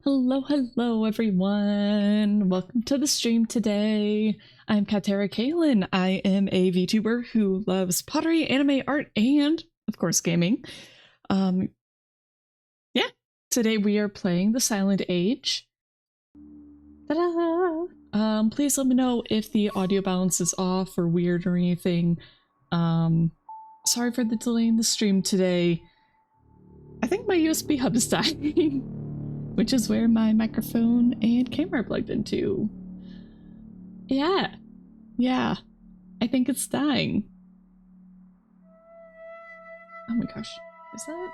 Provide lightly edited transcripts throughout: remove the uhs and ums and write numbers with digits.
Hello everyone! Welcome to the stream today. I'm Katera Kaylin. I am a VTuber who loves pottery, anime, art, and, of course, gaming. Yeah, today we are playing The Silent Age. Ta-da! Please let me know if the audio balance is off or weird or anything. Sorry for the delay in the stream today. I think my USB hub is dying, which is where my microphone and camera are plugged into. Yeah, I think it's dying. Oh my gosh, is that?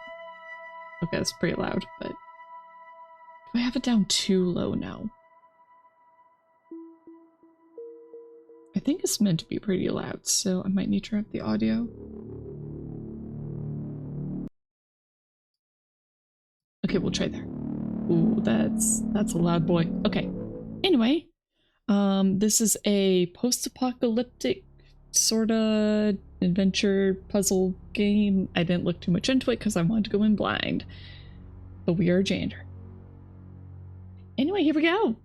Okay, that's pretty loud, but do I have it down too low now? I think it's meant to be pretty loud, so I might need to turn up the audio. Okay, we'll try there. Ooh, that's a loud boy. Okay. Anyway, this is a post-apocalyptic sorta adventure puzzle game. I didn't look too much into it because I wanted to go in blind. But we are a janitor. Anyway, here we go.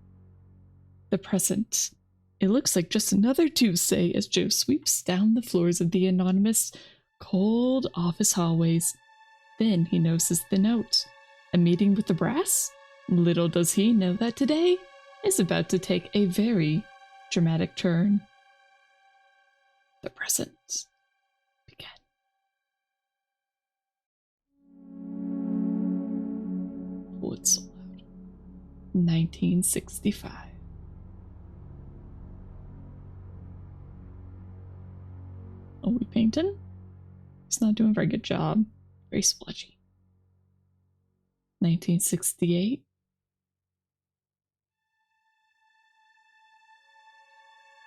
The present. It looks like just another Tuesday as Joe sweeps down the floors of the anonymous, cold office hallways. Then he notices the note. A meeting with the brass? Little does he know that today is about to take a very dramatic turn. The present began. Oh, it's so loud. 1965. Oh, we painting? He's not doing a very good job. Very splotchy. 1968.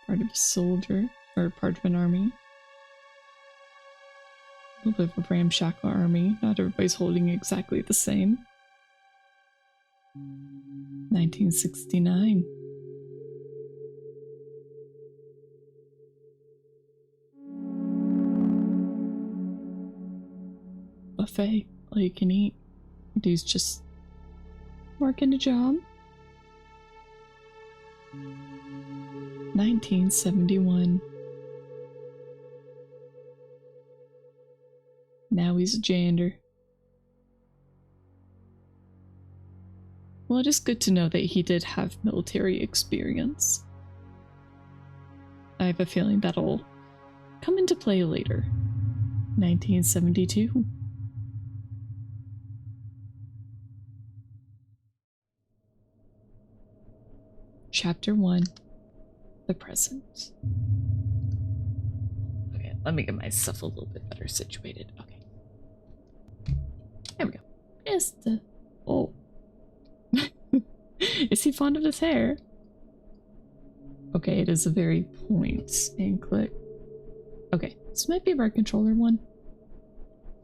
Part of a soldier, or part of an army. A little bit of a ramshackle army. Not everybody's holding exactly the same. 1969. Buffet, all you can eat. Dude's just working a job. 1971. Now he's a janitor. Well, it is good to know that he did have military experience. I have a feeling that'll come into play later. 1972. Chapter 1. The present. Okay, let me get myself a little bit better situated. Okay. There we go. Yes, the... Oh. Is he fond of his hair? Okay, it is a very point and click. Okay, this might be a red controller one.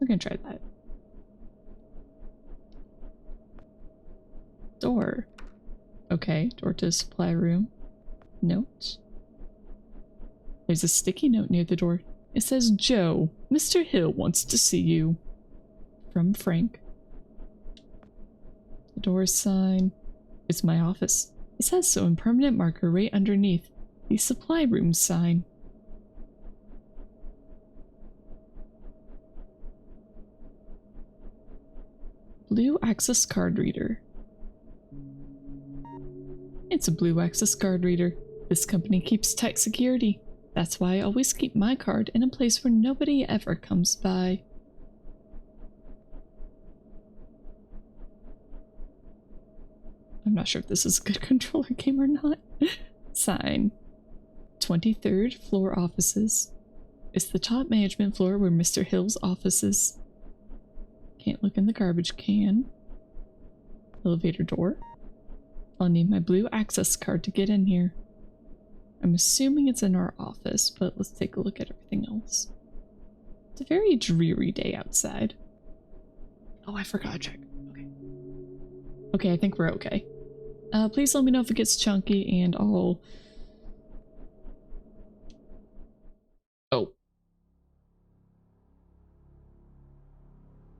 We're gonna try that. Door. Okay, door to the supply room. Note. There's a sticky note near the door. It says, Joe, Mr. Hill wants to see you. From Frank. The door sign. It's my office. It says so in permanent marker right underneath the supply room sign. Blue access card reader. It's a blue access card reader. This company keeps tight security. That's why I always keep my card in a place where nobody ever comes by. I'm not sure if this is a good controller game or not. Sign. 23rd floor offices. It's the top management floor where Mr. Hill's office is. Can't look in the garbage can. Elevator door. I'll need my blue access card to get in here. I'm assuming it's in our office, but let's take a look at everything else. It's a very dreary day outside. Oh, I forgot to check. Okay. Okay, I think we're okay. Please let me know if it gets chunky and I'll... Oh.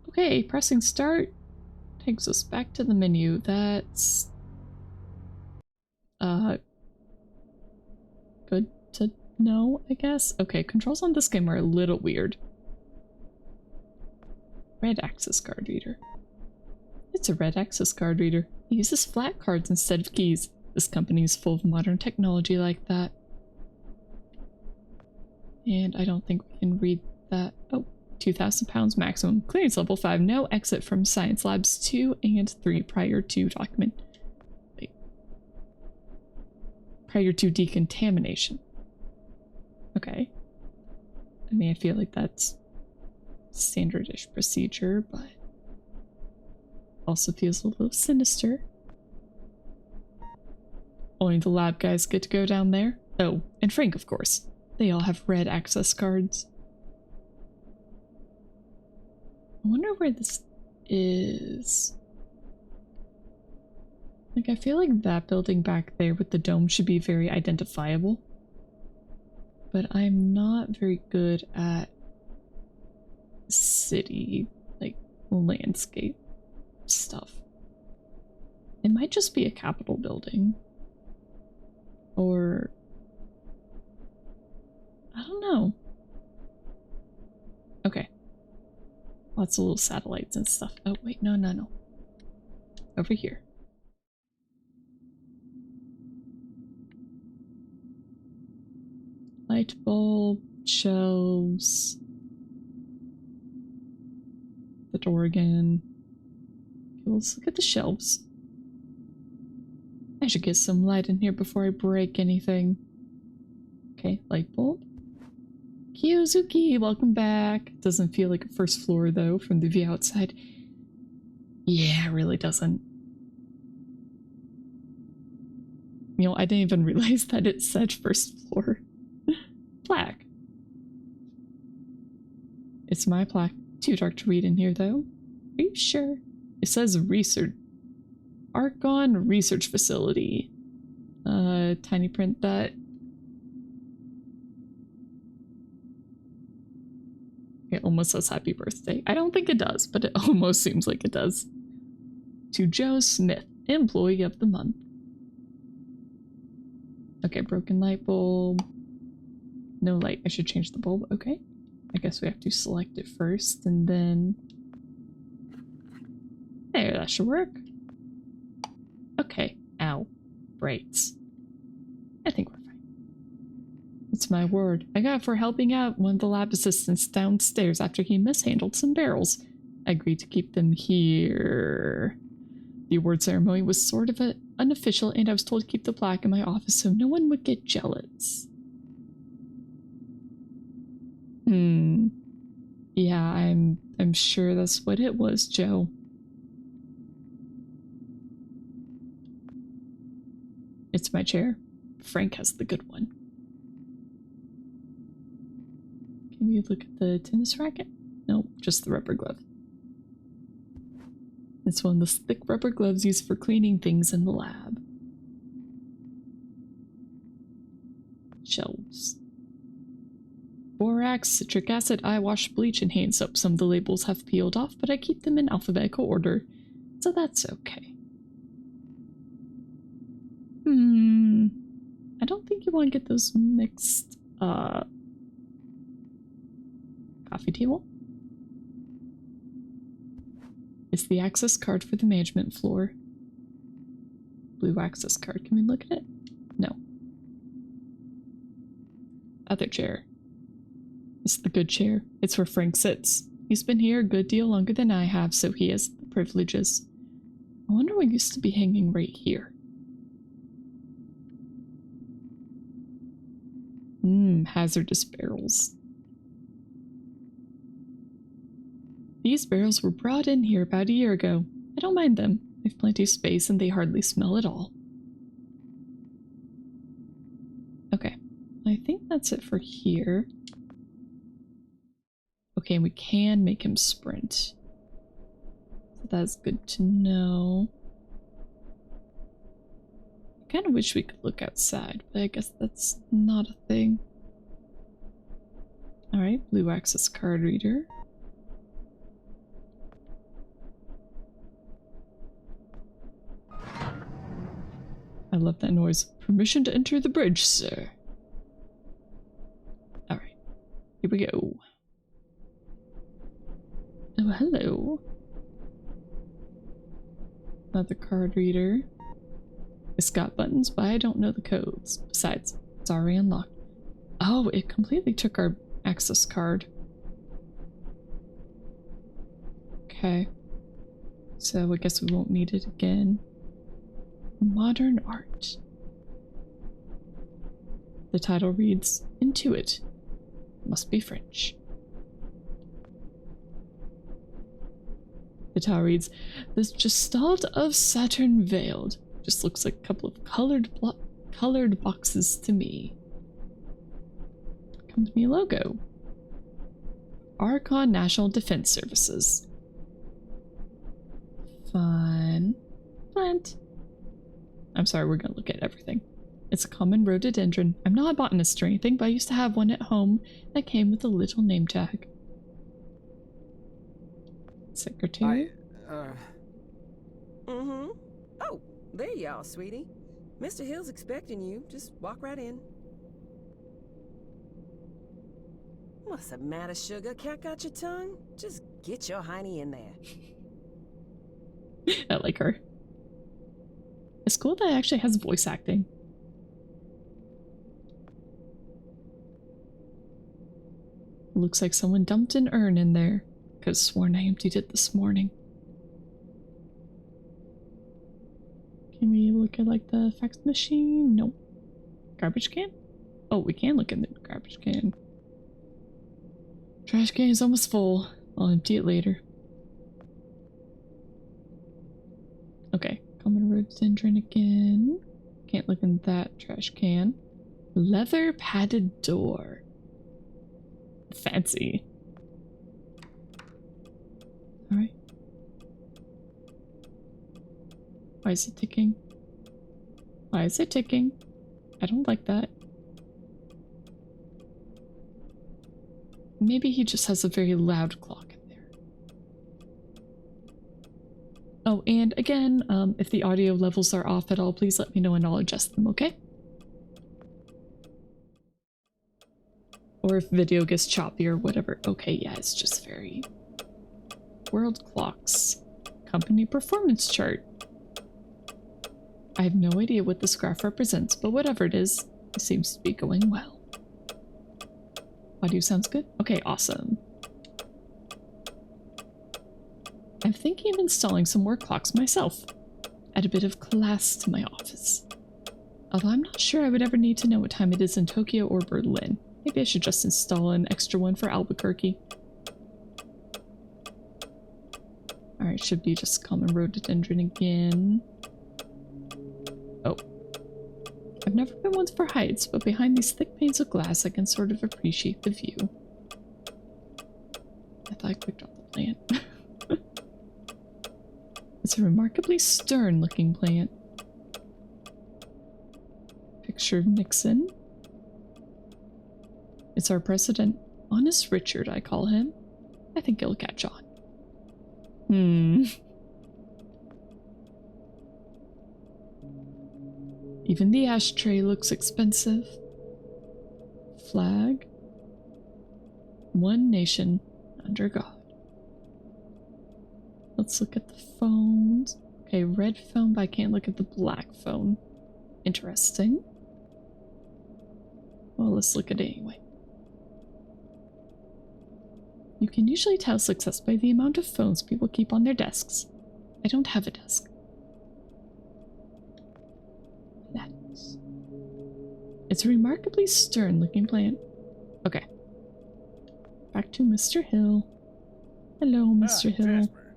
Okay, pressing start takes us back to the menu. That's good to know, I guess. Okay, controls on this game are a little weird. Red access card reader. It's a red access card reader. It uses flat cards instead of keys. This company is full of modern technology like that. And I don't think we can read that. Oh, 2,000 pounds maximum. Clearance level 5. No exit from science labs 2 and 3 prior to document. Wait. Prior to decontamination. Okay. I mean, I feel like that's standard-ish procedure, but also feels a little sinister. Only the lab guys get to go down there. Oh, and Frank, of course. They all have red access cards. I wonder where this is. Like, I feel like that building back there with the dome should be very identifiable. But I'm not very good at city, like, landscape stuff. It might just be a Capitol building. Or... I don't know. Okay. Lots of little satellites and stuff. Oh, wait, no. Over here. Light bulb, shelves. The door again. Okay, let's look at the shelves. I should get some light in here before I break anything. Okay, light bulb. Kiyozuki, welcome back. Doesn't feel like a first floor though from the view outside. Yeah, it really doesn't. You know, I didn't even realize that it said first floor. Plaque. It's my plaque. Too dark to read in here though. Are you sure? It says research. Argon Research Facility. Tiny print that. It almost says happy birthday. I don't think it does, but it almost seems like it does. To Joe Smith, Employee of the Month. Okay, broken light bulb. No light. I should change the bulb. Okay. I guess we have to select it first and then... There, that should work. Okay. Ow. Brights. I think we're fine. It's my word. I got it for helping out one of the lab assistants downstairs after he mishandled some barrels. I agreed to keep them here. The award ceremony was sort of unofficial, and I was told to keep the plaque in my office so no one would get jealous. Yeah, I'm sure that's what it was, Joe. It's my chair. Frank has the good one. Can we look at the tennis racket? No, just the rubber glove. It's one of those thick rubber gloves used for cleaning things in the lab. Shelves. Borax, citric acid, eye wash, bleach, and hand soap. Some of the labels have peeled off, but I keep them in alphabetical order, so that's okay. I don't think you want to get those mixed, coffee table. It's the access card for the management floor. Blue access card. Can we look at it? No. Other chair. It's the good chair. It's where Frank sits. He's been here a good deal longer than I have, so he has the privileges. I wonder what used to be hanging right here. Hazardous barrels. These barrels were brought in here about a year ago. I don't mind them. They've plenty of space and they hardly smell at all. Okay, I think that's it for here. Okay, and we can make him sprint. So that's good to know. I kind of wish we could look outside, but I guess that's not a thing. Alright, blue access card reader. I love that noise. Permission to enter the bridge, sir. Alright. Here we go. Oh, hello. Another card reader. It's got buttons, but I don't know the codes. Besides, it's already unlocked. Oh, it completely took our access card. Okay. So I guess we won't need it again. Modern art. The title reads, Intuit. Must be French. The title reads, The Gestalt of Saturn Veiled. Just looks like a couple of colored boxes to me. Company logo. Archon National Defense Services. Fun. Plant. I'm sorry, we're gonna look at everything. It's a common rhododendron. I'm not a botanist or anything, but I used to have one at home that came with a little name tag. Secretary? Oh, there you are, sweetie. Mr. Hill's expecting you. Just walk right in. What's the matter, sugar? Cat got your tongue? Just get your hiney in there. I like her. It's cool that it actually has voice acting. Looks like someone dumped an urn in there. Could've sworn I emptied it this morning. Can we look at like the fax machine? Nope. Garbage can? Oh, we can look in the garbage can. Trash can is almost full. I'll empty it later. Okay, common rhododendron again. Can't look in that trash can. Leather padded door. Fancy. Alright. Why is it ticking? Why is it ticking? I don't like that. Maybe he just has a very loud clock in there. Oh, and again, if the audio levels are off at all, please let me know and I'll adjust them, okay? Or if video gets choppy or whatever. Okay, yeah, it's just very... World clocks. Company performance chart. I have no idea what this graph represents, but whatever it is, it seems to be going well. Audio sounds good? Okay, awesome. I'm thinking of installing some more clocks myself. Add a bit of class to my office. Although I'm not sure I would ever need to know what time it is in Tokyo or Berlin. Maybe I should just install an extra one for Albuquerque. Alright, should be just common rhododendron again. Oh. I've never been one for heights, but behind these thick panes of glass I can sort of appreciate the view. I thought I clicked on the plant. It's a remarkably stern-looking plant. Picture of Nixon. It's our president. Honest Richard, I call him. I think he'll catch on. Even the ashtray looks expensive. Flag. One nation under God. Let's look at the phones. Okay, red phone, but I can't look at the black phone. Interesting. Well, let's look at it anyway. You can usually tell success by the amount of phones people keep on their desks. I don't have a desk. It's a remarkably stern-looking plant. Okay. Back to Mr. Hill. Hello, Mr. Hill. Jasper.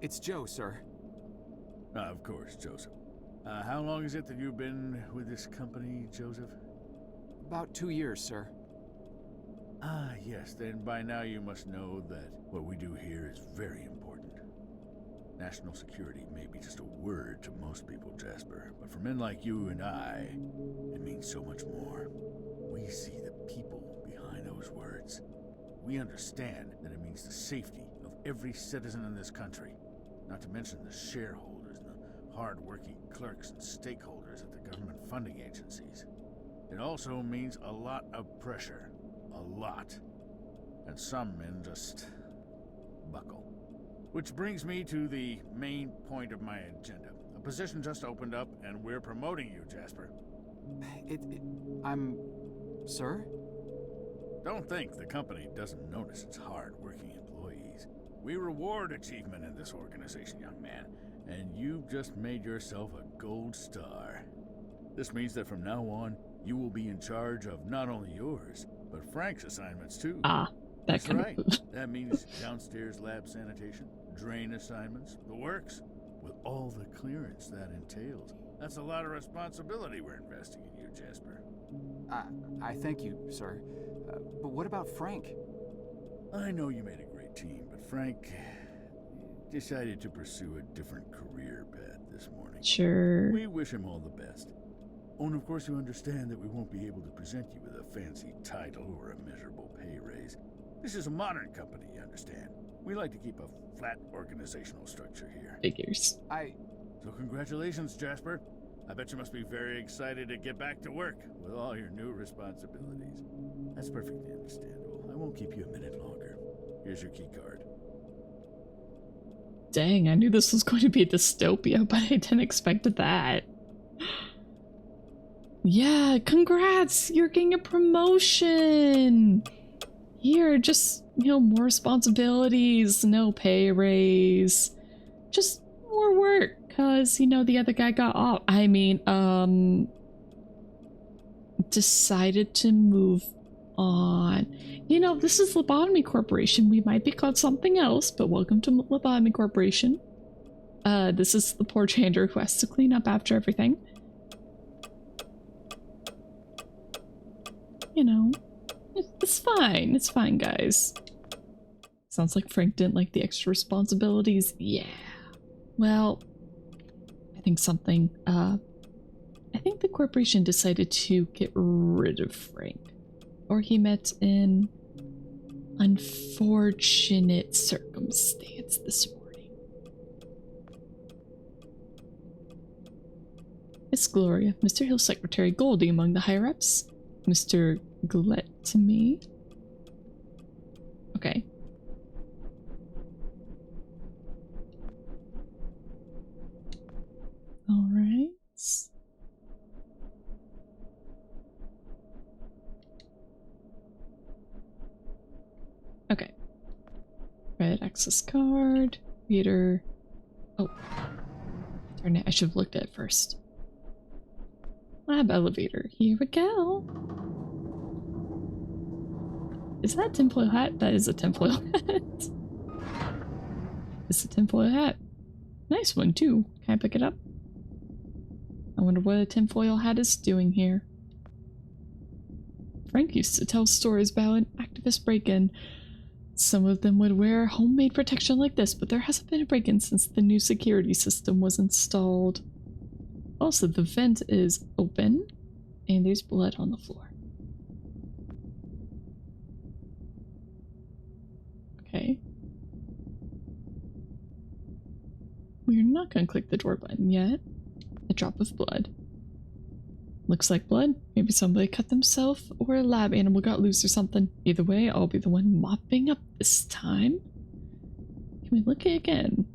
It's Joe, sir. Of course, Joseph. How long is it that you've been with this company, Joseph? About 2 years, sir. Ah, yes, then by now you must know that what we do here is very important. National security may be just a word to most people, Jasper, but for men like you and I, it means so much more. We see the people behind those words. We understand that it means the safety of every citizen in this country, not to mention the shareholders and the hard-working clerks and stakeholders at the government funding agencies. It also means a lot of pressure. A lot. And some men just buckle. Which brings me to the main point of my agenda. A position just opened up, and we're promoting you, Jasper. Sir? Don't think the company doesn't notice its hard-working employees. We reward achievement in this organization, young man, and you've just made yourself a gold star. This means that from now on, you will be in charge of not only yours, but Frank's assignments too. That's right. That means downstairs lab sanitation, drain assignments, the works, with all the clearance that entails. That's a lot of responsibility we're investing in you, Jasper. I thank you, sir. But what about Frank? I know you made a great team, but Frank decided to pursue a different career path this morning. Sure. We wish him all the best. Oh, and of course you understand that we won't be able to present you with a fancy title or a measurable pay raise. This is a modern company, you understand. We like to keep a flat organizational structure here. Figures. So congratulations, Jasper. I bet you must be very excited to get back to work with all your new responsibilities. That's perfectly understandable. I won't keep you a minute longer. Here's your key card. Dang, I knew this was going to be a dystopia, but I didn't expect that. Yeah, congrats! You're getting a promotion! Here, just, more responsibilities, no pay raise. Just more work, cause, the other guy got off. Decided to move on. This is Lobotomy Corporation. We might be called something else, but welcome to Lobotomy Corporation. This is the poor janitor who has to clean up after everything. It's fine. It's fine, guys. Sounds like Frank didn't like the extra responsibilities. Yeah. Well, I think the corporation decided to get rid of Frank. Or he met an unfortunate circumstance this morning. Miss Gloria, Mr. Hill's secretary, Goldie among the higher-ups. Mr. Gillette to me. Okay. Alright. Okay. Red access card. Reader. Oh. Darn it, I should have looked at it first. Lab elevator. Here we go. Is that a tinfoil hat? That is a tinfoil hat. It's a tinfoil hat. Nice one, too. Can I pick it up? I wonder what a tinfoil hat is doing here. Frank used to tell stories about an activist break-in. Some of them would wear homemade protection like this, but there hasn't been a break-in since the new security system was installed. Also, the vent is open, and there's blood on the floor. Okay. We're not going to click the door button yet. A drop of blood. Looks like blood. Maybe somebody cut themselves, or a lab animal got loose or something. Either way, I'll be the one mopping up this time. Can we look again?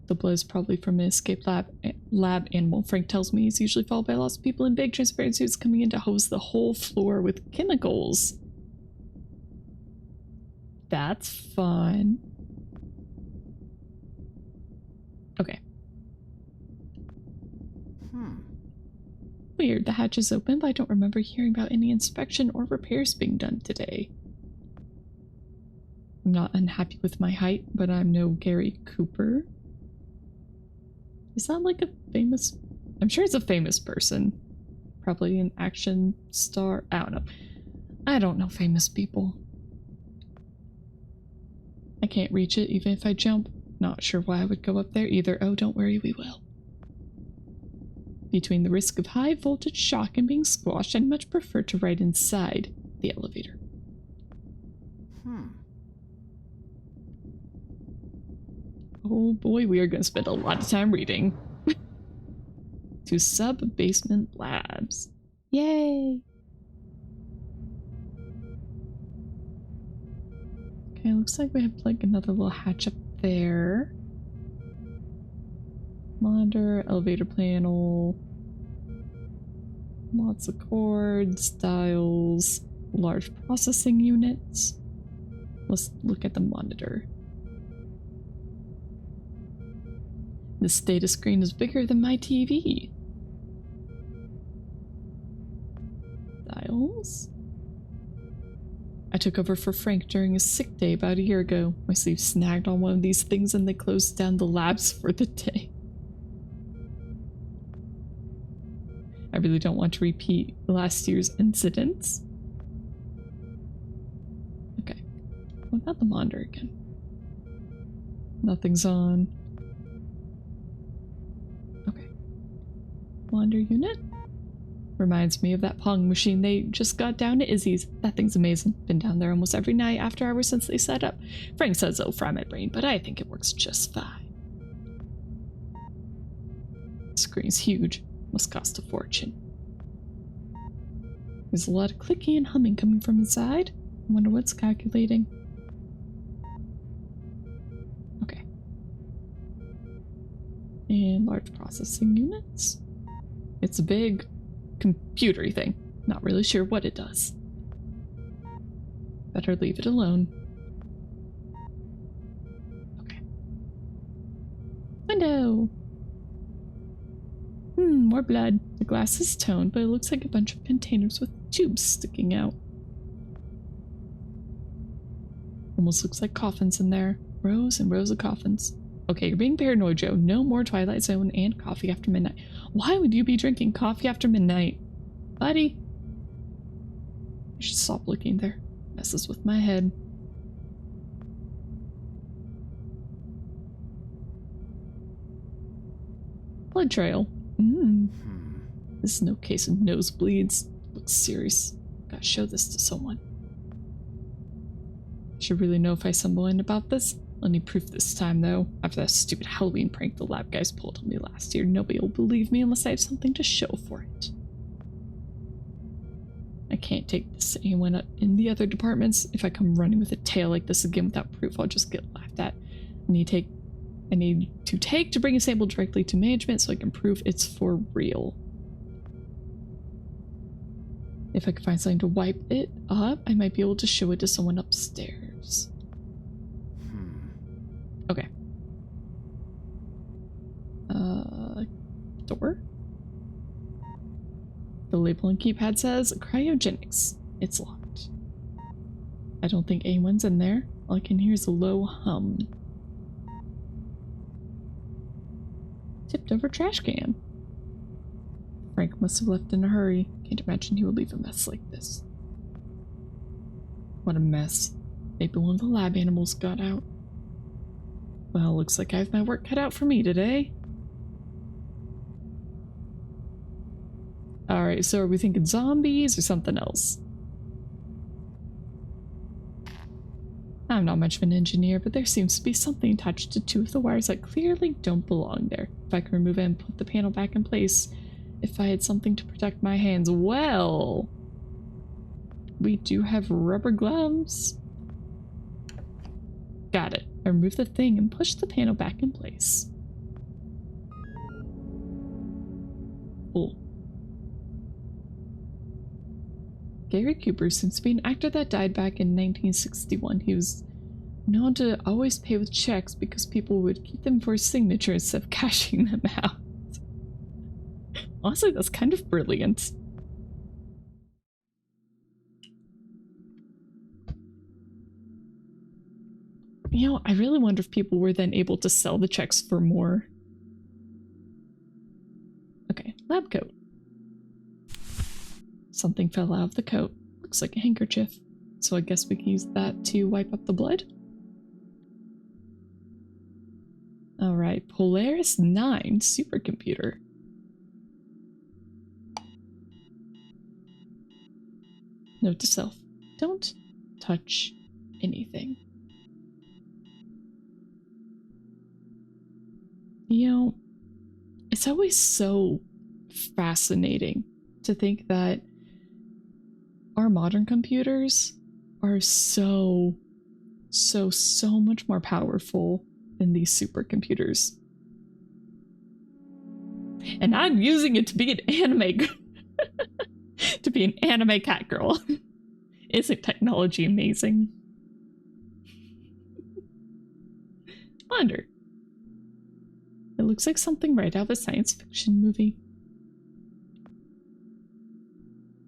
The blood is probably from an escaped lab animal. Frank tells me he's usually followed by lots of people in big transparent suits coming in to hose the whole floor with chemicals. That's fun. Okay. Weird, the hatch is open, but I don't remember hearing about any inspection or repairs being done today. I'm not unhappy with my height, but I'm no Gary Cooper. Is that like a famous... I'm sure it's a famous person. Probably an action star. I don't know. I don't know famous people. I can't reach it even if I jump. Not sure why I would go up there either. Oh, don't worry, we will. Between the risk of high voltage shock and being squashed, I'd much prefer to ride inside the elevator. Oh boy, we are going to spend a lot of time reading. to sub-basement labs. Yay! Okay, looks like we have like another little hatch up there. Monitor, elevator panel, lots of cords, dials, large processing units. Let's look at the monitor. This data screen is bigger than my TV. Dials. I took over for Frank during his sick day about a year ago. My sleeve snagged on one of these things and they closed down the labs for the day. I really don't want to repeat last year's incidents. Okay. What about the monitor again? Nothing's on. Okay. Monitor unit? Reminds me of that Pong machine they just got down to Izzy's. That thing's amazing. Been down there almost every night after hours since they set up. Frank says it'll fry my brain, but I think it works just fine. Screen's huge. Must cost a fortune. There's a lot of clicking and humming coming from inside. I wonder what's calculating. Okay. And large processing units. It's a big computery thing. Not really sure what it does. Better leave it alone. Okay. Window! More blood. The glass is toned, but it looks like a bunch of containers with tubes sticking out. Almost looks like coffins in there. Rows and rows of coffins. Okay, you're being paranoid, Joe. No more Twilight Zone and coffee after midnight. Why would you be drinking coffee after midnight? Buddy! I should stop looking there. Messes with my head. Blood trail. This is no case of nosebleeds. Looks serious. Gotta show this to someone. Should really know if I stumble in about this. I'll need proof this time, though. After that stupid Halloween prank the lab guys pulled on me last year, nobody will believe me unless I have something to show for it. I can't take this to anyone in the other departments. If I come running with a tale like this again without proof, I'll just get laughed at. I need to bring a sample directly to management so I can prove it's for real. If I could find something to wipe it up, I might be able to show it to someone upstairs. Okay. Door? The label and keypad says cryogenics. It's locked. I don't think anyone's in there. All I can hear is a low hum. Tipped over trash can. Frank must have left in a hurry. Can't imagine he would leave a mess like this. What a mess. Maybe one of the lab animals got out. Well, looks like I have my work cut out for me today. Alright, so are we thinking zombies or something else? I'm not much of an engineer, but there seems to be something attached to two of the wires that clearly don't belong there. If I can remove it and put the panel back in place, if I had something to protect my hands, well, we do have rubber gloves. Got it. I remove the thing and push the panel back in place. Oh. Gary Cooper seems to be an actor that died back in 1961. He was known to always pay with checks because people would keep them for his signature instead of cashing them out. Honestly, that's kind of brilliant. You know, I really wonder if people were then able to sell the checks for more. Okay, lab coat. Something fell out of the coat. Looks like a handkerchief. So I guess we can use that to wipe up the blood. Alright, Polaris 9 supercomputer. Note to self, don't touch anything. You know, it's always so fascinating to think that our modern computers are so much more powerful than these supercomputers. And I'm using it to be an anime to be an anime cat girl. Isn't technology amazing? Wonder. It looks like something right out of a science fiction movie.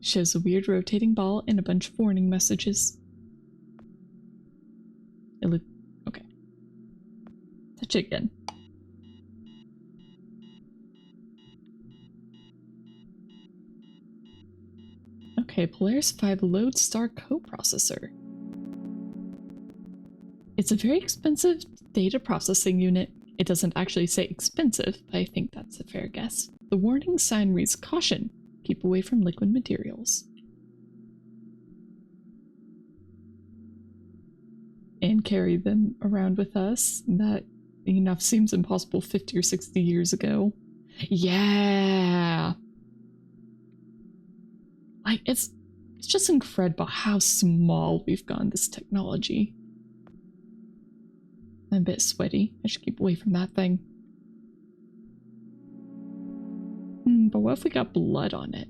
Shows a weird rotating ball and a bunch of warning messages. It look okay. Touch it again. Okay, Polaris 5 Lodestar coprocessor. It's a very expensive data processing unit. It doesn't actually say expensive, but I think that's a fair guess. The warning sign reads, "Caution, keep away from liquid materials." And carry them around with us. That enough seems impossible 50 or 60 years ago. Yeah! Like, it's just incredible how small we've gone, this technology. I'm a bit sweaty. I should keep away from that thing. But what if we got blood on it?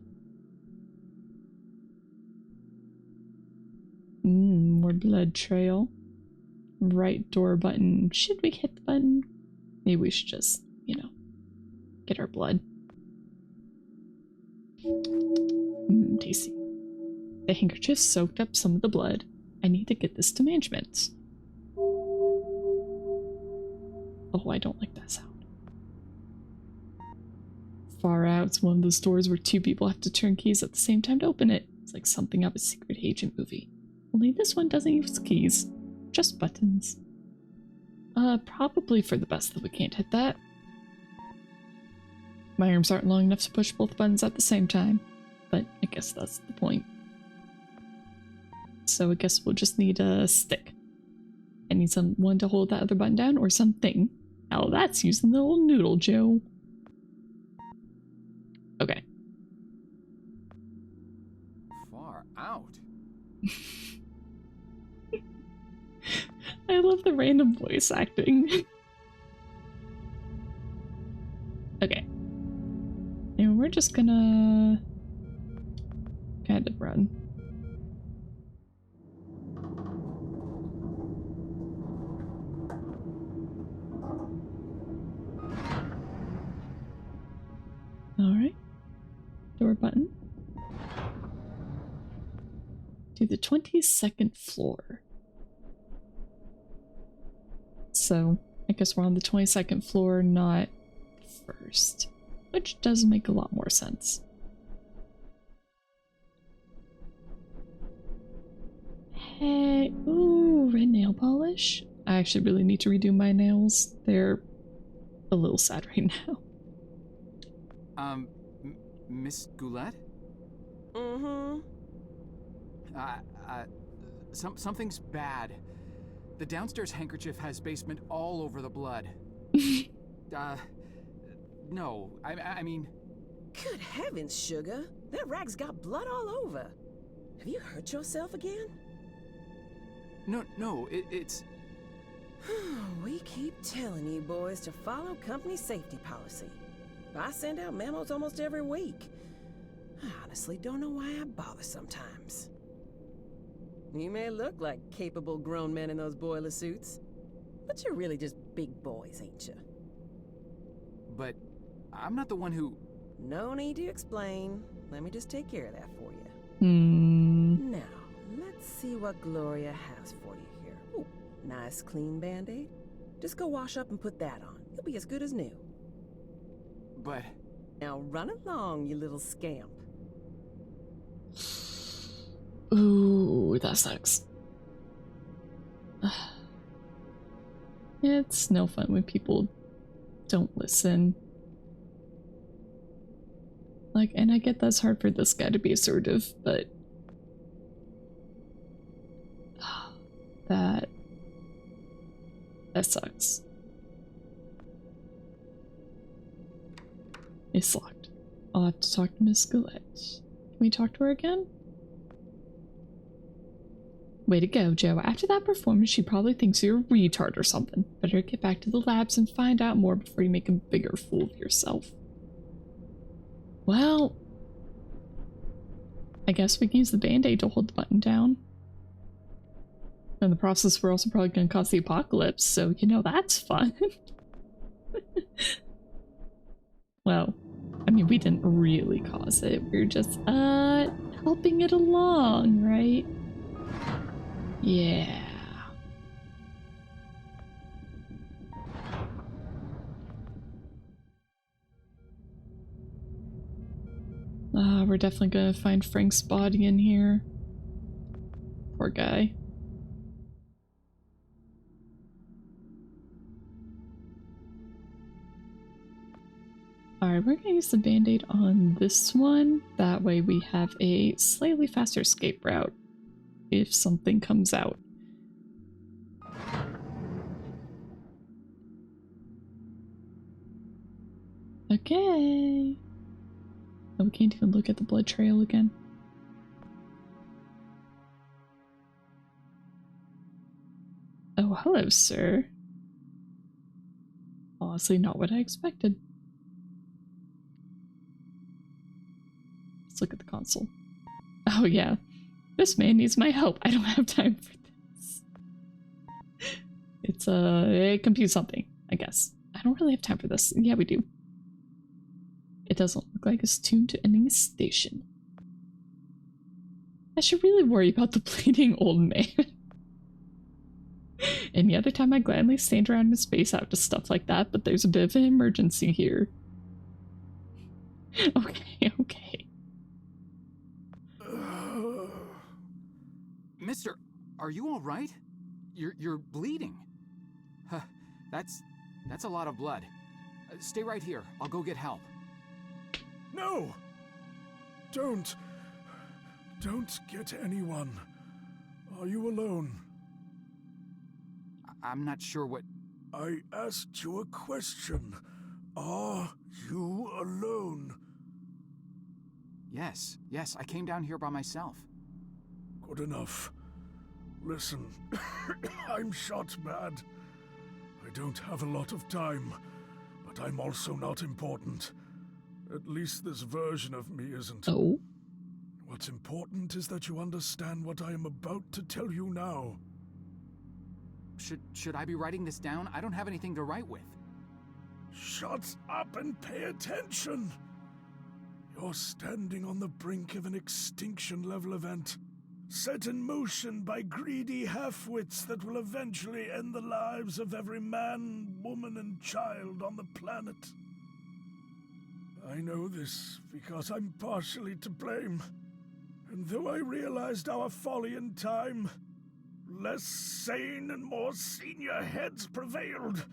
More blood trail. Right door button. Should we hit the button? Maybe we should just, you know, get our blood. Tasty. The handkerchief soaked up some of the blood. I need to get this to management. Oh, I don't like that sound. Far out. It's one of those doors where two people have to turn keys at the same time to open it. It's like something out of a secret agent movie. Only this one doesn't use keys. Just buttons. Probably for the best that we can't hit that. My arms aren't long enough to push both buttons at the same time. But I guess that's the point. So I guess we'll just need a stick. I need someone to hold that other button down or something. Oh, that's using the old noodle, Joe. Okay. Far out. I love the random voice acting. Okay. And we're just gonna kind of run. Alright. Door button. To the 22nd floor. So, I guess we're on the 22nd floor, not first. Which does make a lot more sense. Hey, ooh, red nail polish. I actually really need to redo my nails. They're a little sad right now. Miss Goulet? Something's bad. The downstairs handkerchief has basement all over the blood. No, I mean... Good heavens, Sugar. That rag's got blood all over. Have you hurt yourself again? No, it's... We keep telling you boys to follow company safety policy. I send out memos almost every week. I honestly don't know why I bother sometimes. You may look like capable grown men in those boiler suits, but you're really just big boys, ain't you? But I'm not the one who... No need to explain. Let me just take care of that for you. Now, let's see what Gloria has for you here. Ooh, nice clean band-aid. Just go wash up and put that on. You'll be as good as new. But... Now run along, you little scamp. Ooh, that sucks. It's no fun when people don't listen. Like, and I get that's hard for this guy to be assertive, but... That sucks. It's locked. I'll have to talk to Miss Gillette. Can we talk to her again? Way to go, Joe. After that performance, she probably thinks you're a retard or something. Better get back to the labs and find out more before you make a bigger fool of yourself. Well, I guess we can use the band-aid to hold the button down. In the process, we're also probably going to cause the apocalypse, so, you know, that's fun. Well, I mean, we didn't really cause it. We're just, helping it along, right? Yeah. We're definitely gonna find Frank's body in here. Poor guy. Alright, we're gonna use the band-aid on this one. That way we have a slightly faster escape route if something comes out. Okay. Oh, we can't even look at the blood trail again. Oh, hello, sir. Honestly, not what I expected. Let's look at the console. Oh, yeah. This man needs my help. I don't have time for this. It's, it computes something, I guess. I don't really have time for this. Yeah, we do. It doesn't look like it's tuned to ending a station. I should really worry about the bleeding old man. Any other time I gladly stand around and space out to stuff like that, but there's a bit of an emergency here. Okay, okay. Mister, are you all right? You're bleeding. Huh, that's a lot of blood. Stay right here. I'll go get help. No! Don't get anyone. Are you alone? I'm not sure what... I asked you a question. Are you alone? Yes, I came down here by myself. Good enough. Listen, I'm shot bad. I don't have a lot of time, but I'm also not important. At least this version of me isn't. Oh? What's important is that you understand what I am about to tell you now. Should I be writing this down? I don't have anything to write with. Shut up and pay attention! You're standing on the brink of an extinction-level event, set in motion by greedy half-wits that will eventually end the lives of every man, woman, and child on the planet. I know this because I'm partially to blame, and though I realized our folly in time, less sane and more senior heads prevailed.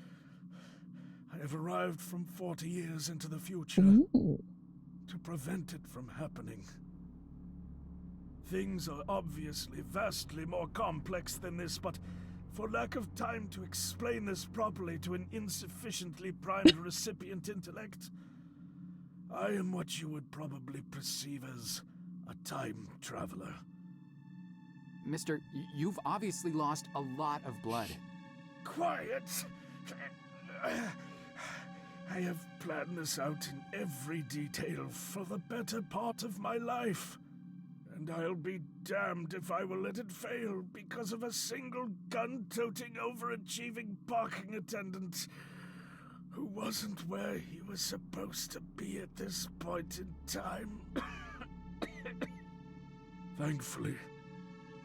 I have arrived from 40 years into the future to prevent it from happening. Things are obviously vastly more complex than this, but for lack of time to explain this properly to an insufficiently primed recipient intellect, I am what you would probably perceive as a time traveler. Mister, you've obviously lost a lot of blood. Quiet! I have planned this out in every detail for the better part of my life. And I'll be damned if I will let it fail because of a single gun-toting, overachieving parking attendant who wasn't where he was supposed to be at this point in time. Thankfully,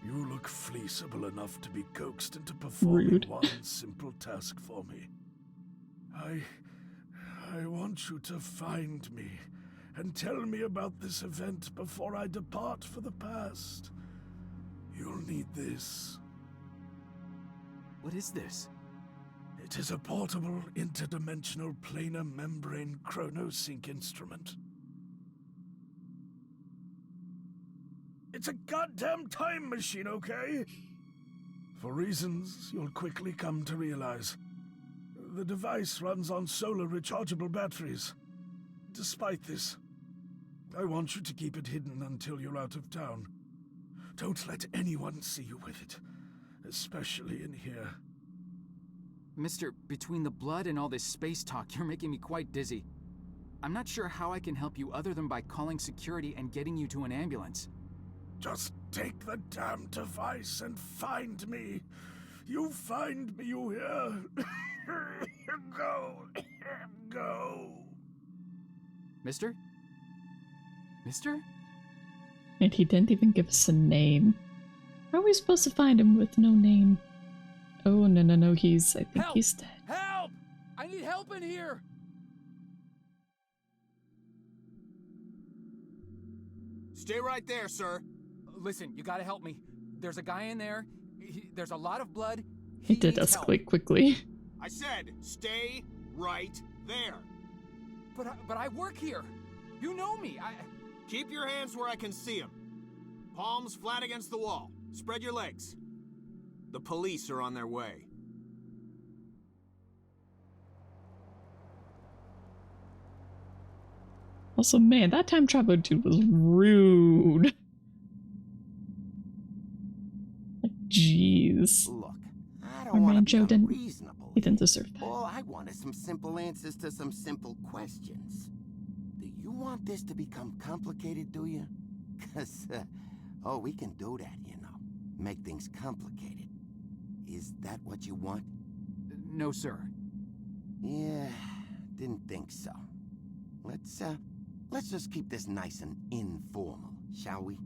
you look fleeceable enough to be coaxed into performing Rude. one simple task for me. I want you to find me and tell me about this event before I depart for the past. You'll need this. What is this? It is a portable, interdimensional planar membrane chronosync instrument. It's a goddamn time machine, okay? For reasons you'll quickly come to realize. The device runs on solar rechargeable batteries. Despite this, I want you to keep it hidden until you're out of town. Don't let anyone see you with it, especially in here. Mister, between the blood and all this space talk, you're making me quite dizzy. I'm not sure how I can help you other than by calling security and getting you to an ambulance. Just take the damn device and find me. You find me, you hear? Go. Go. Mister? Mister? And he didn't even give us a name. How are we supposed to find him with no name? Oh, no, I think Help! he's dead. Help! I need help in here! Stay right there, sir. Listen, you gotta help me. There's a guy in there. There's a lot of blood. It did needs help. escalate quickly. I said, stay right there. But I work here. You know me. Keep your hands where I can see them. Palms flat against the wall. Spread your legs. The police are on their way. Also, man, that time traveler dude was rude. Jeez. Look, I Our don't want to man be Joe didn't- unreasonable. He didn't deserve that. All I want is some simple answers to some simple questions. Do you want this to become complicated, do you? 'Cause, oh, we can do that, you know. Make things complicated. Is that what you want? No, sir. Yeah, didn't think so. Let's just keep this nice and informal, shall we?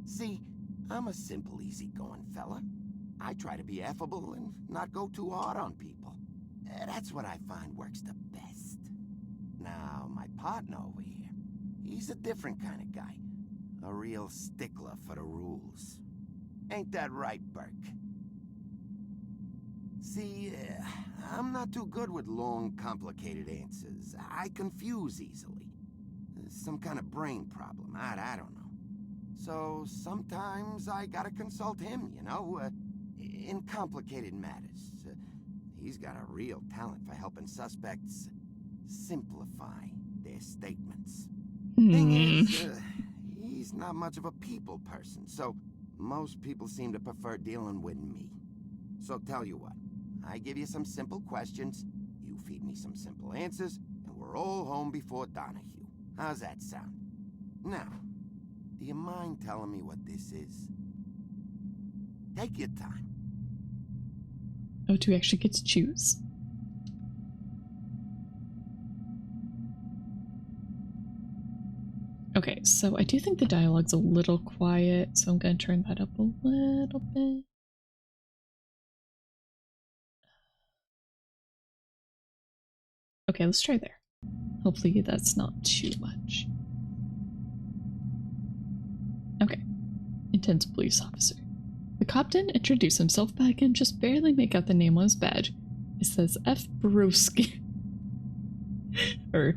See, I'm a simple, easygoing fella. I try to be affable and not go too hard on people. That's what I find works the best. Now, my partner over here, he's a different kind of guy. A real stickler for the rules. Ain't that right, Burke? See, I'm not too good with long, complicated answers. I confuse easily. Some kind of brain problem, I don't know. So sometimes I gotta consult him, you know, in complicated matters. He's got a real talent for helping suspects simplify their statements. Thing is, he's not much of a people person, so most people seem to prefer dealing with me. So tell you what, I give you some simple questions, you feed me some simple answers, and we're all home before Donahue. How's that sound? Now, do you mind telling me what this is? Take your time. Oh, do we actually get to choose? Okay, so I do think the dialogue's a little quiet, so I'm gonna turn that up a little bit. Okay, let's try there. Hopefully that's not too much. Okay. Intense police officer. The cop didn't introduce himself, but I can just barely make out the name on his badge. It says F. Borowski. Or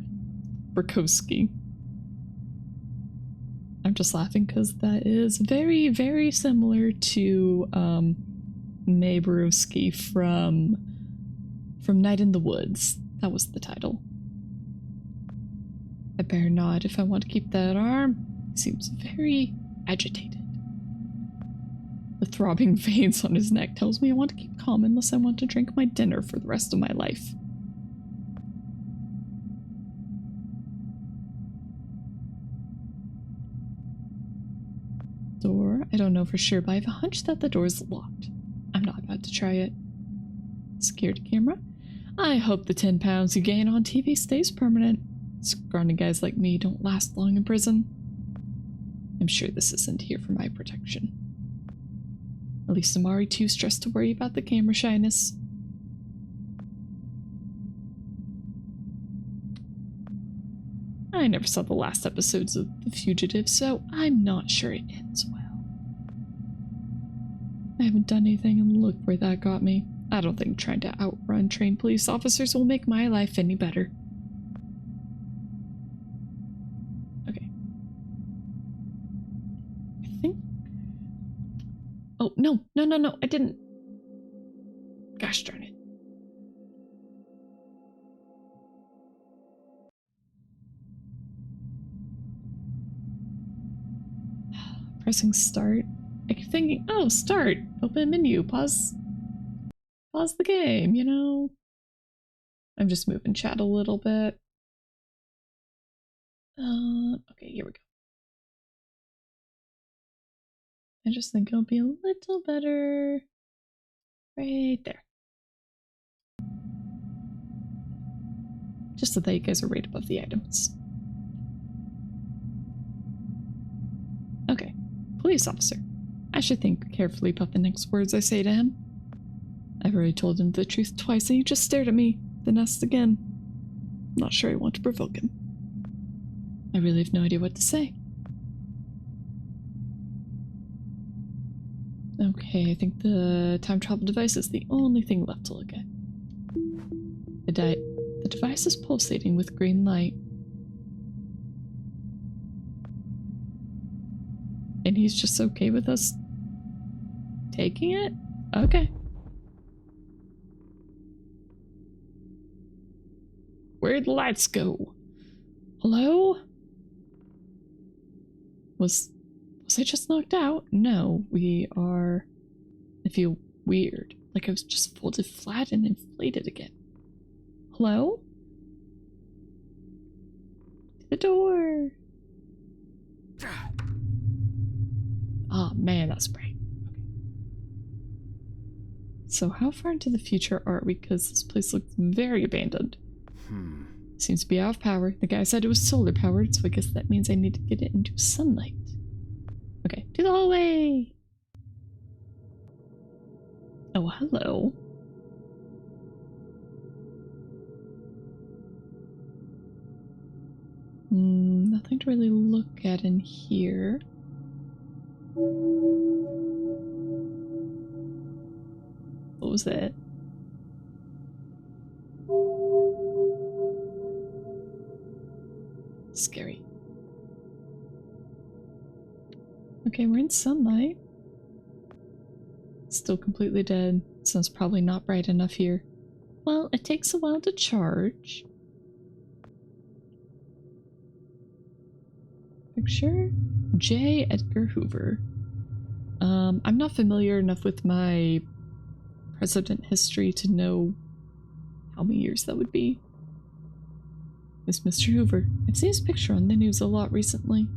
Burkowski. I'm just laughing because that is very, very similar to Mae Borowski from Night in the Woods. That was the title. I better not if I want to keep that arm. He seems very agitated. The throbbing veins on his neck tells me I want to keep calm unless I want to drink my dinner for the rest of my life. Door? I don't know for sure, but I have a hunch that the door is locked. I'm not about to try it. Security camera? I hope the 10 pounds you gain on TV stays permanent. Scrawny guys like me don't last long in prison. I'm sure this isn't here for my protection. At least I'm already too stressed to worry about the camera shyness. I never saw the last episodes of The Fugitive, so I'm not sure it ends well. I haven't done anything, and look where that got me. I don't think trying to outrun trained police officers will make my life any better. Okay. I think... Oh, no, I didn't. Gosh darn it. pressing start. I keep thinking, oh, start, open menu, pause the game, you know? I'm just moving chat a little bit. Okay, here we go. I just think it'll be a little better right there. Just so that you guys are right above the items. Okay, police officer. I should think carefully about the next words I say to him. I've already told him the truth twice and he just stared at me, then asked again. Not sure I want to provoke him. I really have no idea what to say. Okay, I think the time travel device is the only thing left to look at. The device is pulsating with green light. And he's just okay with us taking it? Okay. Where'd the lights go? Hello? Was I just knocked out? No, we are... I feel weird. Like I was just folded flat and inflated again. Hello? To the door. Oh man, that's bright. Okay. So how far into the future are we? Because this place looks very abandoned. Seems to be out of power. The guy said it was solar powered, so I guess that means I need to get it into sunlight. Okay, to the hallway! Oh, hello. Nothing to really look at in here. What was that? Scary. Okay, we're in sunlight. Still completely dead. Sun's probably not bright enough here. Well, it takes a while to charge. Picture? J. Edgar Hoover. I'm not familiar enough with my president history to know how many years that would be. It's Mr. Hoover. I've seen his picture on the news a lot recently.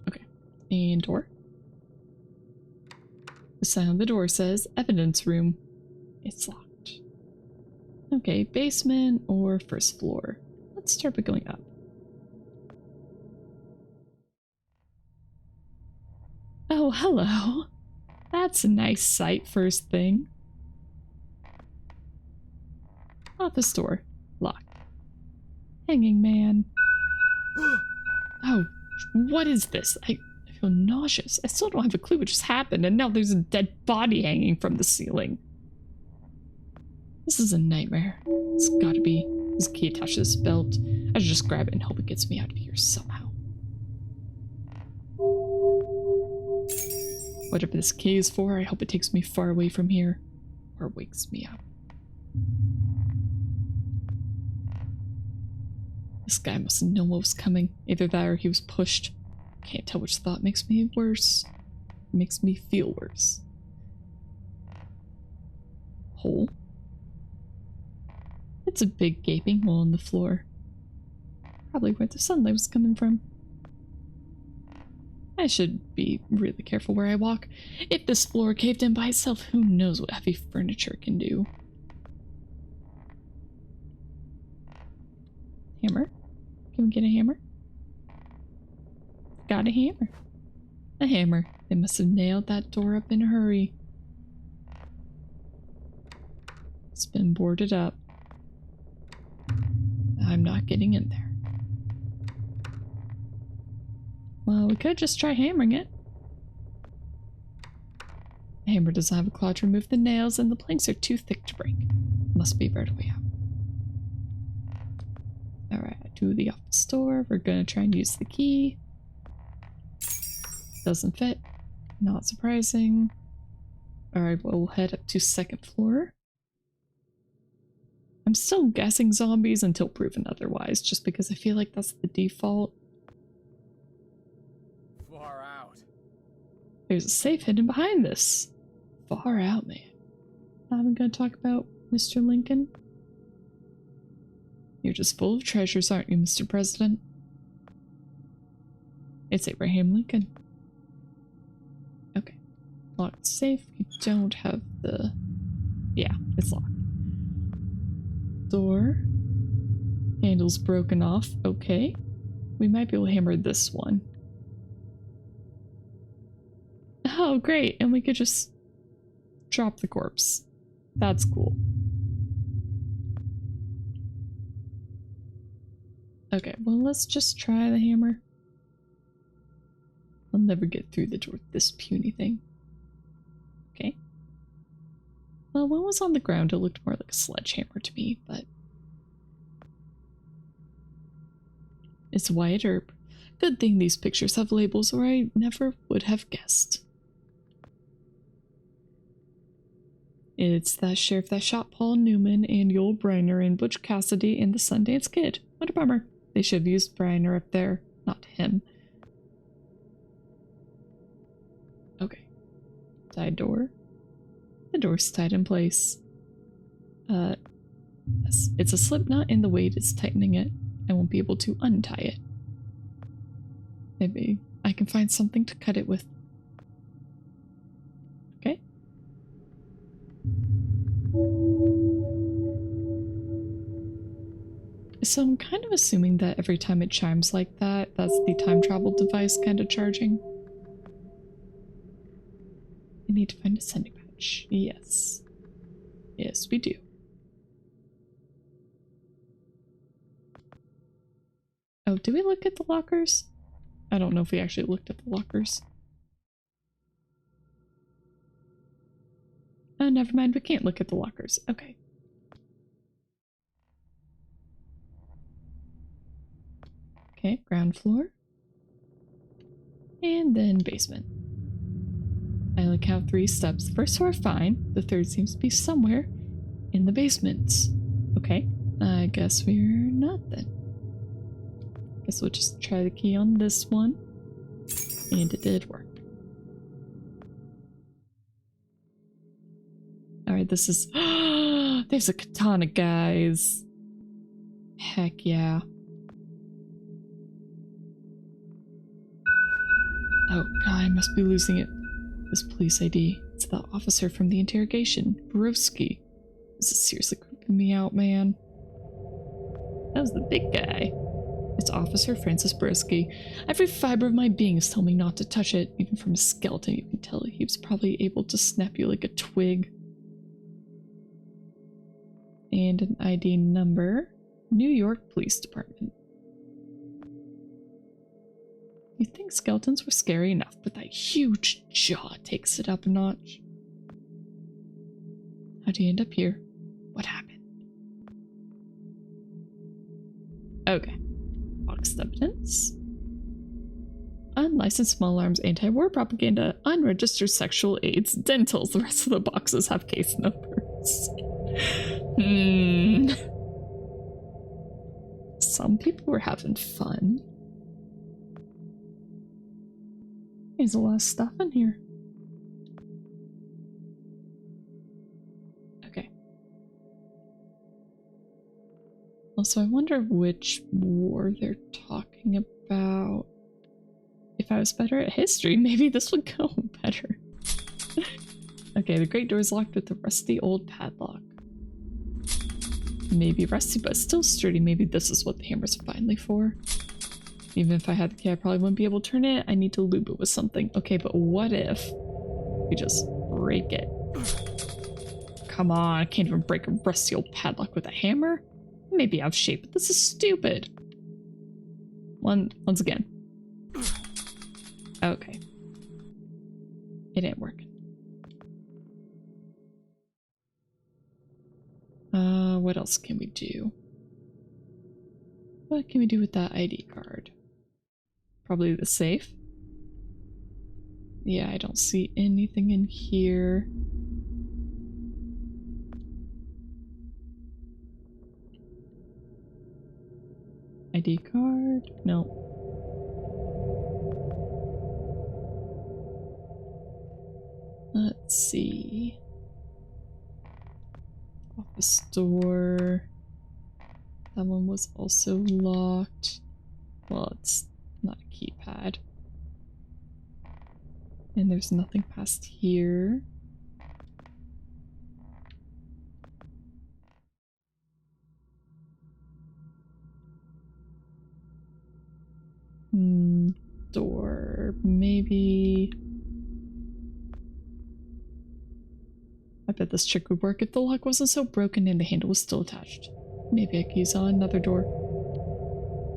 Okay. And door. The sign on the door says evidence room. It's locked. Okay, basement or first floor. Let's start by going up. Oh, hello. That's a nice sight first thing. Office door. Locked. Hanging man. Oh, what is this? I feel nauseous. I still don't have a clue what just happened, and now there's a dead body hanging from the ceiling. This is a nightmare. It's gotta be. There's a key attached to this belt. I should just grab it and hope it gets me out of here somehow. Whatever this key is for, I hope it takes me far away from here. Or wakes me up. This guy must have known what was coming. Either that or he was pushed. Can't tell which thought makes me worse. Makes me feel worse. Hole? It's a big gaping hole in the floor. Probably where the sunlight was coming from. I should be really careful where I walk. If this floor caved in by itself, who knows what heavy furniture can do. Hammer? Can we get a hammer? Got a hammer. A hammer. They must have nailed that door up in a hurry. It's been boarded up. I'm not getting in there. Well, we could just try hammering it. The hammer doesn't have a claw to remove the nails, and the planks are too thick to break. Must be a better way out. Alright, to the office door. We're gonna try and use the key. Doesn't fit. Not surprising. Alright, we'll head up to second floor. I'm still guessing zombies until proven otherwise, just because I feel like that's the default. There's a safe hidden behind this. Far out, man. Not even gonna talk about Mr. Lincoln. You're just full of treasures, aren't you, Mr. President? It's Abraham Lincoln. Okay. Locked safe. You don't have the... Yeah, it's locked. Door. Handle's broken off. Okay. We might be able to hammer this one. Oh, great. And we could just drop the corpse. That's cool. Okay, well, let's just try the hammer. I'll never get through the door with this puny thing. Okay. Well, when it was on the ground, it looked more like a sledgehammer to me, but... It's white herb. Good thing these pictures have labels, or I never would have guessed. It's that sheriff that shot Paul Newman and Yul Brynner and Butch Cassidy and the Sundance Kid. What a bummer. They should have used Brynner up there, not him. Okay. Side door. The door's tied in place. Yes. It's a slip knot and the weight is tightening it. I won't be able to untie it. Maybe I can find something to cut it with. Okay. So I'm kind of assuming that every time it chimes like that, that's the time travel device kind of charging. I need to find a sending patch. Yes. Yes, we do. Oh, did we look at the lockers? I don't know if we actually looked at the lockers. Oh, never mind. We can't look at the lockers. Okay. Okay, ground floor. And then basement. I only count 3 steps. The first 2 are fine. The third seems to be somewhere in the basement. Okay, I guess we're not then. Guess we'll just try the key on this one. And it did work. Alright, this is... There's a katana, guys. Heck yeah. Oh god, I must be losing it. This police ID. It's the officer from the interrogation. Broski. This is seriously creeping me out, man. That was the big guy. It's Officer Francis Broski. Every fiber of my being is telling me not to touch it. Even from a skeleton, you can tell he was probably able to snap you like a twig. And an ID number. New York Police Department. You'd think skeletons were scary enough, but that huge jaw takes it up a notch. How'd you end up here? What happened? Okay. Boxed evidence. Unlicensed small arms, anti-war propaganda, unregistered sexual aids, dentals. The rest of the boxes have case numbers. Some people were having fun. There's a lot of stuff in here. Okay. Also, I wonder which war they're talking about. If I was better at history, maybe this would go better. Okay, the great door is locked with a rusty old padlock. Maybe rusty, but still sturdy. Maybe this is what the hammers are finally for. Even if I had the key, I probably wouldn't be able to turn it. I need to lube it with something. Okay, but what if we just break it? Come on, I can't even break a rusty old padlock with a hammer. Maybe out of shape, but this is stupid. Once again. Okay. It ain't working. What else can we do? What can we do with that ID card? Probably the safe. Yeah, I don't see anything in here. ID card? No. Let's see. Office door. That one was also locked. Well, it's not a keypad. And there's nothing past here. Door. Maybe. I bet this trick would work if the lock wasn't so broken and the handle was still attached. Maybe I could use another door.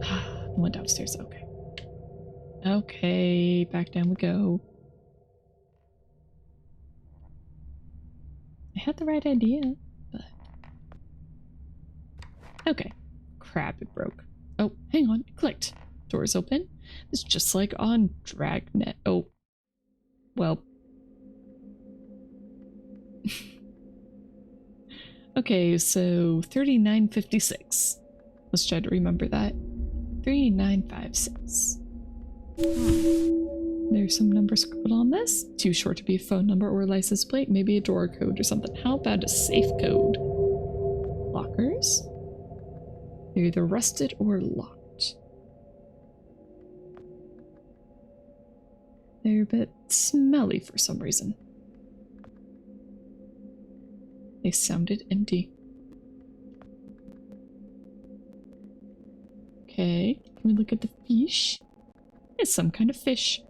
The one downstairs. Okay. Okay, back down we go. I had the right idea, but... Okay. Crap, it broke. Oh, hang on. It clicked. Door's open. It's just like on Dragnet. Oh. Well. Okay, so 3956. Let's try to remember that. 3956. There's some numbers scribbled on this. Too short to be a phone number or a license plate. Maybe a door code or something. How about a safe code? Lockers? They're either rusted or locked. They're a bit smelly for some reason. They sounded empty. Okay, can we look at the fish? It's some kind of fish.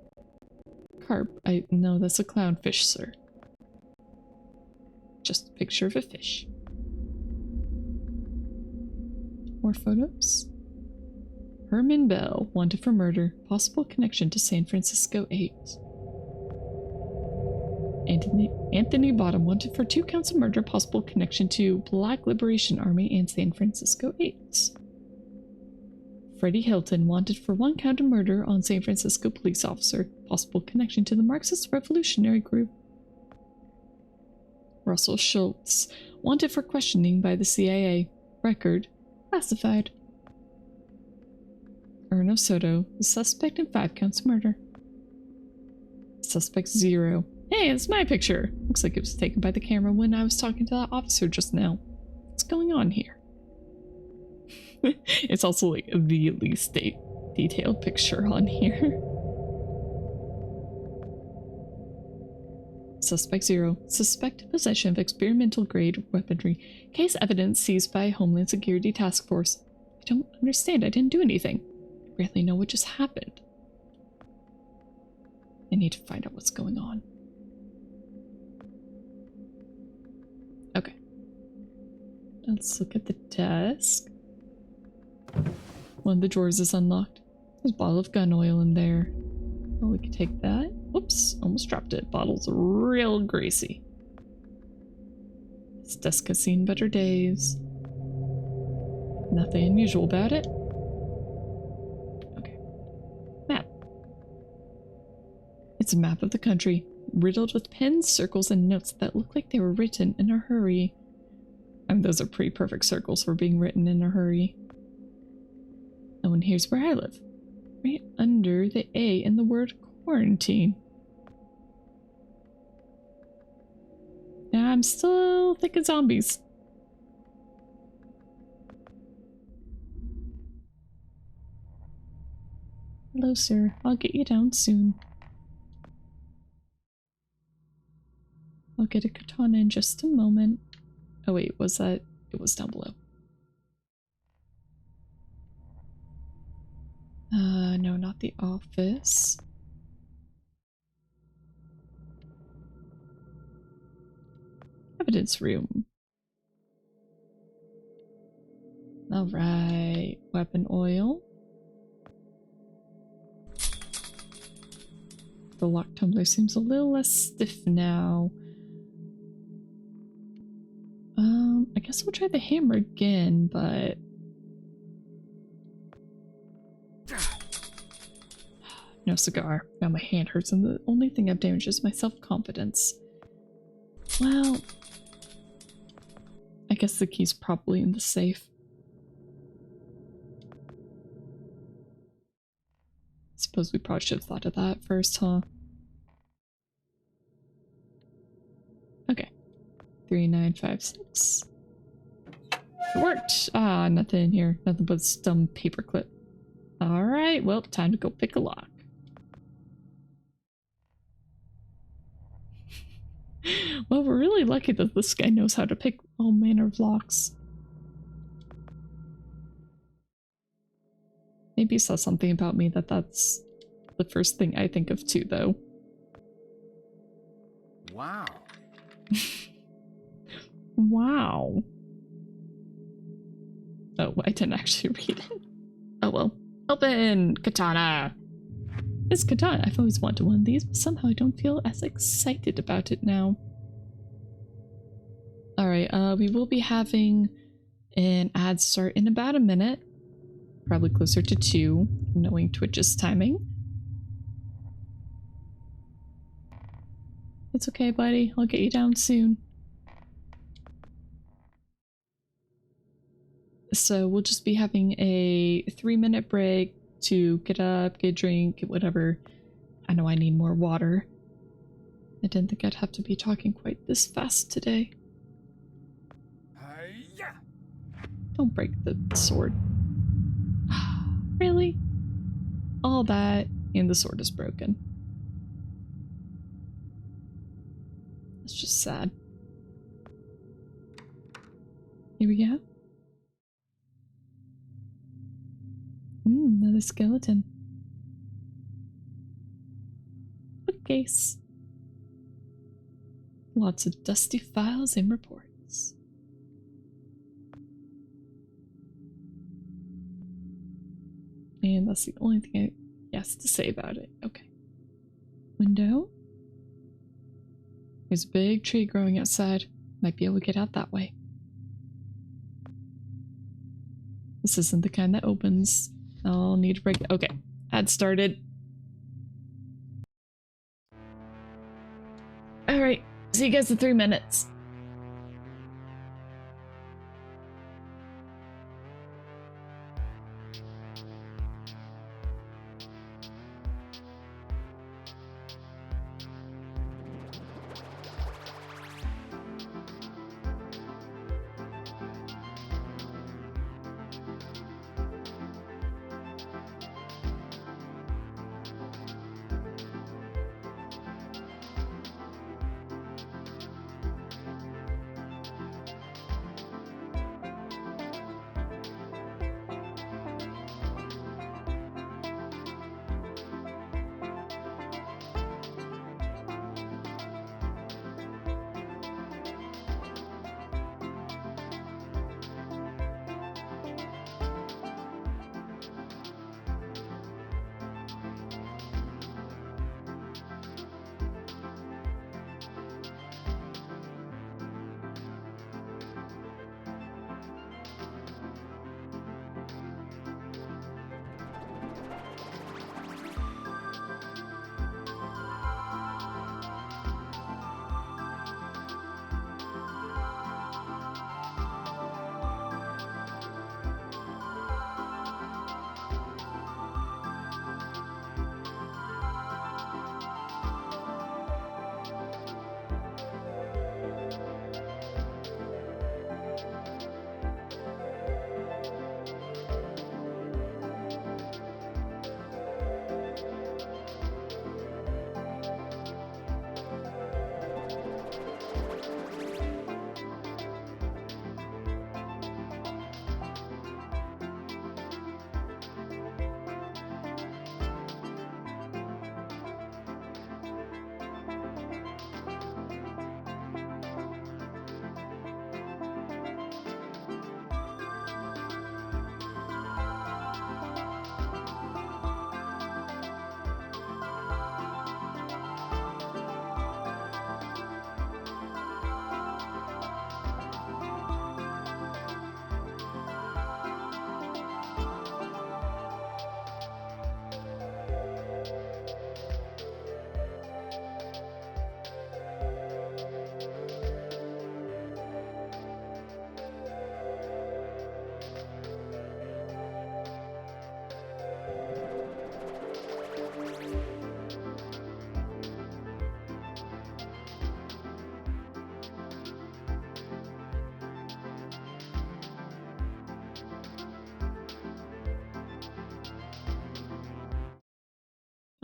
Carp. No, that's a clownfish, sir. Just a picture of a fish. More photos. Herman Bell, wanted for murder. Possible connection to San Francisco 8. Anthony Bottom, wanted for 2 counts of murder. Possible connection to Black Liberation Army and San Francisco 8. Freddie Hilton, wanted for 1 count of murder on San Francisco police officer. Possible connection to the Marxist Revolutionary Group. Russell Schultz, wanted for questioning by the CIA. Record classified. Erno Soto, the suspect in 5 counts of murder. Suspect 0. Hey, it's my picture. Looks like it was taken by the camera when I was talking to that officer just now. What's going on here? It's also like the least detailed picture on here. Suspect 0. Suspect possession of experimental grade weaponry. Case evidence seized by Homeland Security Task Force. I don't understand. I didn't do anything. I really know what just happened. I need to find out what's going on. Okay. Let's look at the desk. One of the drawers is unlocked. There's a bottle of gun oil in there. Oh, we can take that. Oops, almost dropped it. Bottle's real greasy. This desk has seen better days. Nothing unusual about it. Okay. Map. It's a map of the country, riddled with pins, circles, and notes that look like they were written in a hurry. I mean, those are pretty perfect circles for being written in a hurry. Oh, and here's where I live. Right under the A in the word quarantine. Now I'm still thinking zombies. Hello, sir. I'll get you down soon. I'll get a katana in just a moment. Oh wait, was that? It was down below. No, not the office. Evidence room. Alright, weapon oil. The lock tumbler seems a little less stiff now. I guess we'll try the hammer again, but... No cigar. Now my hand hurts and the only thing I've damaged is my self-confidence. Well... I guess the key's probably in the safe. Suppose we probably should have thought of that first, huh? Okay. 3956. It worked! Ah, nothing in here. Nothing but dumb paperclip. Alright, well, time to go pick a lock. Well, we're really lucky that this guy knows how to pick all manner of locks. Maybe he saw something about me that's the first thing I think of too, though. Wow. Wow. Oh, I didn't actually read it. Oh well. Open! Katana! This katana, I've always wanted one of these, but somehow I don't feel as excited about it now. Alright, we will be having an ad start in about a minute. Probably closer to 2, knowing Twitch's timing. It's okay, buddy. I'll get you down soon. So we'll just be having a 3-minute break to get up, get a drink, get whatever. I know I need more water. I didn't think I'd have to be talking quite this fast today. Don't break the sword. Really? All that and the sword is broken. It's just sad. Here we go. Another skeleton. Bookcase. Lots of dusty files and reports. And that's the only thing he has to say about it. Okay. Window. There's a big tree growing outside. Might be able to get out that way. This isn't the kind that opens. I'll need to break it. Okay. Ad started. Alright. See you guys in 3 minutes.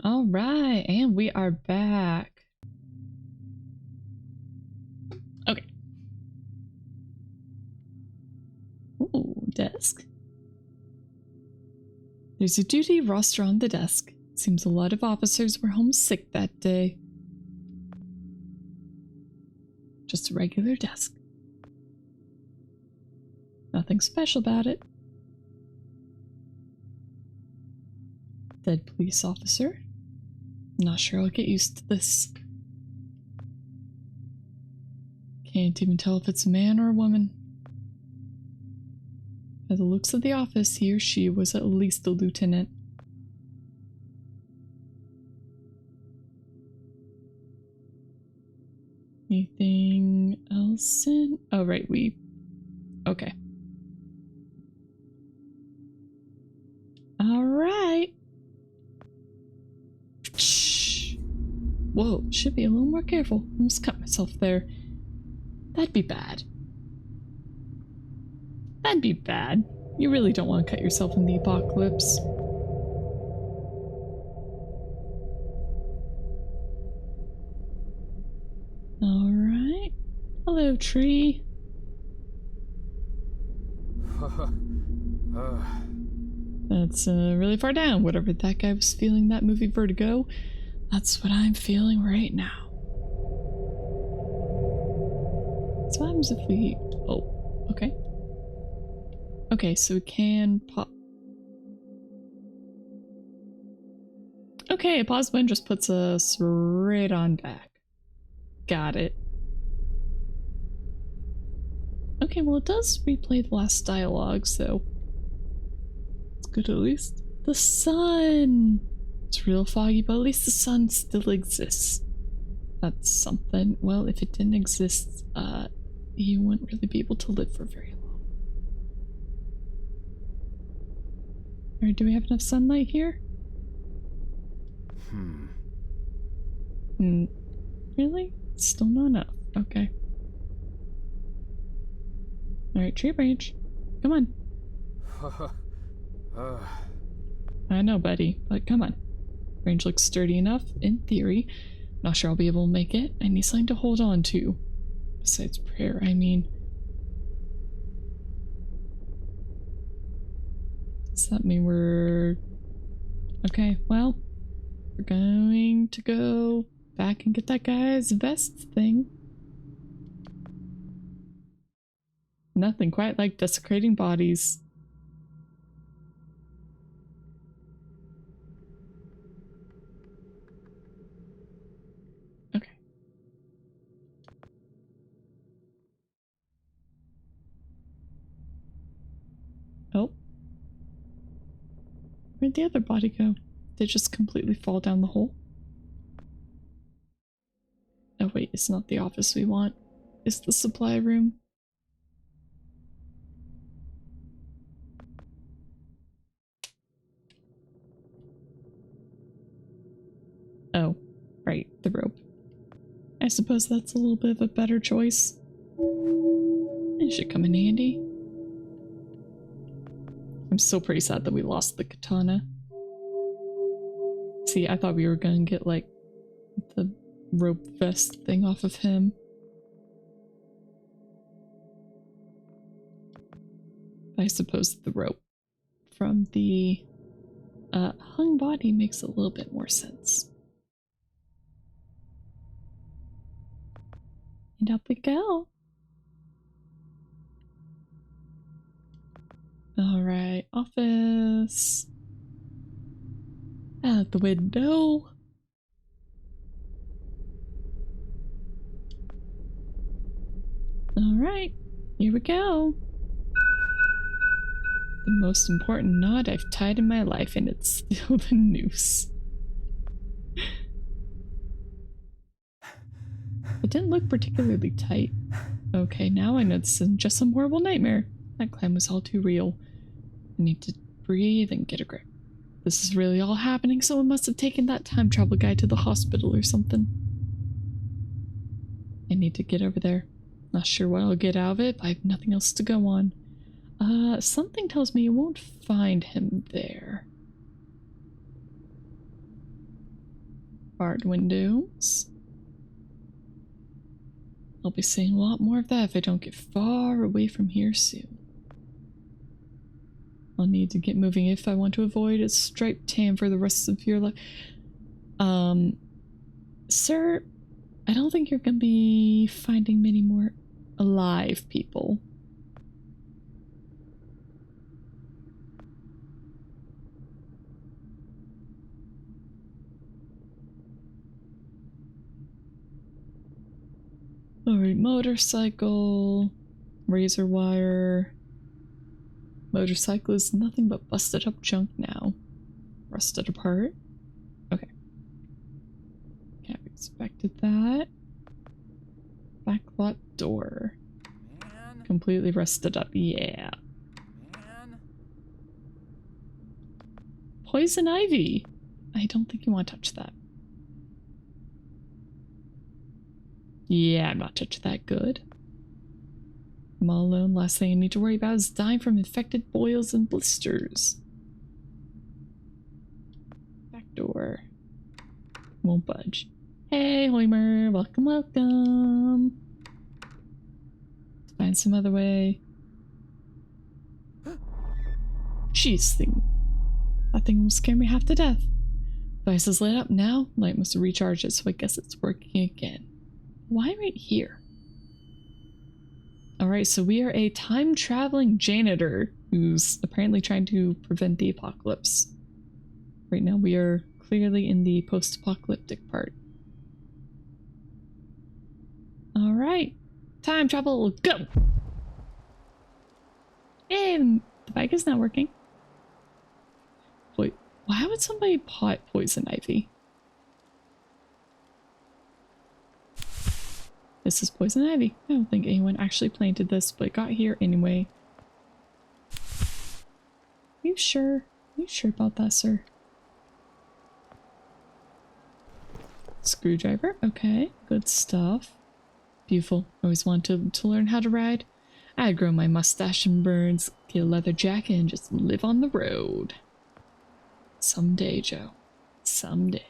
All right, and we are back. Okay. Ooh, desk. There's a duty roster on the desk. Seems a lot of officers were homesick that day. Just a regular desk. Nothing special about it. Dead police officer. Not sure I'll get used to this. Can't even tell if it's a man or a woman. By the looks of the office, he or she was at least a lieutenant. Anything else in? Oh, right, okay. Alright. Whoa, should be a little more careful. Almost cut myself there. That'd be bad. That'd be bad. You really don't want to cut yourself in the apocalypse. Alright. Hello, tree. That's really far down. Whatever that guy was feeling that movie Vertigo, that's what I'm feeling right now. So what happens if we... Oh, okay. Okay, so we can pop... Okay, a pause button just puts us right on back. Got it. Okay, well it does replay the last dialogue, so... It's good at least. The sun! It's real foggy, but at least the sun still exists. That's something. Well, if it didn't exist, you wouldn't really be able to live for very long. Alright, do we have enough sunlight here? Really? Still not enough. Okay. Alright, tree branch. Come on. I know, buddy, but come on. Range looks sturdy enough, in theory. Not sure I'll be able to make it. I need something to hold on to. Besides prayer, I mean. Does that mean we're... Okay, well, we're going to go back and get that guy's vest thing. Nothing quite like desecrating bodies. Okay. Oh. Where'd the other body go? Did it just completely fall down the hole? Oh wait, it's not the office we want. It's the supply room. Oh, right, the rope. I suppose that's a little bit of a better choice. It should come in handy. I'm still pretty sad that we lost the katana. See, I thought we were gonna get, like, the rope vest thing off of him. I suppose the rope from the hung body makes a little bit more sense. And up we go. Alright, office. Out the window. Alright, here we go. The most important knot I've tied in my life, and it's still the noose. It didn't look particularly tight. Okay, now I know this isn't just some horrible nightmare. That climb was all too real. I need to breathe and get a grip. This is really all happening, someone must have taken that time travel guy to the hospital or something. I need to get over there. Not sure what I'll get out of it, but I have nothing else to go on. Something tells me you won't find him there. Barred windows. I'll be seeing a lot more of that if I don't get far away from here soon. I'll need to get moving if I want to avoid a striped tan for the rest of your life. Sir, I don't think you're gonna be finding many more alive people. Alright, motorcycle, razor wire. Motorcycle is nothing but busted up junk now. Rusted apart. Okay. Can't have expected that. Backlot door. Man. Completely rusted up. Yeah. Man. Poison ivy. I don't think you want to touch that. Yeah, I'm not touching that good. I'm all alone. Last thing I need to worry about is dying from infected boils and blisters. Back door. Won't budge. Hey, Hoimer. Welcome, welcome. Let's find some other way. Jeez, that thing will scare me half to death. Device is lit up now. Light must have recharged it, so I guess it's working again. Why right here? Alright, so we are a time-traveling janitor who's apparently trying to prevent the apocalypse. Right now we are clearly in the post-apocalyptic part. Alright, time travel, go! And the bike is not working. Wait, why would somebody pot poison ivy? This is poison ivy. I don't think anyone actually planted this, but it got here anyway. You sure? You sure about that, sir? Screwdriver. Okay, good stuff. Beautiful. Always wanted to learn how to ride. I'd grow my mustache and burns, get a leather jacket, and just live on the road. Someday, Joe. Someday.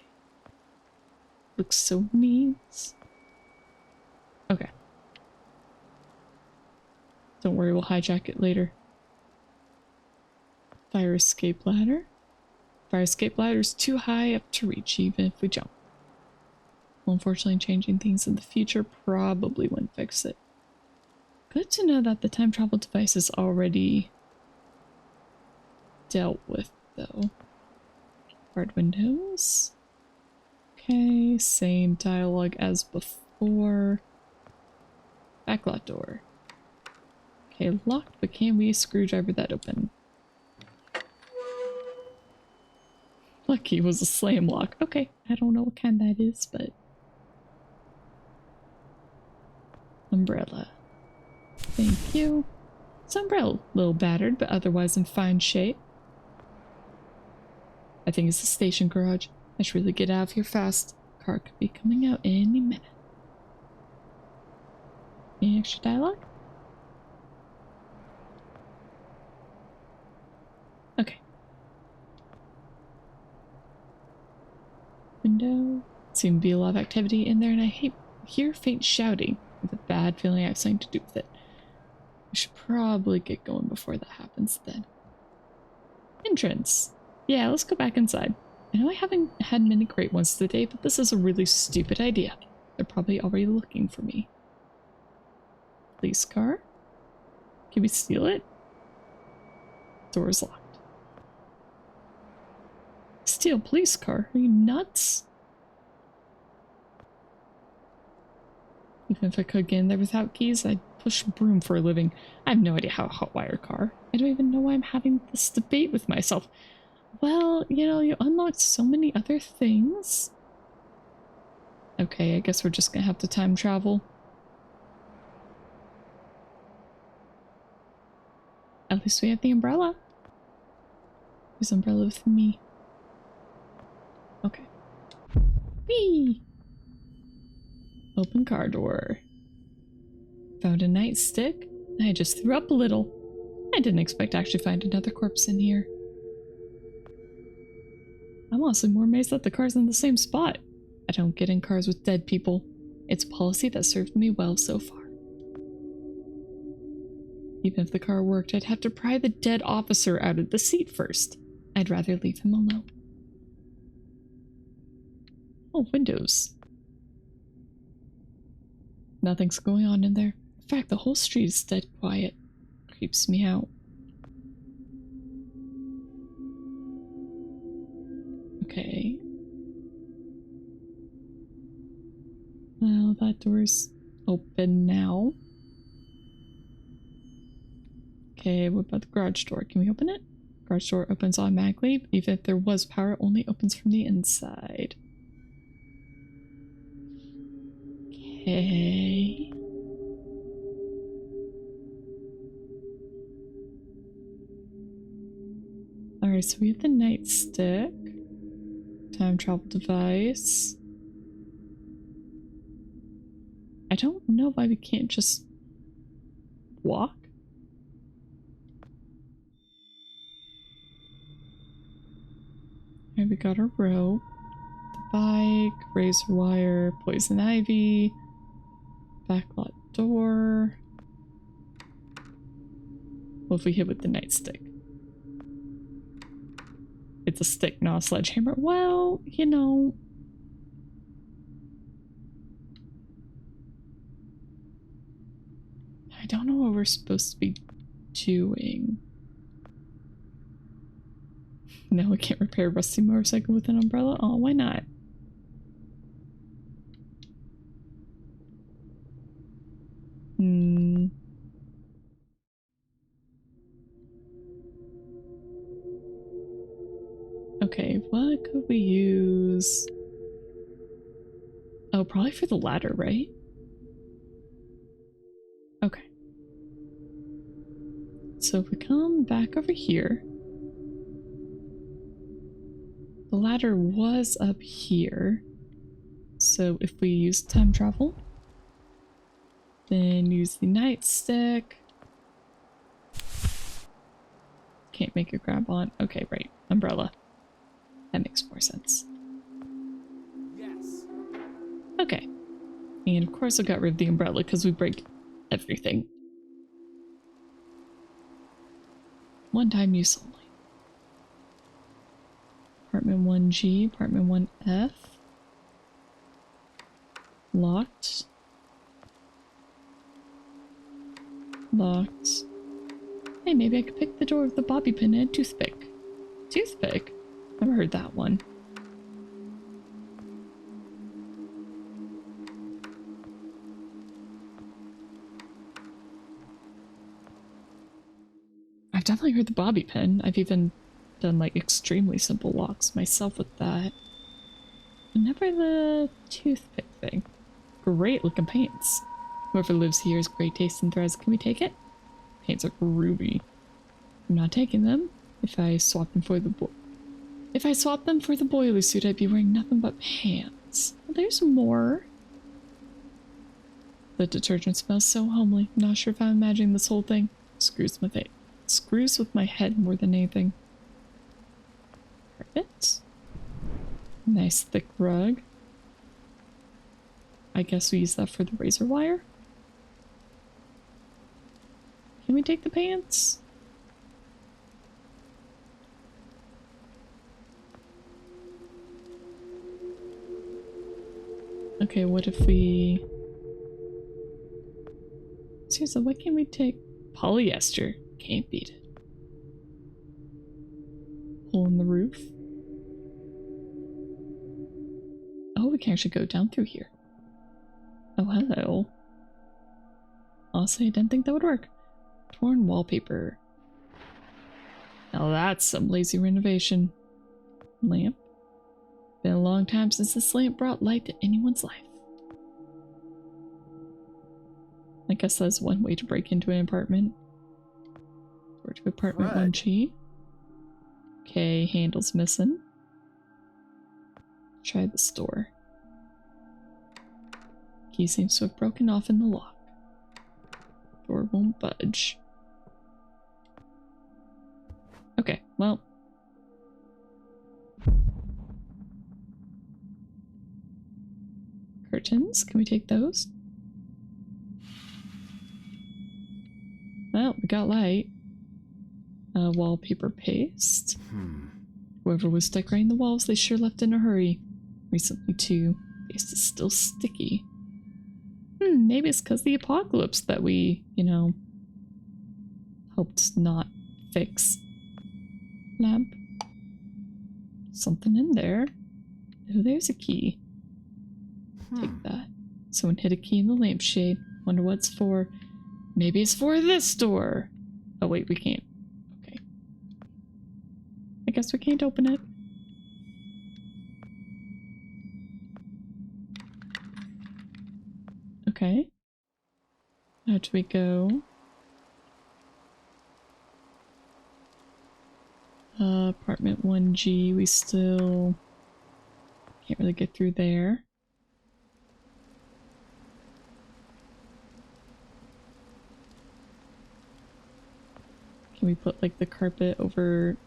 Looks so neat. Okay. Don't worry, we'll hijack it later. Fire escape ladder. Fire escape ladder is too high up to reach even if we jump. Well, unfortunately, changing things in the future probably wouldn't fix it. Good to know that the time travel device is already dealt with, though. Barred windows. Okay, same dialogue as before. Backlot door. Okay, locked, but can we screwdriver that open? Lucky it was a slam lock. Okay, I don't know what kind that is, but... Umbrella. Thank you. This umbrella, a little battered, but otherwise in fine shape. I think it's the station garage. I should really get out of here fast. Car could be coming out any minute. Any extra dialogue? Okay. Window. Seems to be a lot of activity in there, and I hear faint shouting. With a bad feeling I have something to do with it. We should probably get going before that happens then. Entrance. Yeah, let's go back inside. I know I haven't had many great ones today, but this is a really stupid idea. They're probably already looking for me. Police car? Can we steal it? Door is locked. Steal police car? Are you nuts? Even if I could get in there without keys, I'd push broom for a living. I have no idea how to hotwire a car. I don't even know why I'm having this debate with myself. Well, you know, you unlocked so many other things. Okay, I guess we're just gonna have to time travel. At least we have the umbrella. Use umbrella with me. Okay. Whee! Open car door. Found a nightstick. I just threw up a little. I didn't expect to actually find another corpse in here. I'm honestly more amazed that the car's in the same spot. I don't get in cars with dead people. It's a policy that served me well so far. Even if the car worked, I'd have to pry the dead officer out of the seat first. I'd rather leave him alone. Oh, windows. Nothing's going on in there. In fact, the whole street is dead quiet. Creeps me out. Okay. Well, that door's open now. Okay, what about the garage door? Can we open it? Garage door opens automatically, but even if there was power, it only opens from the inside. Okay. Alright, so we have the nightstick. Time travel device. I don't know why we can't just walk. And we got our rope, the bike, razor wire, poison ivy, backlot door. What if we hit with the nightstick? It's a stick, not a sledgehammer. Well, you know. I don't know what we're supposed to be doing. No, I can't repair a rusty motorcycle with an umbrella? Oh, why not? Okay, what could we use? Oh, probably for the ladder, right? Okay. So if we come back over here, the ladder was up here. So if we use time travel, then use the nightstick. Can't make a grab on. Okay, right. Umbrella. That makes more sense. Yes. Okay. And of course I got rid of the umbrella because we break everything. One time use only. Apartment 1G, apartment 1F. Locked. Locked. Hey, maybe I could pick the door with the bobby pin and a toothpick. Toothpick? Never heard that one. I've definitely heard the bobby pin. I've even done like extremely simple locks myself with that. But never the toothpick thing. Great looking paints. Whoever lives here has great taste in threads. Can we take it? Paints are groovy. I'm not taking them. If I swap them for the boiler suit, I'd be wearing nothing but pants. Well, there's more. The detergent smells so homely. Not sure if I'm imagining this whole thing. Screws with my head more than anything. Perfect. Nice thick rug. I guess we use that for the razor wire. Can we take the pants? Okay, what if we... Seriously, why can't we take polyester? Can't beat it. Hole in the roof. Oh, we can actually go down through here. Oh, hello. Honestly, I didn't think that would work. Torn wallpaper. Now that's some lazy renovation. Lamp. Been a long time since this lamp brought light to anyone's life. I guess that's one way to break into an apartment. Or to apartment 1G. Okay, handle's missing. Try this door. Key seems to have broken off in the lock. Door won't budge. Okay, well. Curtains, can we take those? Well, we got light. Wallpaper paste. Whoever was decorating the walls, they sure left in a hurry. Recently too. Paste is still sticky. Maybe it's because the apocalypse that we, you know, helped not fix. Lamp. Something in there. Oh, there's a key. Take that. Someone hid a key in the lampshade. Wonder what it's for. Maybe it's for this door. Oh wait, we can't. Okay. I guess we can't open it. Okay. How do we go? Apartment 1G, we still can't really get through there. Can we put like the carpet over?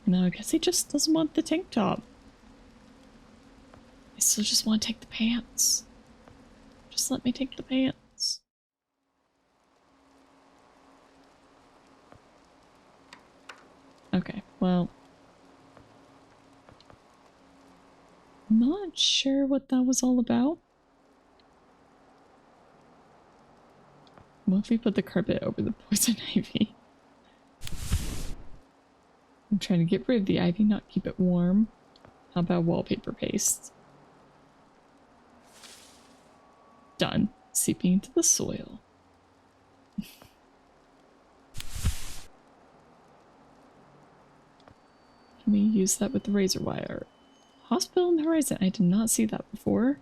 No, I guess he just doesn't want the tank top. I still just want to take the pants. Just let me take the pants. Okay, well. I'm not sure what that was all about. What if we put the carpet over the poison ivy? I'm trying to get rid of the ivy, not keep it warm. How about wallpaper paste? Done. Seeping into the soil. Can we use that with the razor wire? Hospital on the horizon. I did not see that before.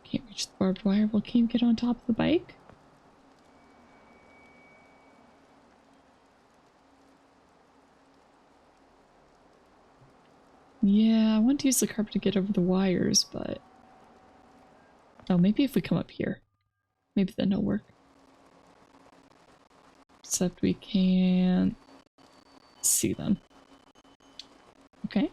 Can't reach the barbed wire. Will Keem get on top of the bike? Yeah, I want to use the carpet to get over the wires, but... Oh, maybe if we come up here. Maybe then it'll work. Except we can't see them. Okay.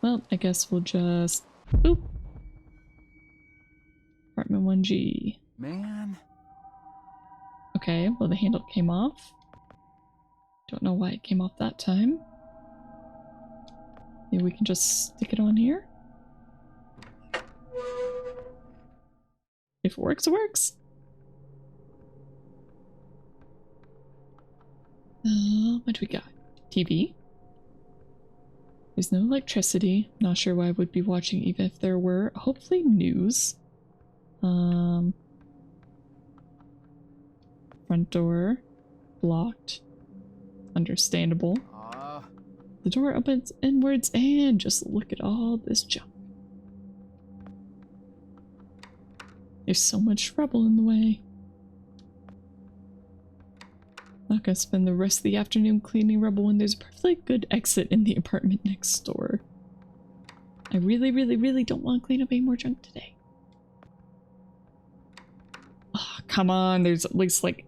Well, I guess we'll just... Boop! Apartment 1G. Man. Okay, well the handle came off. Don't know why it came off that time. Maybe we can just stick it on here? If it works, it works. What do we got? TV. There's no electricity. Not sure why I would be watching even if there were. Hopefully news. Front door. Blocked. Understandable. The door opens inwards and just look at all this junk. There's so much rubble in the way. Not gonna spend the rest of the afternoon cleaning rubble when there's a perfectly good exit in the apartment next door. I really, really, really don't want to clean up any more junk today. Oh, come on, there's at least like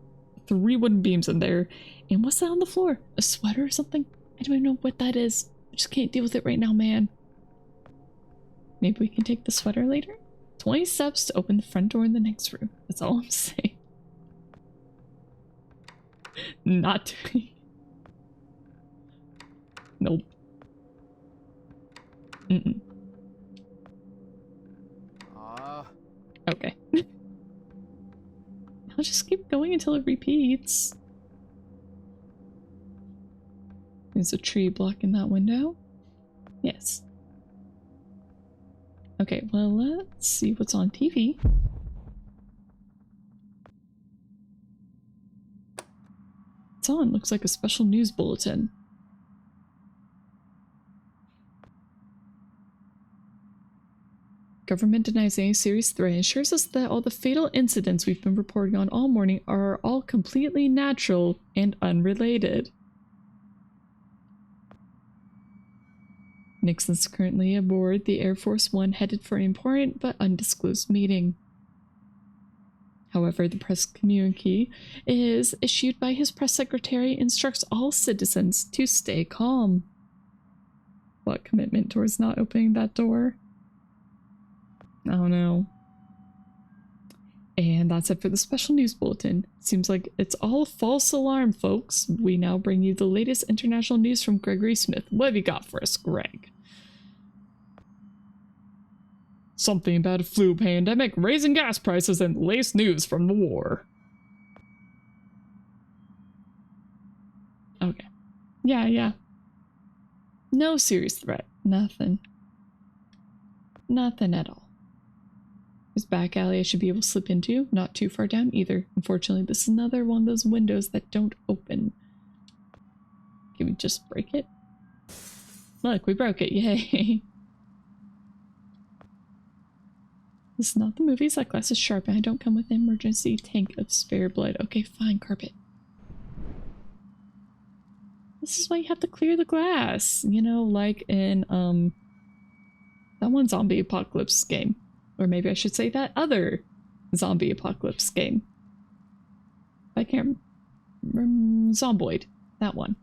3 wooden beams in there. And what's that on the floor? A sweater or something? I don't even know what that is. I just can't deal with it right now, man. Maybe we can take the sweater later? 20 steps to open the front door in the next room. That's all I'm saying. Not doing. Nope. Mm-mm. Okay. I'll just keep going until it repeats. There's a tree blocking that window. Yes. Okay, well, let's see what's on TV. It's on. Looks like a special news bulletin. Government denies any serious threat and assures us that all the fatal incidents we've been reporting on all morning are all completely natural and unrelated. Nixon's currently aboard the Air Force One headed for an important but undisclosed meeting. However, the press communique is issued by his press secretary instructs all citizens to stay calm. what, commitment towards not opening that door? I don't know. And that's it for the special news bulletin. Seems like it's all a false alarm, folks. We now bring you the latest international news from Gregory Smith. What have you got for us, Greg? Something about a flu pandemic, raising gas prices, and the latest news from the war. Okay. Yeah. No serious threat. Nothing. Nothing at all. There's a back alley I should be able to slip into. Not too far down either. Unfortunately, this is another one of those windows that don't open. Can we just break it? Look, we broke it. Yay. This is not the movies. That glass is sharp and I don't come with an emergency tank of spare blood. Okay, fine, carpet. This is why you have to clear the glass. You know, like in, that one zombie apocalypse game. Or maybe I should say that other zombie apocalypse game. I can't remember. Zomboid. That one.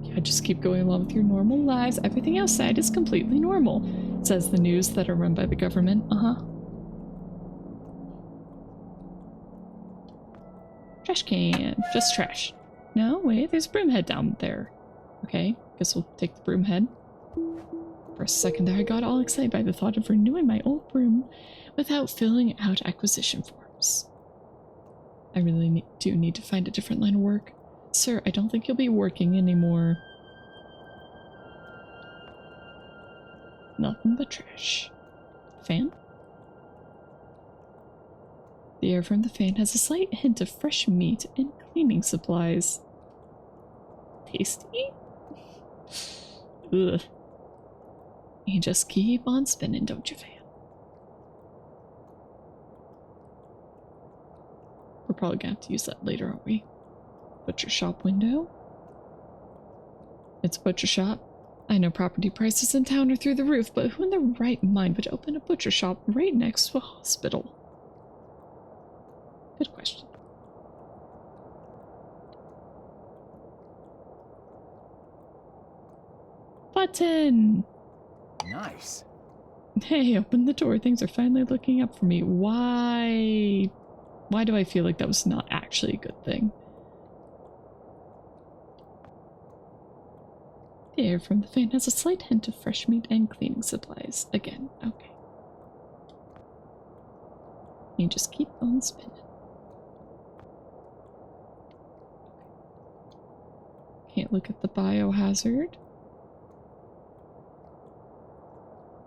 Yeah, just keep going along with your normal lives. Everything outside is completely normal, says the news that are run by the government. Trash can. Just trash. No, wait, there's a broom head down there. Okay, guess we'll take the broom head. For a second there, I got all excited by the thought of renewing my old broom without filling out acquisition forms. I really do need to find a different line of work. Sir, I don't think you'll be working anymore. Nothing but trash. Fan? The air from the fan has a slight hint of fresh meat and cleaning supplies. Tasty? Ugh. You just keep on spinning, don't you, fan? We're probably gonna have to use that later, aren't we? Butcher shop window? It's a butcher shop. I know property prices in town are through the roof, but who in their right mind would open a butcher shop right next to a hospital? Good question. Button! Nice. Hey, open the door. Things are finally looking up for me. Why do I feel like that was not actually a good thing? The air from the fan has a slight hint of fresh meat and cleaning supplies. Again, okay. You just keep on spinning. Can't look at the biohazard.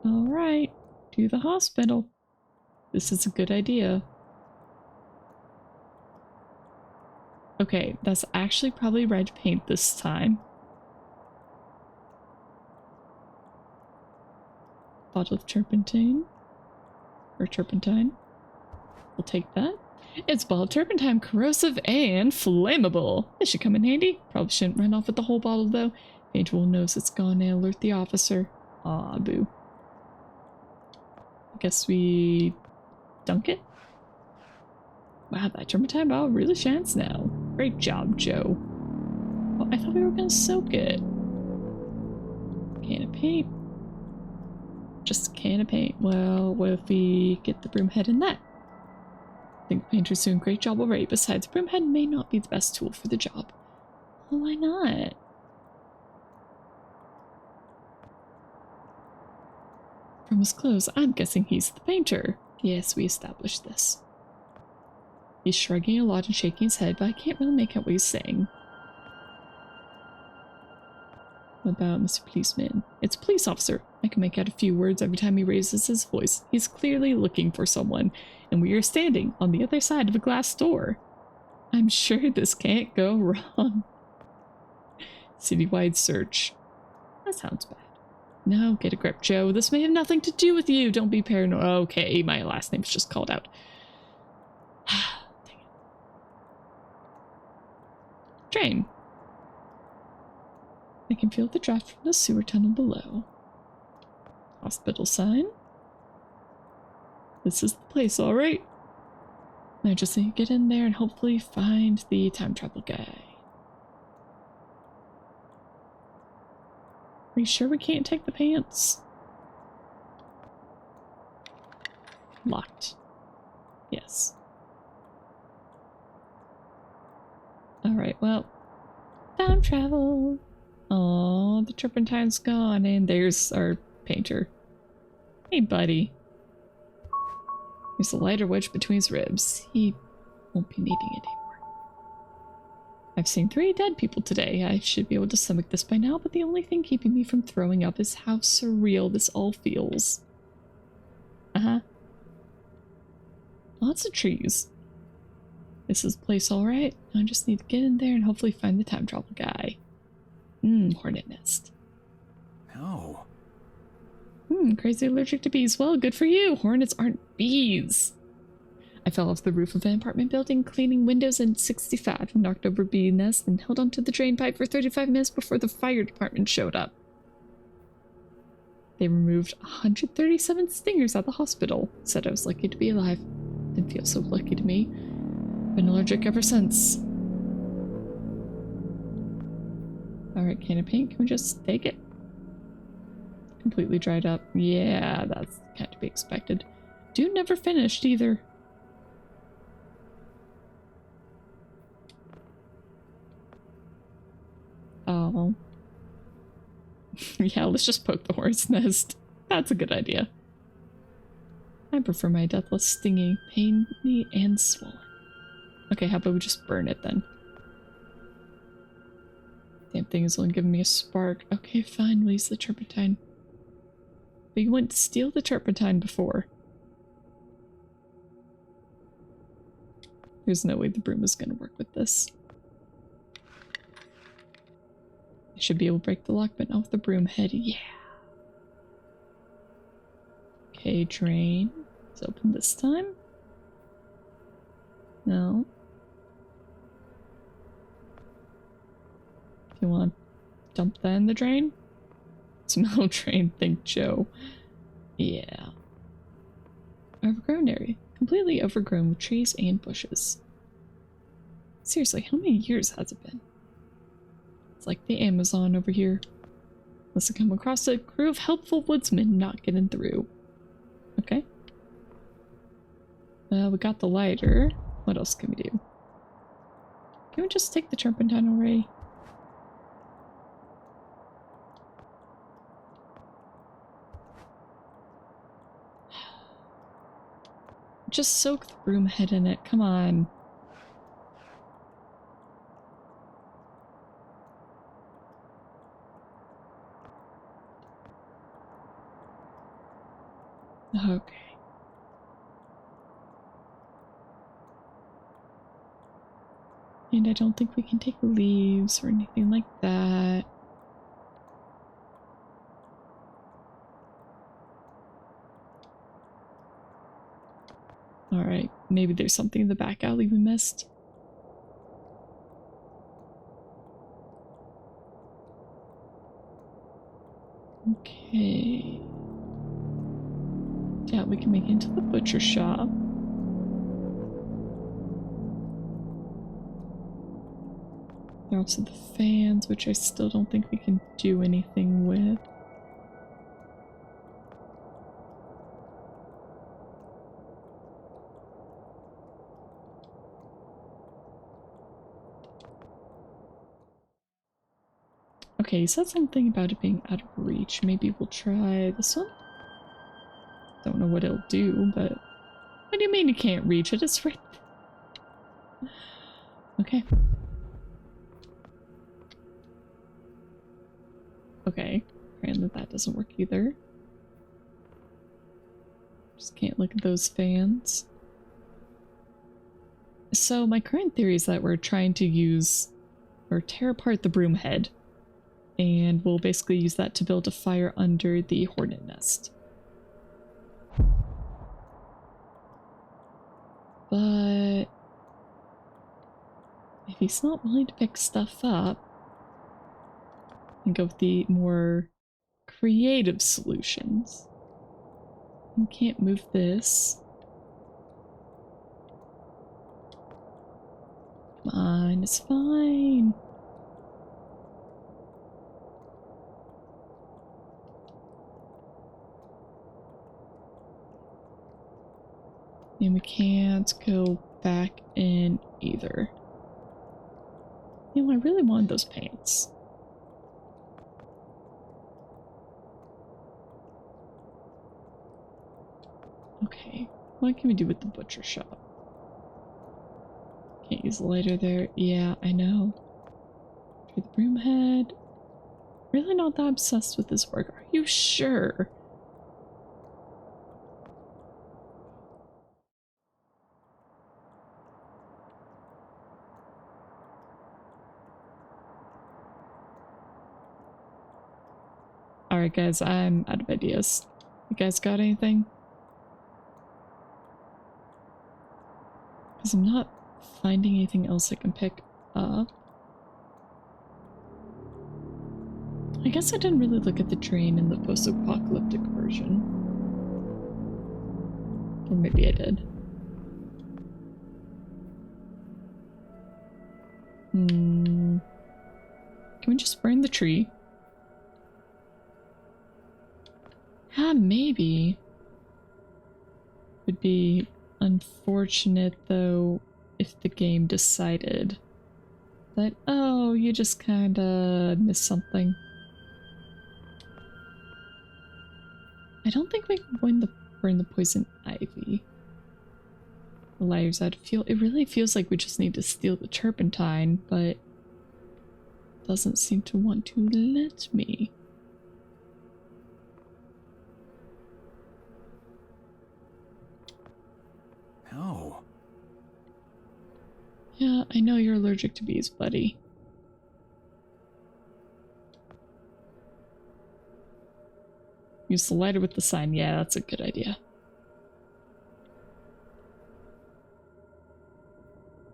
Alright, to the hospital. This is a good idea. Okay, that's actually probably red paint this time. Bottle of turpentine. Or turpentine. We'll take that. It's bottle of turpentine, corrosive and flammable. This should come in handy. Probably shouldn't run off with the whole bottle though. Angel knows it's gone and alert the officer. Aw, boo. I guess we dunk it? Wow, that turpentine bottle really shines now. Great job, Joe. Oh, I thought we were gonna soak it. Can of paint. Just a can of paint. Well, what if we get the broom head in that? I think the painter's doing a great job already. Besides, the broom head may not be the best tool for the job. Well, why not? From his clothes, I'm guessing he's the painter. Yes, we established this. He's shrugging a lot and shaking his head, but I can't really make out what he's saying. What about Mr. Policeman? It's a police officer. I can make out a few words every time he raises his voice. He's clearly looking for someone, and we are standing on the other side of a glass door. I'm sure this can't go wrong. Citywide search. That sounds bad. No, get a grip, Joe. This may have nothing to do with you. Don't be paranoid. Okay, my last name's just called out. Dang it. Train. I can feel the draft from the sewer tunnel below. Hospital sign. This is the place, alright. Now just need to get in there and hopefully find the time travel guy. you sure we can't take the pants? Locked. Yes. Alright, well. Time travel. Oh, the turpentine's gone, and there's our painter. Hey, buddy. There's a lighter wedge between his ribs. He won't be needing it anymore. I've seen 3 dead people today. I should be able to stomach this by now, but the only thing keeping me from throwing up is how surreal this all feels. Uh-huh. Lots of trees. This is the place alright. I just need to get in there and hopefully find the time travel guy. Hornet nest. No. Crazy allergic to bees. Well, good for you. Hornets aren't bees. I fell off the roof of an apartment building, cleaning windows in 65, and knocked over a bee nest and held onto the drain pipe for 35 minutes before the fire department showed up. They removed 137 stingers at the hospital. Said I was lucky to be alive. Didn't feel so lucky to me. Been allergic ever since. Alright, can of paint. Can we just take it? Completely dried up. Yeah, that's kind of to be expected. Dude never finished either. Oh. Yeah, let's just poke the horse nest. That's a good idea. I prefer my death less stinging, painy, and swollen. Okay, how about we just burn it then? Damn thing is only giving me a spark. Okay, fine, we'll use the turpentine. But you went to steal the turpentine before. There's no way the broom is gonna work with this. I should be able to break the lock, but not with the broom head. Yeah. Okay, drain. It's open this time. No. Do you want to dump that in the drain? Smell drain, think Joe. Yeah. Overgrown area. Completely overgrown with trees and bushes. Seriously, how many years has it been? It's like the Amazon over here. Unless I come across a crew of helpful woodsmen not getting through. Okay. Well, we got the lighter. What else can we do? Can we just take the turpentine already? Just soak the broom head in it. Come on. Okay. And I don't think we can take leaves or anything like that. Alright, maybe there's something in the back alley we missed. Okay. Yeah, we can make it into the butcher shop. There are also the fans, which I still don't think we can do anything with. Okay, you said something about it being out of reach. Maybe we'll try this one? Don't know what it'll do, but... What do you mean you can't reach it? It's right... Okay. Okay. Apparently that doesn't work either. Just can't look at those fans. So my current theory is that we're trying to use... or tear apart the broom head. And we'll basically use that to build a fire under the hornet nest. But if he's not willing to pick stuff up and go with the more creative solutions, you can't move this. Come on, it's fine. And we can't go back in either. You know, I really wanted those pants. Okay, what can we do with the butcher shop? Can't use the lighter there. Yeah, I know. Try the broom head. Really not that obsessed with this work. Are you sure? Alright guys, I'm out of ideas. You guys got anything? Because I'm not finding anything else I can pick up. I guess I didn't really look at the train in the post-apocalyptic version. Or maybe I did. Can we just burn the tree? Maybe. Would be unfortunate though if the game decided that, oh, you just kinda missed something. I don't think we can burn the poison ivy. The lighters out of fuel. It really feels like we just need to steal the turpentine, but doesn't seem to want to let me. No. Yeah, I know you're allergic to bees, buddy. Use the lighter with the sign. Yeah, that's a good idea.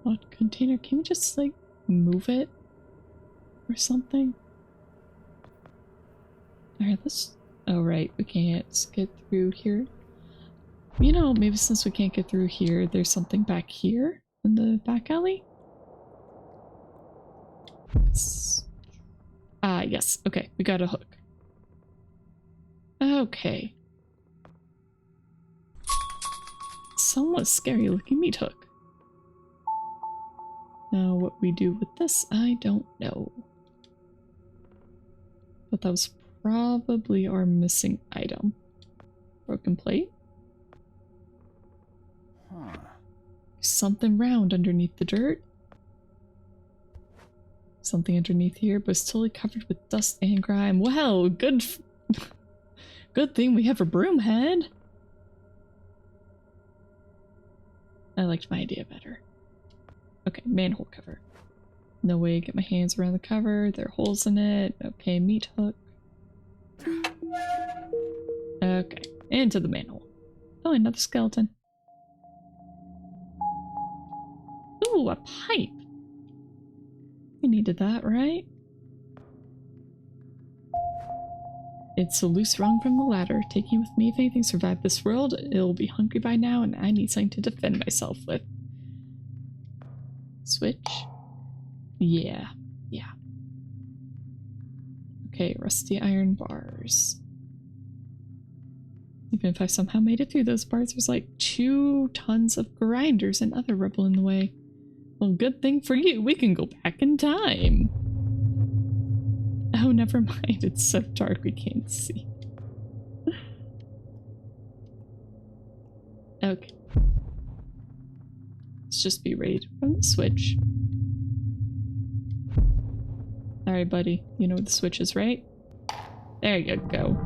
What container? Can we just, like, move it? Or something? Alright, let's... Oh, right. We can't get through here. You know, maybe since we can't get through here, there's something back here in the back alley? Ah, yes. Okay, we got a hook. Okay. Somewhat scary looking meat hook. Now what we do with this, I don't know. But that was probably our missing item. Broken plate? Huh. Something round underneath the dirt. Something underneath here, but it's totally covered with dust and grime. Well, good good thing we have a broom head. I liked my idea better. Okay, manhole cover. No way to get my hands around the cover. There are holes in it. Okay, meat hook. Okay, into the manhole. Oh, another skeleton. Ooh, a pipe. We needed that, right? It's a loose rung from the ladder. Taking it with me if anything survived this world. It'll be hungry by now and I need something to defend myself with. Switch? Yeah. Yeah. Okay, rusty iron bars. Even if I somehow made it through those bars, there's like 2 tons of grinders and other rubble in the way. Well, good thing for you, we can go back in time. Oh, never mind, it's so dark we can't see. Okay. Let's just be ready to run the switch. Alright, buddy. You know where the switch is, right? There you go.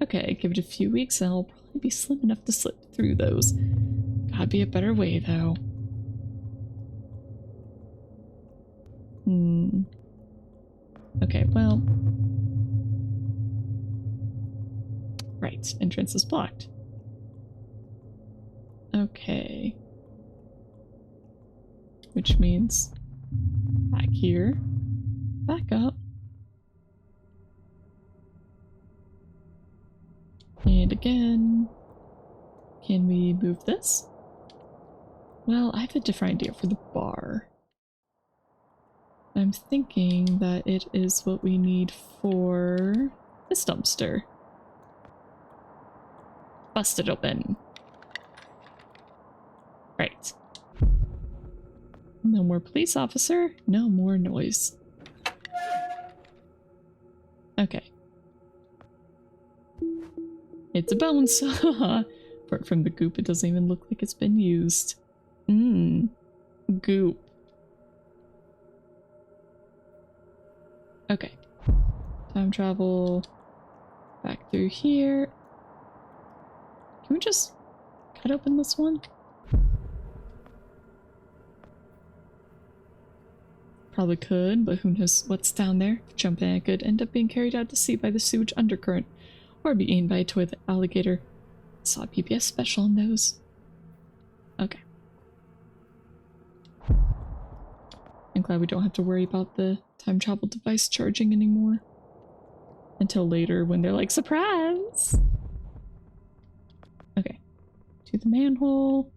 Okay, give it a few weeks and I'll probably be slim enough to slip through those. Gotta be a better way, though. Okay, well... Right, entrance is blocked. Okay. Which means... back here. Back up. And again. Can we move this? Well, I have a different idea for the bar. I'm thinking that it is what we need for this dumpster. Bust it open. Right. No more police officer, no more noise. Okay. It's a bone saw. Apart from the goop, it doesn't even look like it's been used. Mmm. Goop. Okay. Time travel. Back through here. Can we just cut open this one? Probably could, but who knows what's down there. Jumping, I could end up being carried out to sea by the sewage undercurrent, or be eaten by a toilet alligator. Saw a PBS special on those. Okay. I'm glad we don't have to worry about the time travel device charging anymore. Until later when they're like, surprise! Okay. To the manhole.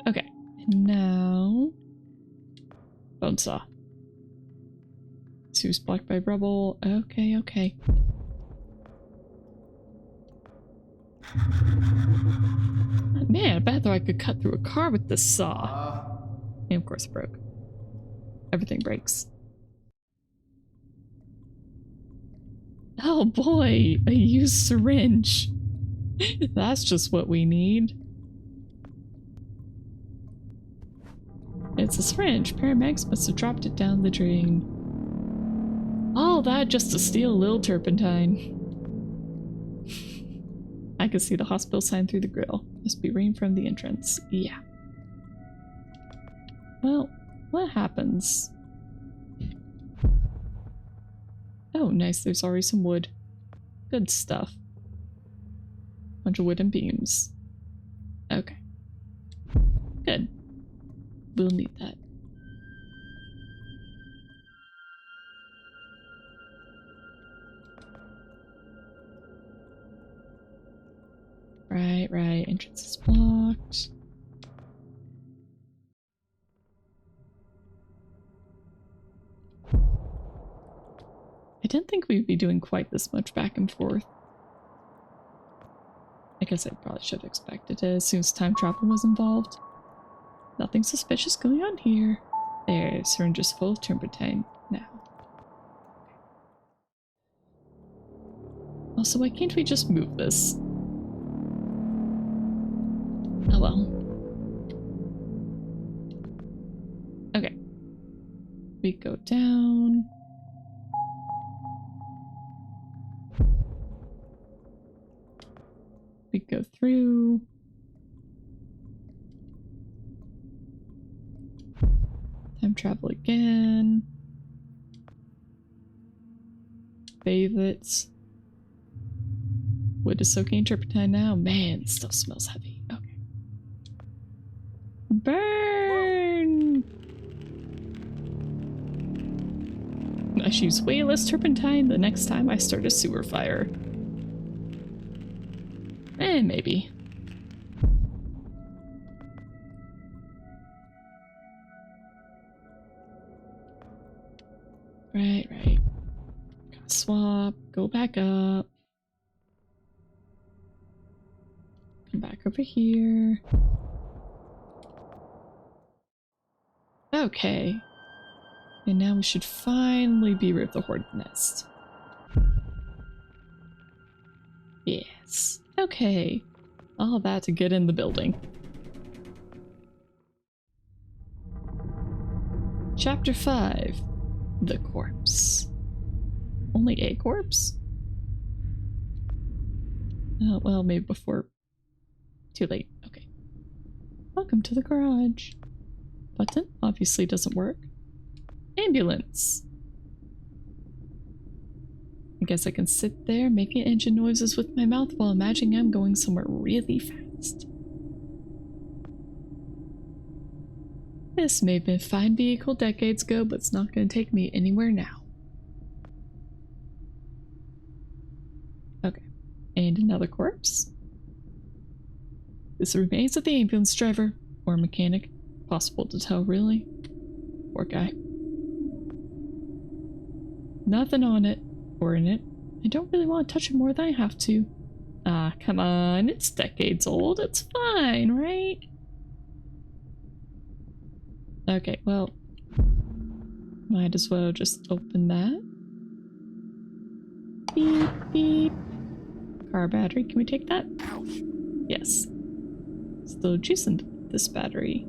Okay. And now... bone saw. Sue's blocked by rubble. Okay, okay. Man, I bet I could cut through a car with this saw. And of course it broke. Everything breaks. Oh boy, a used syringe. That's just what we need. It's a syringe. Paramedics must have dropped it down the drain. All that just to steal a little turpentine. I could see the hospital sign through the grill. Must be rain from the entrance. Yeah. Well, what happens? Oh, nice. There's already some wood. Good stuff. Bunch of wooden beams. Okay. Good. We'll need that. Right, right. Entrance is blocked. I didn't think we'd be doing quite this much back and forth. I guess I probably should have expected it as soon as time travel was involved. Nothing suspicious going on here. There, syringe is full of turpentine now. Also, why can't we just move this? Oh well. Okay. We go down. We go through. Time travel again. Bathe it. Wood is soaking in turpentine now. Man, this stuff smells heavy. Okay. Burn! I should use way less turpentine the next time I start a sewer fire. Maybe. Right, right. Gotta swap, go back up. Come back over here. Okay. And now we should finally be rid of the horde nest. Yes. Okay. All that to get in the building. Chapter 5. The corpse. Only a corpse? Oh, well, maybe before. Too late. Okay. Welcome to the garage. Button obviously doesn't work. Ambulance. I guess I can sit there making engine noises with my mouth while imagining I'm going somewhere really fast. This may have been a fine vehicle decades ago, but it's not going to take me anywhere now. Okay. And another corpse. This remains of the ambulance driver. Or mechanic. Possible to tell, really. Poor guy. Nothing on it. Or in it. I don't really want to touch it more than I have to. Ah, come on. It's decades old. It's fine, right? Okay, well. Might as well just open that. Beep, beep. Car battery. Can we take that? Ouch. Yes. Still juicing this battery.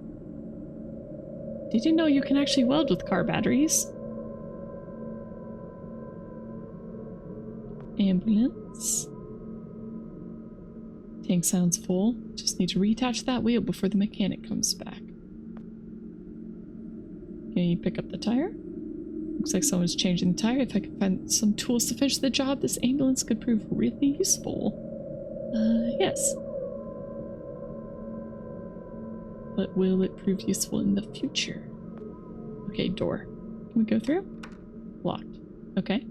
Did you know you can actually weld with car batteries? Ambulance. Tank sounds full. Just need to reattach that wheel before the mechanic comes back. Can you pick up the tire? Looks like someone's changing the tire. If I could find some tools to finish the job, this ambulance could prove really useful. Yes. But will it prove useful in the future? Okay, door. Can we go through? Locked. Okay.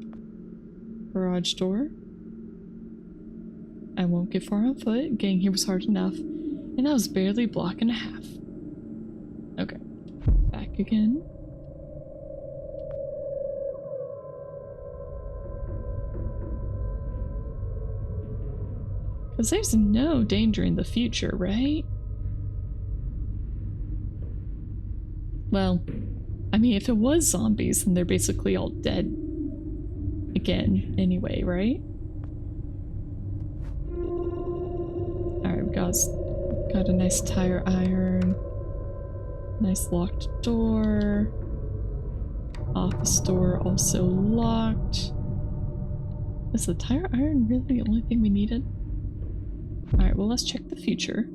Garage door. I won't get far on foot. Getting here was hard enough. And that was barely a block and a half. Okay. Back again. Because there's no danger in the future, right? Well, I mean, if it was zombies, then they're basically all dead again anyway, right? Alright, we got a nice tire iron. Nice locked door. Office door also locked. Is the tire iron really the only thing we needed? Alright, well, let's check the future.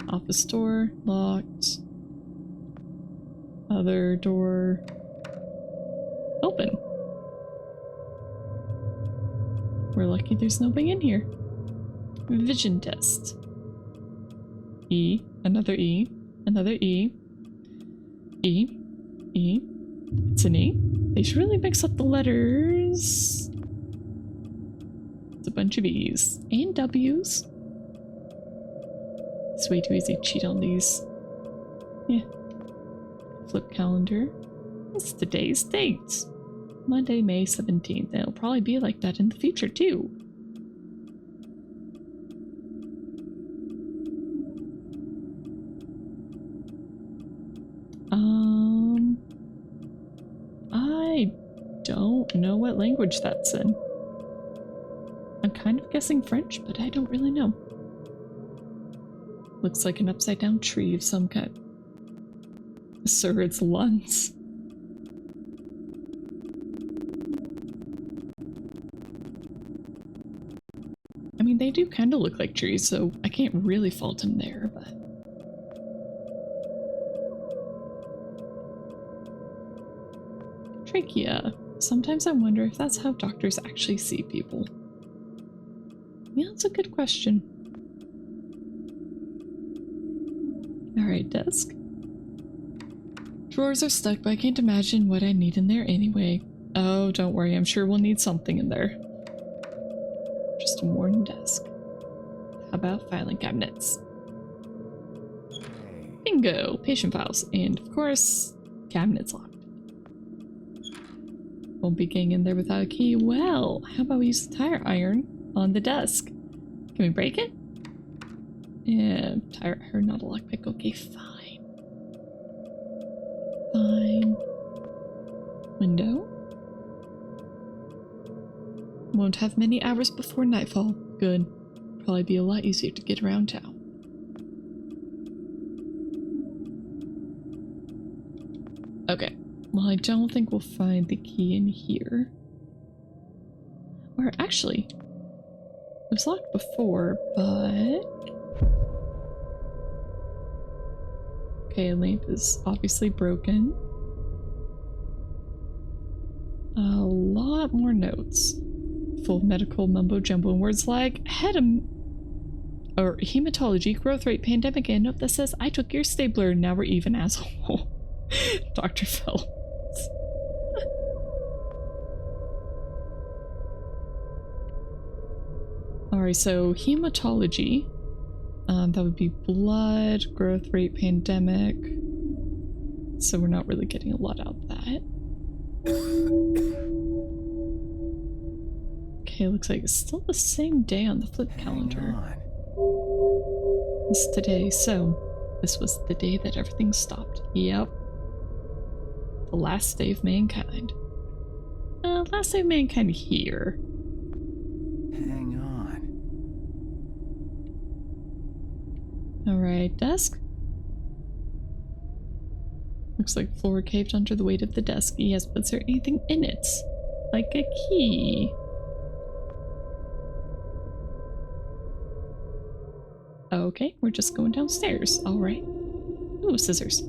Office door, locked. Other door, open. We're lucky there's nobody in here. Vision test. E, another E, another E. E, E. It's an E. They should really mix up the letters. It's a bunch of E's and W's. It's way too easy to cheat on these. Yeah. Flip calendar. It's today's date. Monday, May 17th. And it'll probably be like that in the future too. I don't know what language that's in. I'm kind of guessing French, but I don't really know. Looks like an upside down tree of some kind. Sir, it's lungs. I mean, they do kind of look like trees, so I can't really fault him there, but... Trachea. Sometimes I wonder if that's how doctors actually see people. Yeah, that's a good question. Alright, desk. Drawers are stuck, but I can't imagine what I need in there anyway. Oh, don't worry, I'm sure we'll need something in there. Just a worn desk. How about filing cabinets? Bingo! Patient files. And of course, cabinets locked. Won't be getting in there without a key. Well, how about we use the tire iron on the desk? Can we break it? Yeah, tire iron, not a lockpick. Okay, fine. Fine. Window. Won't have many hours before nightfall. Good. Probably be a lot easier to get around town. Okay. Well, I don't think we'll find the key in here. Or actually, it was locked before, but... Okay, lamp is obviously broken. A lot more notes. Full of medical mumbo-jumbo and words like or hematology, growth rate, pandemic, and a note that says, I took your stapler, now we're even, asshole. Dr. Phelps. Alright, so hematology. That would be blood, growth rate, pandemic. So we're not really getting a lot out of that. Okay, looks like it's still the same day on the flip calendar. It's today, so this was the day that everything stopped. Yep. The last day of mankind. Last day of mankind here. Hang on. Alright, desk. Looks like floor caved under the weight of the desk. Yes, but is there anything in it? Like a key? Okay, we're just going downstairs. Alright. Ooh, scissors.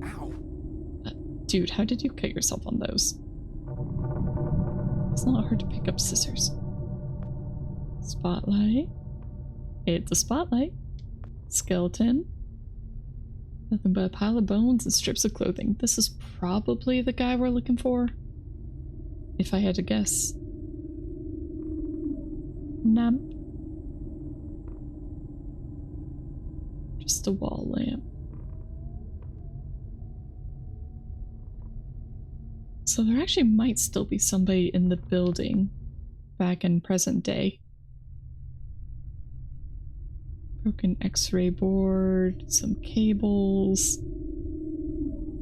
Ow. Dude, how did you cut yourself on those? It's not hard to pick up scissors. Spotlight. It's a spotlight. Skeleton. Nothing but a pile of bones and strips of clothing. This is probably the guy we're looking for. If I had to guess. Nope. Just a wall lamp. So there actually might still be somebody in the building back in present day. Broken x-ray board, some cables.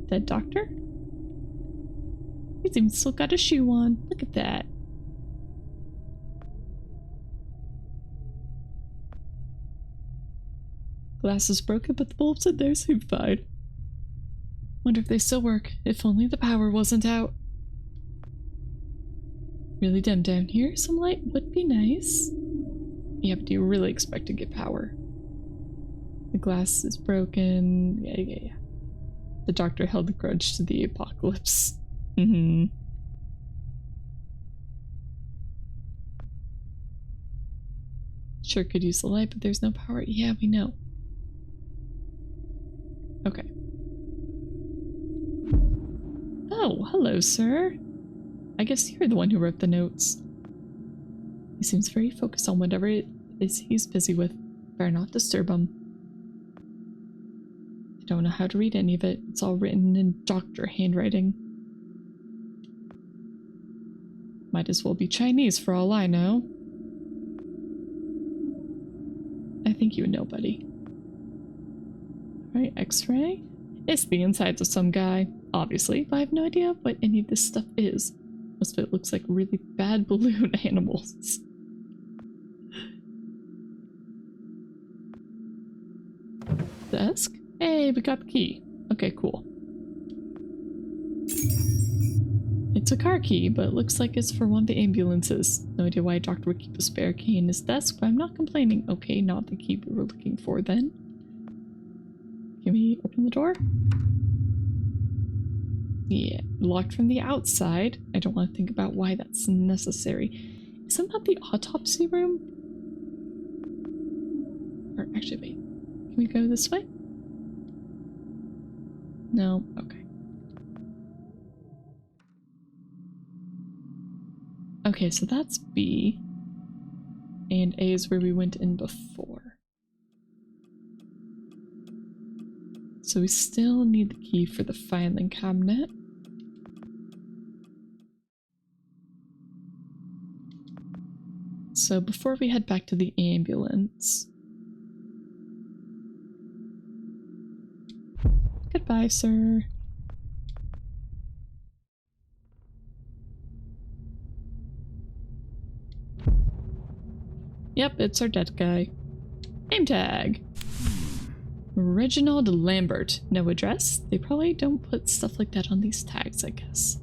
Dead doctor? He's even still got a shoe on. Look at that. Glass is broken, but the bulbs in there seem fine. Wonder if they still work. If only the power wasn't out. Really dim down here. Some light would be nice. Yeah, but do you really expect to get power? The glass is broken. Yeah. The doctor held a grudge to the apocalypse. Sure could use the light, but there's no power. Yeah, we know. Okay. Oh, hello, sir. I guess you're the one who wrote the notes. He seems very focused on whatever it is he's busy with. Better not disturb him. I don't know how to read any of it. It's all written in doctor handwriting. Might as well be Chinese for all I know. I think you know, buddy. Alright, x-ray? It's the insides of some guy, obviously, but I have no idea what any of this stuff is. Most of it looks like really bad balloon animals. Desk? Hey, we got the key. Okay, cool. It's a car key, but it looks like it's for one of the ambulances. No idea why a doctor would keep a spare key in his desk, but I'm not complaining. Okay, not the key we were looking for then. Can we open the door? Yeah, locked from the outside. I don't want to think about why that's necessary. Isn't that the autopsy room? Or actually, wait. Can we go this way? No? Okay. Okay, so that's B. And A is where we went in before. So we still need the key for the filing cabinet. So before we head back to the ambulance... Goodbye, sir. Yep, it's our dead guy. Name tag. Reginald Lambert. No address? They probably don't put stuff like that on these tags, I guess.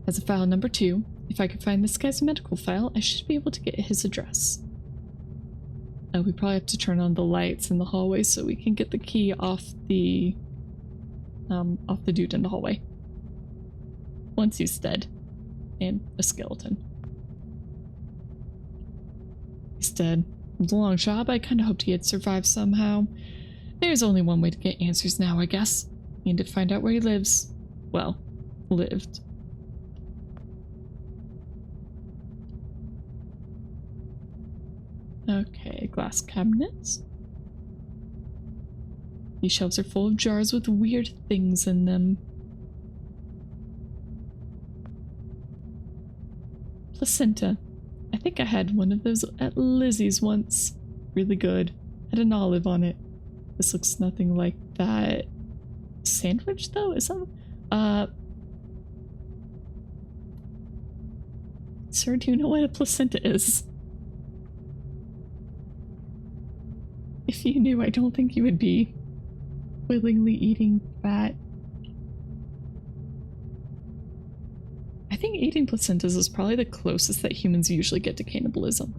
As a file number 2, if I can find this guy's medical file, I should be able to get his address. Oh, we probably have to turn on the lights in the hallway so we can get the key off the dude in the hallway. Once he's dead. And a skeleton. He's dead. It was a long shot, but I kind of hoped he had survived somehow. There's only one way to get answers now, I guess. Need to find out where he lives. Well, lived. Okay, glass cabinets. These shelves are full of jars with weird things in them. Placenta. I think I had one of those at Lizzie's once. Really good. Had an olive on it. This looks nothing like that sandwich though? Is that Sir, do you know what a placenta is? If you knew, I don't think you would be willingly eating that. I think eating placentas is probably the closest that humans usually get to cannibalism.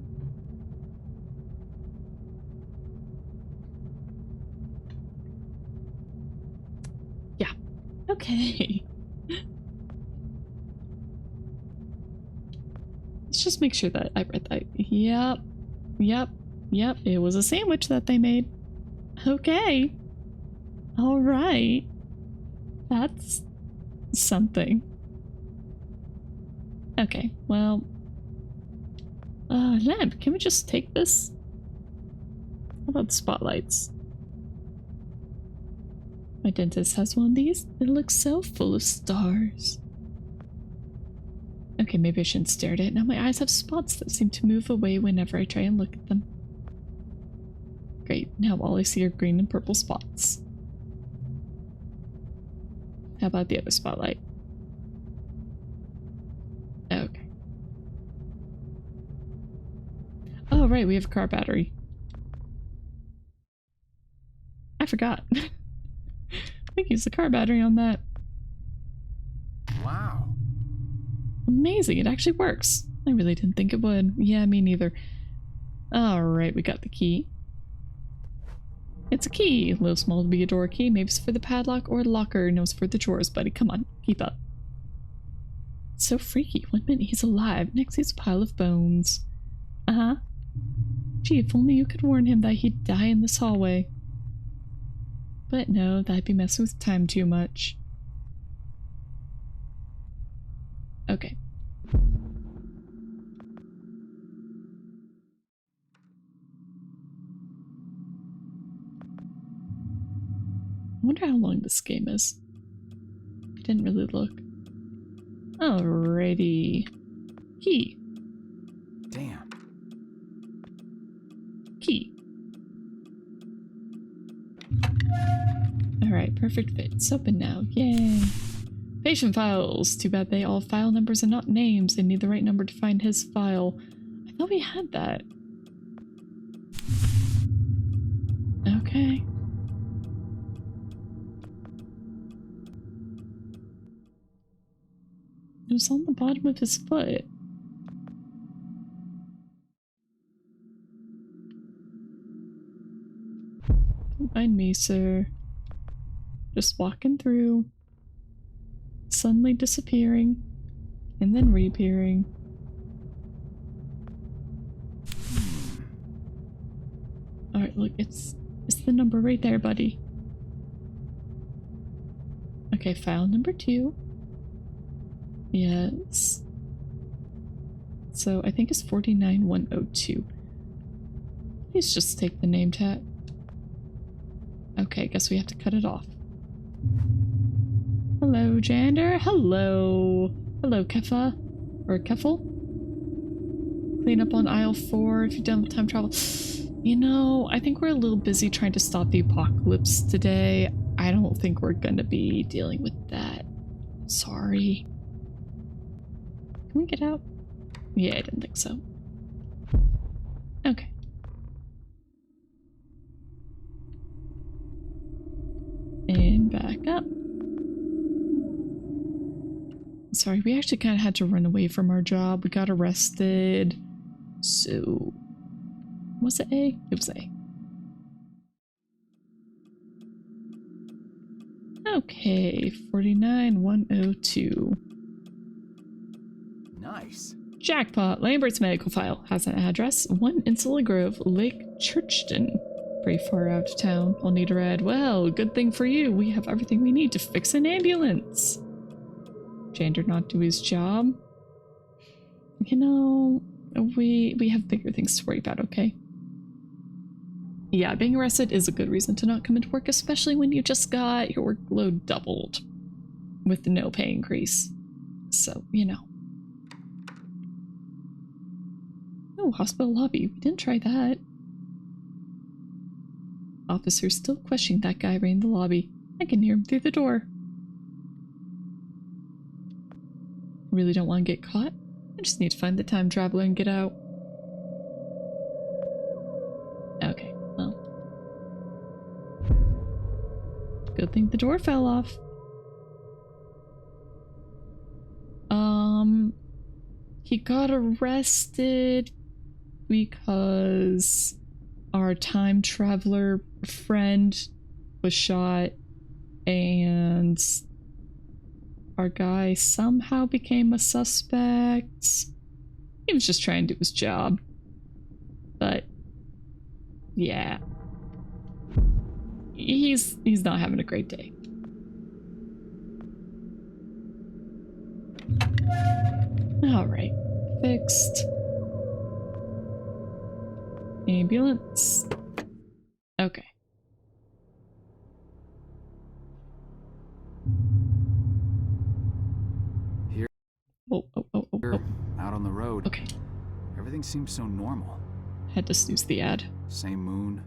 Yeah. Okay. Let's just make sure that I read that. Yep. Yep. Yep. It was a sandwich that they made. Okay. All right. That's something. Okay, well... lamp, can we just take this? How about the spotlights? My dentist has one of these. It looks so full of stars. Okay, maybe I shouldn't stare at it. Now my eyes have spots that seem to move away whenever I try and look at them. Great, now all I see are green and purple spots. How about the other spotlight? Okay. Oh, right, we have a car battery. I forgot. We can use the car battery on that. Wow. Amazing, it actually works. I really didn't think it would. Yeah, me neither. Alright, we got the key. It's a key. A little small to be a door key. Maybe it's for the padlock or locker. No, it's for the drawers, buddy. Come on, keep up. So freaky. 1 minute he's alive, next he's a pile of bones. Uh-huh. Gee, if only you could warn him that he'd die in this hallway. But no, that'd be messing with time too much. Okay. I wonder how long this game is. I didn't really look. Alrighty. Key. Damn. Key. Alright, perfect fit. It's open now. Yay. Patient files. Too bad they all have file numbers and not names. They need the right number to find his file. I thought we had that. Okay. It was on the bottom of his foot. Don't mind me, sir. Just walking through. Suddenly disappearing. And then reappearing. Alright, look, it's the number right there, buddy. Okay, file number 2. Yes. So I think it's 49102. Please just take the name tag. Okay, guess we have to cut it off. Hello, Janitor. Hello. Hello, Kefa. Or Keffel. Clean up on aisle 4 if you're done with time travel. You know, I think we're a little busy trying to stop the apocalypse today. I don't think we're gonna be dealing with that. Sorry. Can we get out? Yeah, I didn't think so. Okay. And back up. Sorry, we actually kind of had to run away from our job. We got arrested. So... was it A? It was A. Okay, 49102. Nice. Jackpot. Lambert's medical file has an address. 1 Insula Grove, Lake Churchton. Pretty far out of town. I'll need a ride. Well, good thing for you. We have everything we need to fix an ambulance. Janitor not do his job. You know, we have bigger things to worry about, okay? Yeah, being arrested is a good reason to not come into work, especially when you just got your workload doubled with no pay increase. So, you know. Oh, hospital lobby. We didn't try that. Officer still questioning that guy right in the lobby. I can hear him through the door. I really don't want to get caught. I just need to find the time traveler and get out. Okay, well. Good thing the door fell off. He got arrested because our time traveler friend was shot and our guy somehow became a suspect. He was just trying to do his job. But yeah. He's not having a great day. Alright. Fixed. Ambulance. Okay. Here, Oh. out on the road. Okay. Everything seems so normal. Had to snooze the ad. Same moon,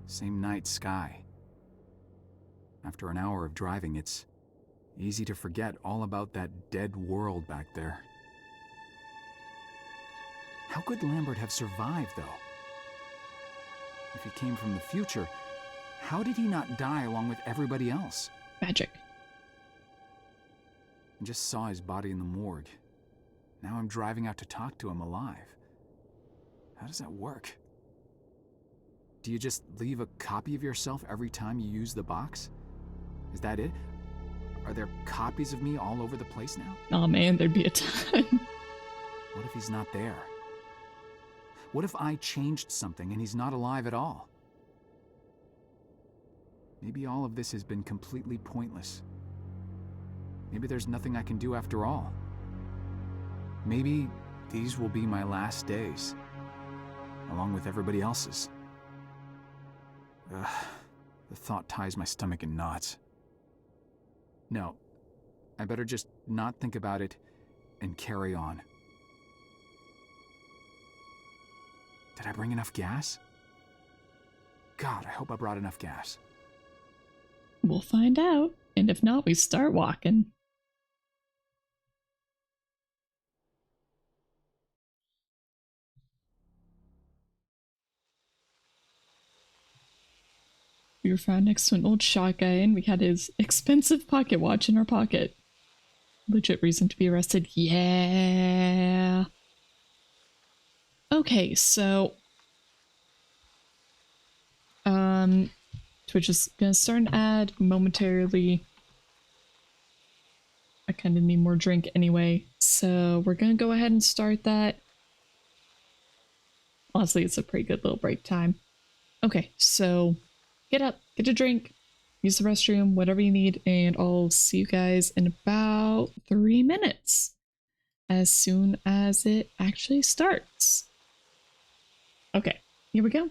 same night sky. After an hour of driving, it's easy to forget all about that dead world back there. How could Lambert have survived, though? If he came from the future, how did he not die along with everybody else? Magic. I just saw his body in the morgue. Now I'm driving out to talk to him alive. How does that work? Do you just leave a copy of yourself every time you use the box? Is that it? Are there copies of me all over the place now? Oh man, there'd be a ton. What if he's not there? What if I changed something and he's not alive at all? Maybe all of this has been completely pointless. Maybe there's nothing I can do after all. Maybe these will be my last days, along with everybody else's. Ugh, the thought ties my stomach in knots. No, I better just not think about it and carry on. Did I bring enough gas? God, I hope I brought enough gas. We'll find out. And if not, we start walking. We were found next to an old shot guy and we had his expensive pocket watch in our pocket. Legit reason to be arrested. Yeah. Okay, so Twitch is gonna start an ad momentarily. I kind of need more drink anyway, so we're gonna go ahead and start that. Honestly, it's a pretty good little break time. Okay, so get up, get a drink, use the restroom, whatever you need, and I'll see you guys in about 3 minutes as soon as it actually starts. Okay, here we go.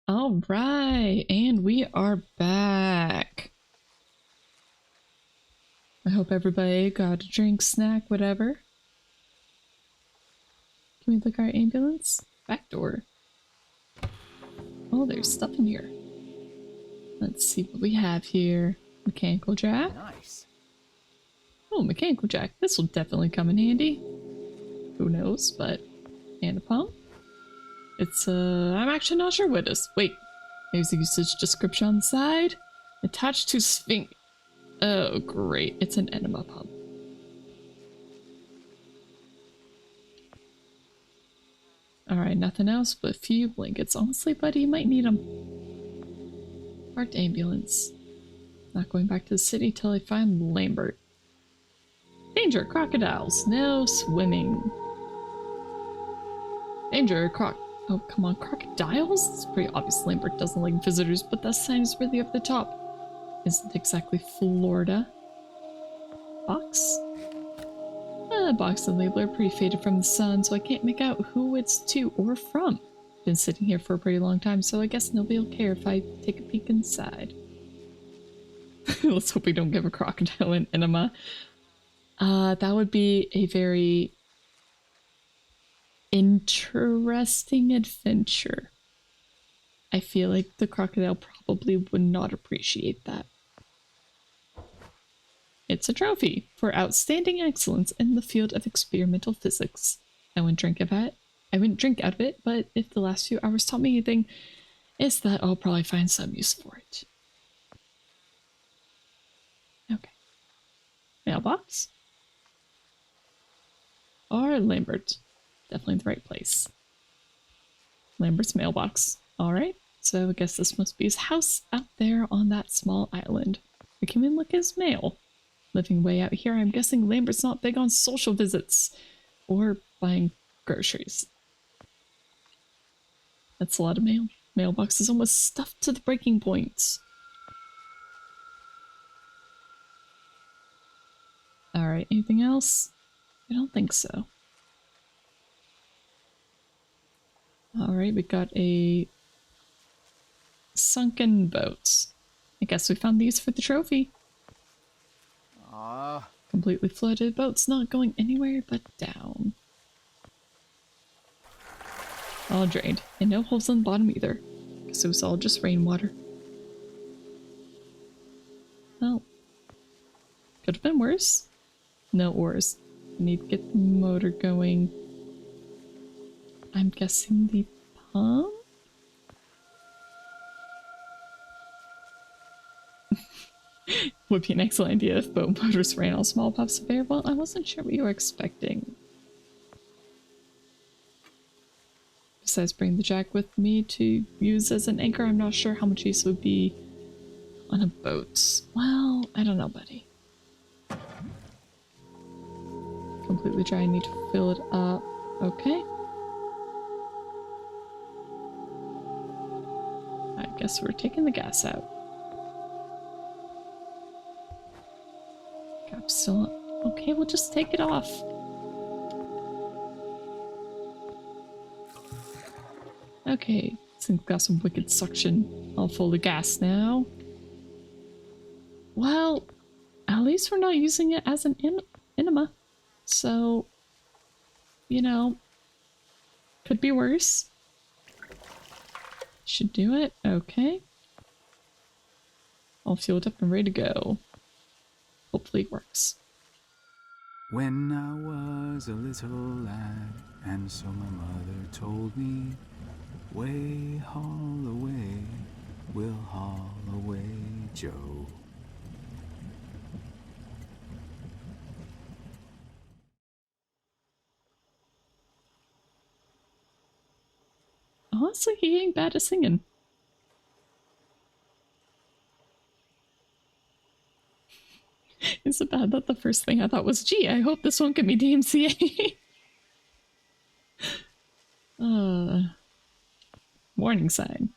All right, and we are back. I hope everybody got a drink, snack, whatever. Can we look at our ambulance? Back door. Oh, there's stuff in here. Let's see what we have here. Mechanical jack. Nice. Oh, mechanical jack. This will definitely come in handy. Who knows, but... And a pump. It's, I'm actually not sure what it is. Wait. There's the usage description on the side. Attached to Sphinx. Oh, great. It's an enema pump. Alright, nothing else but a few blankets. Honestly, buddy, you might need them. Parked ambulance. Not going back to the city till I find Lambert. Danger, crocodiles. No swimming. Danger, oh, come on, crocodiles? It's pretty obvious Lambert doesn't like visitors, but that sign is really up the top. Isn't exactly Florida. Box? Box and label are pretty faded from the sun, so I can't make out who it's to or from. Been sitting here for a pretty long time, so I guess nobody will care if I take a peek inside. Let's hope we don't give a crocodile an enema. That would be a very interesting adventure. I feel like the crocodile probably would not appreciate that. It's a trophy for outstanding excellence in the field of experimental physics. I wouldn't drink out of it, but if the last few hours taught me anything, it's that I'll probably find some use for it. Okay. Mailbox? Or Lambert. Definitely the right place. Lambert's mailbox. Alright, so I guess this must be his house out there on that small island. We can even look at his mail. Living way out here, I'm guessing Lambert's not big on social visits. Or buying groceries. That's a lot of mail. Mailbox is almost stuffed to the breaking point. Alright, anything else? I don't think so. Alright, we got a sunken boat. I guess we found these for the trophy. Completely flooded boats not going anywhere but down. All drained, and no holes on the bottom either. Guess it was all just rainwater. Well, could have been worse. No oars. I need to get the motor going. I'm guessing the pump? Would be an excellent idea if boat motors ran on small puffs of air. Well, I wasn't sure what you were expecting. Besides bringing the jack with me to use as an anchor, I'm not sure how much use it would be on a boat. Well, I don't know, buddy. Completely dry, I need to fill it up. Okay. I guess we're taking the gas out. Cap's still on. Okay, we'll just take it off. Okay, since we've got some wicked suction, I'll fill the gas now. Well, at least we're not using it as an enema. So, you know, could be worse. Should do it. Okay. All fueled up and ready to go. Hopefully it works. When I was a little lad, and so my mother told me, way haul away, we'll haul away, Joe. Honestly, he ain't bad at singing. Is it bad that the first thing I thought was, gee, I hope this won't get me DMCA? Warning sign.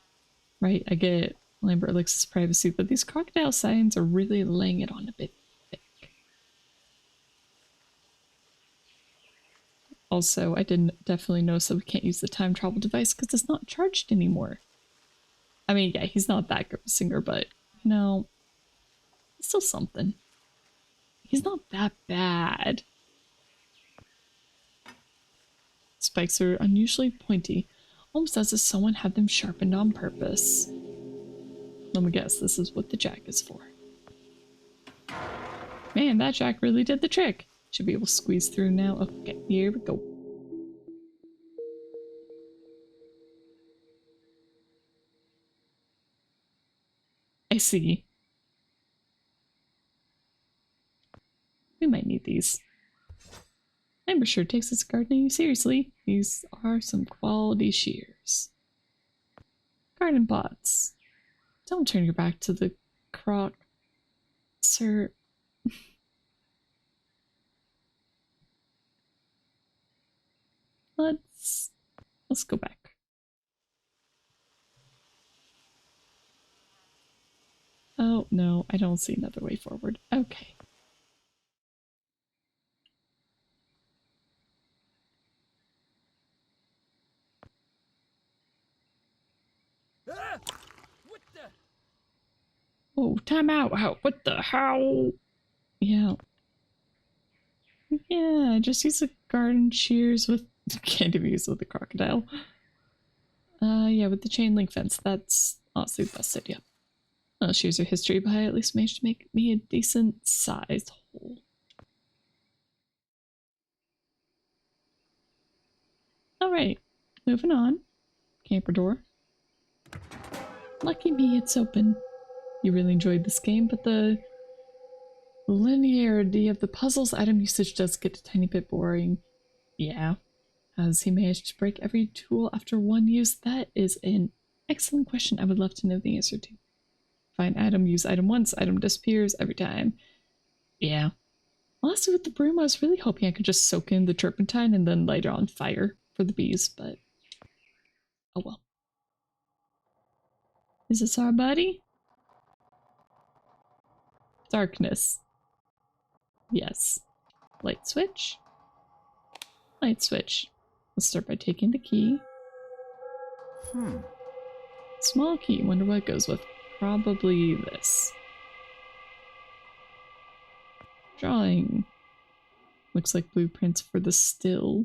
Right, I get Lambert likes his privacy, but these crocodile signs are really laying it on a bit thick. Also, I didn't definitely notice that we can't use the time travel device because it's not charged anymore. I mean, yeah, he's not that good of a singer, but, you know, it's still something. He's not that bad. Spikes are unusually pointy, almost as if someone had them sharpened on purpose. Let me guess, this is what the jack is for. Man, that jack really did the trick. Should be able to squeeze through now. Okay, here we go. I see. We might need these. I'm sure takes his gardening seriously. These are some quality shears. Garden pots. Don't turn your back to the crock, sir. Let's go back. Oh no, I don't see another way forward. Okay. What the? Oh, time out. How? What the? How? Yeah. Yeah, just use the garden shears with... Can't even use it with the crocodile. Yeah, with the chain link fence. That's honestly the best idea. Shears are history, but I at least managed to make me a decent sized hole. Alright, moving on. Camper door. Lucky me, it's open. You really enjoyed this game, but the linearity of the puzzles item usage does get a tiny bit boring. Yeah. Has he managed to break every tool after one use? That is an excellent question I would love to know the answer to. Find item, use item once, item disappears every time. Yeah. Honestly, with the broom, I was really hoping I could just soak in the turpentine and then light it on fire for the bees, but oh well. Is this our buddy? Darkness. Yes. Light switch. Light switch. Let's start by taking the key. Small key. Wonder what it goes with. Probably this. Drawing. Looks like blueprints for the still.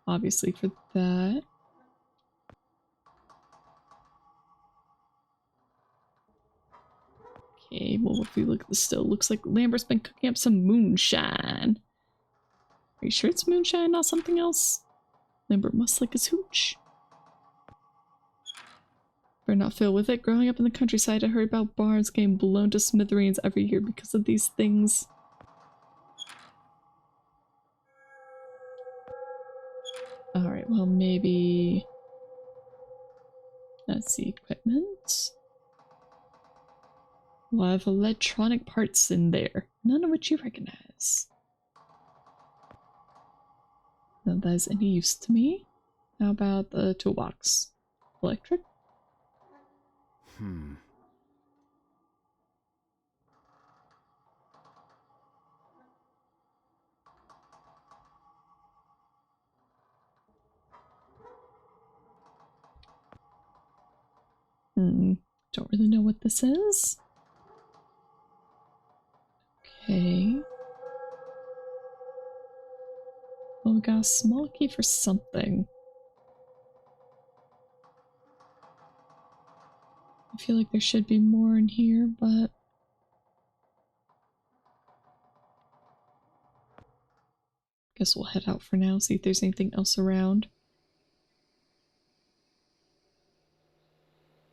Obviously for that. Okay, well if we look at the still, looks like Lambert's been cooking up some moonshine. Are you sure it's moonshine, not something else? Lambert must like his hooch. Better not fail with it. Growing up in the countryside, I heard about barns getting blown to smithereens every year because of these things. Alright, well maybe... Let's see, equipment. A lot of electronic parts in there, none of which you recognize. None that is any use to me. How about the toolbox? Electric? Don't really know what this is. Okay. Well, we got a small key for something. I feel like there should be more in here, but... Guess we'll head out for now, see if there's anything else around.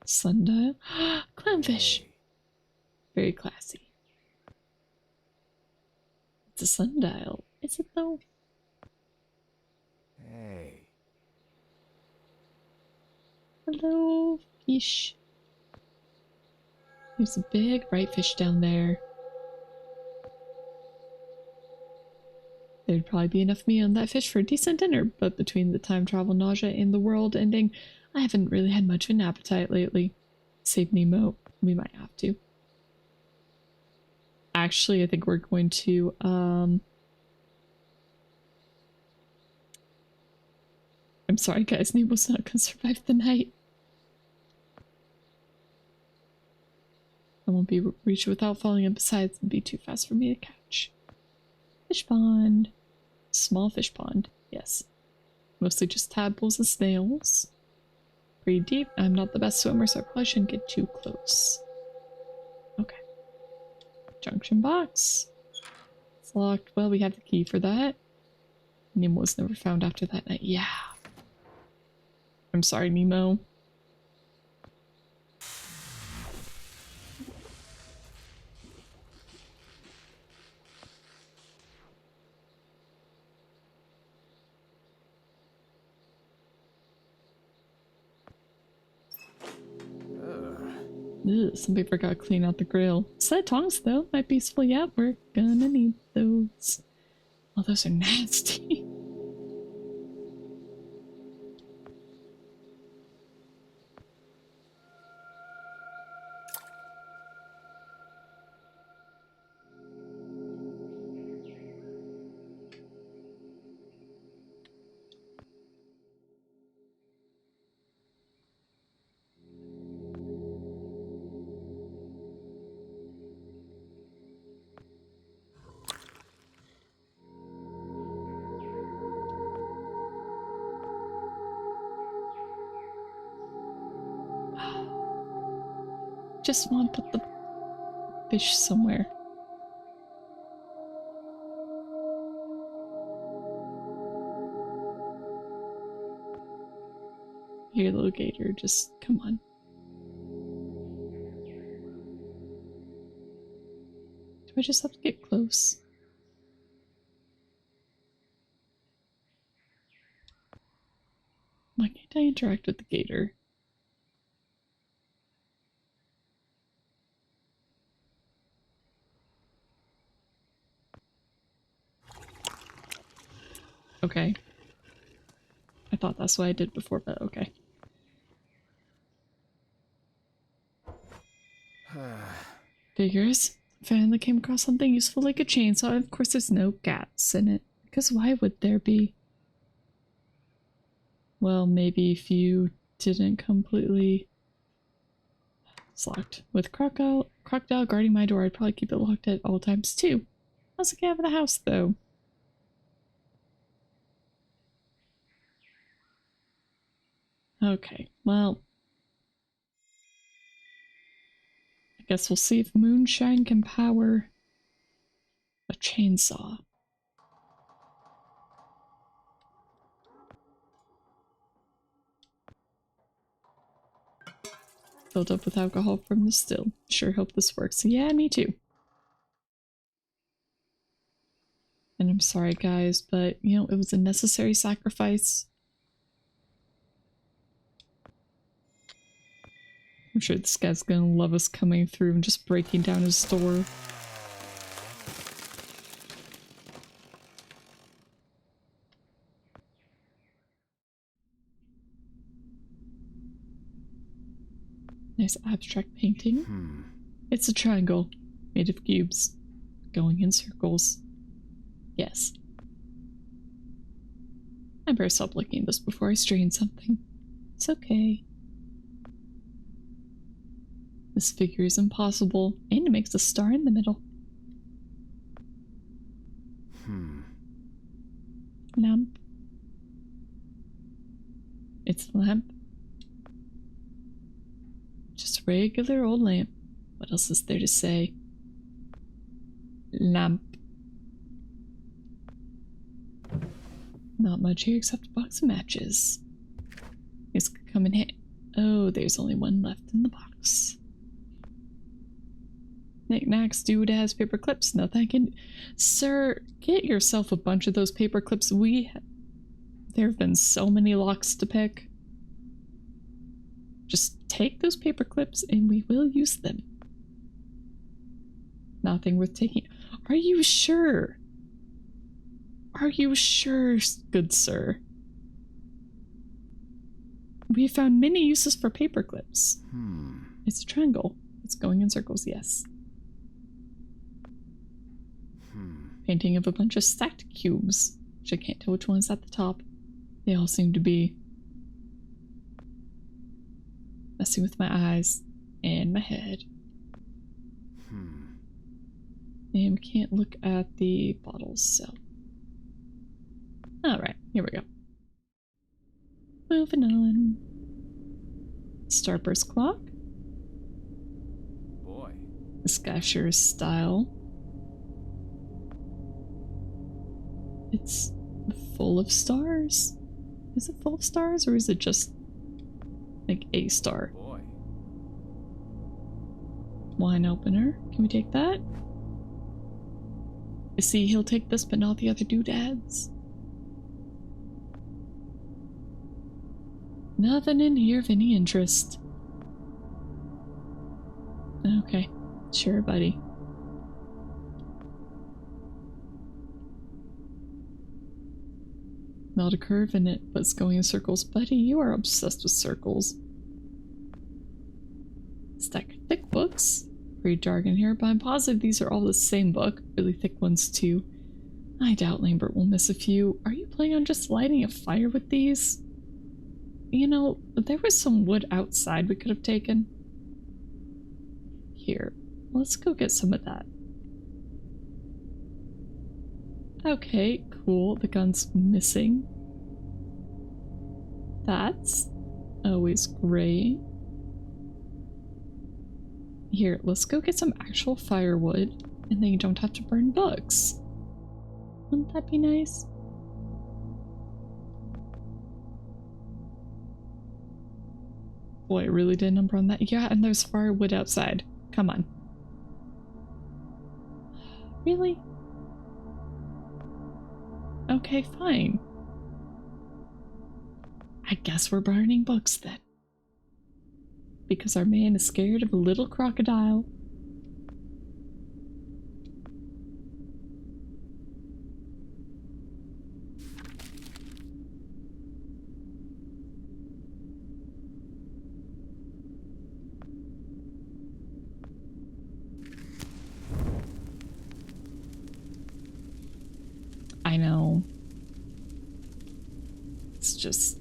Sundial? Clownfish! Hey. Very classy. It's a sundial. Is it though? Hey. Hello, fish. There's a big bright fish down there. There'd probably be enough meat on that fish for a decent dinner, but between the time travel nausea and the world ending, I haven't really had much of an appetite lately. Save Nemo. We might have to. Actually, I think we're going to, I'm sorry guys, Nemo's not gonna survive the night. won't be reached without falling, and besides, it'd be too fast for me to catch. Fish pond. Small fish pond. Yes. Mostly just tadpoles and snails. Pretty deep. I'm not the best swimmer, so I probably shouldn't get too close. Okay. Junction box. It's locked. Well, we have the key for that. Nemo was never found after that night. Yeah. I'm sorry, Nemo. Ugh, some paper got clean out the grill. Set of tongs, though. Might be useful. Yeah, we're gonna need those. Oh, those are nasty. Just want to put the fish somewhere. Here, little gator, just come on. Do I just have to get close? Why can't I interact with the gator? Okay. I thought that's what I did before, but okay. Figures. Finally came across something useful like a chainsaw. Of course, there's no gas in it. Because why would there be? Well, maybe if you didn't completely... It's locked. With crocodile guarding my door, I'd probably keep it locked at all times too. How's the cat of the house, though? Okay, well... I guess we'll see if moonshine can power a chainsaw. Filled up with alcohol from the still. Sure hope this works. Yeah, me too. And I'm sorry, guys, but, you know, it was a necessary sacrifice. I'm sure this guy's gonna love us coming through and just breaking down his store. Nice abstract painting. It's a triangle made of cubes going in circles. Yes. I better stop looking at this before I strain something. It's okay. This figure is impossible, and it makes a star in the middle. Lamp. It's a lamp. Just a regular old lamp. What else is there to say? Lamp. Not much here except a box of matches. This could come in handy. Oh, there's only one left in the box. Knickknacks, doodads, paper clips. No thank you. Sir, get yourself a bunch of those paper clips. There have been so many locks to pick. Just take those paper clips and we will use them. Nothing worth taking. Are you sure? Are you sure, good sir? We found many uses for paper clips. It's a triangle. It's going in circles, yes. Painting of a bunch of stacked cubes, which I can't tell which one's at the top. They all seem to be messing with my eyes and my head. And we can't look at the bottles, so. Alright, here we go. Moving on. Starburst clock. Boy. The Skyshire's style. It's full of stars. Is it full of stars, or is it just like a star? Boy. Wine opener. Can we take that? I see he'll take this, but not the other doodads. Nothing in here of any interest. Okay, sure, buddy. Not a curve in it, but it's going in circles. Buddy, you are obsessed with circles. Stack of thick books. Pretty jargon here, but I'm positive these are all the same book. Really thick ones too. I doubt Lambert will miss a few. Are you planning on just lighting a fire with these? You know, there was some wood outside we could have taken. Here, let's go get some of that. Okay, cool. The gun's missing. That's always great. Here, let's go get some actual firewood, and then you don't have to burn books. Wouldn't that be nice? Boy, I really did a number on that. Yeah, and there's firewood outside. Come on. Really? Okay, fine. I guess we're burning books then. Because our man is scared of a little crocodile. I know. It's just...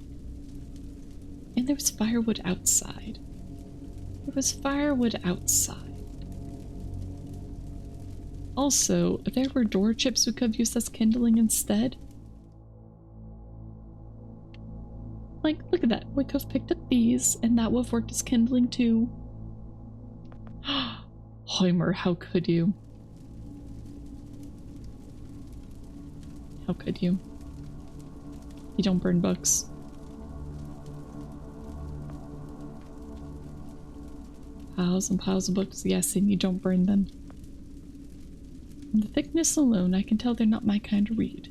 And there was firewood outside. There was firewood outside. Also, there were door chips we could have used as kindling instead. Like, look at that. We could have picked up these, and that would have worked as kindling too. Hoimer, how could you? How could you? You don't burn books. Piles and piles of books, yes, and you don't burn them. From the thickness alone, I can tell they're not my kind of read.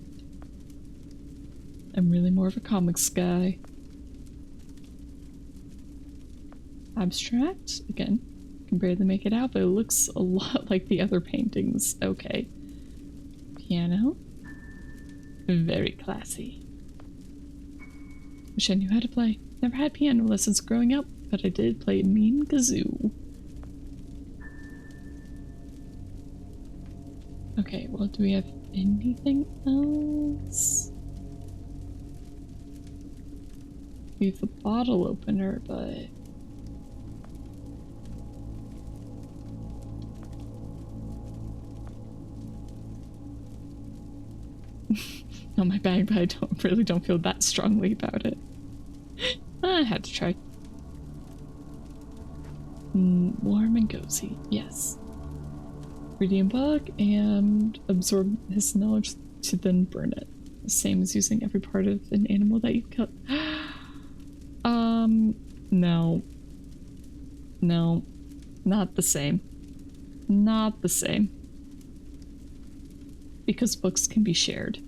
I'm really more of a comics guy. Abstract? Again, can barely make it out, but it looks a lot like the other paintings. Okay. Piano. Very classy. Wish I knew how to play. Never had piano lessons growing up, but I did play mean kazoo. Okay, well, do we have anything else? We have the bottle opener, but... Not my bag, but I really don't feel that strongly about it. I had to try. Warm and cozy, yes. Reading a book and absorb his knowledge to then burn it. The same as using every part of an animal that you've killed. No. No. Not the same. Not the same. Because books can be shared.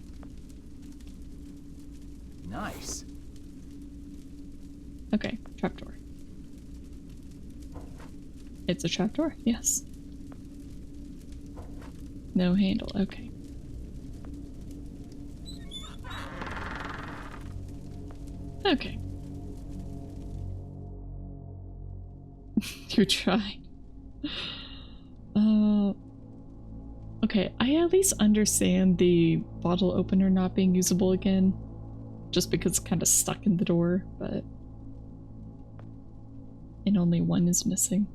Nice. Okay, trapdoor. It's a trapdoor, yes. No handle, okay. Okay. You're trying. Okay, I at least understand the bottle opener not being usable again. Just because it's kind of stuck in the door, but... And only one is missing.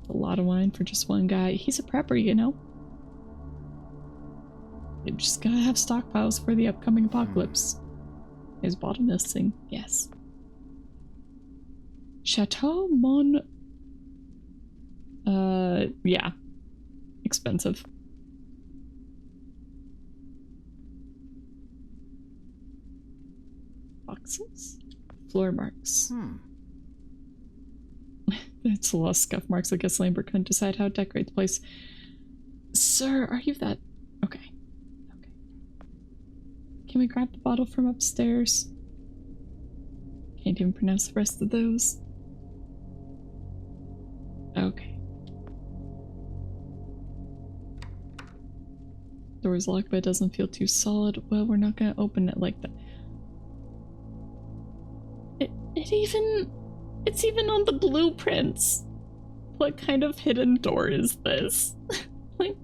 A lot of wine for just one guy. He's a prepper, you know? You just gotta have stockpiles for the upcoming apocalypse. Is bottom this thing? Yes. Chateau Mon... yeah. Expensive. Boxes? Floor marks. It's a lot of scuff marks. I guess Lambert couldn't decide how to decorate the place. Sir, are you that... Okay. Okay. Can we grab the bottle from upstairs? Can't even pronounce the rest of those. Okay. Door is locked, but it doesn't feel too solid. Well, we're not gonna open it like that. It's even on the blueprints. What kind of hidden door is this? Like,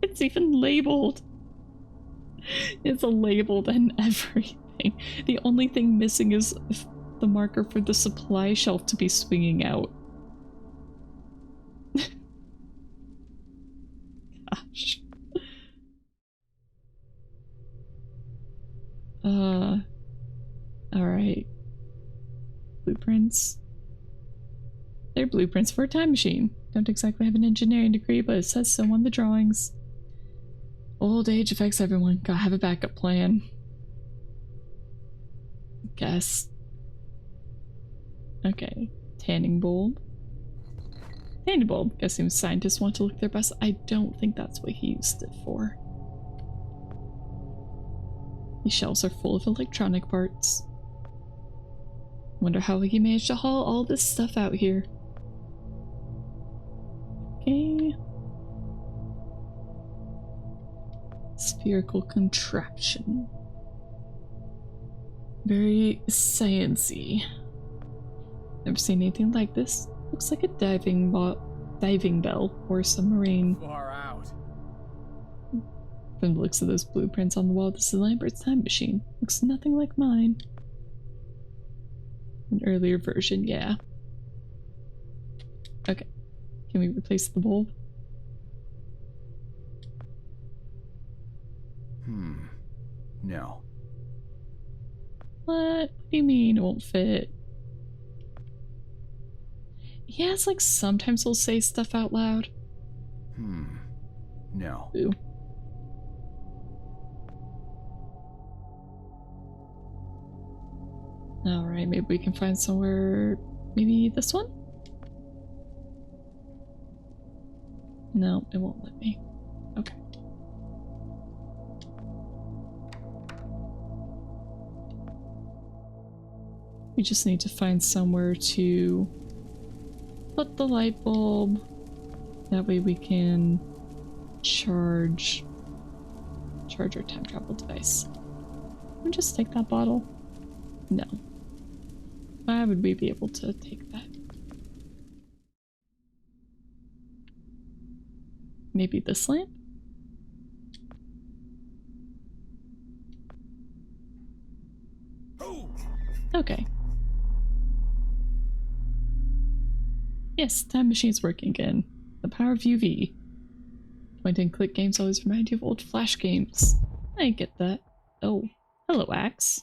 it's even labeled. It's labeled and everything. The only thing missing is the marker for the supply shelf to be swinging out. Gosh. Alright. Blueprints. They're blueprints for a time machine. Don't exactly have an engineering degree, but it says so on the drawings. Old age affects everyone. Gotta have a backup plan. Guess. Okay. Tanning bulb. Tanning bulb. Guessing scientists want to look their best. I don't think that's what he used it for. These shelves are full of electronic parts. Wonder how he managed to haul all this stuff out here. Okay. Spherical contraption. Very science-y. Never seen anything like this. Looks like a diving bell or submarine. Far out. From the looks of those blueprints on the wall, this is Lambert's time machine. Looks nothing like mine. An earlier version, yeah. Okay. Can we replace the bulb? No. What do you mean it won't fit? Yeah, it's like sometimes he'll say stuff out loud. No. Ooh. Alright, maybe we can find somewhere... Maybe this one? No, it won't let me. Okay. We just need to find somewhere to put the light bulb. That way we can charge our time travel device. Can we just take that bottle? No. Why would we be able to take that? Maybe this lamp? Okay. Yes, time machine's working again. The power of UV. Point and click games always remind you of old Flash games. I get that. Oh, hello, axe.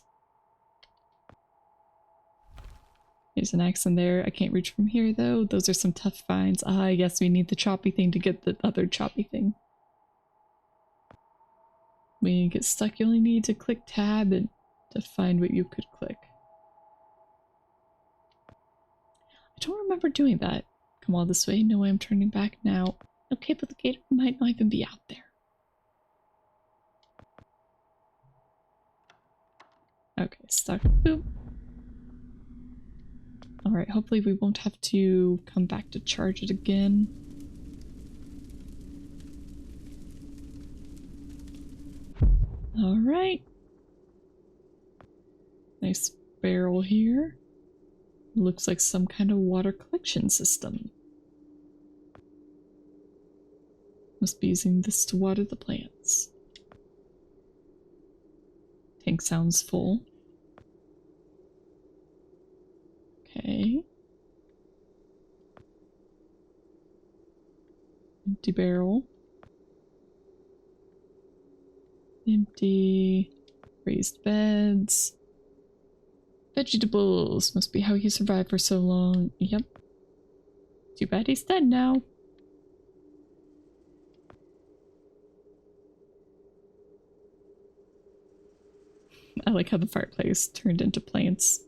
There's an axe in there. I can't reach from here, though. Those are some tough finds. Ah, yes, we need the choppy thing to get the other choppy thing. When you get stuck, you only need to click tab and to find what you could click. I don't remember doing that. Come all this way. No way I'm turning back now. Okay, but the gator might not even be out there. Okay, stuck. Boop. Alright, hopefully we won't have to come back to charge it again. Alright. Nice barrel here. Looks like some kind of water collection system. Must be using this to water the plants. Tank sounds full. Okay. Empty barrel. Empty. Raised beds. Vegetables. Must be how he survived for so long. Yep. Too bad he's dead now. I like how the fireplace turned into plants.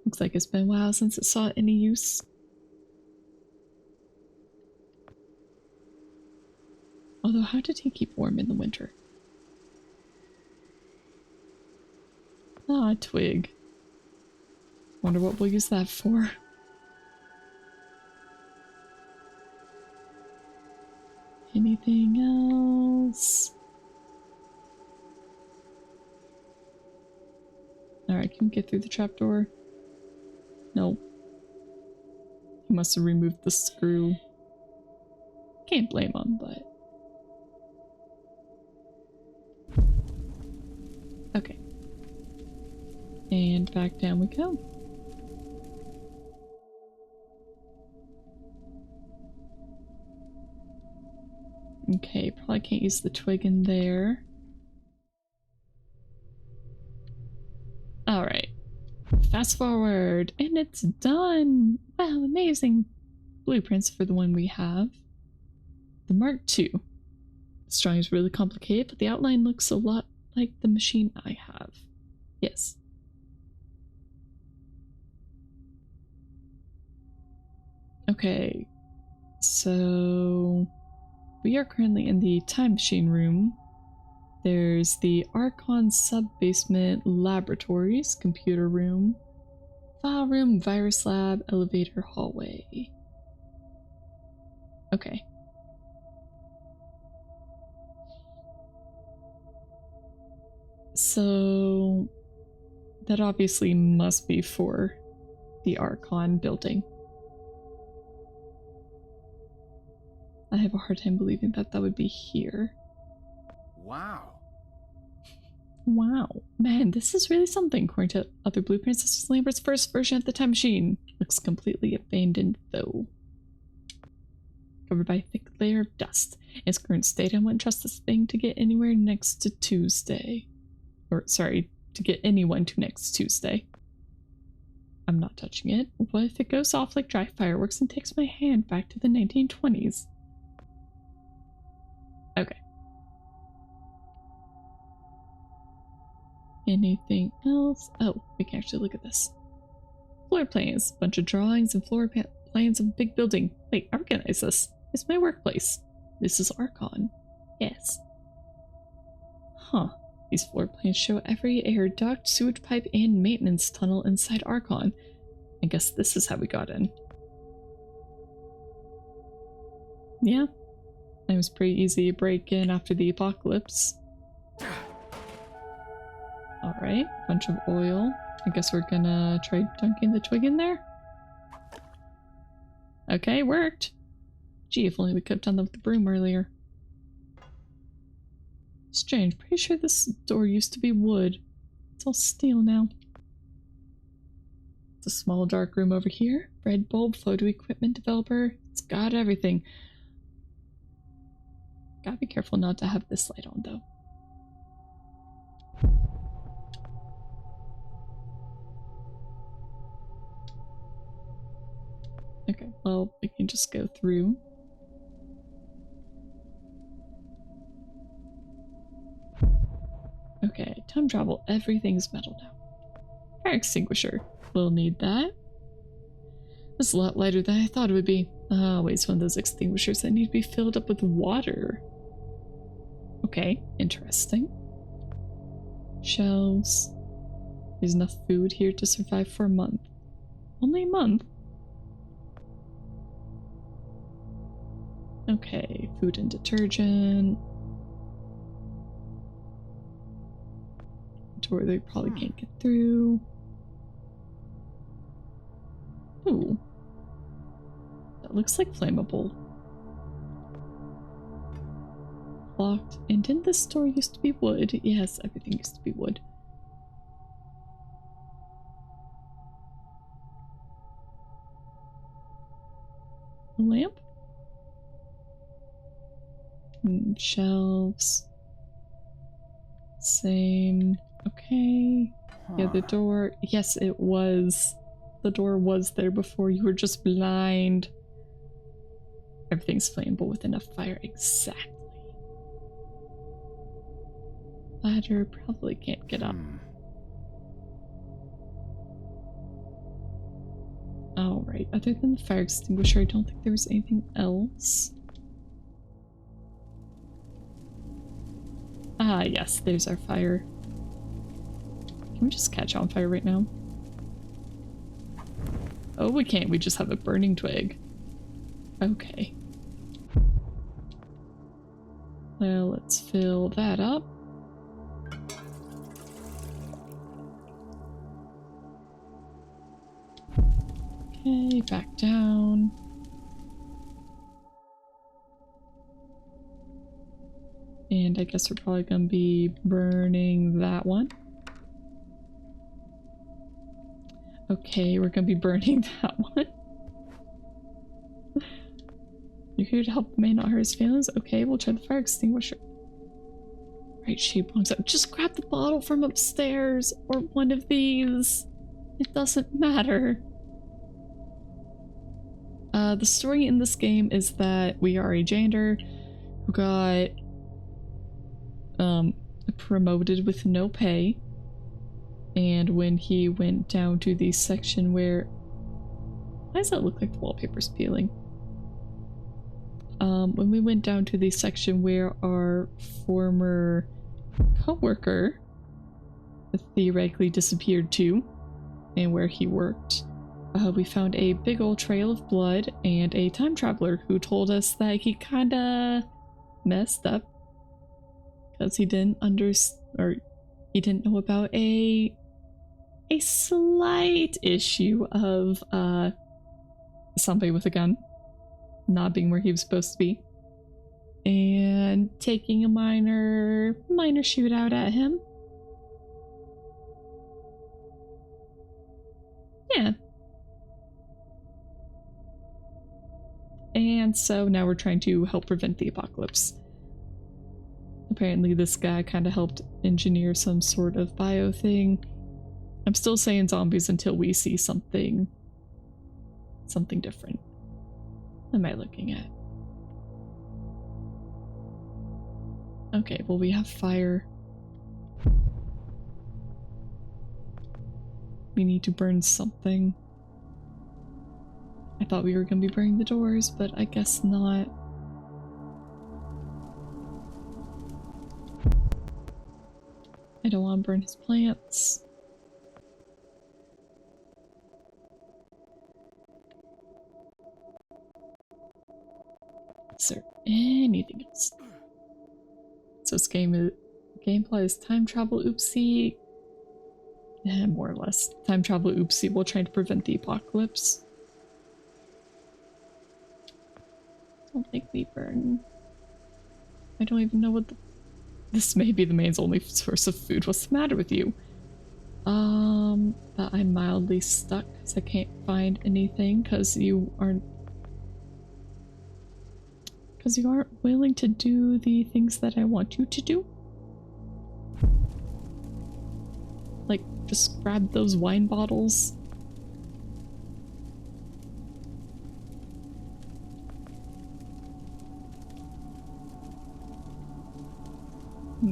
Looks like it's been a while since it saw any use. Although, how did he keep warm in the winter? Ah, a twig. Wonder what we'll use that for. Anything else? Alright, can we get through the trapdoor? Nope. He must have removed the screw. Can't blame him, but... Okay. And back down we go. Okay, probably can't use the twig in there. Alright. Fast forward, and it's done! Wow, amazing! Blueprints for the one we have. The Mark II. This drawing is really complicated, but the outline looks a lot like the machine I have. Yes. Okay, so we are currently in the time machine room. There's the Archon sub-basement laboratories, computer room, file room, virus lab, elevator, hallway. Okay. So that obviously must be for the Archon building. I have a hard time believing that that would be here. Wow. Wow. Man, this is really something. According to other blueprints, this was Lambert's first version of the time machine. Looks completely abandoned, though. Covered by a thick layer of dust. In its current state, I wouldn't trust this thing to get anywhere next to Tuesday. Or, sorry, to get anyone to next Tuesday. I'm not touching it. What if it goes off like dry fireworks and takes my hand back to the 1920s? Okay. Anything else? Oh, we can actually look at this. Floor plans. Bunch of drawings and floor plans of a big building. Wait, I recognize this. It's my workplace. This is Archon. Yes. Huh. These floor plans show every air duct, sewage pipe, and maintenance tunnel inside Archon. I guess this is how we got in. Yeah. It was pretty easy to break in after the apocalypse. Alright, bunch of oil. I guess we're gonna try dunking the twig in there. Okay, worked. Gee, if only we could have done that with the broom earlier. Strange, pretty sure this door used to be wood. It's all steel now. It's a small dark room over here. Red bulb, photo equipment developer. It's got everything. Gotta be careful not to have this light on, though. Okay, well, we can just go through. Okay, time travel. Everything's metal now. Fire extinguisher. We'll need that. This is a lot lighter than I thought it would be. Ah, wait, it's one of those extinguishers that need to be filled up with water. Okay, interesting. Shelves. There's enough food here to survive for a month. Only a month? Okay, food and detergent. Door they probably can't get through. Ooh. That looks like flammable. Locked. And didn't this store used to be wood? Yes, everything used to be wood. A lamp? Shelves. same. Okay. Yeah, the door. Yes, it was. The door was there before. You were just blind. Everything's flammable with enough fire. Exactly. Ladder probably can't get up. Alright, other than the fire extinguisher, I don't think there was anything else. Ah, yes, there's our fire. Can we just catch on fire right now? Oh, we can't. We just have a burning twig. Okay. Well, let's fill that up. Okay, back down. And I guess we're probably gonna be burning that one. Okay, we're gonna be burning that one. You're here to help the man not hurt his feelings? Okay, we'll try the fire extinguisher. Right, she bonks up. Just grab the bottle from upstairs or one of these. It doesn't matter. The story in this game is that we are a janitor who got promoted with no pay, and when he went down to the section where... Why does that look like the wallpaper's peeling? When we went down to the section where our former co-worker theoretically disappeared to, and where he worked, we found a big old trail of blood and a time traveler who told us that he kinda messed up because he didn't he didn't know about a slight issue of somebody with a gun not being where he was supposed to be and taking a minor shootout at him. Yeah. And so now we're trying to help prevent the apocalypse. Apparently this guy kind of helped engineer some sort of bio thing. I'm still saying zombies until we see something different. What am I looking at? Okay, well we have fire. We need to burn something. I thought we were going to be burning the doors, but I guess not. I don't want to burn his plants. Is there anything else? So this gameplay is time travel oopsie. More or less. Time travel oopsie. We'll try to prevent the apocalypse. Don't make me burn. I don't even know what this may be the man's only source of food. What's the matter with you? That I'm mildly stuck because I can't find anything because you aren't willing to do the things that I want you to do. Like, just grab those wine bottles.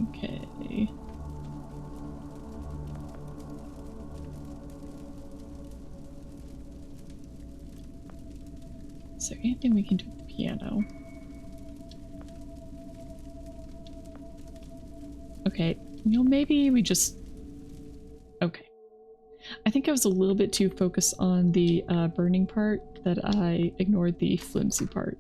Okay. Is there anything we can do with the piano? Okay, you know, maybe we just... Okay. I think I was a little bit too focused on the burning part that I ignored the flimsy part.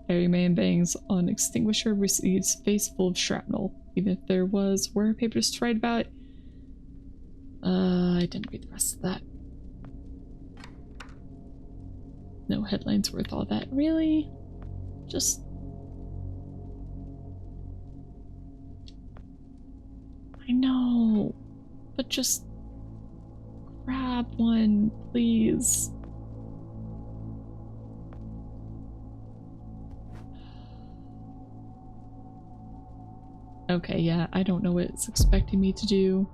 Harry Man bangs on extinguisher, receives face full of shrapnel. Even if there was war papers to write about, I didn't read the rest of that. No headlines worth all that. Really? Just... I know, but just grab one, please. Okay, yeah, I don't know what it's expecting me to do.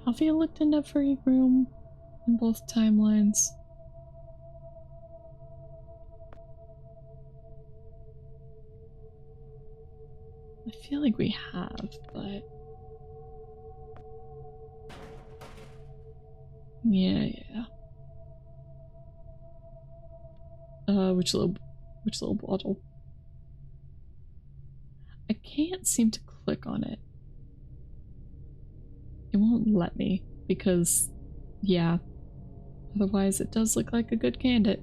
Have you looked in every room in both timelines? I feel like we have, but... Yeah. Which little bottle? I can't seem to click on it. It won't let me, because, yeah. Otherwise it does look like a good candidate.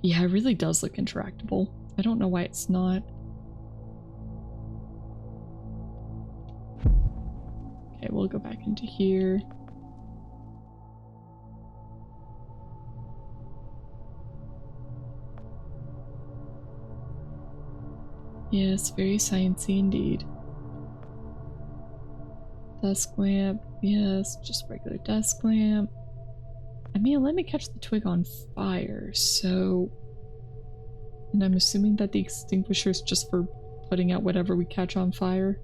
Yeah, it really does look interactable. I don't know why it's not. Okay, we'll go back into here. Yes, very sciencey indeed. Desk lamp, yes, just regular desk lamp. I mean, let me catch the twig on fire, so... And I'm assuming that the extinguisher is just for putting out whatever we catch on fire.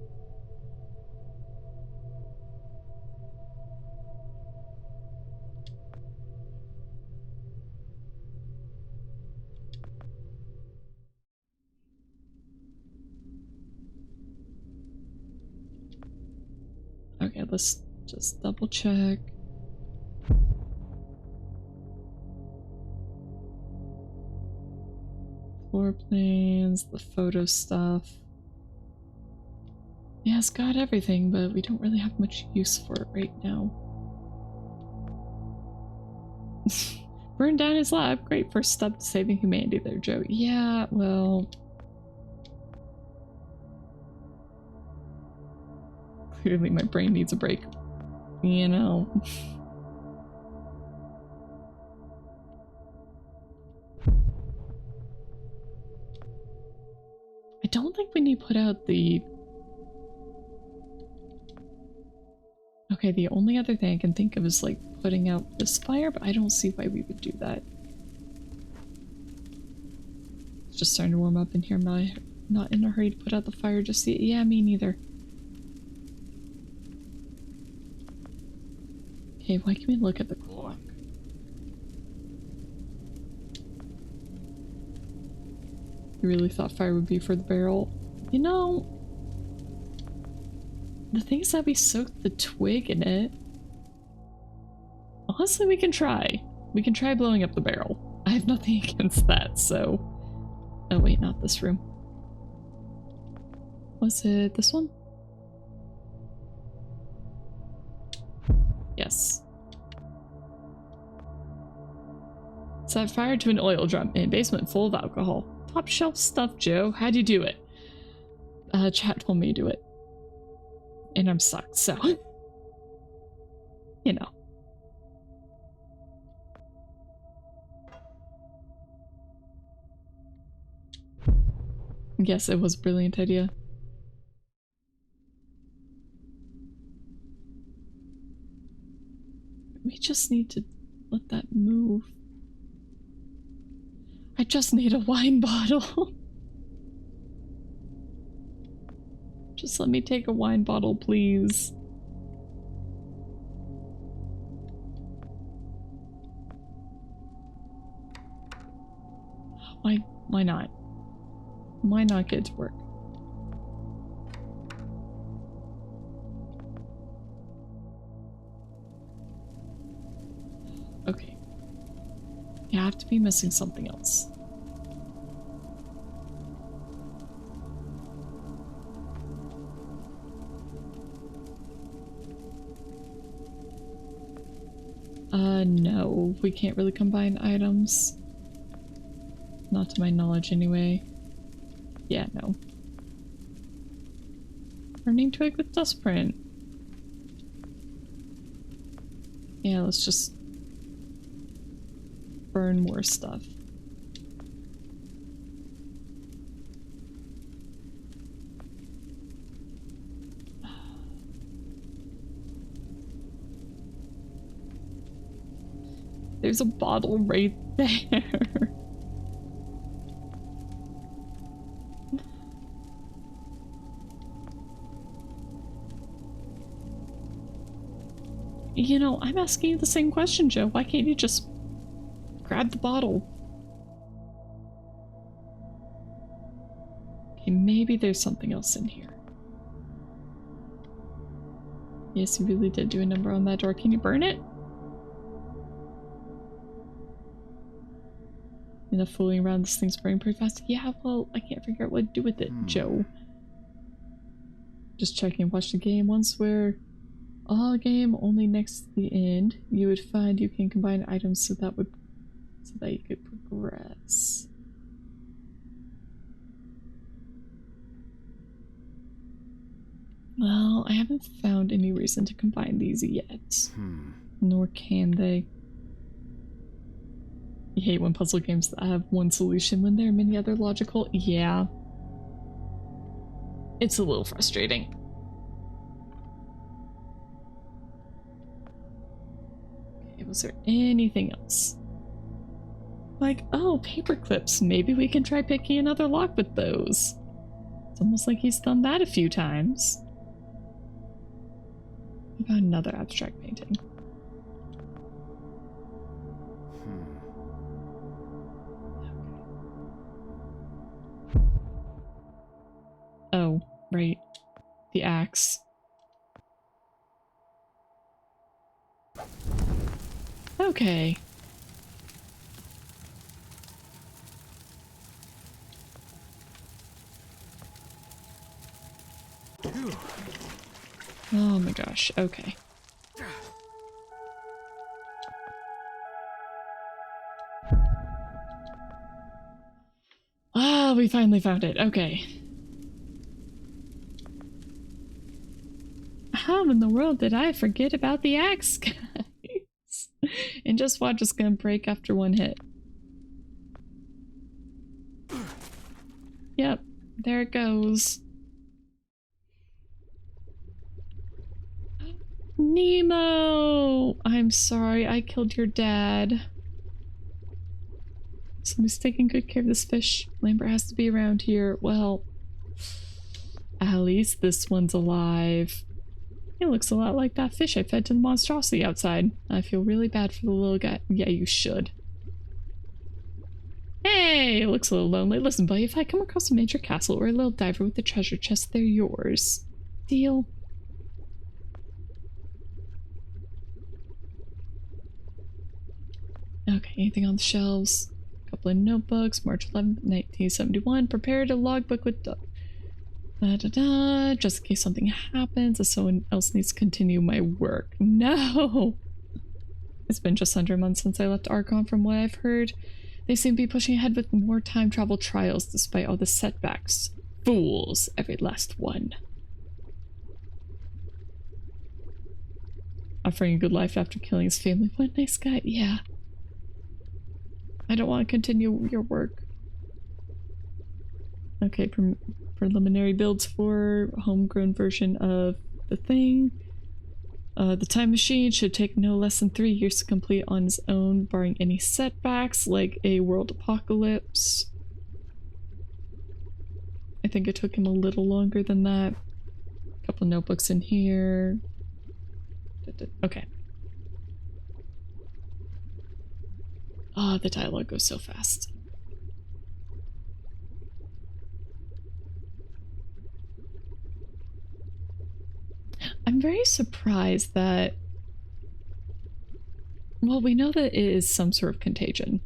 Okay, let's just double check. Floor plans, the photo stuff. Yeah, it's got everything, but we don't really have much use for it right now. Burn down his lab. Great first step to saving humanity there, Joe. Yeah, well... Clearly my brain needs a break. You know. I don't think we need to put out the... Okay, the only other thing I can think of is like putting out this fire, but I don't see why we would do that. It's just starting to warm up in here. I'm not in a hurry to put out the fire just yet. Yeah, me neither. Okay, why can't we look at the clock? You really thought fire would be for the barrel? You know, the thing is that we soaked the twig in it. Honestly, we can try. We can try blowing up the barrel. I have nothing against that, so... Oh wait, not this room. Was it this one? Yes. Set fire to an oil drum in a basement full of alcohol. Top shelf stuff, Joe. How'd you do it? Chat told me to do it. And I'm sucked, so... You know. Yes, it was a brilliant idea. We just need to let that move. I just need a wine bottle. Just let me take a wine bottle, please. Why not? Why not get to work? Okay. You have to be missing something else. No. We can't really combine items. Not to my knowledge, anyway. Yeah, no. Burning twig with dust print. Yeah, let's just burn more stuff. There's a bottle right there. You know, I'm asking you the same question, Joe. Why can't you just grab the bottle? Okay, maybe there's something else in here. Yes, you really did do a number on that door. Can you burn it? Enough fooling around, this thing's burning pretty fast. Yeah, well, I can't figure out what to do with it, Joe. Just checking, watch the game once where all game only next to the end, you would find you can combine items so that you could progress. Well, I haven't found any reason to combine these yet. Nor can they. You hate when puzzle games that have one solution when there are many other logical? Yeah. It's a little frustrating. Okay, was there anything else? Like, oh, paper clips. Maybe we can try picking another lock with those. It's almost like he's done that a few times. What about another abstract painting? Oh, right. The axe. Okay. Oh my gosh, okay. Ah, we finally found it. Okay. How in the world did I forget about the axe, guys? And just watch, it's gonna break after one hit. Yep, there it goes. Nemo! I'm sorry, I killed your dad. Somebody's taking good care of this fish. Lambert has to be around here. Well, at least this one's alive. It looks a lot like that fish I fed to the monstrosity outside. I feel really bad for the little guy. Yeah, you should. Hey, it looks a little lonely. Listen, buddy, if I come across a major castle or a little diver with a treasure chest, they're yours. Deal? Okay, anything on the shelves? A couple of notebooks. March 11th, 1971. Prepared a logbook with just in case something happens or someone else needs to continue my work. No! It's been just under a month since I left Archon. From what I've heard, they seem to be pushing ahead with more time travel trials despite all the setbacks. Fools, every last one. Offering a good life after killing his family. What a nice guy. Yeah. I don't want to continue your work. Okay, preliminary builds for homegrown version of the thing. The time machine should take no less than 3 years to complete on its own, barring any setbacks like a world apocalypse. I think it took him a little longer than that. A couple notebooks in here. Okay. Ah, the dialogue goes so fast. I'm very surprised that... Well, we know that it is some sort of contagion.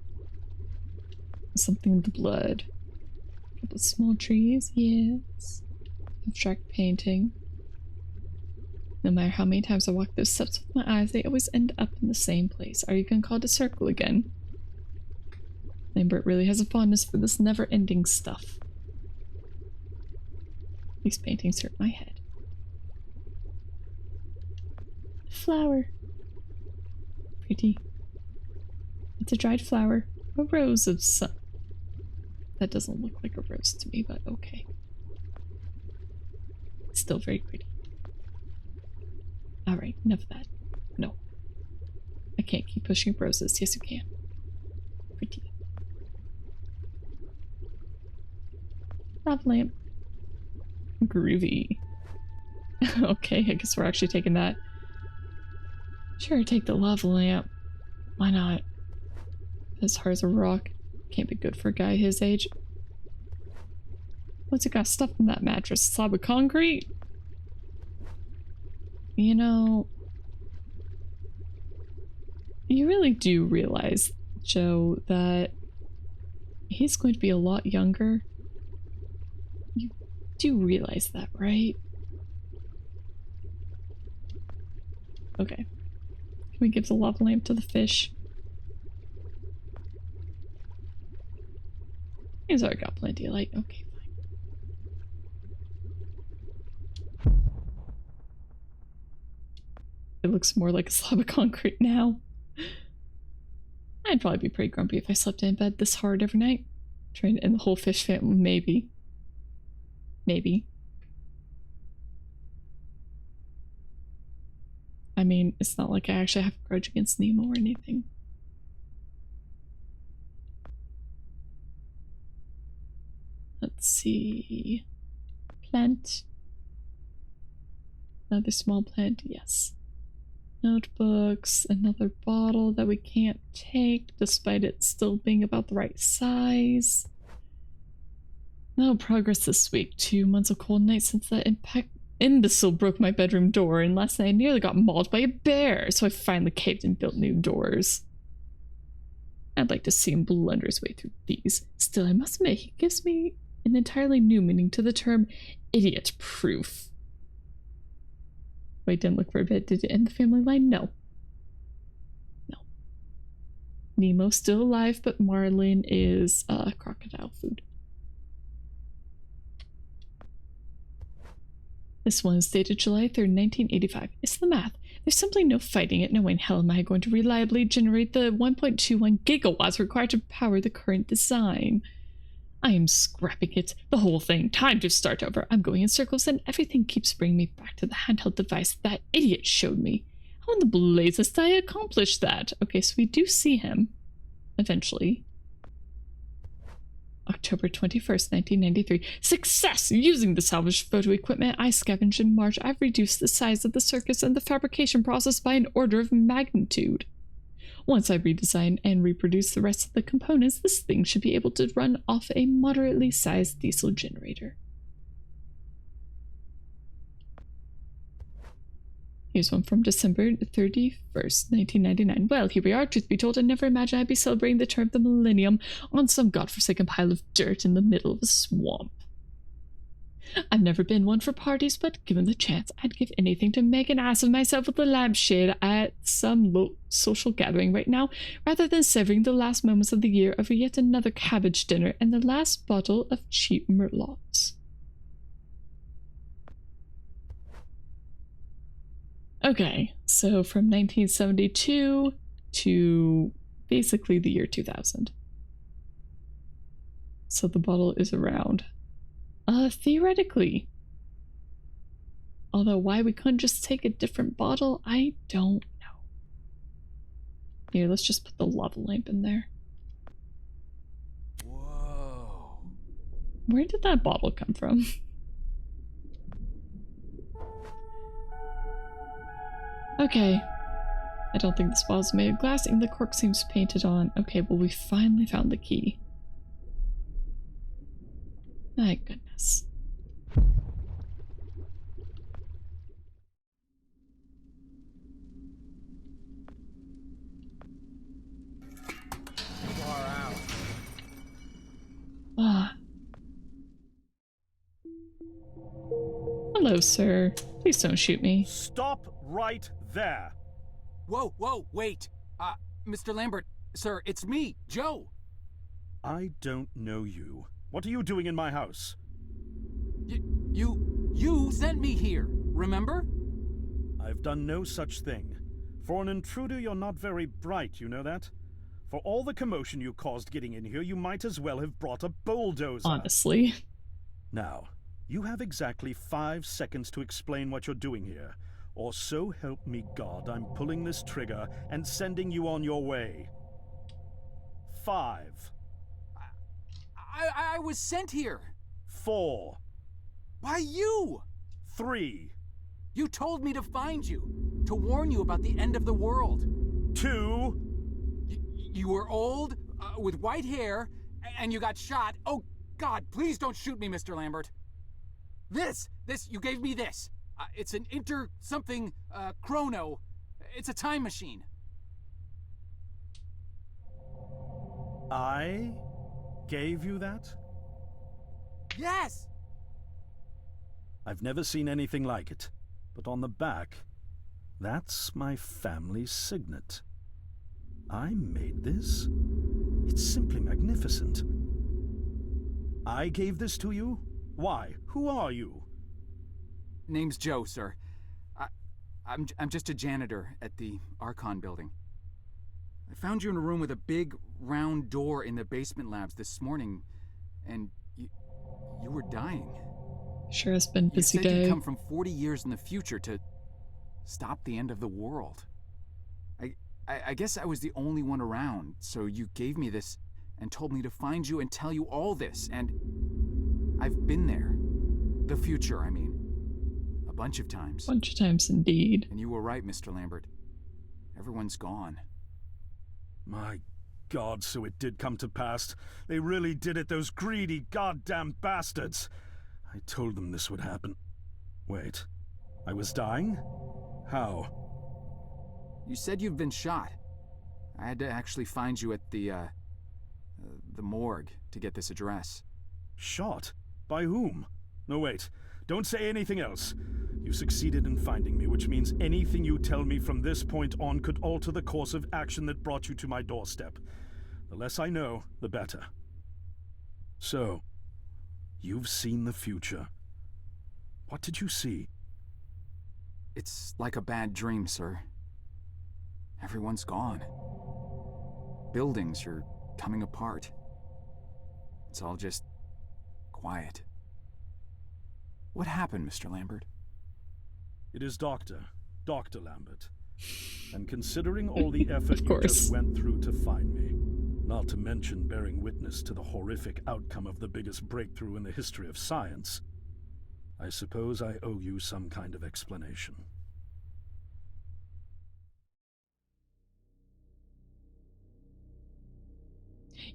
Something in the blood. A couple of small trees, yes. Abstract painting. No matter how many times I walk those steps with my eyes, they always end up in the same place. Are you gonna call it a circle again? Lambert really has a fondness for this never-ending stuff. These paintings hurt my head. Flower. Pretty. It's a dried flower. A rose of sun. That doesn't look like a rose to me, but okay. It's still very pretty. Alright, enough of that. No. I can't keep pushing roses. Yes, you can. Pretty. Lava lamp. Groovy. Okay, I guess we're actually taking that. Sure, take the lava lamp. Why not? As hard as a rock. Can't be good for a guy his age. What's it got stuffed in that mattress? A slab of concrete? You know... You really do realize, Joe, that he's going to be a lot younger. You do realize that, right? Okay. Can we give the lava lamp to the fish? He's already got plenty of light. Okay, fine. It looks more like a slab of concrete now. I'd probably be pretty grumpy if I slept in bed this hard every night. Trying to end the whole fish family, maybe. Maybe. I mean, it's not like I actually have a grudge against Nemo or anything. Let's see. Plant. Another small plant, yes. Notebooks, another bottle that we can't take despite it still being about the right size. No progress this week. 2 months of cold nights since that imbecile broke my bedroom door, and last night I nearly got mauled by a bear, so I finally caved and built new doors. I'd like to see him blunder his way through these. Still, I must admit, he gives me an entirely new meaning to the term idiot-proof. Wait, didn't look for a bit. Did it end the family line? No. No. Nemo's still alive, but Marlin is crocodile food. This one is dated July 3rd, 1985. It's the math. There's simply no fighting it. No way in hell am I going to reliably generate the 1.21 gigawatts required to power the current design. I am scrapping it. The whole thing. Time to start over. I'm going in circles and everything keeps bringing me back to the handheld device that idiot showed me. How in the blazes did I accomplish that? Okay, so we do see him. Eventually. October 21st, 1993. Success! Using the salvaged photo equipment I scavenged in March, I've reduced the size of the circuits and the fabrication process by an order of magnitude. Once I redesign and reproduce the rest of the components, this thing should be able to run off a moderately sized diesel generator. Here's one from December 31st, 1999. Well, here we are. Truth be told, I never imagined I'd be celebrating the turn of the millennium on some godforsaken pile of dirt in the middle of a swamp. I've never been one for parties, but given the chance, I'd give anything to make an ass of myself with a lampshade at some social gathering right now, rather than severing the last moments of the year over yet another cabbage dinner and the last bottle of cheap Merlots. Okay, so from 1972 to basically the year 2000. So the bottle is around. Theoretically. Although why we couldn't just take a different bottle, I don't know. Here, let's just put the lava lamp in there. Whoa. Where did that bottle come from? Okay. I don't think this bottle's made of glass, and the cork seems painted on. Okay, well, we finally found the key. My goodness. Far out. Ah. Hello, sir. Please don't shoot me. Stop right there. Whoa, whoa, wait. Mr. Lambert, sir, it's me, Joe. I don't know you. What are you doing in my house? You sent me here, remember? I've done no such thing. For an intruder, you're not very bright, you know that? For all the commotion you caused getting in here, you might as well have brought a bulldozer. Honestly. Now, you have exactly 5 seconds to explain what you're doing here, or so help me God, I'm pulling this trigger and sending you on your way. 5. I was sent here. 4. By you! 3. You told me to find you, to warn you about the end of the world. 2. You were old, with white hair, and you got shot. Oh, God, please don't shoot me, Mr. Lambert. You gave me this. It's an chrono. It's a time machine. I gave you that? Yes! I've never seen anything like it. But on the back, that's my family signet. I made this? It's simply magnificent. I gave this to you? Why? Who are you? Name's Joe, sir. I'm just a janitor at the Archon building. I found you in a room with a big, round door in the basement labs this morning, and you were dying. Sure has been busy you said day. You'd come from 40 years in the future to stop the end of the world. I guess I was the only one around, so you gave me this and told me to find you and tell you all this, and I've been there. The future, I mean. A bunch of times. Bunch of times indeed. And you were right, Mr. Lambert. Everyone's gone. My God, so it did come to pass. They really did it, those greedy goddamn bastards. I told them this would happen. Wait, I was dying? How? You said you've been shot. I had to actually find you at the morgue to get this address. Shot? By whom? No, wait. Don't say anything else. You succeeded in finding me, which means anything you tell me from this point on could alter the course of action that brought you to my doorstep. The less I know, the better. So, you've seen the future. What did you see? It's like a bad dream, sir. Everyone's gone. Buildings are coming apart. It's all just quiet. What happened, Mr. Lambert? It is Dr. Lambert. And considering all the effort you course. just went through to find me, not to mention bearing witness to the horrific outcome of the biggest breakthrough in the history of science, I suppose I owe you some kind of explanation.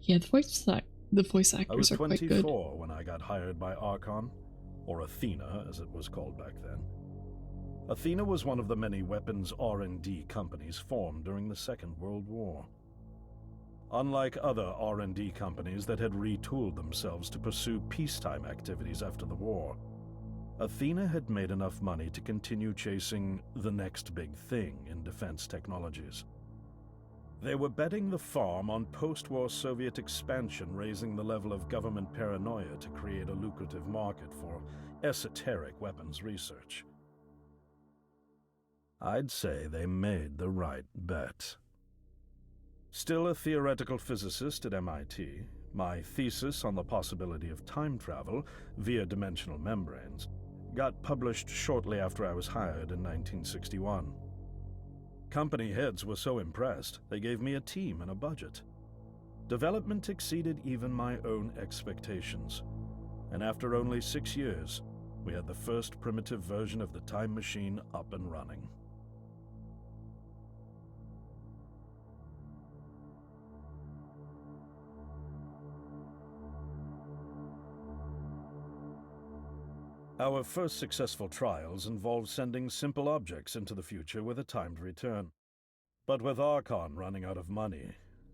Yeah, the voice I actors was are quite 24 good. when I got hired by Archon, or Athena as it was called back then. Athena was one of the many weapons R&D companies formed during the Second World War. Unlike other R&D companies that had retooled themselves to pursue peacetime activities after the war, Athena had made enough money to continue chasing the next big thing in defense technologies. They were betting the farm on post-war Soviet expansion, raising the level of government paranoia to create a lucrative market for esoteric weapons research. I'd say they made the right bet. Still a theoretical physicist at MIT, my thesis on the possibility of time travel via dimensional membranes got published shortly after I was hired in 1961. Company heads were so impressed, they gave me a team and a budget. Development exceeded even my own expectations, and after only 6 years, we had the first primitive version of the time machine up and running. Our first successful trials involved sending simple objects into the future with a timed return. But with Archon running out of money,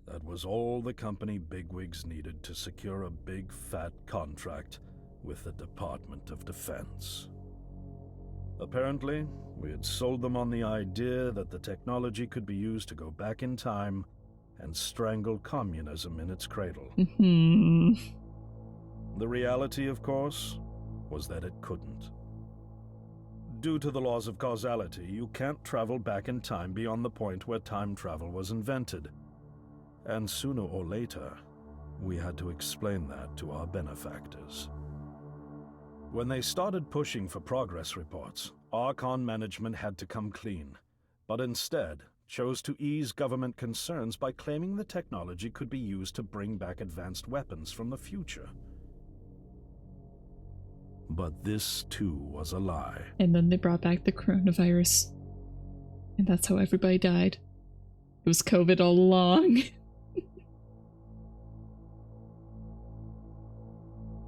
that was all the company bigwigs needed to secure a big fat contract with the Department of Defense. Apparently, we had sold them on the idea that the technology could be used to go back in time and strangle communism in its cradle. Mm-hmm. The reality, of course, was that it couldn't. Due to the laws of causality, you can't travel back in time beyond the point where time travel was invented. And sooner or later, we had to explain that to our benefactors. When they started pushing for progress reports, Archon management had to come clean, but instead chose to ease government concerns by claiming the technology could be used to bring back advanced weapons from the future. But this too was a lie. And then they brought back the coronavirus. And that's how everybody died. It was COVID all along.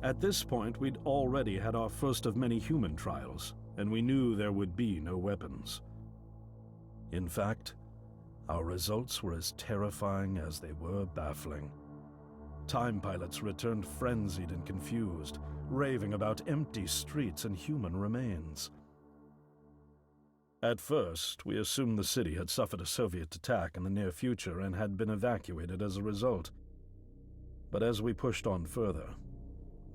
At this point, we'd already had our first of many human trials, and we knew there would be no weapons. In fact, our results were as terrifying as they were baffling. Time pilots returned frenzied and confused, raving about empty streets and human remains. At first, we assumed the city had suffered a Soviet attack in the near future and had been evacuated as a result. But as we pushed on further,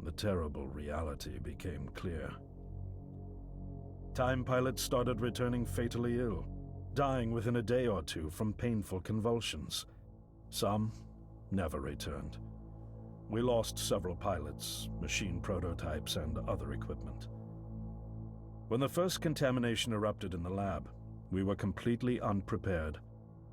the terrible reality became clear. Time pilots started returning fatally ill, dying within a day or two from painful convulsions. Some never returned. We lost several pilots, machine prototypes, and other equipment. When the first contamination erupted in the lab, we were completely unprepared,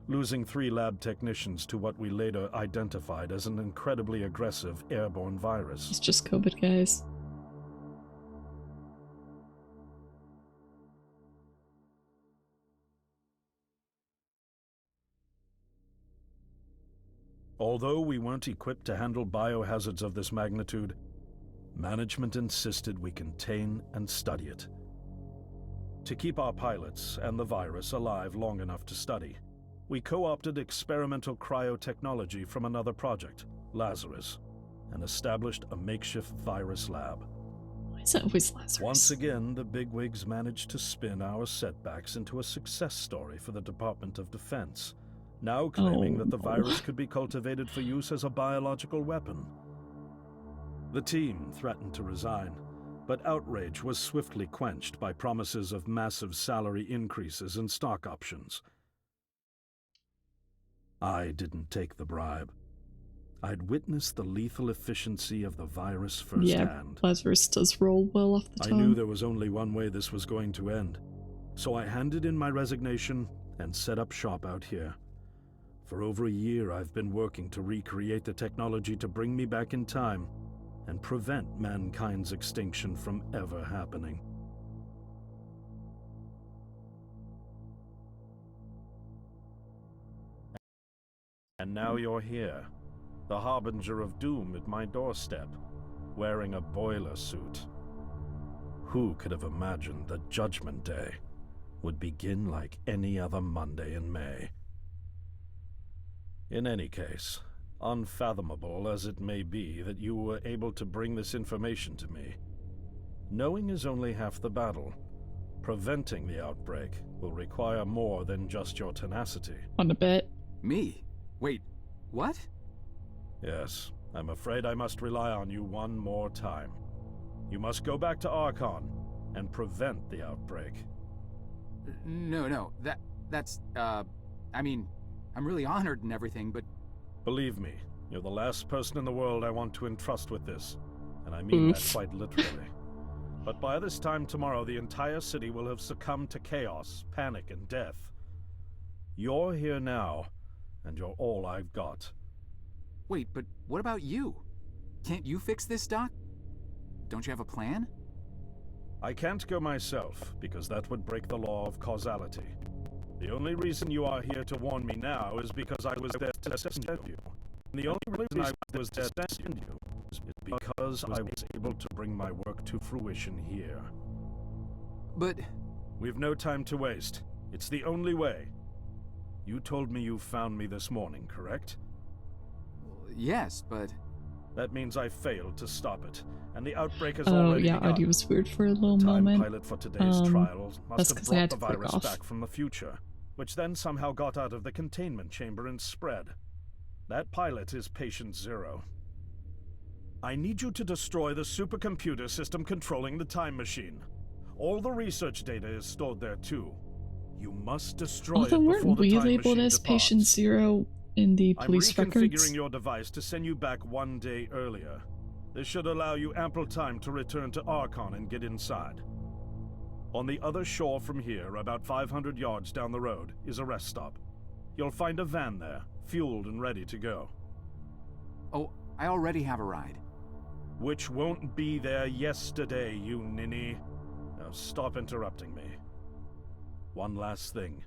losing 3 lab technicians to what we later identified as an incredibly aggressive airborne virus. It's just COVID, guys. Although we weren't equipped to handle biohazards of this magnitude, management insisted we contain and study it. To keep our pilots and the virus alive long enough to study, we co-opted experimental cryotechnology from another project, Lazarus, and established a makeshift virus lab. Why is that always Lazarus? Once again, the bigwigs managed to spin our setbacks into a success story for the Department of Defense, now claiming that the virus could be cultivated for use as a biological weapon. The team threatened to resign, but outrage was swiftly quenched by promises of massive salary increases and stock options. I didn't take the bribe. I'd witnessed the lethal efficiency of the virus firsthand. Yeah, Lazarus does roll well off the tongue. I knew there was only one way this was going to end, so I handed in my resignation and set up shop out here. For over a year, I've been working to recreate the technology to bring me back in time and prevent mankind's extinction from ever happening. And now you're here, the harbinger of doom at my doorstep, wearing a boiler suit. Who could have imagined that Judgment Day would begin like any other Monday in May? In any case, unfathomable as it may be that you were able to bring this information to me, knowing is only half the battle. Preventing the outbreak will require more than just your tenacity. On a bet. Me? Wait, what? Yes, I'm afraid I must rely on you one more time. You must go back to Archon and prevent the outbreak. No, that's, I mean, I'm really honored and everything, but... Believe me, you're the last person in the world I want to entrust with this, and I mean that quite literally. But by this time tomorrow, the entire city will have succumbed to chaos, panic, and death. You're here now, and you're all I've got. Wait, but what about you? Can't you fix this, Doc? Don't you have a plan? I can't go myself, because that would break the law of causality. The only reason you are here to warn me now is because I was there to send you. And the only reason I was there to send you is because I was able to bring my work to fruition here. But... We've no time to waste. It's the only way. You told me you found me this morning, correct? Yes, but... That means I failed to stop it, and the outbreak has already begun. Audio was weird for a little the moment. Time pilot for today's trial must have brought the click virus off. back from the future, which then somehow got out of the containment chamber and spread. That pilot is Patient Zero. I need you to destroy the supercomputer system controlling the time machine. All the research data is stored there too. You must destroy Although it before weren't the we time labeled machine as departs. Patient Zero in the police I'm reconfiguring records? your device to send you back one day earlier. This should allow you ample time to return to Archon and get inside. On the other shore from here, about 500 yards down the road, is a rest stop. You'll find a van there, fueled and ready to go. Oh, I already have a ride. Which won't be there yesterday, you ninny. Now stop interrupting me. One last thing,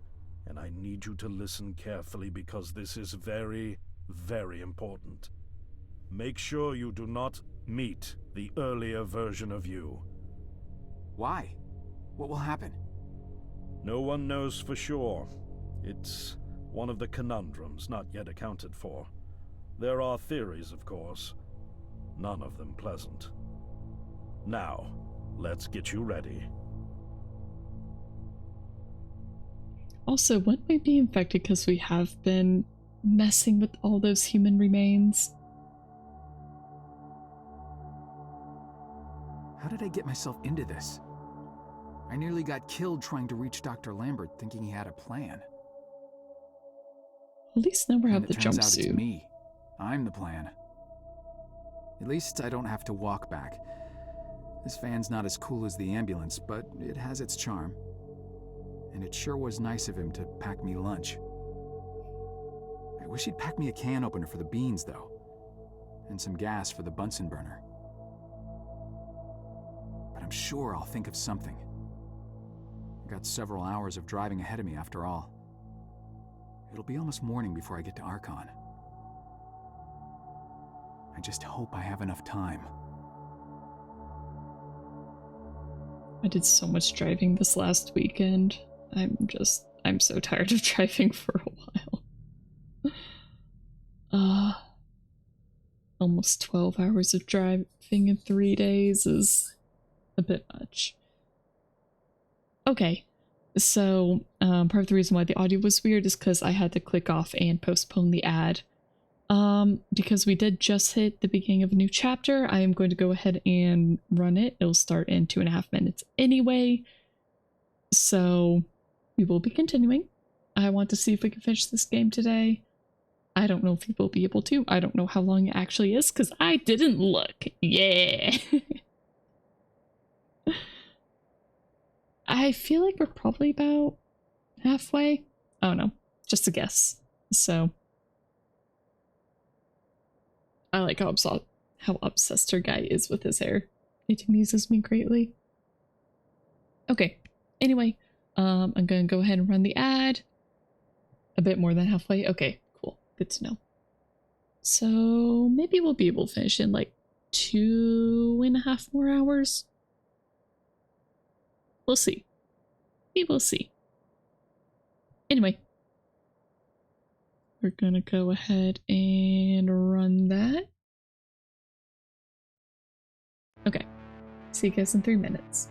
and I need you to listen carefully because this is very, very important. Make sure you do not meet the earlier version of you. Why? What will happen? No one knows for sure. It's one of the conundrums not yet accounted for. There are theories, of course. None of them pleasant. Now, let's get you ready. Also, wouldn't we be infected because we have been messing with all those human remains? How did I get myself into this? I nearly got killed trying to reach Dr. Lambert thinking he had a plan. At least now we have And the it turns out it's jumpsuit. me. I'm the plan. At least I don't have to walk back. This van's not as cool as the ambulance, but it has its charm. And it sure was nice of him to pack me lunch. I wish he'd pack me a can opener for the beans, though. And some gas for the Bunsen burner. But I'm sure I'll think of something. I've got several hours of driving ahead of me after all. It'll be almost morning before I get to Archon. I just hope I have enough time. I did so much driving this last weekend. I'm so tired of driving for a while. Almost 12 hours of driving in 3 days is a bit much. Okay, so part of the reason why the audio was weird is because I had to click off and postpone the ad. Because we did just hit the beginning of a new chapter, I am going to go ahead and run it. It'll start in 2.5 minutes anyway. So we will be continuing. I want to see if we can finish this game today. I don't know if we will be able to. I don't know how long it actually is because I didn't look. Yeah. I feel like we're probably about halfway. Oh no, just a guess. So I like how obsessed her guy is with his hair. It amuses me greatly. Okay, anyway, I'm gonna go ahead and run the ad. A bit more than halfway. Okay, cool. Good to know. So maybe we'll be able to finish in like 2.5 more hours. We'll see. We will see. Anyway, we're gonna go ahead and run that. Okay. See you guys in 3 minutes.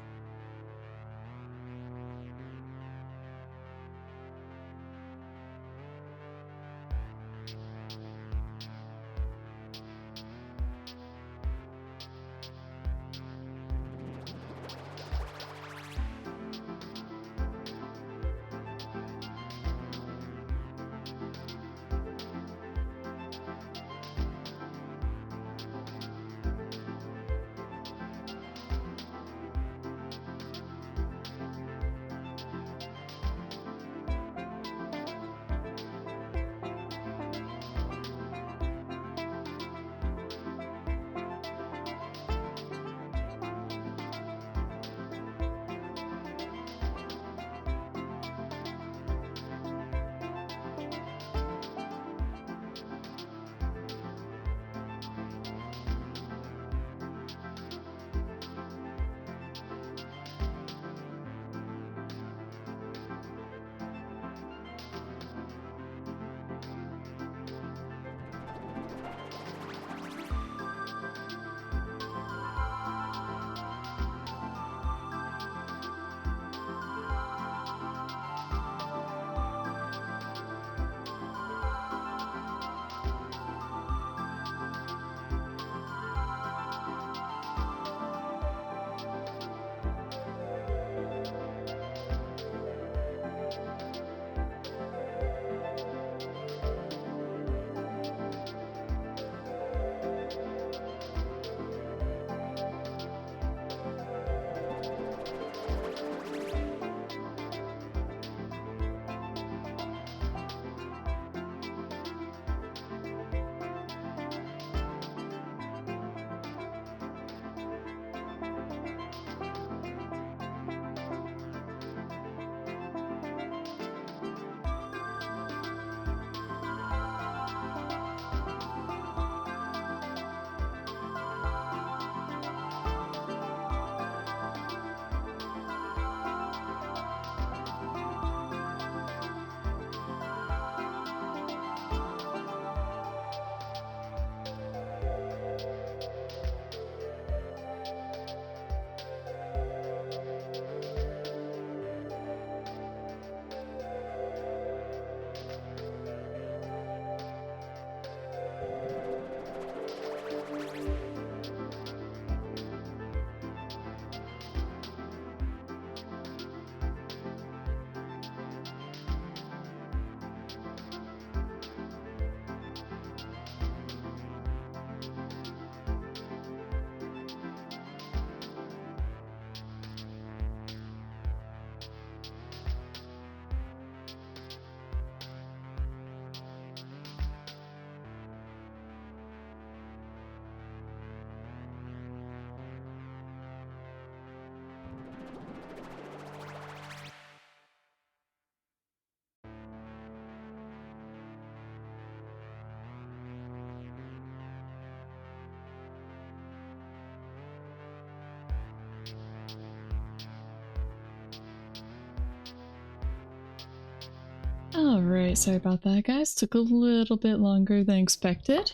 Alright, sorry about that, guys. Took a little bit longer than expected.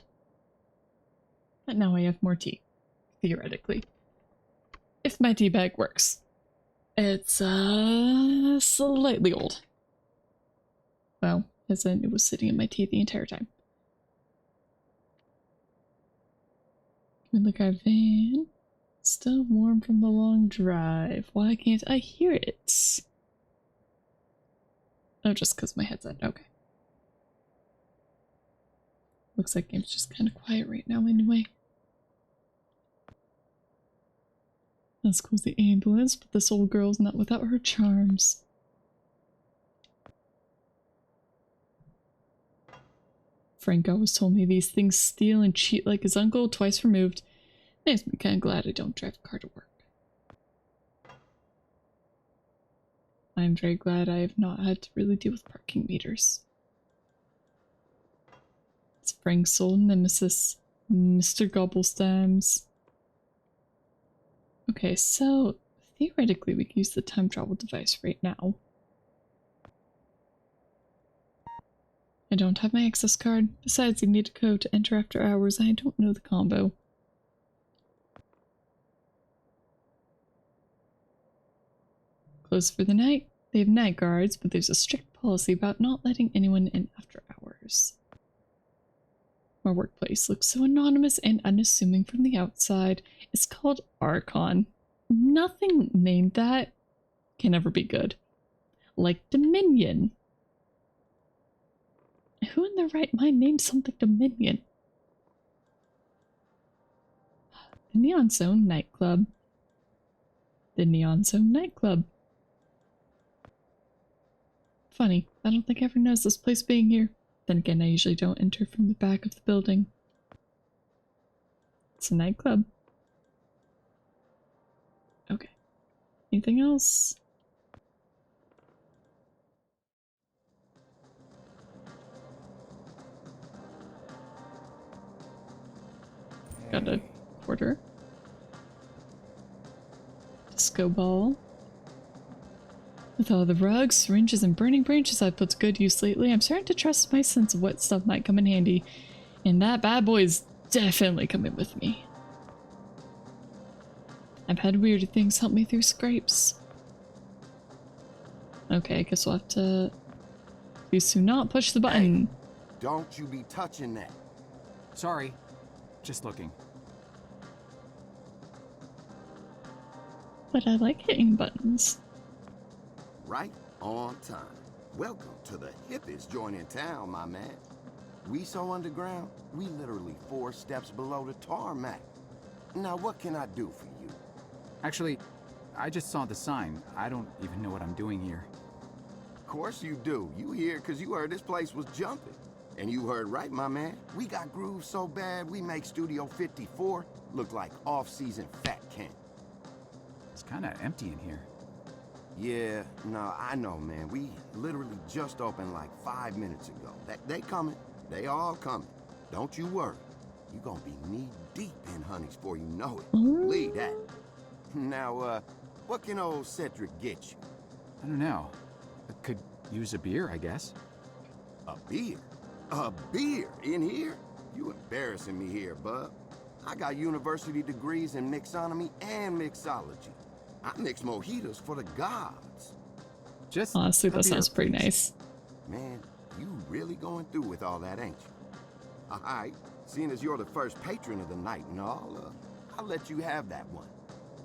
But now I have more tea, theoretically. If my tea bag works. It's, slightly old. Well, as in it was sitting in my tea the entire time. Look, our van. Still warm from the long drive. Why can't I hear it? Oh, just because my headset. Okay. Looks like game's just kind of quiet right now anyway. That's cool, the ambulance, but this old girl's not without her charms. Frank always told me these things steal and cheat like his uncle, twice removed. Makes me kind of glad I don't drive a car to work. I'm very glad I have not had to really deal with parking meters. It's Frank's old nemesis, Mr. Gobblestams. Okay, so theoretically we can use the time travel device right now. I don't have my access card. Besides, I need a code to enter after hours. I don't know the combo. Closed for the night. They have night guards, but there's a strict policy about not letting anyone in after hours. My workplace looks so anonymous and unassuming from the outside. It's called Archon. Nothing named that can ever be good. Like Dominion. Who in their right mind named something Dominion? The Neon Zone nightclub. The Neon Zone nightclub. Funny, I don't think I ever noticed this place being here. Then again, I usually don't enter from the back of the building. It's a nightclub. Okay. Anything else? Got a quarter. Disco ball. With all the rugs, syringes, and burning branches I've put to good use lately, I'm starting to trust my sense of what stuff might come in handy. And that bad boy is definitely coming with me. I've had weirder things help me through scrapes. Okay, I guess we'll have to... Please do not push the button. Hey, don't you be touching that. Sorry. Just looking. But I like hitting buttons. Right on time. Welcome to the hippest joint in town, my man. We so underground, we literally 4 steps below the tarmac. Now what can I do for you? Actually, I just saw the sign. I don't even know what I'm doing here. Of course you do. You here because you heard this place was jumping. And you heard right, my man. We got grooves so bad we make Studio 54 look like off-season fat camp. It's kind of empty in here. Yeah, no, I know, man. We literally just opened like 5 minutes ago. They coming. They all coming. Don't you worry. You gonna be knee-deep in honeys before you know it. Believe that. Now, what can old Cedric get you? I don't know. I could use a beer, I guess. A beer? A beer in here? You embarrassing me here, bub. I got university degrees in mixonomy and mixology. I mix mojitos for the gods. Just honestly, a that beer, sounds pretty please. nice. Man, you really going through with all that, ain't you? All right, seeing as you're the first patron of the night and all, I'll let you have that one.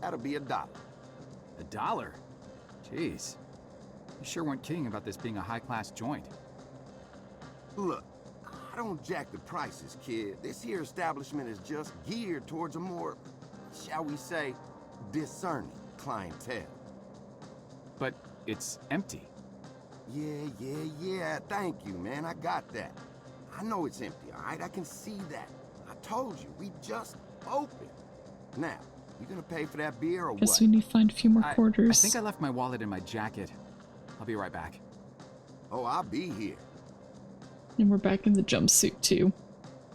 That'll be $1. $1? Jeez. You sure weren't kidding about this being a high-class joint. Look, I don't jack the prices, kid. This here establishment is just geared towards a more, shall we say, discerning clientele. But it's empty. Yeah. Thank you, man. I got that. I know it's empty, all right? I can see that. I told you, we just opened. Now, you gonna pay for that beer or Guess what? we need to find a few more quarters. I think I left my wallet in my jacket. I'll be right back. Oh, I'll be here. And we're back in the jumpsuit too.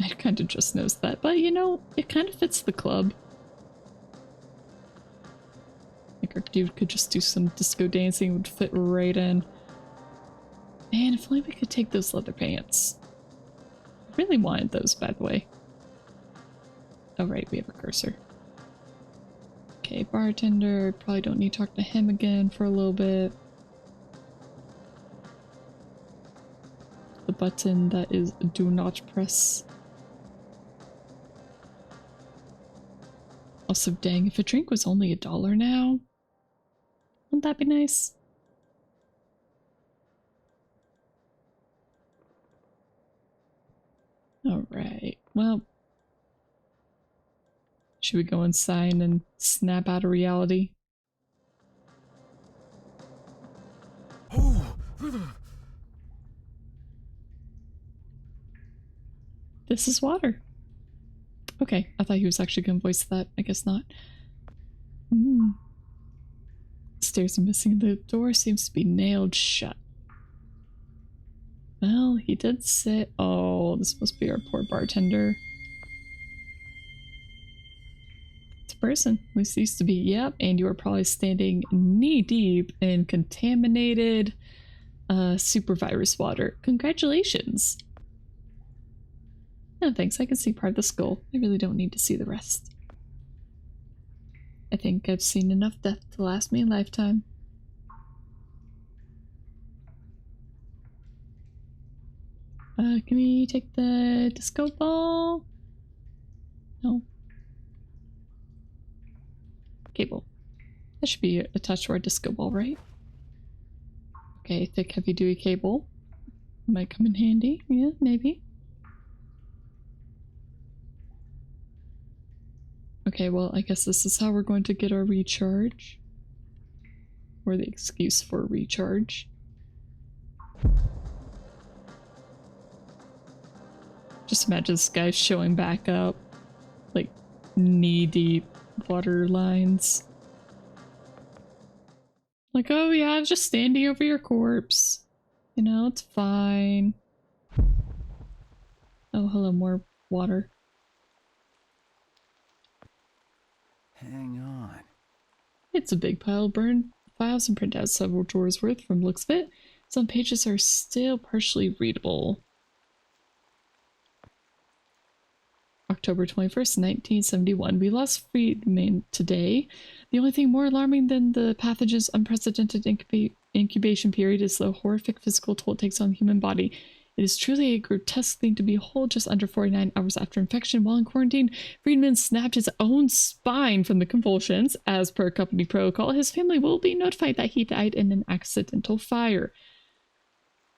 I kind of just noticed that, but you know, it kind of fits the club. Like our dude could just do some disco dancing, would fit right in. Man, if only we could take those leather pants. I really wanted those, by the way. Oh, right, we have a cursor. Okay, bartender. Probably don't need to talk to him again for a little bit. The button that is do not press. Also, dang, if a drink was only $1 now, wouldn't that be nice? Alright, well. Should we go inside and snap out of reality? This is water. Okay, I thought he was actually going to voice that. I guess not. Stairs are missing. The door seems to be nailed shut. Well, he did say... Oh, this must be our poor bartender. It's a person. At least it used to be. Yep, and you are probably standing knee-deep in contaminated super virus water. Congratulations! No thanks, I can see part of the skull. I really don't need to see the rest. I think I've seen enough death to last me a lifetime. Can we take the disco ball? No. Cable. That should be attached to our disco ball, right? Okay, thick heavy duty cable. Might come in handy. Yeah, maybe. Okay, well, I guess this is how we're going to get our recharge. Or the excuse for recharge. Just imagine this guy showing back up. Like, knee-deep water lines. Like, oh yeah, I'm just standing over your corpse. You know, it's fine. Oh, hello, more water. Hang on. It's a big pile of burned files and printouts, several drawers worth from the looks of it. Some pages are still partially readable. October 21st, 1971. We lost Friedman today. The only thing more alarming than the pathogen's unprecedented incubation period is the horrific physical toll it takes on the human body. It is truly a grotesque thing to behold. Just under 49 hours after infection, while in quarantine, Friedman snapped his own spine from the convulsions. As per company protocol, his family will be notified that he died in an accidental fire.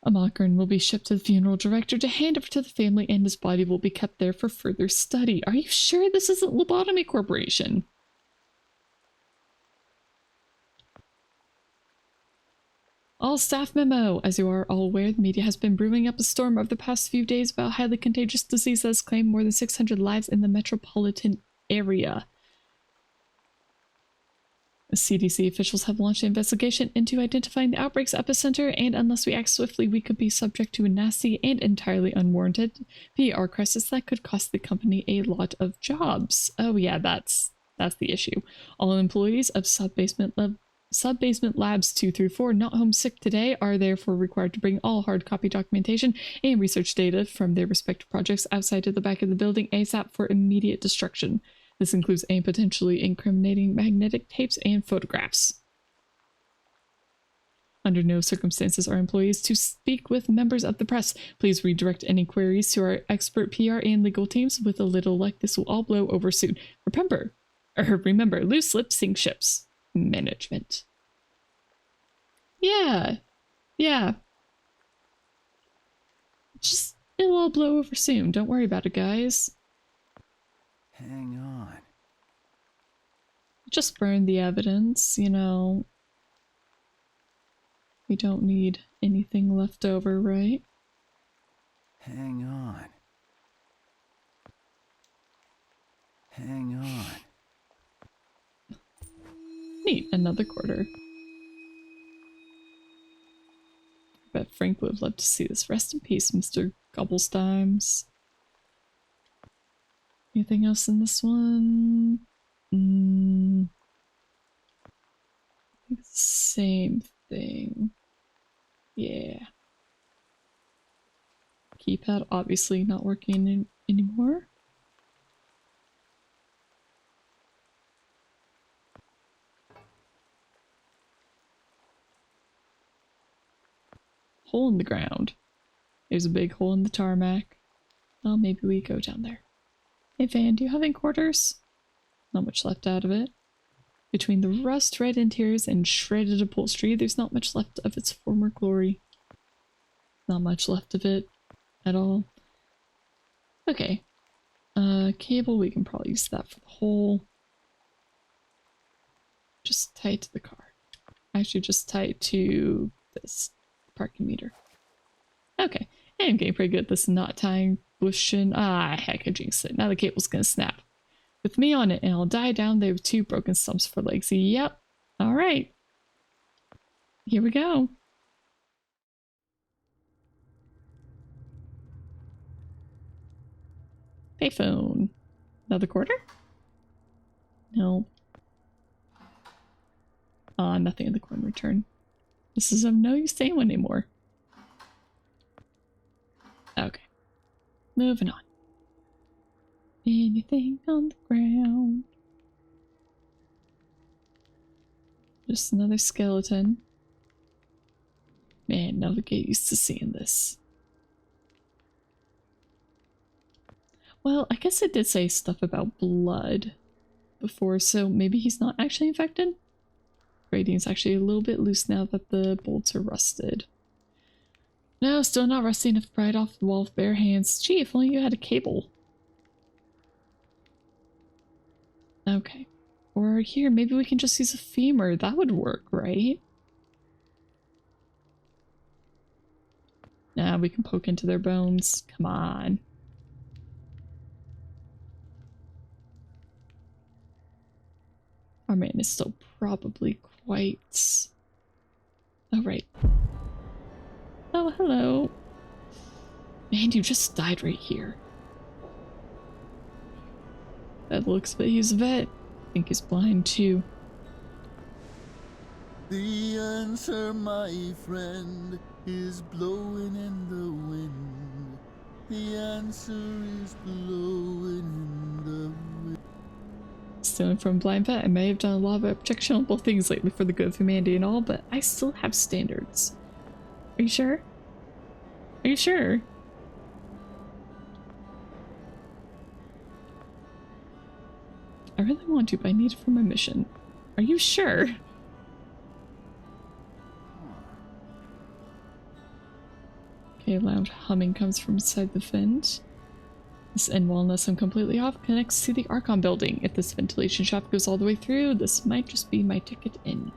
A mock urn will be shipped to the funeral director to hand over to the family, and his body will be kept there for further study. Are you sure this isn't Lobotomy Corporation? All staff memo. As you are all aware, the media has been brewing up a storm over the past few days about a highly contagious disease that has claimed more than 600 lives in the metropolitan area. CDC officials have launched an investigation into identifying the outbreak's epicenter, and unless we act swiftly, we could be subject to a nasty and entirely unwarranted PR crisis that could cost the company a lot of jobs. Oh yeah, that's the issue. All employees of sub-basement labs 2 through 4 not home sick today are therefore required to bring all hard copy documentation and research data from their respective projects outside to the back of the building ASAP for immediate destruction. This includes any potentially incriminating magnetic tapes and photographs. Under no circumstances are employees to speak with members of the press. Please redirect any queries to our expert PR and legal teams. With a little luck, this will all blow over soon. Remember, loose lips sink ships. Management. Yeah. Just, it'll all blow over soon. Don't worry about it, guys. Hang on. Just burn the evidence, you know. We don't need anything left over, right? Hang on. Hang on. Neat, another quarter. I bet Frank would have loved to see this. Rest in peace, Mr. Gobblestimes. Anything else in this one? I think same thing. Yeah. keypad obviously not working anymore. Hole in the ground. There's a big hole in the tarmac. Well, maybe we go down there. Hey Van, do you have any quarters? Not much left out of it. Between the rust-red interiors and shredded upholstery, there's not much left of its former glory. Not much left of it at all. Okay. Cable, we can probably use that for the hole. Just tie it to the car. Actually, just tie it to this parking meter. Okay. Hey, I'm getting pretty good at this not tying bushing. Ah, heck, I jinxed it. Now the cable's gonna snap. With me on it, and I'll die down there with 2 broken stumps for legs. Yep. Alright. Here we go. Payphone. Another quarter? No. Nothing in the coin return. This is of no use to anyone anymore. Okay. Moving on. Anything on the ground. Just another skeleton. Man, never get used to seeing this. Well, I guess it did say stuff about blood before, so maybe he's not actually infected? Radiant's actually a little bit loose now that the bolts are rusted. No, still not rusty enough to pry it off the wall with bare hands. Gee, if only you had a cable. Okay. Or here, maybe we can just use a femur. That would work, right? Nah, we can poke into their bones. Come on. Our man is still probably quite... Oh, right. Oh, hello. Man, you just died right here. That looks, but he's a vet. I think he's blind too. The answer, my friend, is blowing in the wind. The answer is blowing in the wind. Stealing from blind vet, I may have done a lot of objectionable things lately for the good of humanity and all, but I still have standards. Are you sure? Are you sure? I really want to, but I need it for my mission. Are you sure? Okay, loud humming comes from inside the vent. This end wall, unless I'm completely off, connects to the Archon building. If this ventilation shaft goes all the way through, this might just be my ticket in.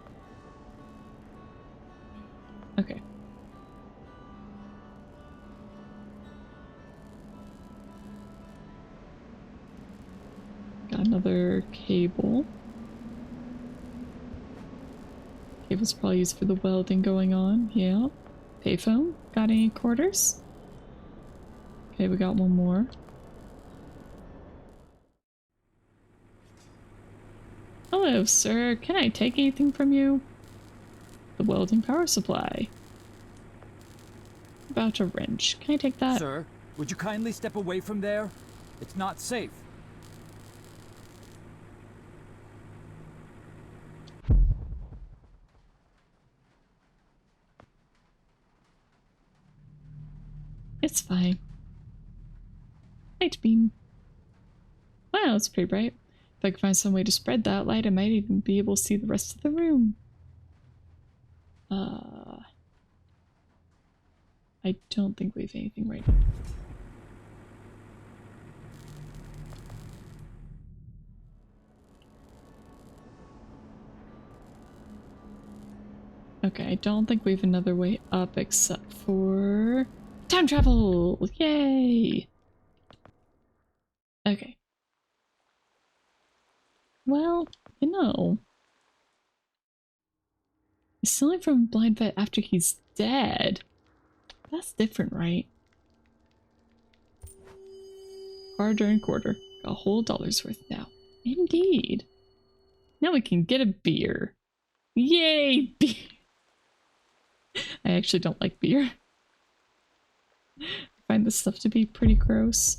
Okay. Got another cable. Cable's probably used for the welding going on. Yeah. Payphone. Got any quarters? Okay, we got one more. Hello, sir. Can I take anything from you? The welding power supply. About a wrench. Can I take that? Sir, would you kindly step away from there? It's not safe. It's fine. Light beam. Wow, it's pretty bright. If I could find some way to spread that light, I might even be able to see the rest of the room. I don't think we have anything right now. Okay, I don't think we have another way up except for time travel! Yay! Okay. Well, you know. Stealing from a blind vet after he's dead. That's different, right? Hard-earned quarter. Got a whole dollar's worth now. Indeed. Now we can get a beer. Yay! Beer! I actually don't like beer. find this stuff to be pretty gross.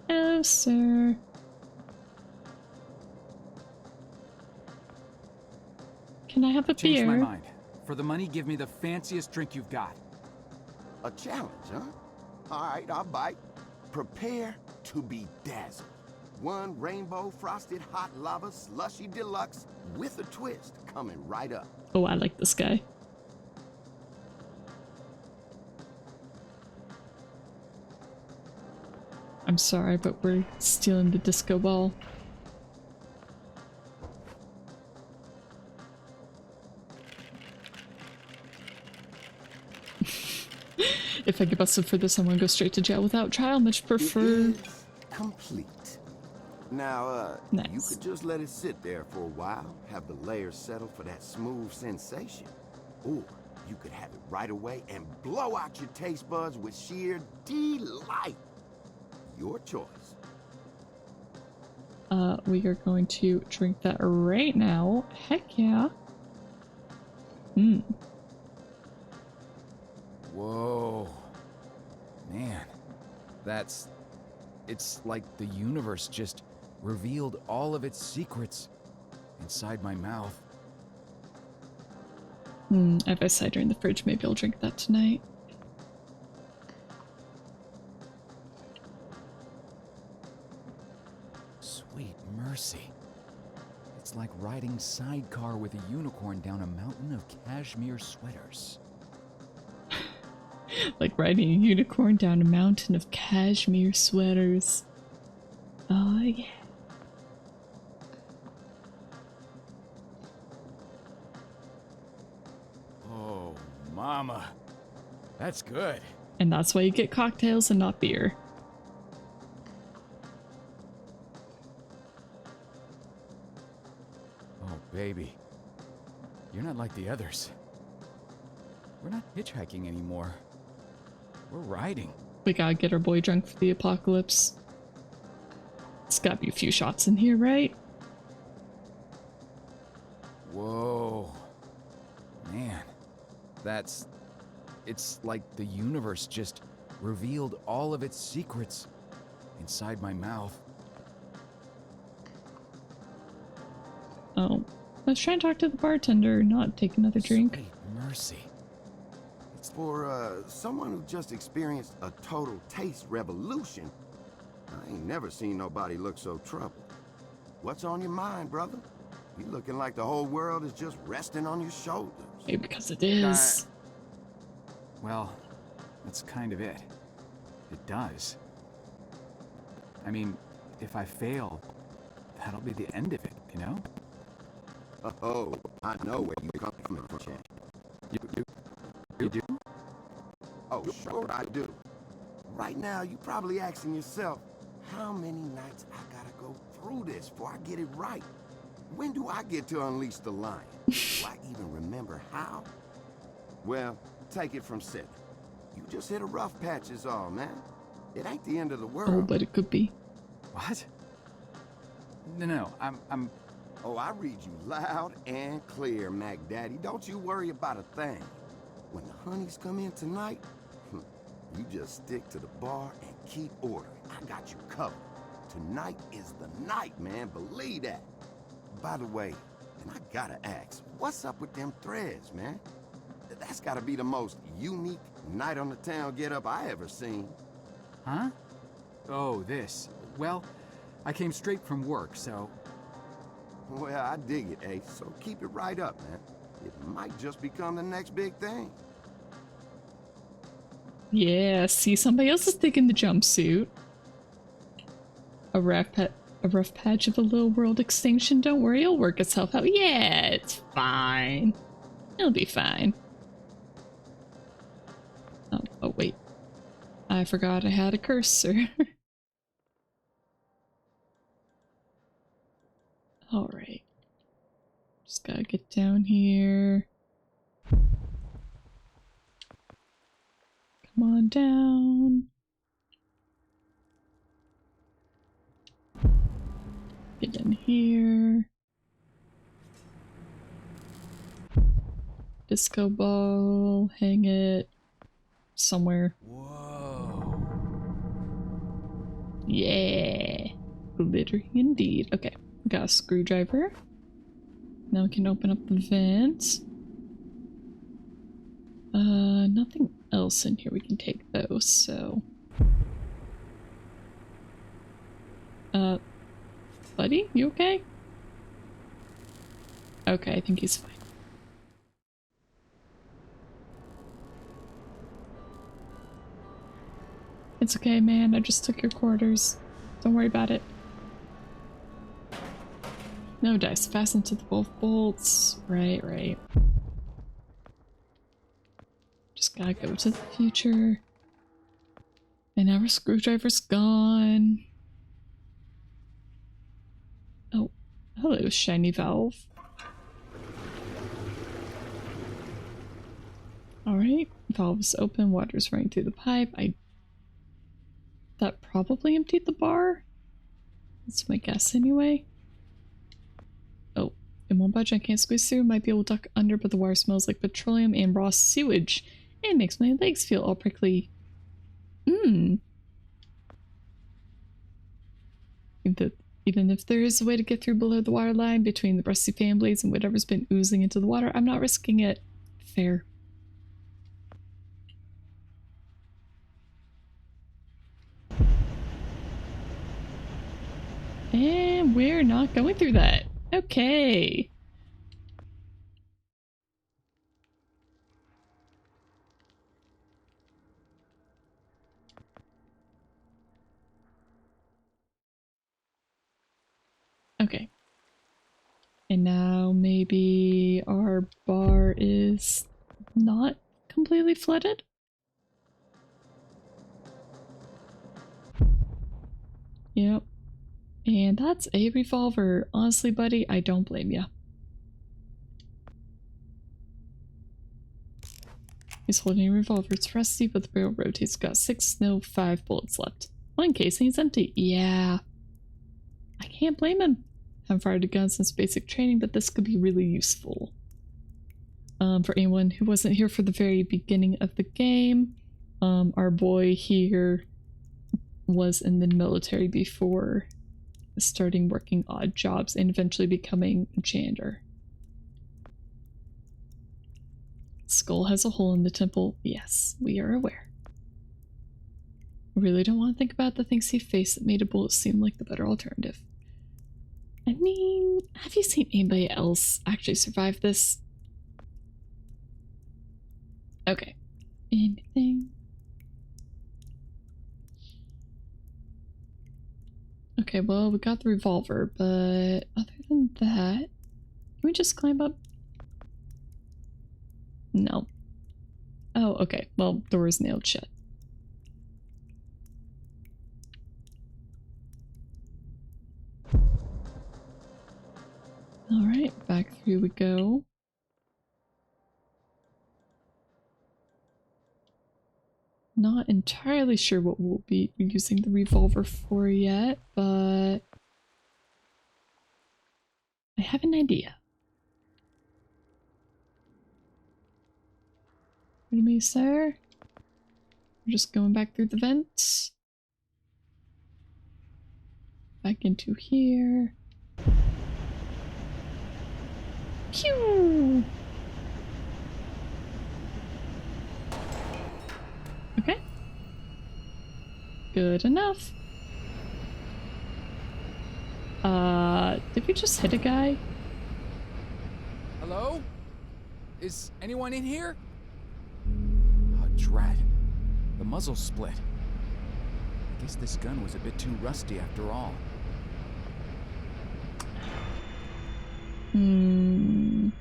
Hello, sir. Can I have a Changed beer? my mind. For the money, give me the fanciest drink you've got. A challenge, huh? All right, I'll bite. Prepare to be dazzled. One rainbow frosted hot lava slushy deluxe with a twist coming right up. Oh, I like this guy. I'm sorry, but we're stealing the disco ball. If I get busted for this, I'm gonna go straight to jail without trial. Much prefer. It is complete. Now, you Nice. could just let it sit there for a while, have the layers settle for that smooth sensation. Or you could have it right away and blow out your taste buds with sheer delight. Your choice. We are going to drink that right now. Heck yeah. Whoa. Man. It's like the universe just revealed all of its secrets inside my mouth. I have a cider in the fridge. Maybe I'll drink that tonight. Sweet mercy. It's like riding sidecar with a unicorn down a mountain of cashmere sweaters. Like riding a unicorn down a mountain of cashmere sweaters. Oh yeah. Oh, mama. That's good. And that's why you get cocktails and not beer. Oh, baby. You're not like the others. We're not hitchhiking anymore. We're riding. We gotta get our boy drunk for the apocalypse. It's gotta be a few shots in here, right? Whoa. Man. It's like the universe just revealed all of its secrets inside my mouth. Oh. Let's try and talk to the bartender, not take another drink. Sweet mercy. For someone who just experienced a total taste revolution, I ain't never seen nobody look so troubled. What's on your mind, brother? You looking like the whole world is just resting on your shoulders. Maybe because it is. Well, that's kind of it. It does. I mean, if I fail, that'll be the end of it, you know? Oh, I know where you come from, Chad. You do? Oh, sure I do. Right now, you probably asking yourself, how many nights I gotta go through this before I get it right? When do I get to unleash the lion? Do I even remember how? Well, take it from Sid. You just hit a rough patch is all, man. It ain't the end of the world. Oh, but it could be. What? No, I'm... Oh, I read you loud and clear, Mac Daddy. Don't you worry about a thing. When the honeys come in tonight, you just stick to the bar and keep ordering. I got you covered. Tonight is the night, man. Believe that. By the way, and I gotta ask, what's up with them threads, man? That's gotta be the most unique night on the town get-up I ever seen. Huh? Oh, this. Well, I came straight from work, so... Well, I dig it, Ace, so keep it right up, man. It might just become the next big thing. Yeah, see, somebody else is taking the jumpsuit. A rough patch of a little world extinction. Don't worry, it'll work itself out. Yeah, it's fine. It'll be fine. Oh wait. I forgot I had a cursor. Alright. Just gotta get down here. Come on down. Get in here. disco ball, hang it somewhere. Whoa. Yeah. Glittery indeed. Okay, got a screwdriver. Now we can open up the vent. Nothing else in here we can take though, so... buddy, you okay? Okay, I think he's fine. It's okay, man, I just took your quarters. Don't worry about it. No dice, fastened to both bolts. Right. Just gotta go to the future. And our screwdriver's gone. Oh, hello, shiny valve. Alright, valve is open, water's running through the pipe. That probably emptied the bar? That's my guess anyway. Oh, it won't budge, I can't squeeze through. Might be able to duck under, but the wire smells like petroleum and raw sewage. It makes my legs feel all prickly. Even if there is a way to get through below the water line between the rusty fan blades and whatever's been oozing into the water, I'm not risking it. Fair. And we're not going through that. Okay. Okay. And now maybe our bar is not completely flooded? Yep. And that's a revolver. Honestly, buddy, I don't blame ya. He's holding a revolver. It's rusty, but the barrel rotates. Got 5 bullets left. One casing's empty. Yeah. I can't blame him. Haven't fired a gun since basic training, but this could be really useful. For anyone who wasn't here for the very beginning of the game, our boy here was in the military before starting working odd jobs and eventually becoming a janitor. Skull has a hole in the temple. Yes, we are aware. I really don't want to think about the things he faced that made a bullet seem like the better alternative. I mean, have you seen anybody else actually survive this? Okay. Anything? Okay, well, we got the revolver, but other than that, can we just climb up? No. Oh, okay. Well, door is nailed shut. Alright, back through we go. Not entirely sure what we'll be using the revolver for yet, but I have an idea. Ready me, sir? We're just going back through the vents. Back into here. Pew! Okay. Good enough. Did we just hit a guy? Hello? Is anyone in here? Oh, drat. The muzzle's split. I guess this gun was a bit too rusty after all. And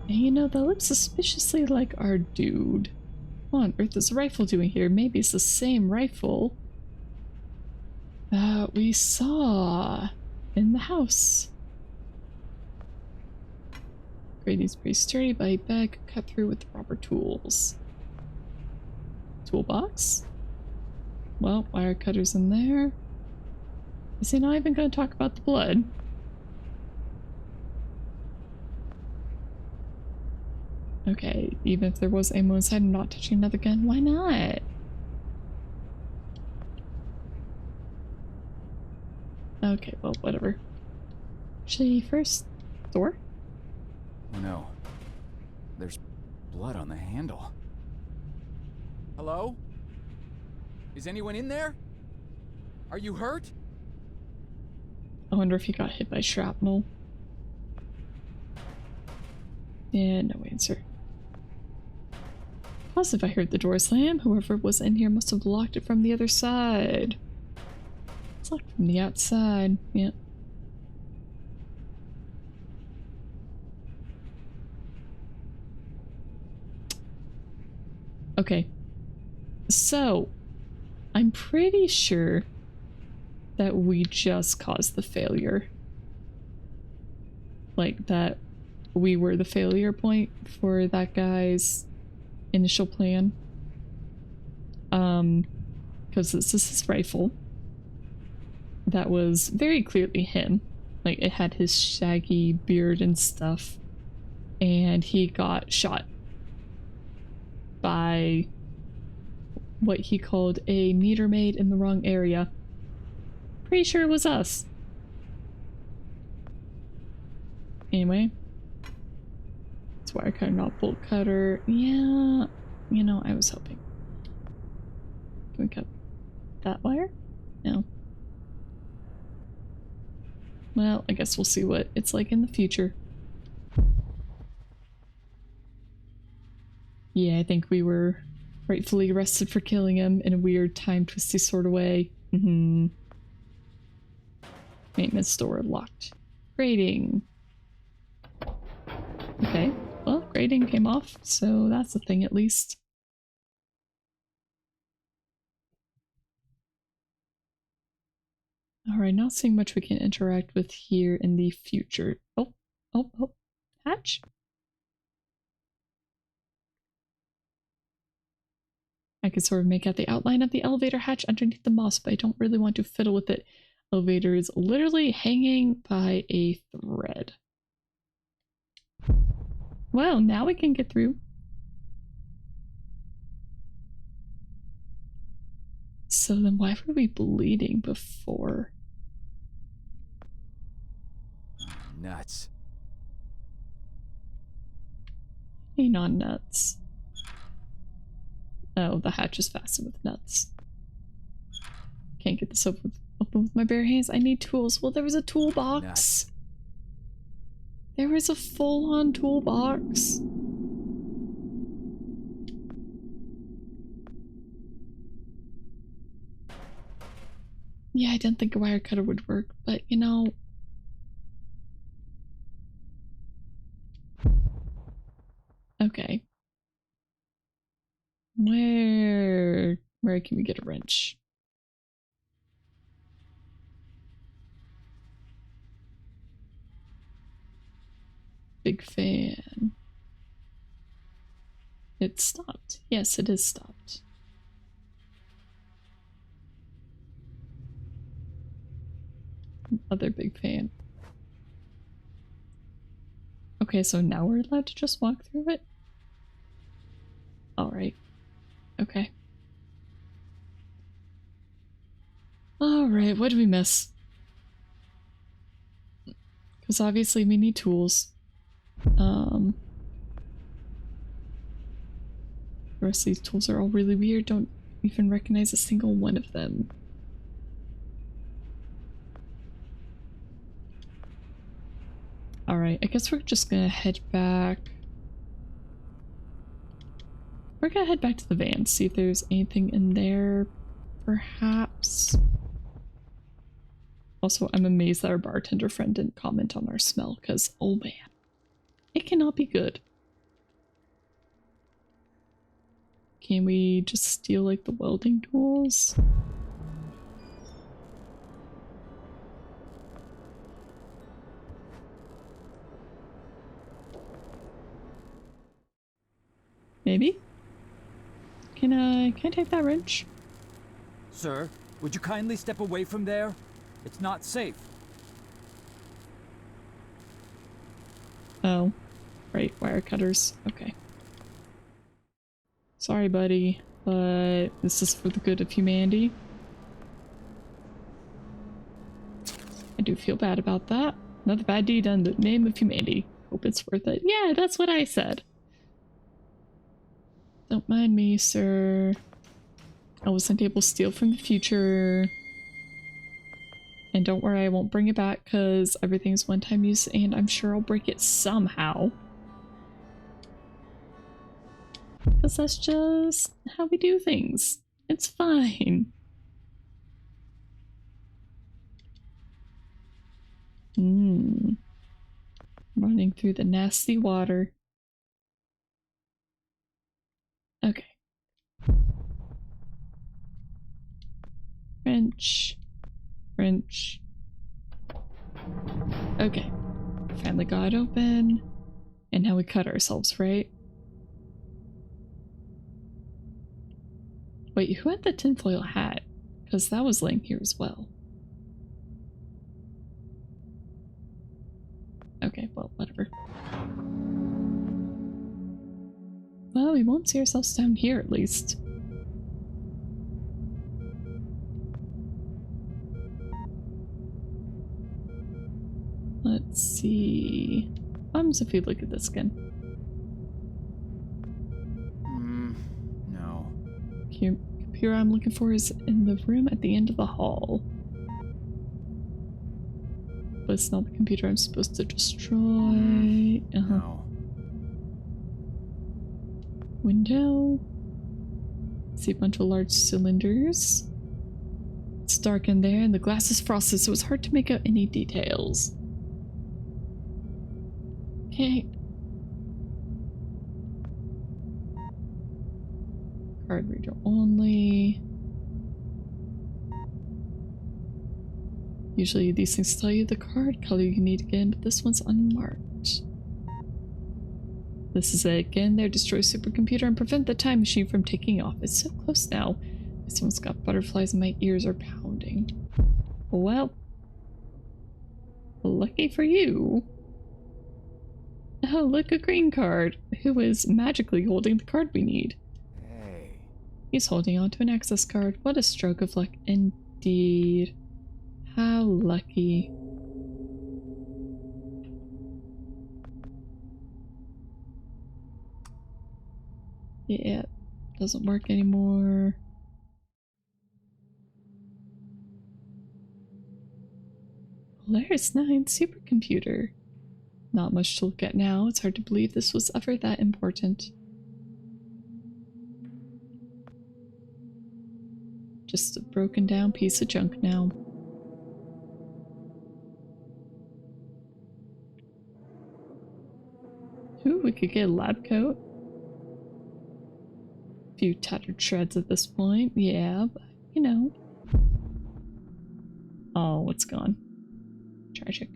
you know, that looks suspiciously like our dude. What on earth is a rifle doing here? Maybe it's the same rifle that we saw in the house. Grading's pretty sturdy, but I bet I could cut through with the proper tools. Toolbox? Well, wire cutter's in there. Is he not even going to talk about the blood? Okay, even if there was ammo inside, I'm not touching another gun. Why not? Okay, well, whatever. Actually, first, door? Oh no. There's blood on the handle. Hello? Is anyone in there? Are you hurt? I wonder if he got hit by shrapnel. Yeah, no answer. Plus, if I heard the door slam, whoever was in here must have locked it from the other side. It's locked from the outside. Yep. Okay. So, I'm pretty sure that we just caused the failure. Like, that we were the failure point for that guy's initial plan. Because this is his rifle. That was very clearly him. Like, it had his shaggy beard and stuff. And he got shot by what he called a meter maid in the wrong area. Pretty sure it was us. Anyway. It's wire cutter, not bolt cutter. Yeah, you know, I was hoping. Can we cut that wire? No. Well, I guess we'll see what it's like in the future. Yeah, I think we were rightfully arrested for killing him in a weird time twisty sort of way. Maintenance door locked. Grading. Okay, well, grading came off, so that's a thing at least. Alright, not seeing much we can interact with here in the future. Oh. Hatch? I can sort of make out the outline of the elevator hatch underneath the moss, but I don't really want to fiddle with it. Elevator is literally hanging by a thread. Well, now we can get through. So then why were we bleeding before? Nuts. Hey, non-nuts. Oh, the hatch is fastened with nuts. Can't get this open with my bare hands. I need tools. Well, there was a toolbox. Nuts. There was a full-on toolbox. Yeah, I didn't think a wire cutter would work, but you know... Okay. Where can we get a wrench? Big fan. It stopped. Yes, it is stopped. Other big fan. Okay, so now we're allowed to just walk through it? Alright. Okay. Alright, what do we miss? Because obviously we need tools. The rest of these tools are all really weird. Don't even recognize a single one of them. Alright, I guess we're just gonna head back. We're gonna head back to the van, see if there's anything in there, perhaps. Also, I'm amazed that our bartender friend didn't comment on our smell, because, oh man, it cannot be good. Can we just steal, like, the welding tools? Maybe? Can I take that wrench? Sir, would you kindly step away from there? It's not safe. Oh, right, wire cutters. Okay. Sorry, buddy, but this is for the good of humanity. I do feel bad about that. Another bad deed in the name of humanity. Hope it's worth it. Yeah, that's what I said. Don't mind me, sir. I wasn't able to steal from the future. And don't worry, I won't bring it back because everything's one-time use and I'm sure I'll break it somehow. Because that's just how we do things. It's fine. Running through the nasty water. Okay. French. French. Okay. Finally got open. And now we cut ourselves, right? Wait, who had the tinfoil hat? Because that was laying here as well. Okay, well, whatever. Well, we won't see ourselves down here at least. Let's see. If you look at this again. No. Computer I'm looking for is in the room at the end of the hall. But it's not the computer I'm supposed to destroy. No. Window. See a bunch of large cylinders. It's dark in there and the glass is frosted, so it's hard to make out any details. Okay. Card reader only. Usually these things tell you the card color you need again, but this one's unmarked. This is it again. There, destroy supercomputer and prevent the time machine from taking off. It's so close now. This one's got butterflies and my ears are pounding. Well, lucky for you. Oh, look, a green card. Who is magically holding the card we need? Hey. He's holding on to an access card. What a stroke of luck indeed. How lucky. Yeah, doesn't work anymore. Polaris 9 supercomputer. Not much to look at now. It's hard to believe this was ever that important. Just a broken down piece of junk now. Ooh, we could get a lab coat. A few tattered shreds at this point. Yeah, but you know. Oh, it's gone. Tragic.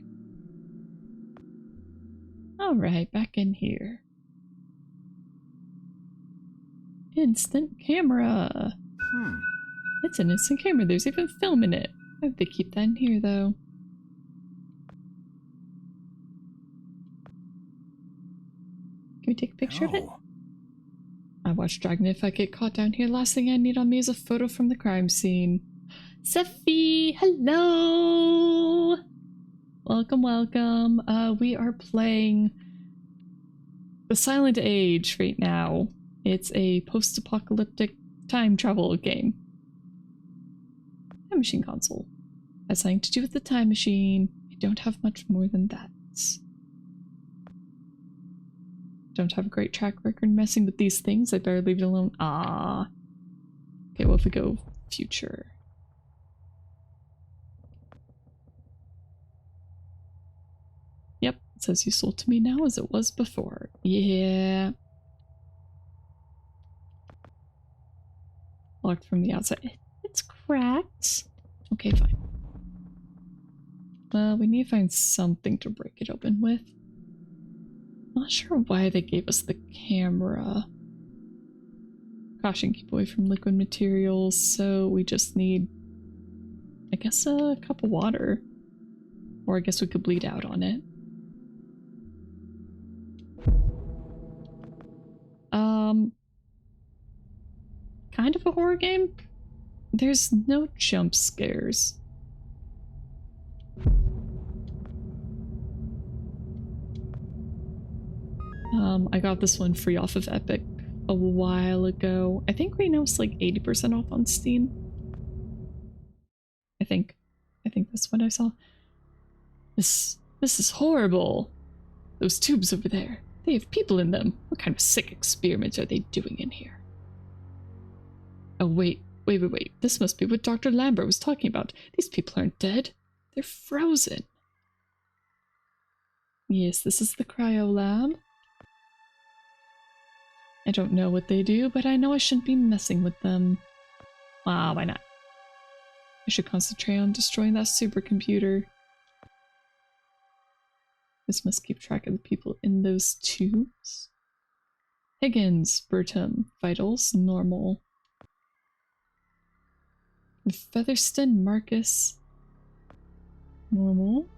Alright, back in here. Instant camera! It's an instant camera, there's even film in it. I hope they keep that in here though. Can we take a picture of it? I watched Dragon. If I get caught down here, last thing I need on me is a photo from the crime scene. Sephi! Hello! Welcome, welcome. We are playing The Silent Age right now. It's a post-apocalyptic time travel game. Time machine console. Has something to do with the time machine. I don't have much more than that. Don't have a great track record messing with these things. I better leave it alone. Ah. Okay, what if we go future? Yep, it says useful to me now as it was before. Yeah. Locked from the outside. It's cracked. Okay, fine. Well, we need to find something to break it open with. Not sure why they gave us the camera. Caution, keep away from liquid materials, so we just need, I guess, a cup of water. Or I guess we could bleed out on it. kind of a horror game. There's no jump scares. I got this one free off of Epic a while ago. I think right now it's like 80% off on Steam. I think that's what I saw. This is horrible. Those tubes over there, they have people in them. What kind of sick experiments are they doing in here? Oh wait. This must be what Dr. Lambert was talking about. These people aren't dead. They're frozen. Yes, this is the cryo lab. I don't know what they do, but I know I shouldn't be messing with them. Wow, why not? I should concentrate on destroying that supercomputer. This must keep track of the people in those tubes. Higgins, Bertram, vitals, normal. Featherston, Marcus, normal.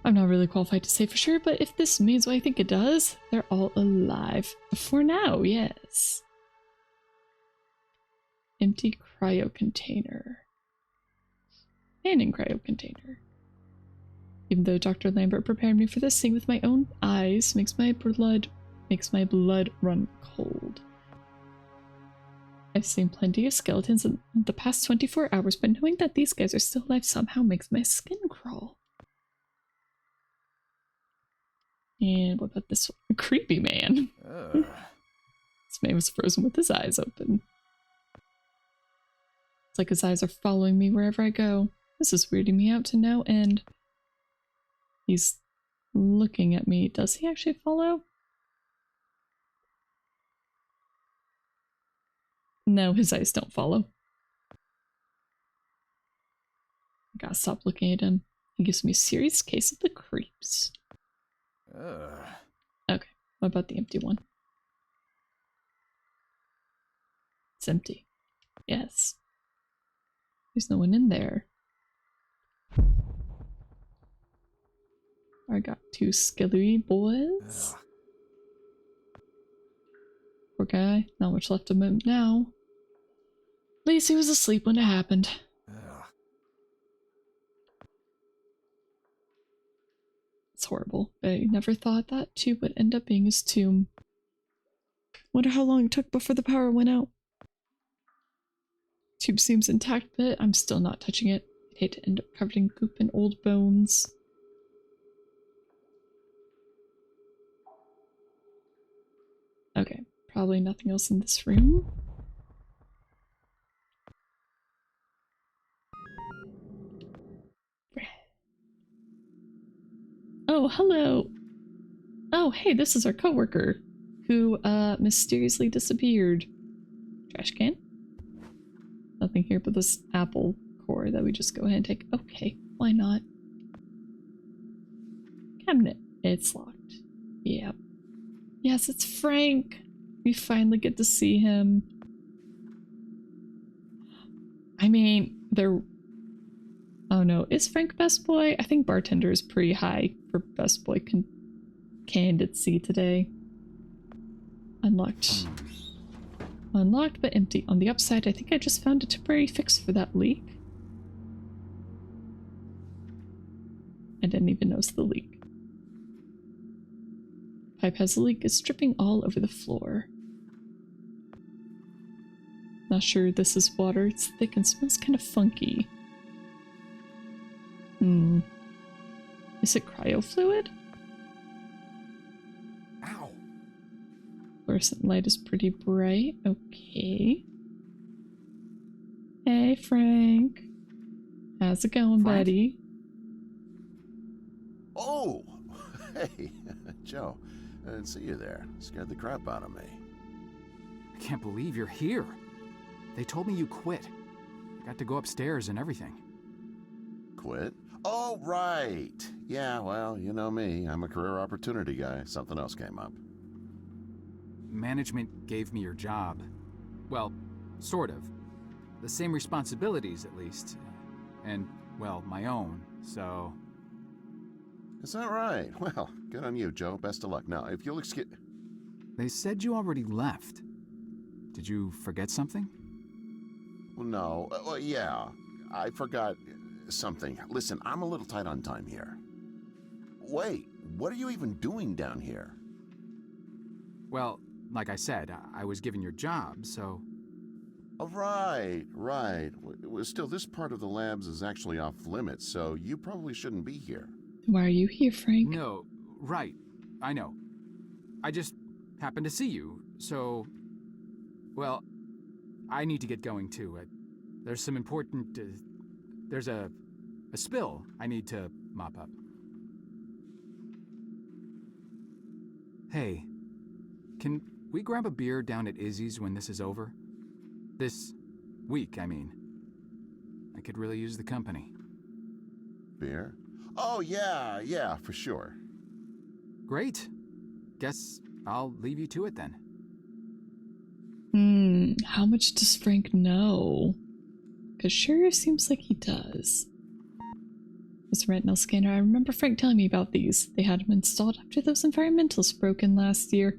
I'm not really qualified to say for sure, but if this means what I think it does, they're all alive. For now, yes. Empty cryo container. Abandoned cryo container. Even though Dr. Lambert prepared me for this, seeing with my own eyes makes my blood run cold. I've seen plenty of skeletons in the past 24 hours, but knowing that these guys are still alive somehow makes my skin crawl. And what about this one? Creepy man. This man was frozen with his eyes open. It's like his eyes are following me wherever I go. This is weirding me out to no end. He's looking at me. Does he actually follow? No, his eyes don't follow. I gotta stop looking at him. He gives me a serious case of the creeps. Okay, what about the empty one? It's empty. Yes. There's no one in there. I got two skillery boys. Poor guy, not much left of him now. At least he was asleep when it happened. It's horrible. I never thought that tube would end up being his tomb. Wonder how long it took before the power went out. Tube seems intact, but I'm still not touching it. I'd hate to end up covered in goop and old bones. Okay, probably nothing else in this room. Oh, hello. Oh, hey, this is our coworker who mysteriously disappeared. Trash can? Nothing here but this apple core that we just go ahead and take. Okay, why not? Cabinet. It's locked. Yep. Yes, it's Frank. We finally get to see him. I mean, they're... Oh no, is Frank best boy? I think bartender is pretty high for best boy candidacy today. Unlocked. Unlocked but empty. On the upside, I think I just found a temporary fix for that leak. I didn't even notice the leak. Pipe has a leak. It's dripping all over the floor. Not sure this is water. It's thick and smells kind of funky. Is it cryo fluid? Ow! Fluorescent light is pretty bright. Okay. Hey, Frank. How's it going, buddy? Oh! Hey, Joe. I didn't see you there. Scared the crap out of me. I can't believe you're here. They told me you quit. I got to go upstairs and everything. Quit? Oh, right. Yeah, well, you know me. I'm a career opportunity guy. Something else came up. Management gave me your job. Well, sort of. The same responsibilities, at least. And, well, my own, so... Is that right? Well, good on you, Joe. Best of luck. Now, if you'll excuse... They said you already left. Did you forget something? Well, no. Well, yeah. I forgot something. Listen, I'm a little tight on time here. Wait, what are you even doing down here? Well, like I said, I was given your job, so... Oh, right. Well, still, this part of the labs is actually off limits, so you probably shouldn't be here. Why are you here, Frank? No, right. I know. I just happened to see you, so... Well, I need to get going, too. There's some important... there's a spill I need to mop up. Hey, can we grab a beer down at Izzy's when this is over? This week, I mean. I could really use the company. Beer? Oh, yeah, for sure. Great. Guess I'll leave you to it then. How much does Frank know? Because sure seems like he does. This retinal scanner, I remember Frank telling me about these. They had them installed after those environmentals broke in last year.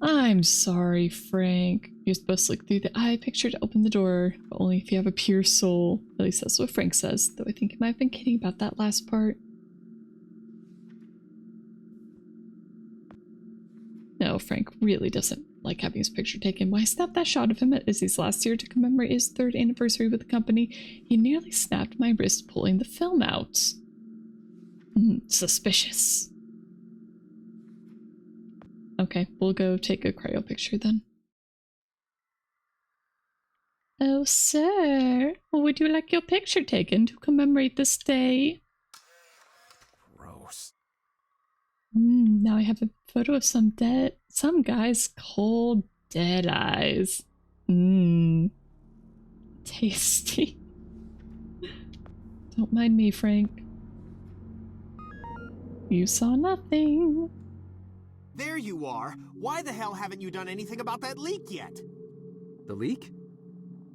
I'm sorry, Frank. You're supposed to look through the eye picture to open the door, but only if you have a pure soul. At least that's what Frank says, though I think he might have been kidding about that last part. No, Frank really doesn't like having his picture taken. When I snapped that shot of him at Izzy's last year to commemorate his 3rd anniversary with the company, he nearly snapped my wrist pulling the film out. Suspicious. Okay, we'll go take a cryo picture then. Oh, sir, would you like your picture taken to commemorate this day? Gross. Now I have a photo of some guy's cold, dead eyes. Tasty. Don't mind me, Frank. You saw nothing. There you are. Why the hell haven't you done anything about that leak yet? The leak?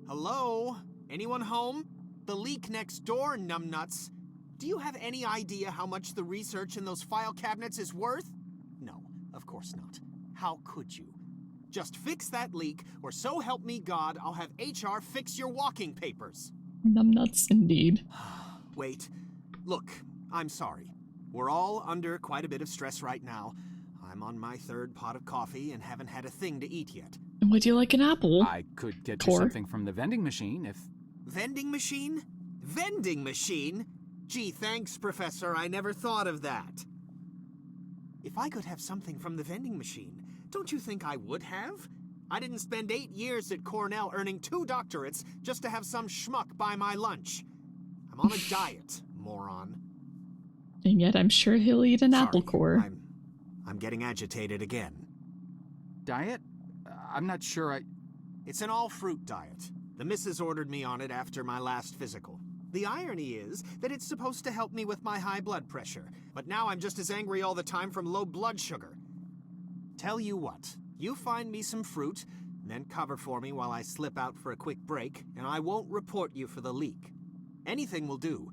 Hello? Anyone home? The leak next door, numbnuts. Do you have any idea how much the research in those file cabinets is worth? No, of course not. How could you? Just fix that leak, or so help me God, I'll have HR fix your walking papers. Numbnuts indeed. Wait. Look, I'm sorry. We're all under quite a bit of stress right now. I'm on my 3rd pot of coffee and haven't had a thing to eat yet. Would you like an apple? I could get you something from the vending machine if... Vending machine? Vending machine? Gee, thanks, Professor. I never thought of that. If I could have something from the vending machine, don't you think I would have? I didn't spend 8 years at Cornell earning 2 doctorates just to have some schmuck buy my lunch. I'm on a diet, moron. And yet I'm sure he'll eat an apple core. I'm getting agitated again. Diet? I'm not sure It's an all-fruit diet. The missus ordered me on it after my last physical. The irony is that it's supposed to help me with my high blood pressure, but now I'm just as angry all the time from low blood sugar. Tell you what, you find me some fruit, then cover for me while I slip out for a quick break, and I won't report you for the leak. Anything will do.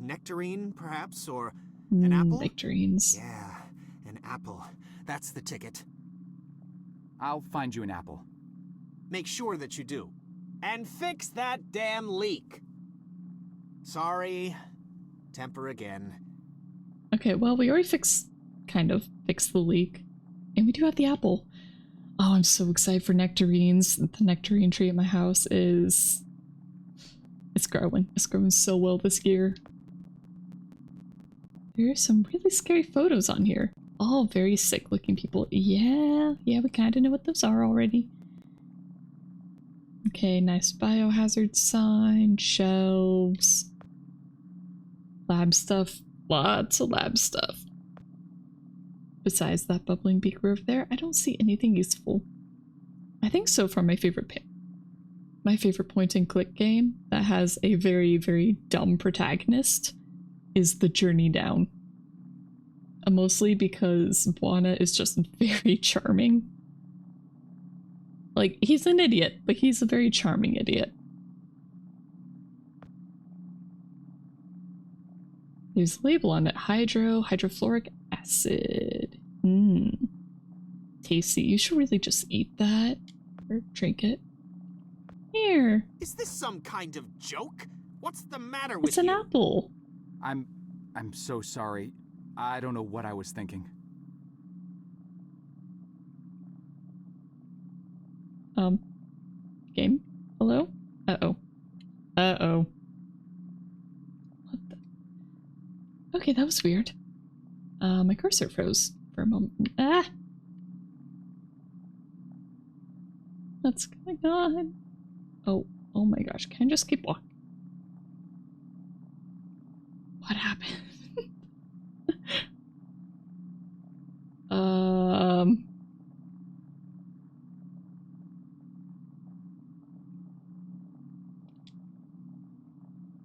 Nectarine, perhaps, or an apple? Nectarines. Yeah, an apple. That's the ticket. I'll find you an apple. Make sure that you do. And fix that damn leak. Sorry. Temper again. Okay, well, we already kind of fixed the leak. And we do have the apple. Oh, I'm so excited for nectarines. The nectarine tree at my house is... It's growing. It's growing so well this year. There are some really scary photos on here. All very sick looking people. Yeah, we kind of know what those are already. Okay, nice biohazard sign, shelves, lab stuff, lots of lab stuff. Besides that bubbling beaker over there, I don't see anything useful. I think so far my favorite point and click game that has a very, very dumb protagonist is The Journey Down. Mostly because Buana is just very charming. Like, he's an idiot, but he's a very charming idiot. There's a label on it. Hydrofluoric acid. tasty. You should really just eat that. Or drink it. Here. Is this some kind of joke? What's the matter with you? It's an apple. I'm so sorry. I don't know what I was thinking. Game? Hello? Uh-oh. Uh-oh. What the? Okay, that was weird. My cursor froze for a moment. Ah! What's going on? Oh my gosh, can I just keep walking? What happened?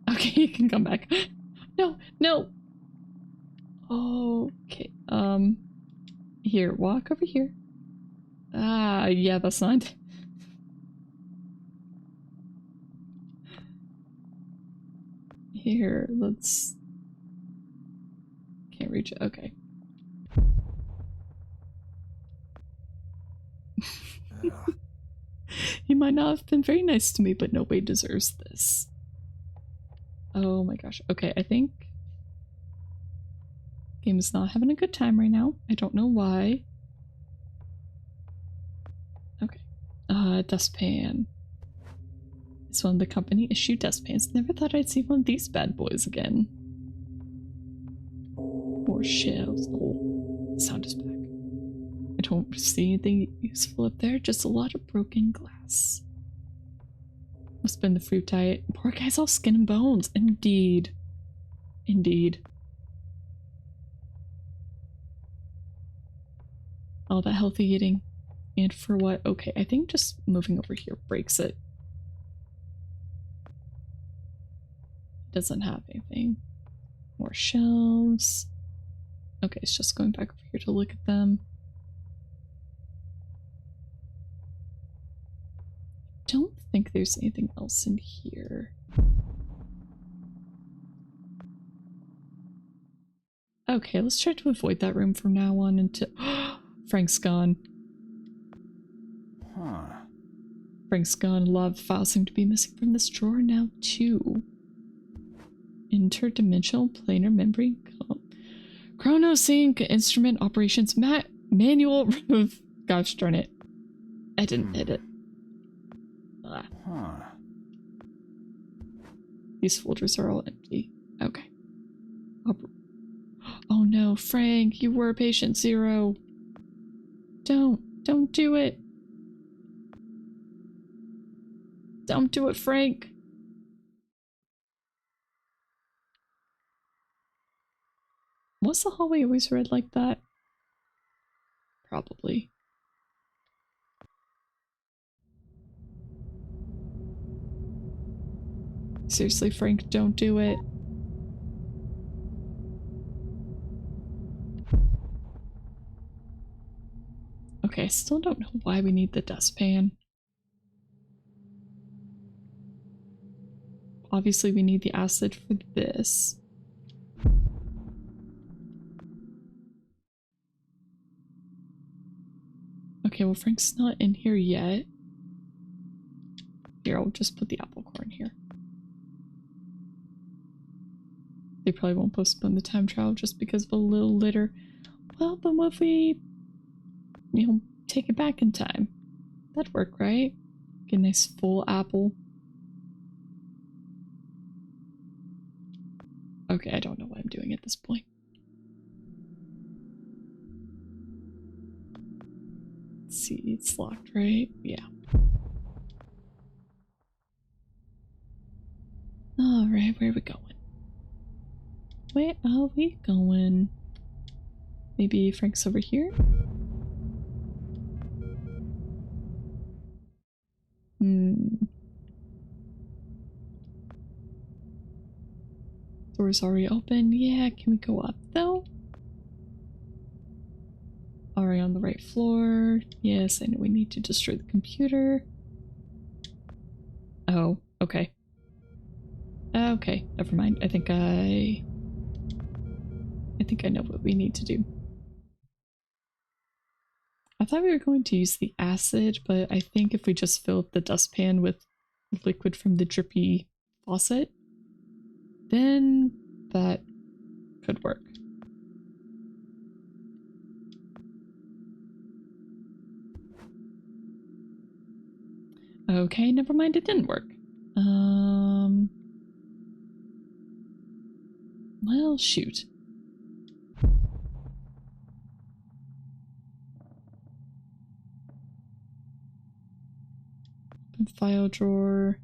Okay, you can come back. No, no. Okay, here, walk over here. Ah, yeah, that's not. Here, let's... Can't reach it, okay. He might not have been very nice to me, but nobody deserves this. Oh my gosh, okay, I think... Game is not having a good time right now. I don't know why. Okay. Dustpan. It's one of the company issued dustpans. Never thought I'd see one of these bad boys again. More shelves. Oh, sound is back. I don't see anything useful up there, just a lot of broken glass. Must have been the fruit diet. Poor guy's all skin and bones. Indeed. Indeed. All that healthy eating. And for what? Okay, I think just moving over here breaks it. Doesn't have anything. More shelves. Okay, it's just going back over here to look at them. Don't think there's anything else in here. Okay, let's try to avoid that room from now on until... Frank's gone. Huh. Frank's gone. A lot of files seem to be missing from this drawer now, too. Interdimensional planar membrane chrono sync instrument operations manual remove. Gosh darn it. I didn't edit. Huh. These folders are all empty. Okay. Oh no, Frank, you were patient zero. Don't do it. Don't do it, Frank. Was the hallway always red like that? Probably. Seriously, Frank, don't do it. Okay, I still don't know why we need the dustpan. Obviously, we need the acid for this. Okay, well, Frank's not in here yet. Here, I'll just put the apple core in here. They probably won't postpone the time trial just because of a little litter. Well, but what if we, you know, take it back in time? That'd work, right? Get a nice full apple. Okay, I don't know what I'm doing at this point. Let's see, it's locked, right? Yeah. Alright, where are we going? Where are we going? Maybe Frank's over here? Door's already open. Yeah, can we go up though? Are we on the right floor? Yes, I know we need to destroy the computer. Oh, okay. Okay, never mind. I think I know what we need to do. I thought we were going to use the acid, but I think if we just fill up the dustpan with liquid from the drippy faucet, then that could work. Okay, never mind, it didn't work. Well, shoot. File drawer.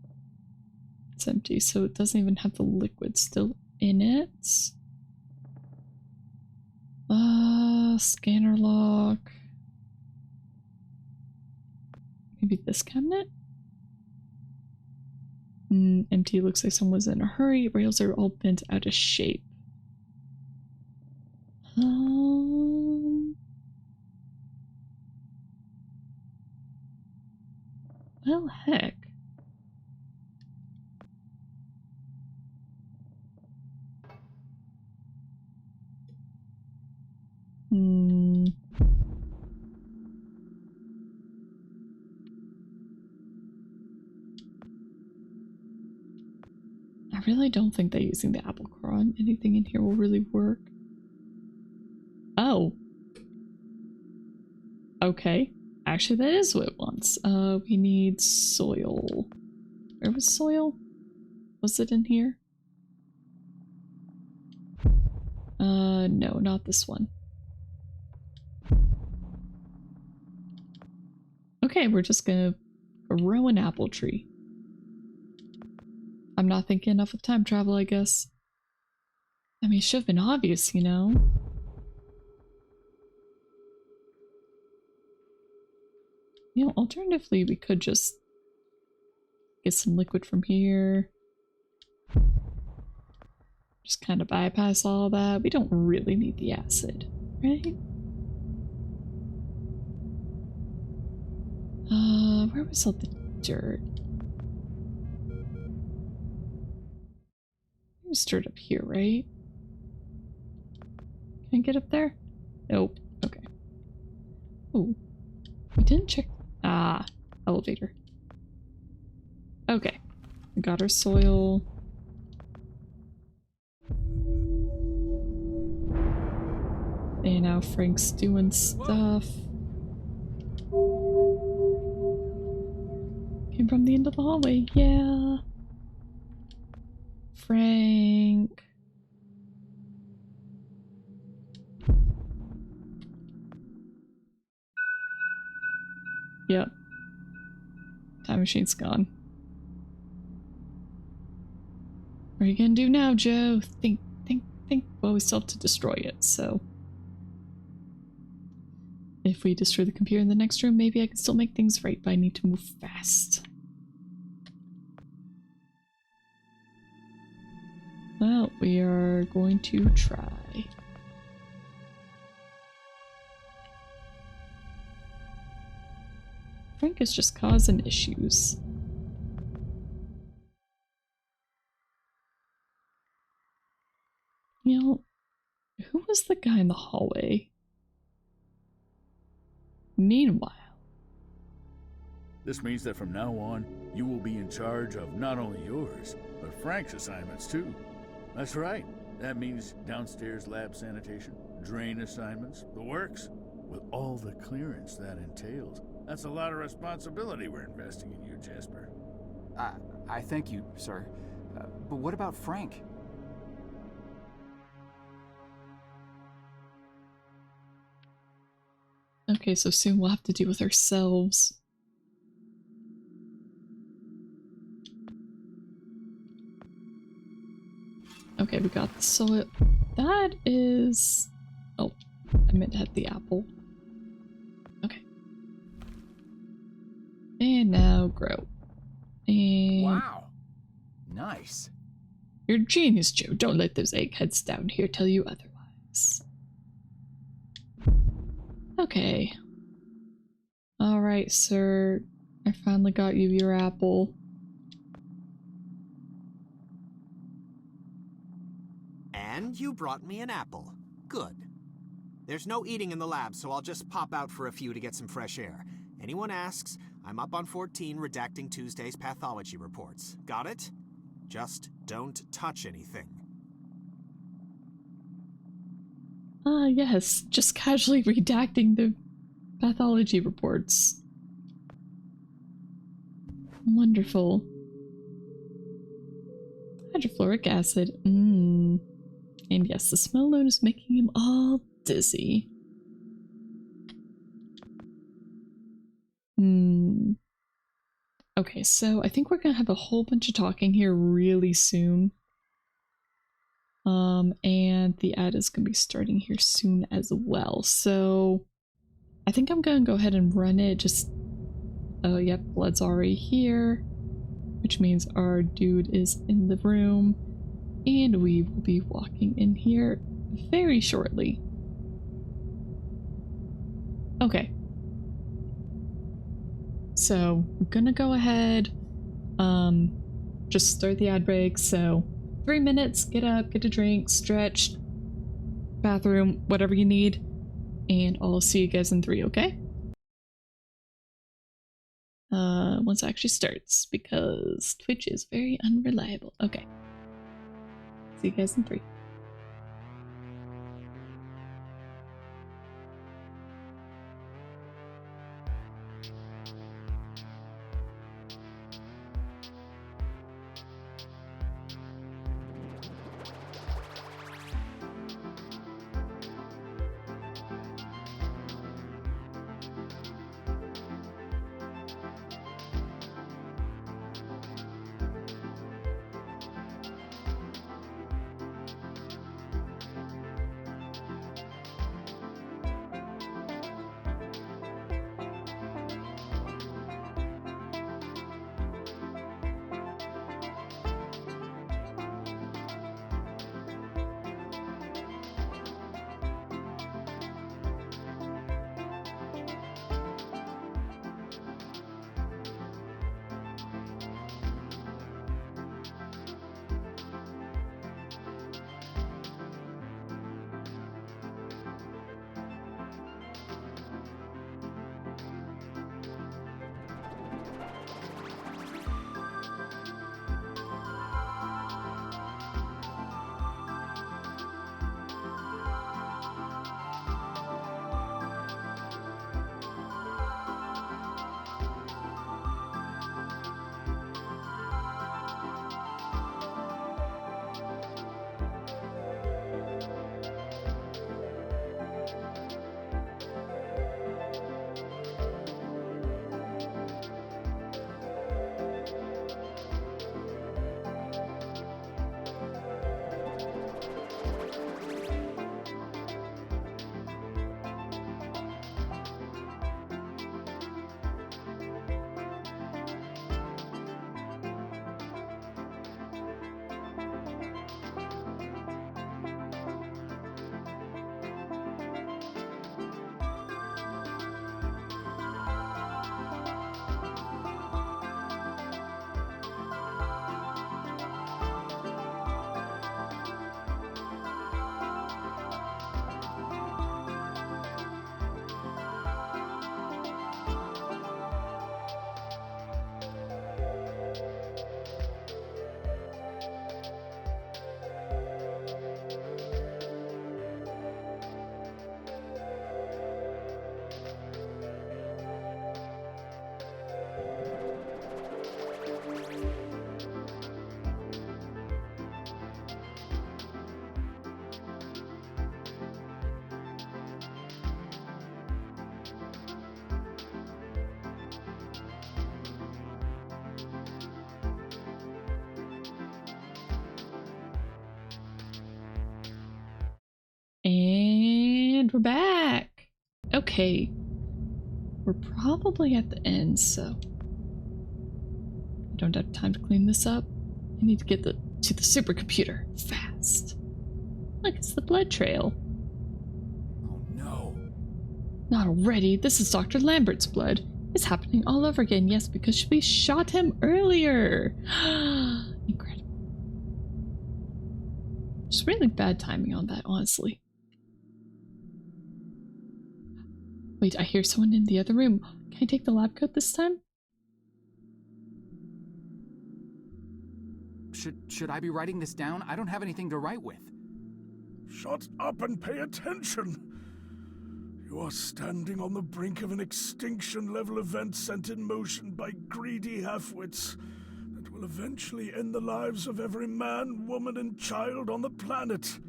It's empty, so it doesn't even have the liquid still in it. Scanner lock. Maybe this cabinet? Empty, looks like someone was in a hurry. Rails are all bent out of shape. Well, heck. I really don't think that using the apple core on anything in here will really work. Oh. Okay. Actually, that is what it wants. We need soil. Where was soil? Was it in here? No, not this one. Okay, we're just gonna grow an apple tree. I'm not thinking enough of time travel, I guess. I mean, it should have been obvious, you know? You know, alternatively, we could just get some liquid from here. Just kind of bypass all that. We don't really need the acid, right? Where was all the dirt? It was dirt up here, right? Can I get up there? Nope. Okay. Oh, we didn't check. Ah, elevator. Okay, we got our soil. And now Frank's doing stuff. Came from the end of the hallway, yeah. Frank. Yep. Time machine's gone. What are you gonna do now, Joe? Think. Well, we still have to destroy it, so. If we destroy the computer in the next room, maybe I can still make things right, but I need to move fast. Well, we are going to try. Frank is just causing issues. You know, who was the guy in the hallway? Meanwhile. This means that from now on, you will be in charge of not only yours, but Frank's assignments too. That's right. That means downstairs lab sanitation, drain assignments, the works, with all the clearance that entails. That's a lot of responsibility we're investing in you, Jasper. I thank you, sir. But what about Frank? Okay, so soon we'll have to deal with ourselves. Okay, we got the soil. That is... Oh, I meant to have the apple. Okay. And now grow. And... Wow. Nice. You're a genius, Joe. Don't let those eggheads down here tell you otherwise. Okay. Alright, sir. I finally got you your apple. And you brought me an apple. Good. There's no eating in the lab, so I'll just pop out for a few to get some fresh air. Anyone asks, I'm up on 14 redacting Tuesday's pathology reports. Got it? Just don't touch anything. Yes, just casually redacting the pathology reports. Wonderful. Hydrofluoric acid. And yes, the smell alone is making him all dizzy. Okay, so I think we're gonna have a whole bunch of talking here really soon. And the ad is gonna be starting here soon as well. So I think I'm gonna go ahead and run it. Just, oh, yep, blood's already here, which means our dude is in the room, and we will be walking in here very shortly. Okay. So I'm gonna go ahead, just start the ad break. So 3 minutes, get up, get a drink, stretch, bathroom, whatever you need, and I'll see you guys in 3, okay? Once it actually starts, because Twitch is very unreliable. Okay. See you guys in 3. And we're back. Okay. We're probably at the end, so I don't have time to clean this up. I need to get to the supercomputer fast. Look, it's the blood trail. Oh no. Not already. This is Dr. Lambert's blood. It's happening all over again. Yes, because we shot him earlier. Incredible. Just really bad timing on that, honestly. Wait, I hear someone in the other room. Can I take the lab coat this time? Should I be writing this down? I don't have anything to write with. Shut up and pay attention! You are standing on the brink of an extinction-level event sent in motion by greedy half-wits that will eventually end the lives of every man, woman, and child on the planet.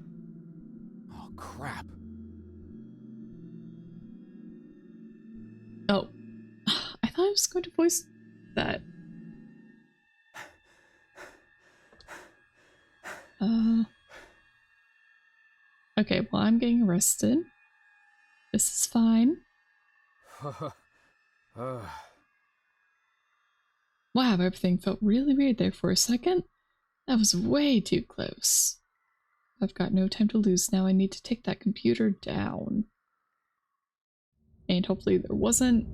Oh, crap. Oh. I thought I was going to voice that. Okay, well, I'm getting arrested. This is fine. Wow, everything felt really weird there for a second. That was way too close. I've got no time to lose now. I need to take that computer down. And hopefully there wasn't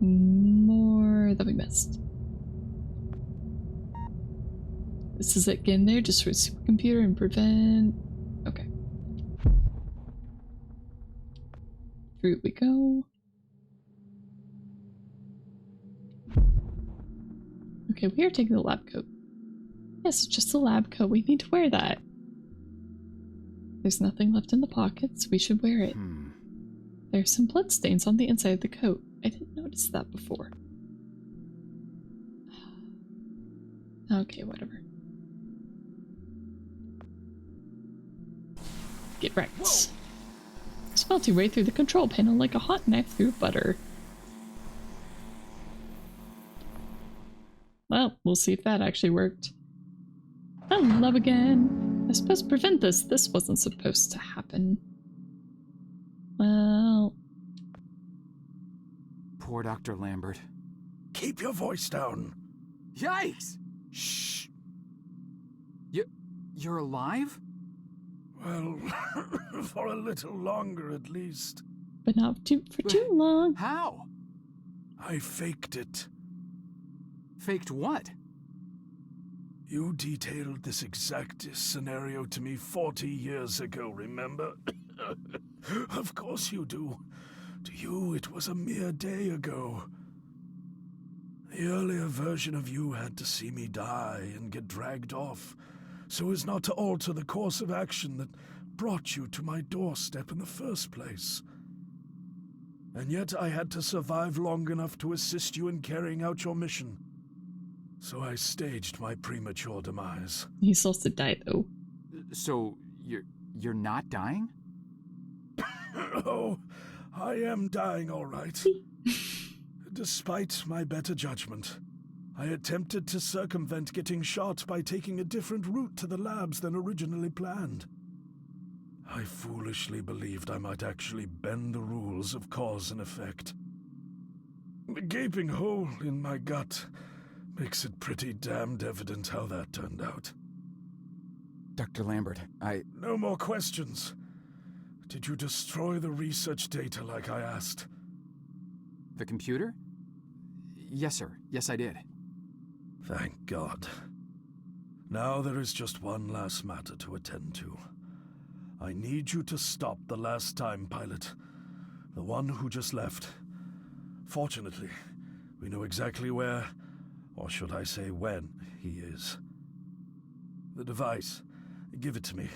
more that we missed. This is it. Get in there, destroy the supercomputer and prevent... Okay. Through we go. Okay, we are taking the lab coat. Yes, it's just a lab coat. We need to wear that. There's nothing left in the pockets. We should wear it. There's some blood stains on the inside of the coat. I didn't notice that before. Okay, whatever. Get wrecked. Whoa. Smelt your way through the control panel like a hot knife through butter. Well, we'll see if that actually worked. Hello again. I suppose to prevent this. This wasn't supposed to happen. Well... Poor Dr. Lambert. Keep your voice down. Yikes! Shh. You're alive? Well, for a little longer at least. But not for too long. How? I faked it. Faked what? You detailed this exact scenario to me 40 years ago, remember? Of course you do. To you, it was a mere day ago. The earlier version of you had to see me die and get dragged off, so as not to alter the course of action that brought you to my doorstep in the first place. And yet I had to survive long enough to assist you in carrying out your mission. So I staged my premature demise. He's supposed to die, though. So, you're not dying? Oh, I am dying all right. Despite my better judgment, I attempted to circumvent getting shot by taking a different route to the labs than originally planned. I foolishly believed I might actually bend the rules of cause and effect. The gaping hole in my gut makes it pretty damned evident how that turned out. Dr. Lambert, No more questions. Did you destroy the research data like I asked? The computer? Yes, sir. Yes, I did. Thank God. Now there is just one last matter to attend to. I need you to stop the last time pilot. The one who just left. Fortunately, we know exactly where, or should I say when, he is. The device. Give it to me.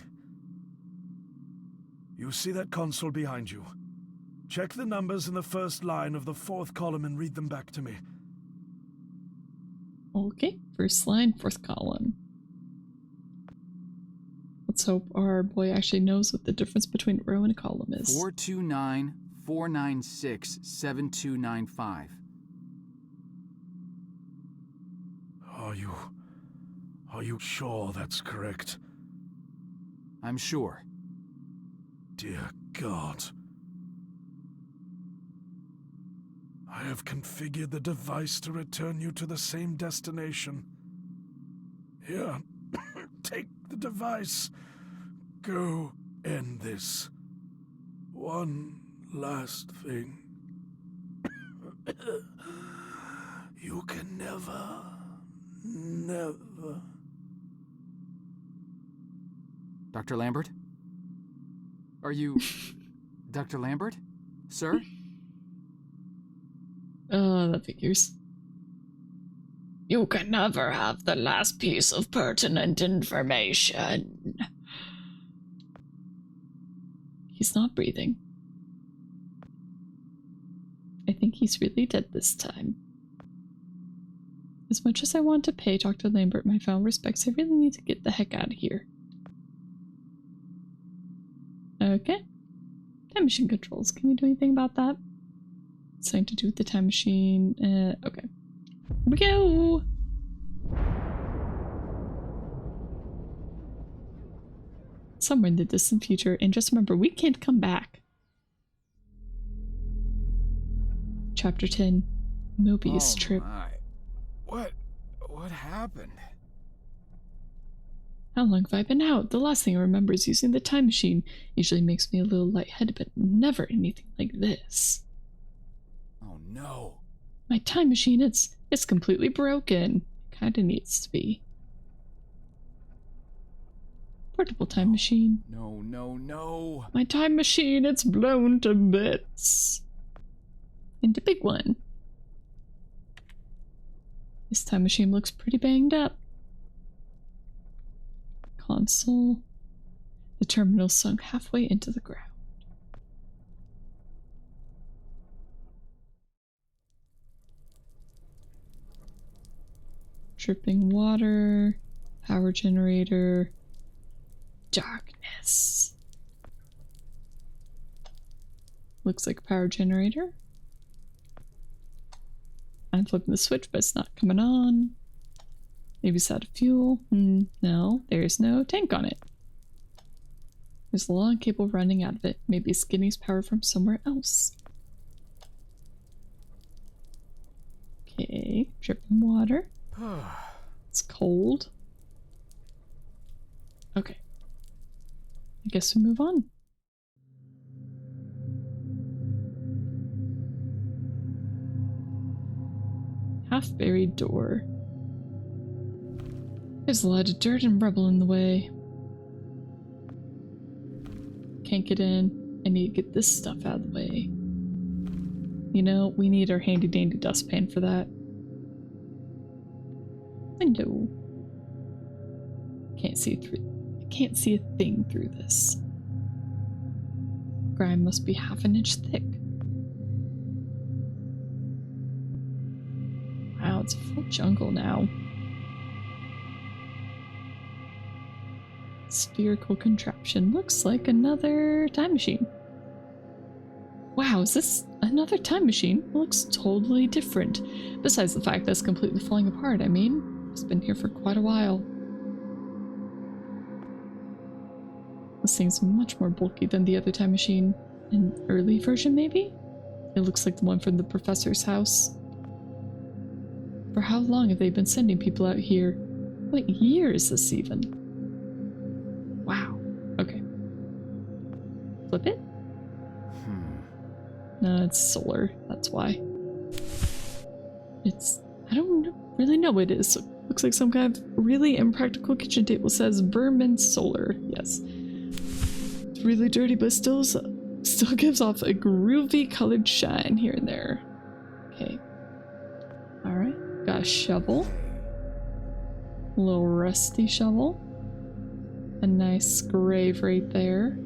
You see that console behind you? Check the numbers in the first line of the fourth column and read them back to me. Okay, first line, fourth column. Let's hope our boy actually knows what the difference between a row and a column is. 429-496-7295. Are you sure that's correct? I'm sure. Dear God. I have configured the device to return you to the same destination. Here, take the device. Go end this. One last thing. You can never... Dr. Lambert? Are you... Dr. Lambert? Sir? That figures. You can never have the last piece of pertinent information. He's not breathing. I think he's really dead this time. As much as I want to pay Dr. Lambert my final respects, I really need to get the heck out of here. Okay. Time machine controls. Can we do anything about that? Something to do with the time machine. Okay. Here we go! Somewhere in the distant future, and just remember, we can't come back. Chapter 10. Mobius trip. My. What happened? How long have I been out? The last thing I remember is using the time machine. Usually makes me a little lightheaded, but never anything like this. Oh no. My time machine, it's completely broken. Kinda needs to be. Portable time machine. No. My time machine, it's blown to bits. And a big one. This time machine looks pretty banged up. Console. The terminal sunk halfway into the ground. Dripping water. Power generator. Darkness. Looks like a power generator. I'm flipping the switch, but it's not coming on. Maybe it's out of fuel. No, there's no tank on it. There's a long cable running out of it. Maybe it's getting its power from somewhere else. Okay, dripping water. It's cold. Okay. I guess we move on. Half-buried door. There's a lot of dirt and rubble in the way. Can't get in. I need to get this stuff out of the way. You know, we need our handy-dandy dustpan for that. Window. Can't see through. I can't see a thing through this. Grime must be half an inch thick. Wow, it's a full jungle now. Spherical contraption. Looks like another time machine. Wow, is this another time machine? It looks totally different. Besides the fact that it's completely falling apart, I mean, it's been here for quite a while. This thing's much more bulky than the other time machine. An early version, maybe? It looks like the one from the professor's house. For how long have they been sending people out here? What year is this even? Wow. Okay. Flip it? No, it's solar. That's why. It's... I don't really know what it is. Looks like some kind of really impractical kitchen table. Says Berman Solar. Yes. It's really dirty, but still gives off a groovy colored shine here and there. Okay. Alright. Got a shovel. A little rusty shovel. A nice grave right there.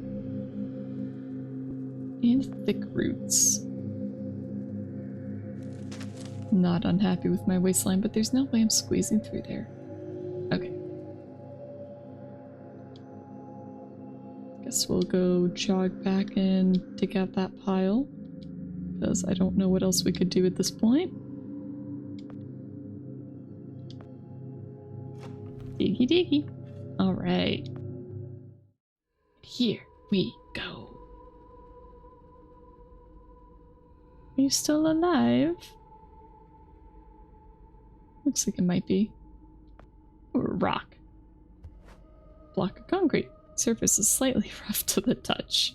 And thick roots. Not unhappy with my waistline, but there's no way I'm squeezing through there. Okay. Guess we'll go jog back and dig out that pile. Because I don't know what else we could do at this point. Diggy diggy. Alright. Here we go. Are you still alive? Looks like it might be. Or a rock. Block of concrete. Surface is slightly rough to the touch.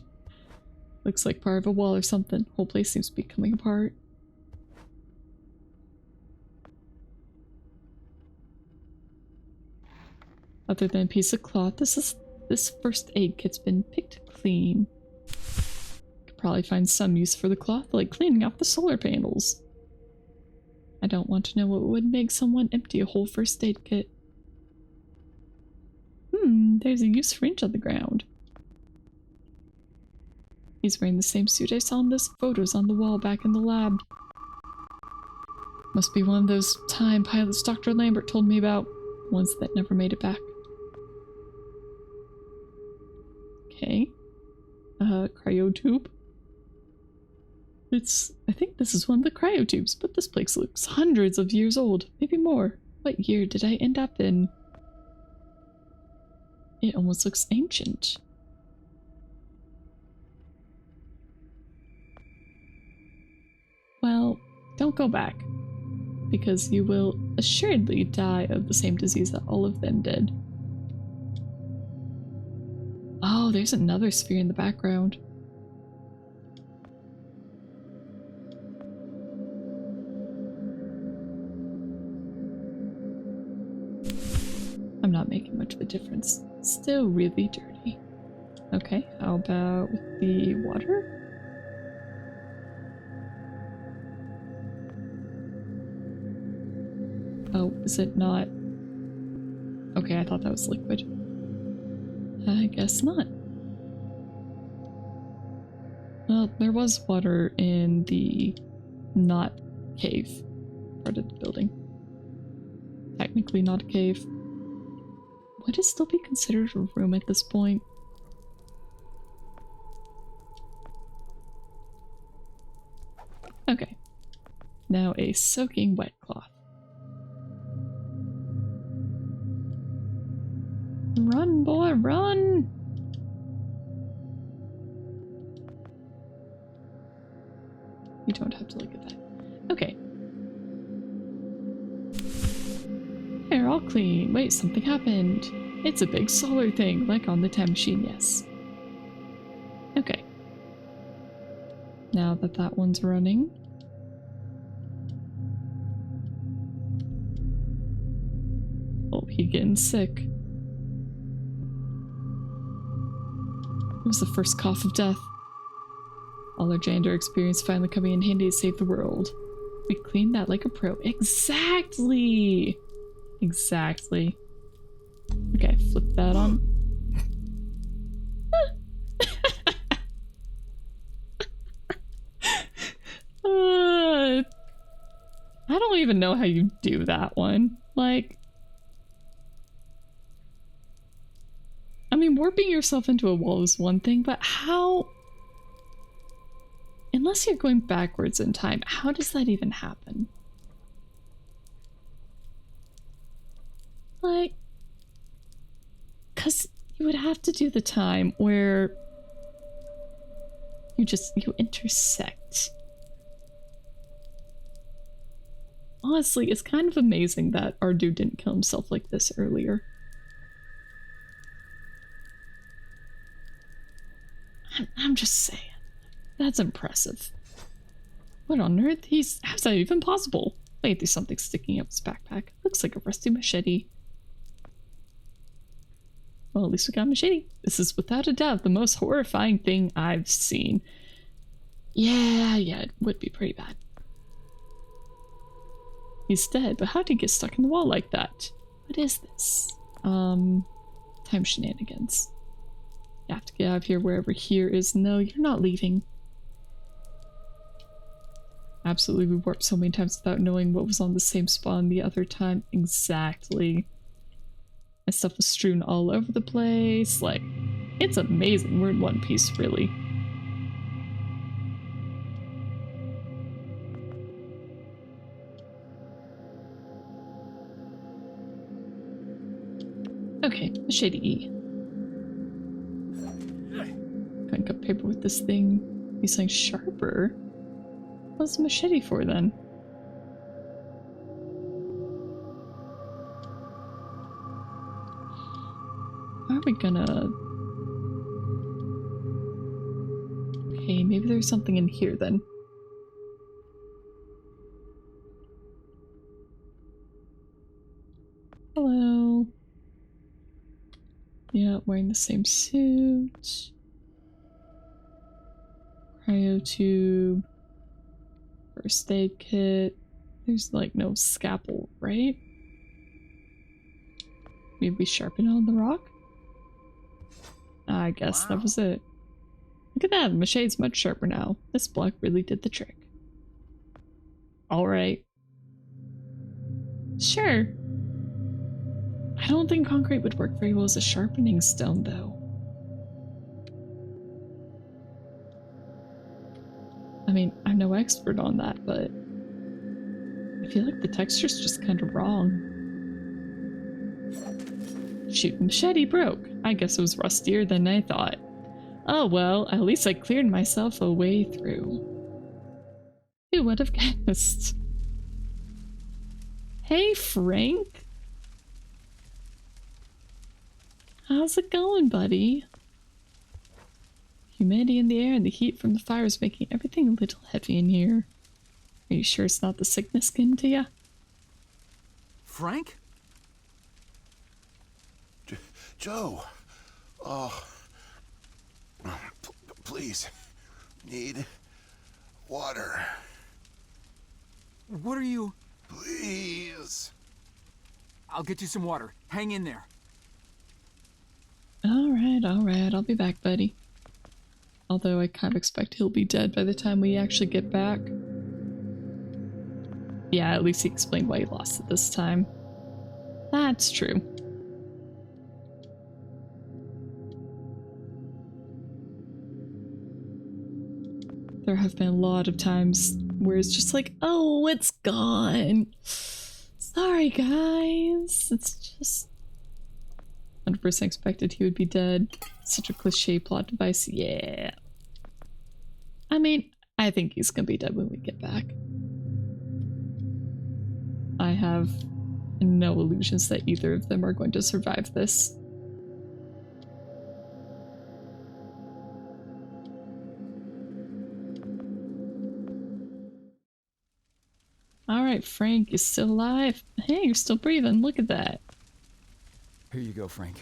Looks like part of a wall or something. Whole place seems to be coming apart. Other than a piece of cloth, this first aid kit's been picked clean. Could probably find some use for the cloth, like cleaning off the solar panels. I don't want to know what would make someone empty a whole first aid kit. There's a used syringe on the ground. He's wearing the same suit I saw in those photos on the wall back in the lab. Must be one of those time pilots Dr. Lambert told me about. Ones that never made it back. Okay. Cryotube. I think this is one of the cryotubes, but this place looks hundreds of years old, maybe more. What year did I end up in? It almost looks ancient. Well, don't go back, because you will assuredly die of the same disease that all of them did. Oh, there's another sphere in the background. I'm not making much of a difference. Still really dirty. Okay, how about with the water? Oh, is it not? Okay, I thought that was liquid. I guess not. Well, there was water in the not cave part of the building. Technically not a cave. Would it still be considered a room at this point? Okay. Now a soaking wet cloth. Run, boy, run! You don't have to look at that. Okay. They're all clean. Wait, something happened. It's a big solar thing, like on the time machine, yes. Okay. Now that that one's running. Oh, he's getting sick. It was the first cough of death. All our Janitor experience finally coming in handy to save the world. We cleaned that like a pro. Exactly! Exactly. Okay, flip that on. I don't even know how you do that one. Like, I mean, warping yourself into a wall is one thing, but how? Unless you're going backwards in time, how does that even happen? Like, because you would have to do the time where you intersect. Honestly, it's kind of amazing that our dude didn't kill himself like this earlier. I'm just saying. That's impressive. What on earth? How's that even possible? Wait, there's something sticking out his backpack. Looks like a rusty machete. Well, at least we got a machete. This is without a doubt the most horrifying thing I've seen. Yeah, it would be pretty bad. He's dead, but how'd he get stuck in the wall like that? What is this? Time shenanigans. You have to get out of here wherever here is. No, you're not leaving. Absolutely, we warped so many times without knowing what was on the same spawn the other time. Exactly. My stuff was strewn all over the place. Like, it's amazing. We're in one piece, really. Okay, machete. Can't cut paper with this thing. Be something sharper. What's a machete for then? Are we gonna... Okay, maybe there's something in here then. Hello. Yeah, wearing the same suit. Cryotube. First aid kit. There's like no scalpel, right? Maybe sharpen on the rock? I guess that was it. Look at that, the machete's much sharper now. This block really did the trick. Alright. Sure. I don't think concrete would work very well as a sharpening stone, though. I mean, I'm no expert on that, but I feel like the texture's just kind of wrong. Shoot, machete broke. I guess it was rustier than I thought. Oh well, at least I cleared myself a way through. Who would have guessed? Hey, Frank. How's it going, buddy? Humidity in the air and the heat from the fire is making everything a little heavy in here. Are you sure it's not the sickness getting to ya? Frank? Joe. Oh. Please. Need water. What are you... Please. I'll get you some water. Hang in there. Alright, I'll be back, buddy. Although I kind of expect he'll be dead by the time we actually get back. Yeah, at least he explained why he lost it this time. That's true. There have been a lot of times where it's just like, oh, it's gone. Sorry, guys. It's just 100% expected he would be dead. Such a cliche plot device. Yeah. I mean, I think he's gonna be dead when we get back. I have no illusions that either of them are going to survive this. Alright, Frank is still alive. Hey, you're still breathing. Look at that. Here you go, Frank.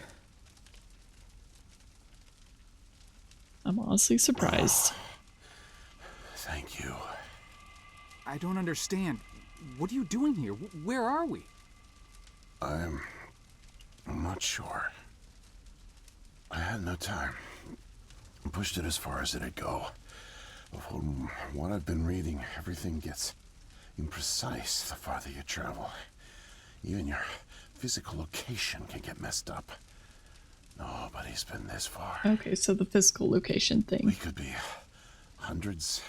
I'm honestly surprised. Thank you. I don't understand. What are you doing here? Where are we? I'm not sure. I had no time. I pushed it as far as it'd go. From what I've been reading, everything gets imprecise the farther you travel. Even your physical location can get messed up. Nobody's been this far. Okay, so the physical location thing. We could be hundreds,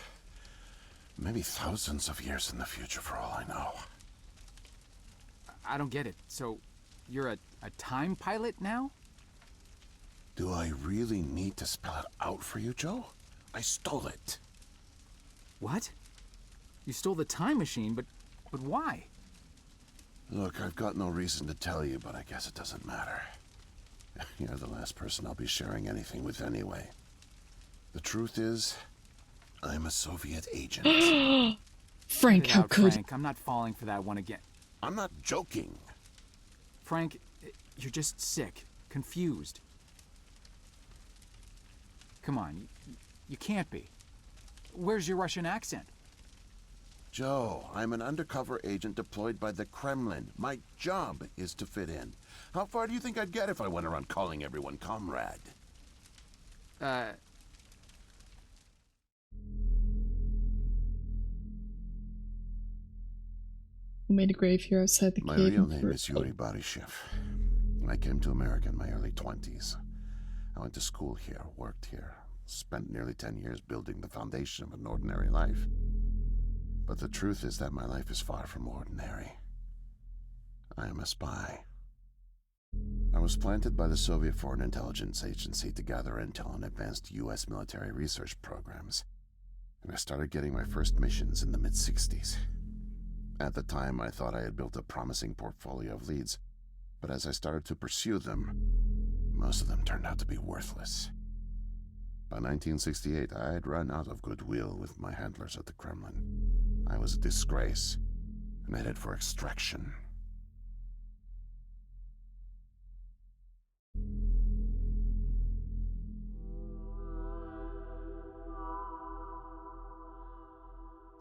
maybe thousands of years in the future for all I know. I don't get it. So, you're a time pilot now? Do I really need to spell it out for you, Joe? I stole it. What? You stole the time machine, but why? Look, I've got no reason to tell you, but I guess it doesn't matter. You're the last person I'll be sharing anything with anyway. The truth is, I'm a Soviet agent. Frank, Get how out, could... Frank, I'm not falling for that one again. I'm not joking. Frank, you're just sick, confused. Come on, you can't be. Where's your Russian accent? Joe, I'm an undercover agent deployed by the Kremlin. My job is to fit in. How far do you think I'd get if I went around calling everyone comrade? Who made a grave here outside the My cave? real name is Yuri Barishev. I came to America in my early 20s. I went to school here, worked here, spent nearly 10 years building the foundation of an ordinary life. But the truth is that my life is far from ordinary. I am a spy. I was planted by the Soviet Foreign Intelligence Agency to gather intel on advanced U.S. military research programs, and I started getting my first missions in the mid-60s. At the time, I thought I had built a promising portfolio of leads, but as I started to pursue them, most of them turned out to be worthless. By 1968, I had run out of goodwill with my handlers at the Kremlin. I was a disgrace, and headed for extraction.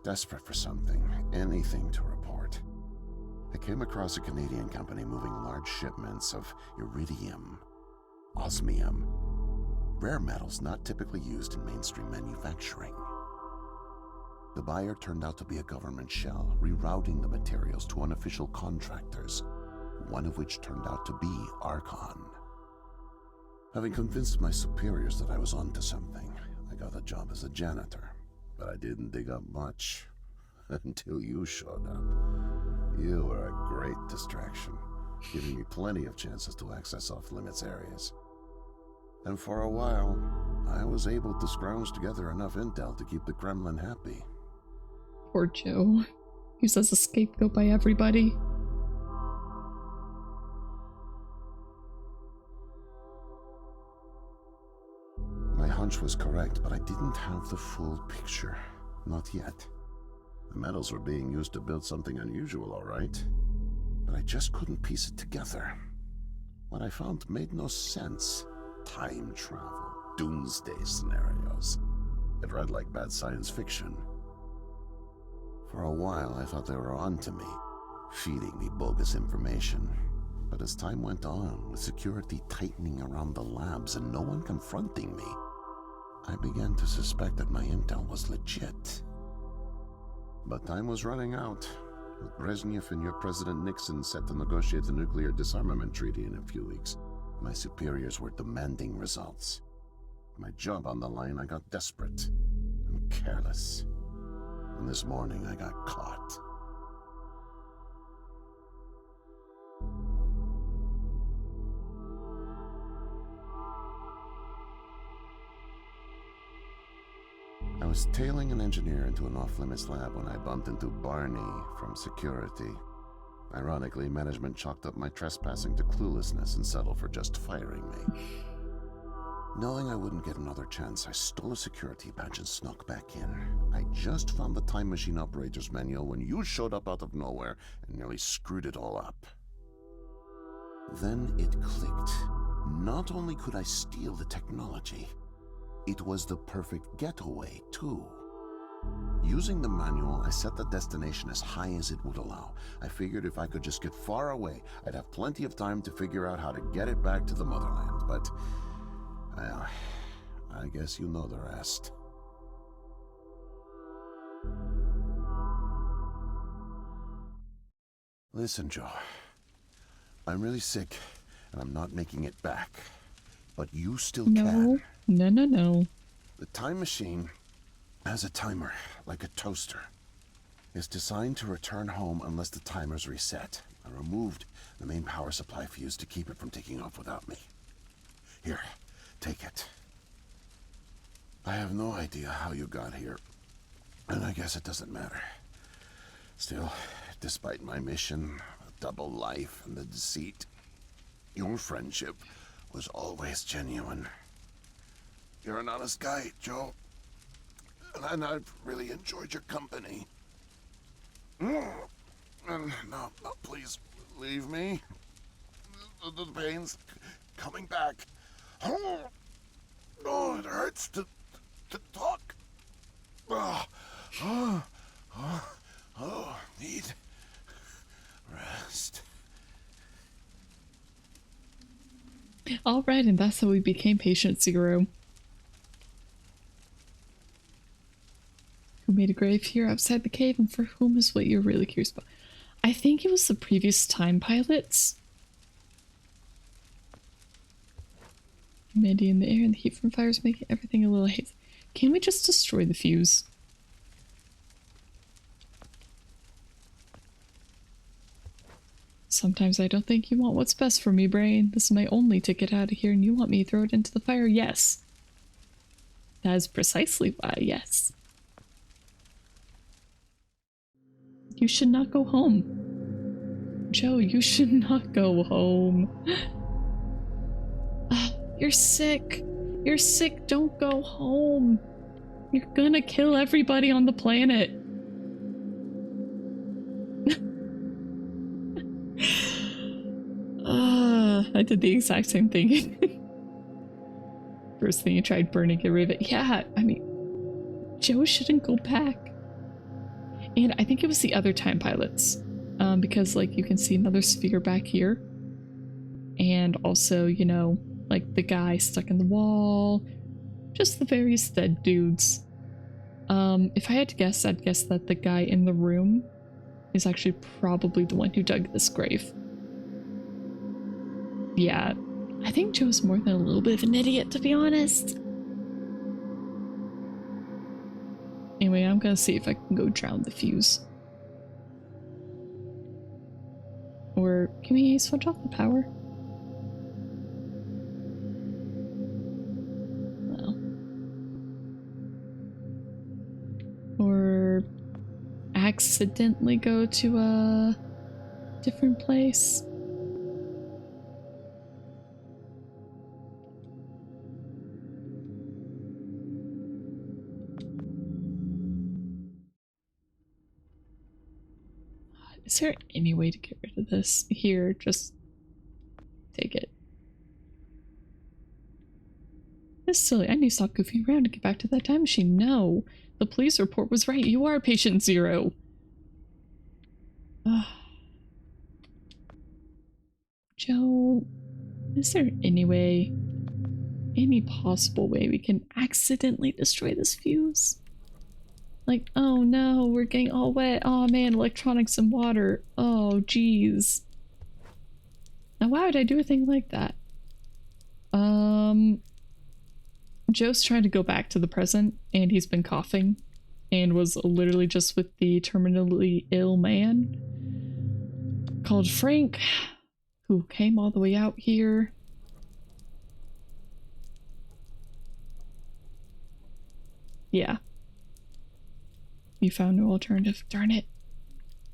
desperate for something, anything to report. I came across a Canadian company moving large shipments of iridium, osmium, rare metals not typically used in mainstream manufacturing. The buyer turned out to be a government shell, rerouting the materials to unofficial contractors, one of which turned out to be Archon. Having convinced my superiors that I was onto something, I got a job as a janitor, but I didn't dig up much until you showed up. You were a great distraction, giving me plenty of chances to access off-limits areas. And for a while, I was able to scrounge together enough intel to keep the Kremlin happy. Poor Joe. Used as a scapegoat by everybody. My hunch was correct, but I didn't have the full picture. Not yet. The metals were being used to build something unusual, all right. But I just couldn't piece it together. What I found made no sense. Time travel, doomsday scenarios. It read like bad science fiction. For a while, I thought they were onto me, feeding me bogus information. But as time went on, with security tightening around the labs and no one confronting me, I began to suspect that my intel was legit. But time was running out, with Brezhnev and your President Nixon set to negotiate the nuclear disarmament treaty in a few weeks. My superiors were demanding results. My job on the line, I got desperate and careless. And this morning, I got caught. I was tailing an engineer into an off-limits lab when I bumped into Barney from security. Ironically, management chalked up my trespassing to cluelessness and settled for just firing me. Knowing I wouldn't get another chance, I stole a security badge and snuck back in. I just found the time machine operator's manual when you showed up out of nowhere and nearly screwed it all up. Then it clicked. Not only could I steal the technology, it was the perfect getaway, too. Using the manual, I set the destination as high as it would allow. I figured if I could just get far away, I'd have plenty of time to figure out how to get it back to the motherland, but... well, I guess you know the rest. Listen, Joe. I'm really sick, and I'm not making it back. But you still can. No. The time machine has a timer, like a toaster. It's designed to return home unless the timer's reset. I removed the main power supply fuse to keep it from taking off without me. Here, take it. I have no idea how you got here, and I guess it doesn't matter. Still, despite my mission, a double life, and the deceit, your friendship was always genuine. You're an honest guy, Joe. And I've really enjoyed your company. And no, please, leave me. The pain's coming back. Oh, it hurts to talk. Need rest. All right, and that's how we became Patient Zero. Who made a grave here outside the cave, and for whom is what you're really curious about? I think it was the previous time pilots. Humidity in the air and the heat from fires making everything a little hazy. Can we just destroy the fuse? Sometimes I don't think you want what's best for me, brain. This is my only ticket out of here, and you want me to throw it into the fire? Yes. That is precisely why, yes. You should not go home. Joe, you should not go home. You're sick. You're sick. Don't go home. You're gonna kill everybody on the planet. I did the exact same thing. First thing you tried burning a rivet. Yeah, I mean, Joe shouldn't go back. And I think it was the other time pilots. Because like you can see another sphere back here. And also, you know, like the guy stuck in the wall. Just the various dead dudes. If I had to guess, I'd guess that the guy in the room is actually probably the one who dug this grave. Yeah, I think Joe's more than a little bit of an idiot, to be honest. Anyway, I'm gonna see if I can go drown the fuse. Or can we switch off the power? No. Or accidentally go to a different place? Is there any way to get rid of this? Here, just take it. This is silly. I need to stop goofing around and get back to that time machine. No, the police report was right. You are patient zero. Joe, is there any possible way we can accidentally destroy this fuse? Like, oh no, we're getting all wet. Oh man, electronics and water. Oh geez. Now why would I do a thing like that? Joe's trying to go back to the present and he's been coughing and was literally just with the terminally ill man called Frank, who came all the way out here. Yeah. You found no alternative. Darn it.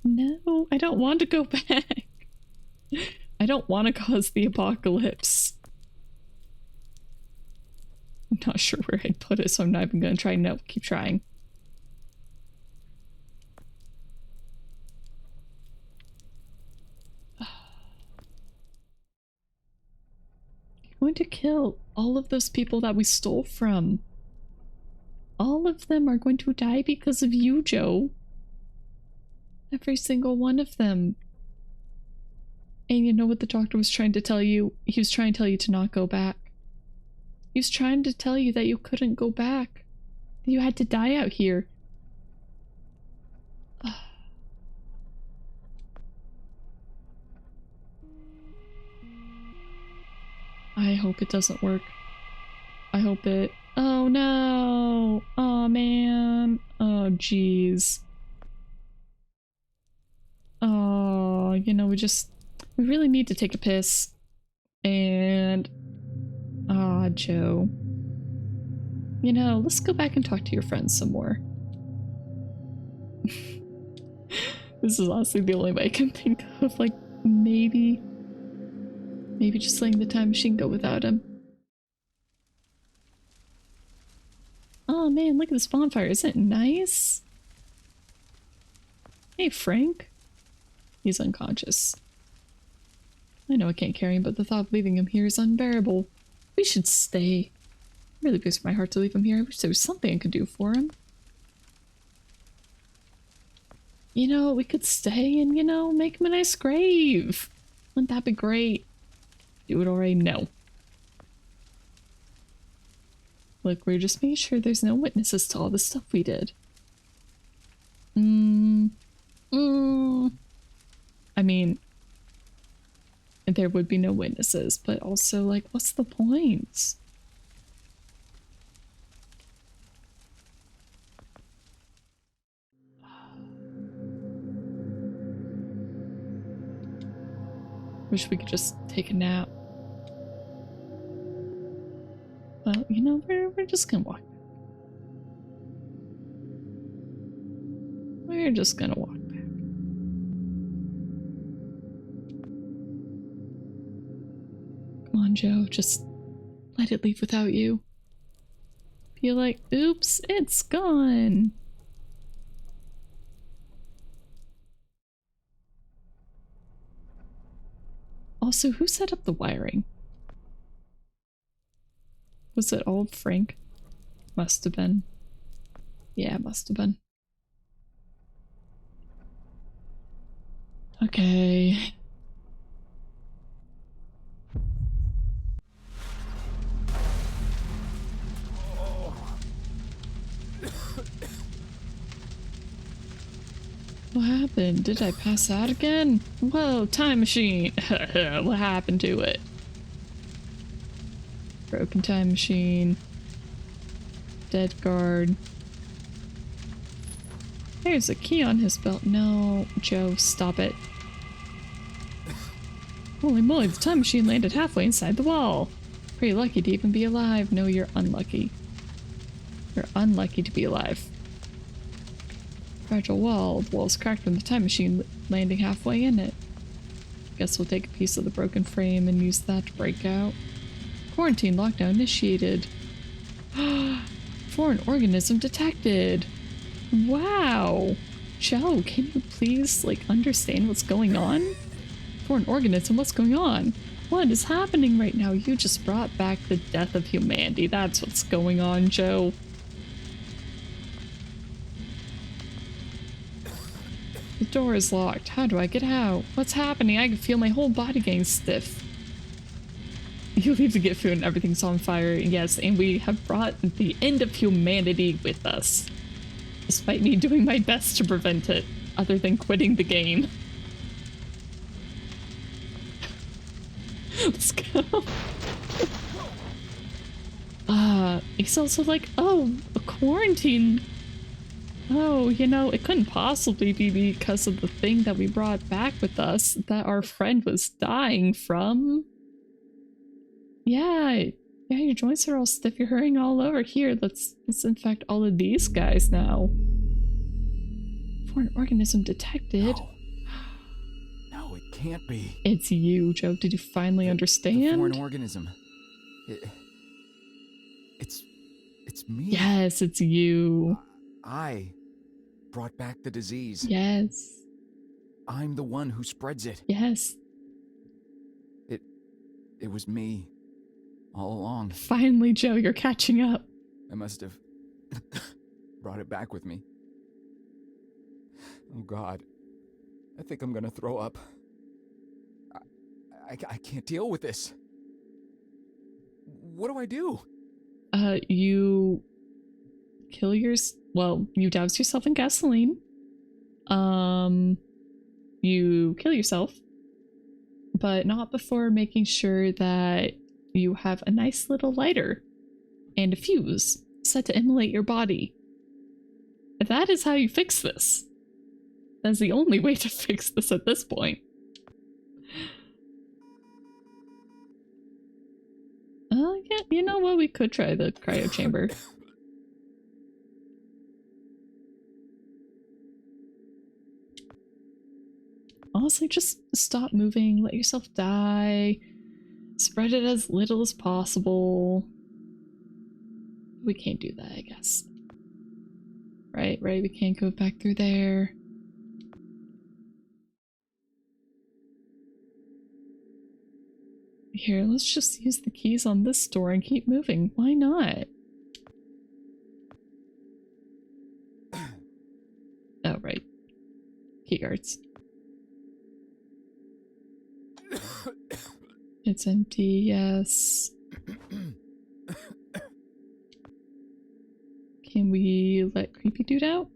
No, I don't want to go back. I don't want to cause the apocalypse. I'm not sure where I'd put it, so I'm not even gonna try. No, keep trying. You're going to kill all of those people that we stole from. All of them are going to die because of you, Joe. Every single one of them. And you know what the doctor was trying to tell you? He was trying to tell you to not go back. He was trying to tell you that you couldn't go back. That you had to die out here. I hope it doesn't work. I hope it... Oh no! Oh man! Oh jeez. Oh, you know, we really need to take a piss. And... Ah, Joe. You know, let's go back and talk to your friends some more. This is honestly the only way I can think of, like, maybe just letting the time machine go without him. Oh man, look at this bonfire. Isn't it nice? Hey, Frank. He's unconscious. I know I can't carry him, but the thought of leaving him here is unbearable. We should stay. It really breaks my heart to leave him here. I wish there was something I could do for him. You know, we could stay and, you know, make him a nice grave. Wouldn't that be great? Do it already? No. Look, we're just making sure there's no witnesses to all the stuff we did. I mean, there would be no witnesses, but also, like, what's the point? Wish we could just take a nap. Well, you know, we're just gonna walk back. We're just gonna walk back. Come on, Joe, just let it leave without you. Be like, oops, it's gone. Also, who set up the wiring? Was it all Frank? Must have been. Yeah, must have been. Okay. What happened? Did I pass out again? Whoa, time machine! What happened to it? Broken time machine. Dead guard. There's a key on his belt. No, Joe, stop it. Holy moly, the time machine landed halfway inside the wall. Pretty lucky to even be alive. No, you're unlucky. You're unlucky to be alive. Fragile wall. The wall's cracked from the time machine landing halfway in it. Guess we'll take a piece of the broken frame and use that to break out. Quarantine lockdown initiated. Foreign organism detected. Wow. Joe, can you please, like, understand what's going on? Foreign organism, what's going on? What is happening right now? You just brought back the death of humanity. That's what's going on, Joe. The door is locked. How do I get out? What's happening? I can feel my whole body getting stiff. You leave to get food and everything's on fire. Yes, and we have brought the end of humanity with us. Despite me doing my best to prevent it, other than quitting the game. Let's go. He's also like, oh, a quarantine. Oh, you know, it couldn't possibly be because of the thing that we brought back with us that our friend was dying from. Yeah, your joints are all stiff. You're hurrying all over. Here, let's disinfect all of these guys now. Foreign organism detected. No, it can't be. It's you, Joe. Did you finally understand? The foreign organism. It's me. Yes, it's you. I brought back the disease. Yes. I'm the one who spreads it. Yes. It was me. All along. Finally, Joe, you're catching up. I must have brought it back with me. Oh God. I think I'm gonna throw up. I can't deal with this. What do I do? You kill well, you douse yourself in gasoline. You kill yourself, but not before making sure that you have a nice little lighter and a fuse set to immolate your body. That is how you fix this. That's the only way to fix this at this point. Yeah, you know what? We could try the cryo chamber. Honestly, just stop moving, let yourself die, spread it as little as possible. We can't do that, I guess. Right, we can't go back through there. Here, let's just use the keys on this door and keep moving. Why not? Oh, right. Key guards. It's empty, yes. Can we let Creepy Dude out?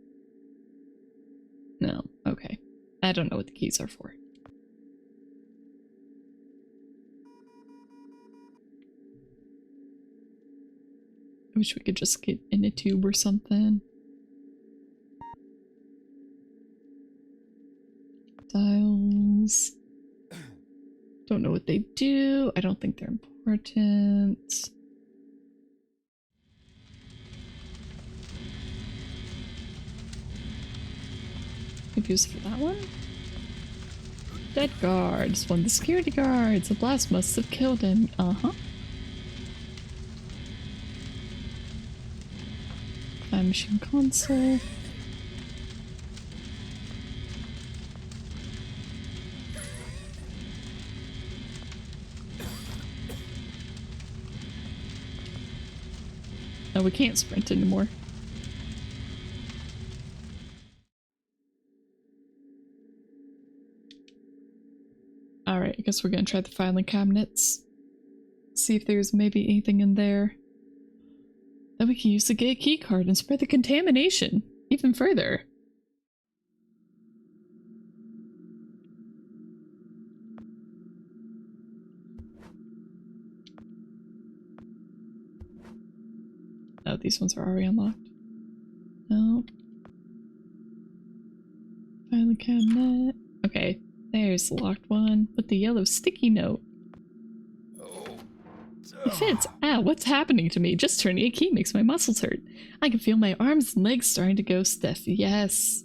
No, okay. I don't know what the keys are for. I wish we could just get in a tube or something. Dials. Don't know what they do. I don't think they're important. Confused for that one? Dead guards. One of the security guards. The blast must have killed him. Uh-huh. Time machine console. Oh, we can't sprint anymore. guess we're gonna try the filing cabinets. See if there's maybe anything in there that we can use to get a key card and spread the contamination even further. Oh, these ones are already unlocked. No. Filing cabinet. Okay, there's the locked one with the yellow sticky note. It fits. Ow, what's happening to me? Just turning a key makes my muscles hurt. I can feel my arms and legs starting to go stiff. Yes.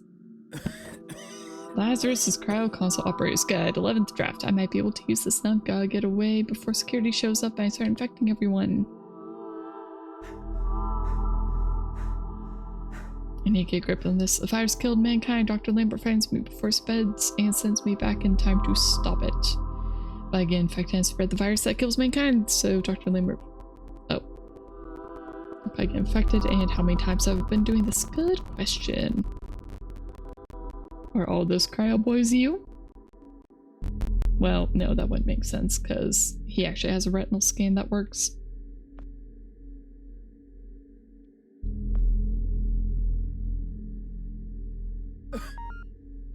Lazarus' Cryo Console Operator's Guide, 11th draft. I might be able to use this now. Gotta get away before security shows up and I start infecting everyone. I need to get a grip on this. The virus killed mankind. Dr. Lambert finds me before it spreads and sends me back in time to stop it. But I get infected and spread the virus that kills mankind, so Dr. Lambert... Oh. If I get infected, and how many times have I been doing this? Good question. Are all those cryo boys you? Well, no, that wouldn't make sense, because he actually has a retinal scan that works.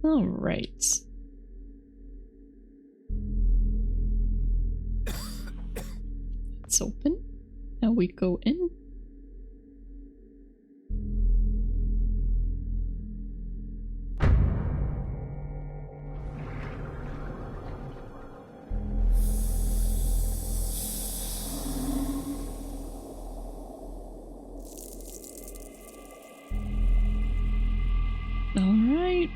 Alright. It's open. Now we go in. Alright.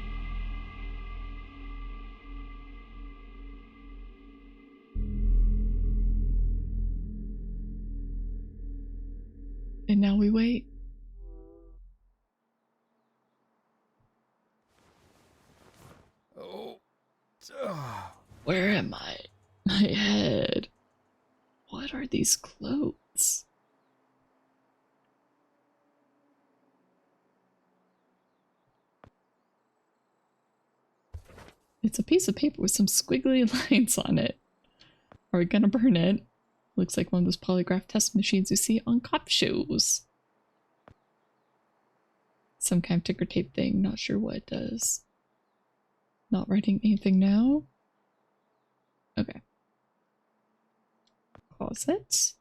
And now we wait. Oh. Where am I? My head. What are these clothes? It's a piece of paper with some squiggly lines on it. Are we gonna burn it? Looks like one of those polygraph test machines you see on cop shows. Some kind of ticker tape thing, not sure what it does. Not writing anything now? Okay. Closet.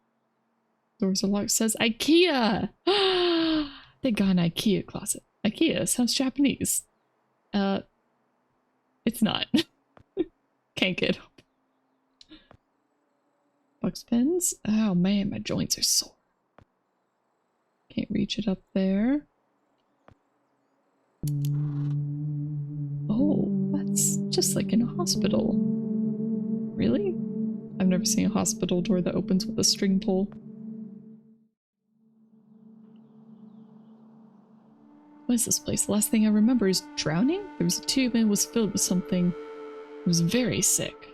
Doors are locked, says IKEA! They got an IKEA closet. IKEA sounds Japanese. It's not. Can't get up. Box pens? Oh man, my joints are sore. Can't reach it up there. Oh, that's just like in a hospital. Really? I've never seen a hospital door that opens with a string pull. What is this place? The last thing I remember is drowning? There was a tube and it was filled with something. I was very sick.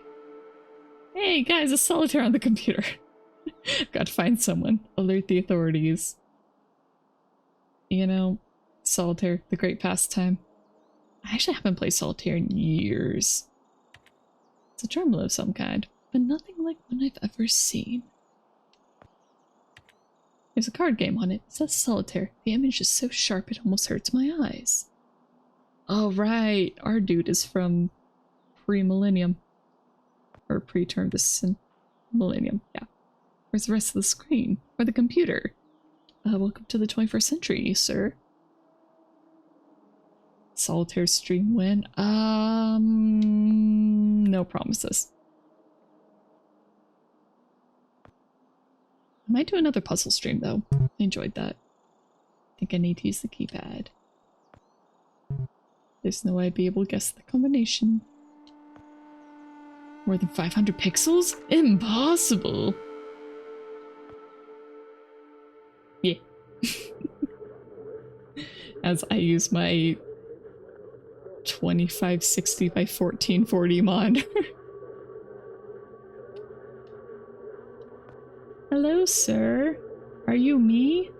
Hey guys, a solitaire on the computer. Got to find someone. Alert the authorities. You know, solitaire, the great pastime. I actually haven't played solitaire in years. It's a terminal of some kind, but nothing like one I've ever seen. There's a card game on it. It says solitaire. The image is so sharp it almost hurts my eyes. Oh right, our dude is from pre-millennium. Or pre-term this millennium, yeah. Where's the rest of the screen? Or the computer? Welcome to the 21st century, sir. Solitaire stream win? No promises. I might do another puzzle stream though. I enjoyed that. I think I need to use the keypad. There's no way I'd be able to guess the combination. More than 500 pixels? Impossible! Yeah. As I use my 2560 by 1440 monitor. Hello, sir. Are you me?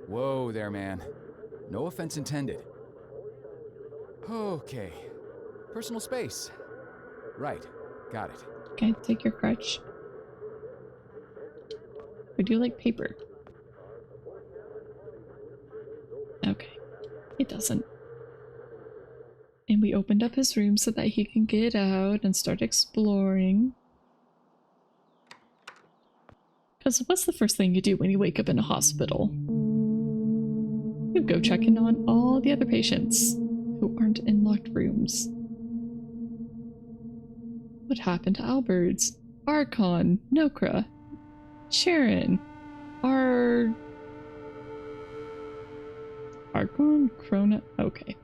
Whoa there, man. No offense intended. Okay. Personal space. Right. Got it. Okay, take your crutch. Would you like paper? Okay, it doesn't. And we opened up his room so that he can get out and start exploring. Because what's the first thing you do when you wake up in a hospital? You go check in on all the other patients who aren't in locked rooms. What happened to Alberts? Archon, Nokra, Sharon, Archon, Krona. Okay.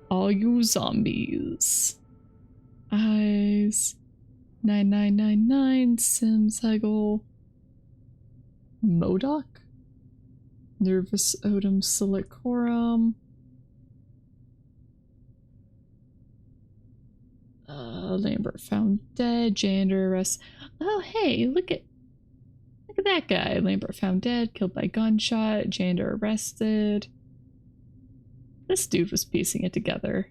All you zombies. Eyes. 9999, Simsegel, Modoc, Nervous Odom Silicorum, Lambert found dead, Janitor arrest. Oh hey, look at that guy. Lambert found dead, killed by gunshot, Janitor arrested. This dude was piecing it together.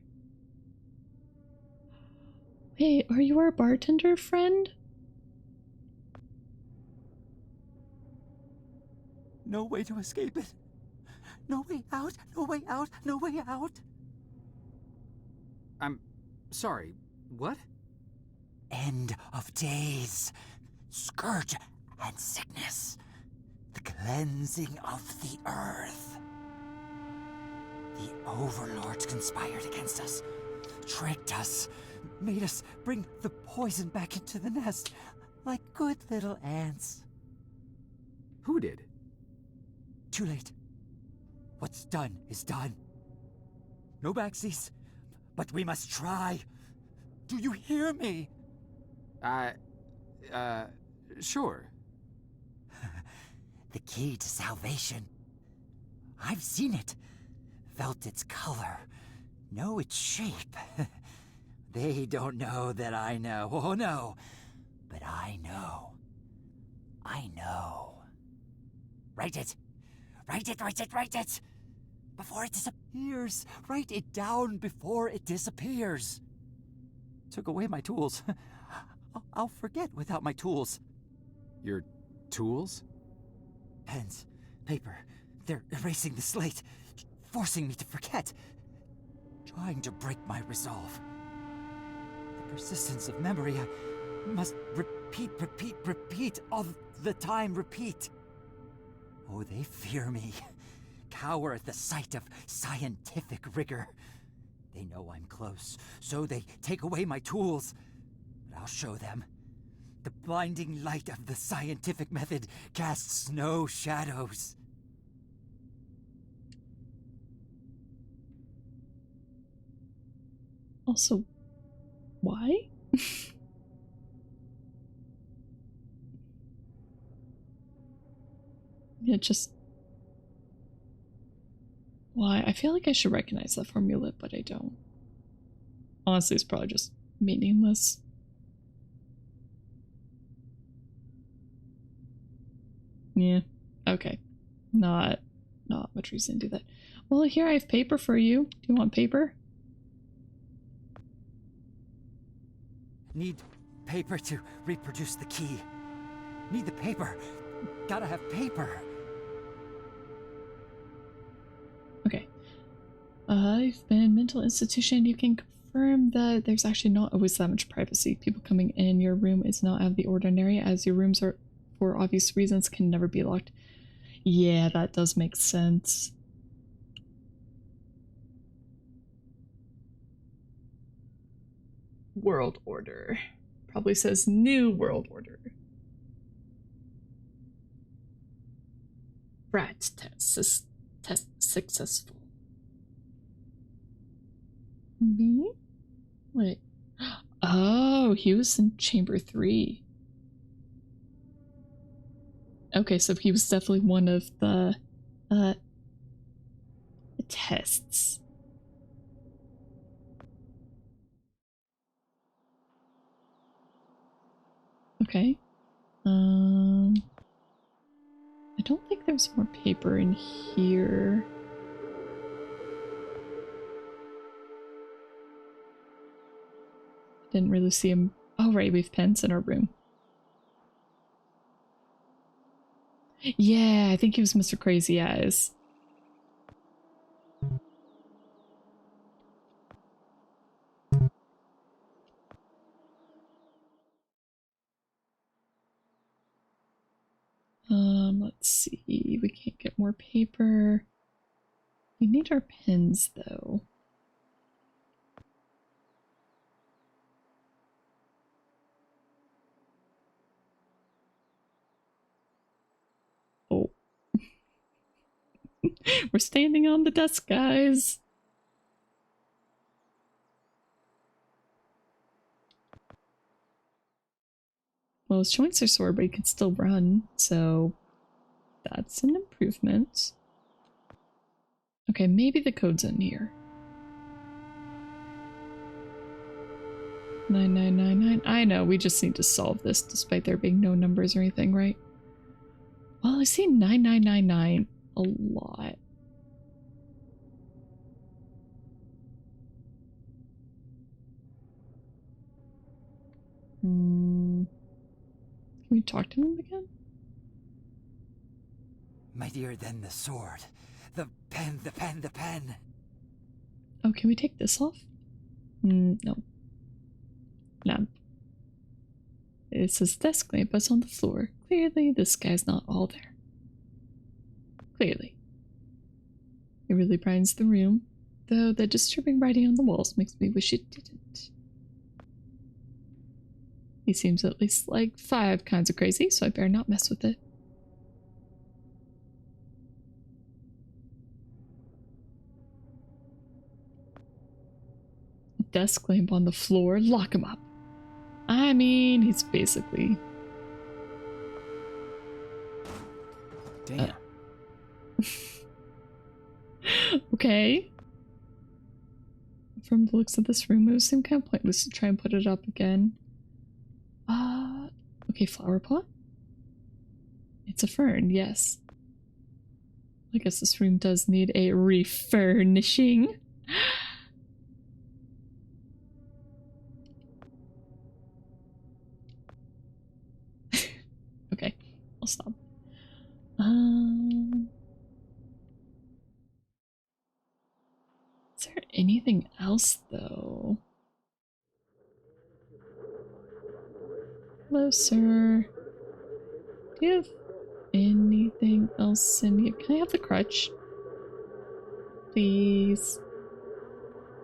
Hey, are you our bartender friend? No way to escape it. No way out, no way out, no way out. I'm sorry, what? End of days. Scourge and sickness. The cleansing of the earth. The overlords conspired against us. Tricked us. Made us bring the poison back into the nest. Like good little ants. Who did? Too late. What's done is done. No backsies, but we must try. Do you hear me? Sure. The key to salvation. I've seen it. Felt its color. Know its shape. They don't know that I know. Oh no. But I know. I know. Write it. Write it, write it, write it! Before it disappears. Write it down before it disappears. Took away my tools. I'll forget without my tools. Your tools? Pens, paper. They're erasing the slate. Forcing me to forget. Trying to break my resolve. The persistence of memory. I must repeat all the time. Repeat. Oh, they fear me. Cower at the sight of scientific rigor. They know I'm close, so they take away my tools. But I'll show them. The blinding light of the scientific method casts no shadows. Also, why? Yeah, just... Why? I feel like I should recognize that formula, but I don't. Honestly, it's probably just meaningless. Yeah, okay. Not much reason to do that. Well, here I have paper for you. Do you want paper? Need paper to reproduce the key. Need the paper. Gotta have paper. Okay. I've been in mental institution. You can confirm that there's actually not always that much privacy. People coming in your room is not out of the ordinary, as your rooms are, for obvious reasons, can never be locked. Yeah, that does make sense. World order. Probably says new world order. Rat test successful. Me? Wait. Oh, he was in chamber 3. Okay, so he was definitely one of the tests. Okay. I don't think there's more paper in here. Didn't really see him. Oh, right, we have pens in our room. Yeah, I think he was Mr. Crazy Eyes. Let's see. We can't get more paper. We need our pens, though. Oh. We're standing on the desk, guys. Well, his joints are sore, but he can still run, so that's an improvement. Okay, maybe the code's in here. 9999. I know, we just need to solve this despite there being no numbers or anything, right? Well, I see 9999 a lot. Can we talk to him again? Mightier than the sword. The pen, the pen, the pen. Oh, can we take this off? No. Lamp. It says desk lamp is on the floor. Clearly, this guy's not all there. Clearly. It really brightens the room, though the disturbing writing on the walls makes me wish it didn't. He seems at least like 5 kinds of crazy, so I better not mess with it. Desk lamp on the floor, lock him up. I mean, he's basically... Damn. Okay. From the looks of this room, it would seem kind of pointless to try and put it up again. Okay, flower pot? It's a fern, yes. I guess this room does need a refurnishing. Okay, I'll stop. Is there anything else, though? Hello, sir. Do you have anything else in here? Can I have the crutch? Please.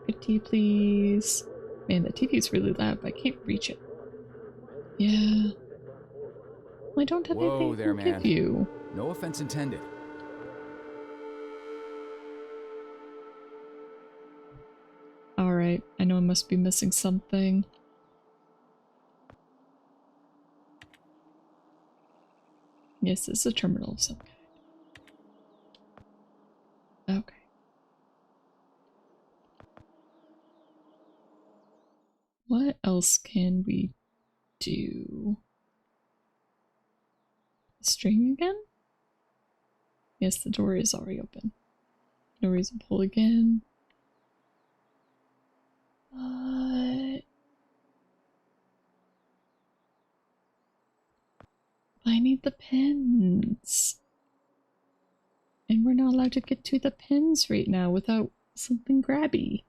Good tea, please. Man, the TV's really loud, but I can't reach it. Yeah. I don't have anything Whoa there, to give man. you. No offense intended. Alright, I know I must be missing something. Yes, it's a terminal of some kind. Okay. What else can we do? String again? Yes, the door is already open. No reason to pull again. But I need the pins. And we're not allowed to get to the pins right now without something grabby.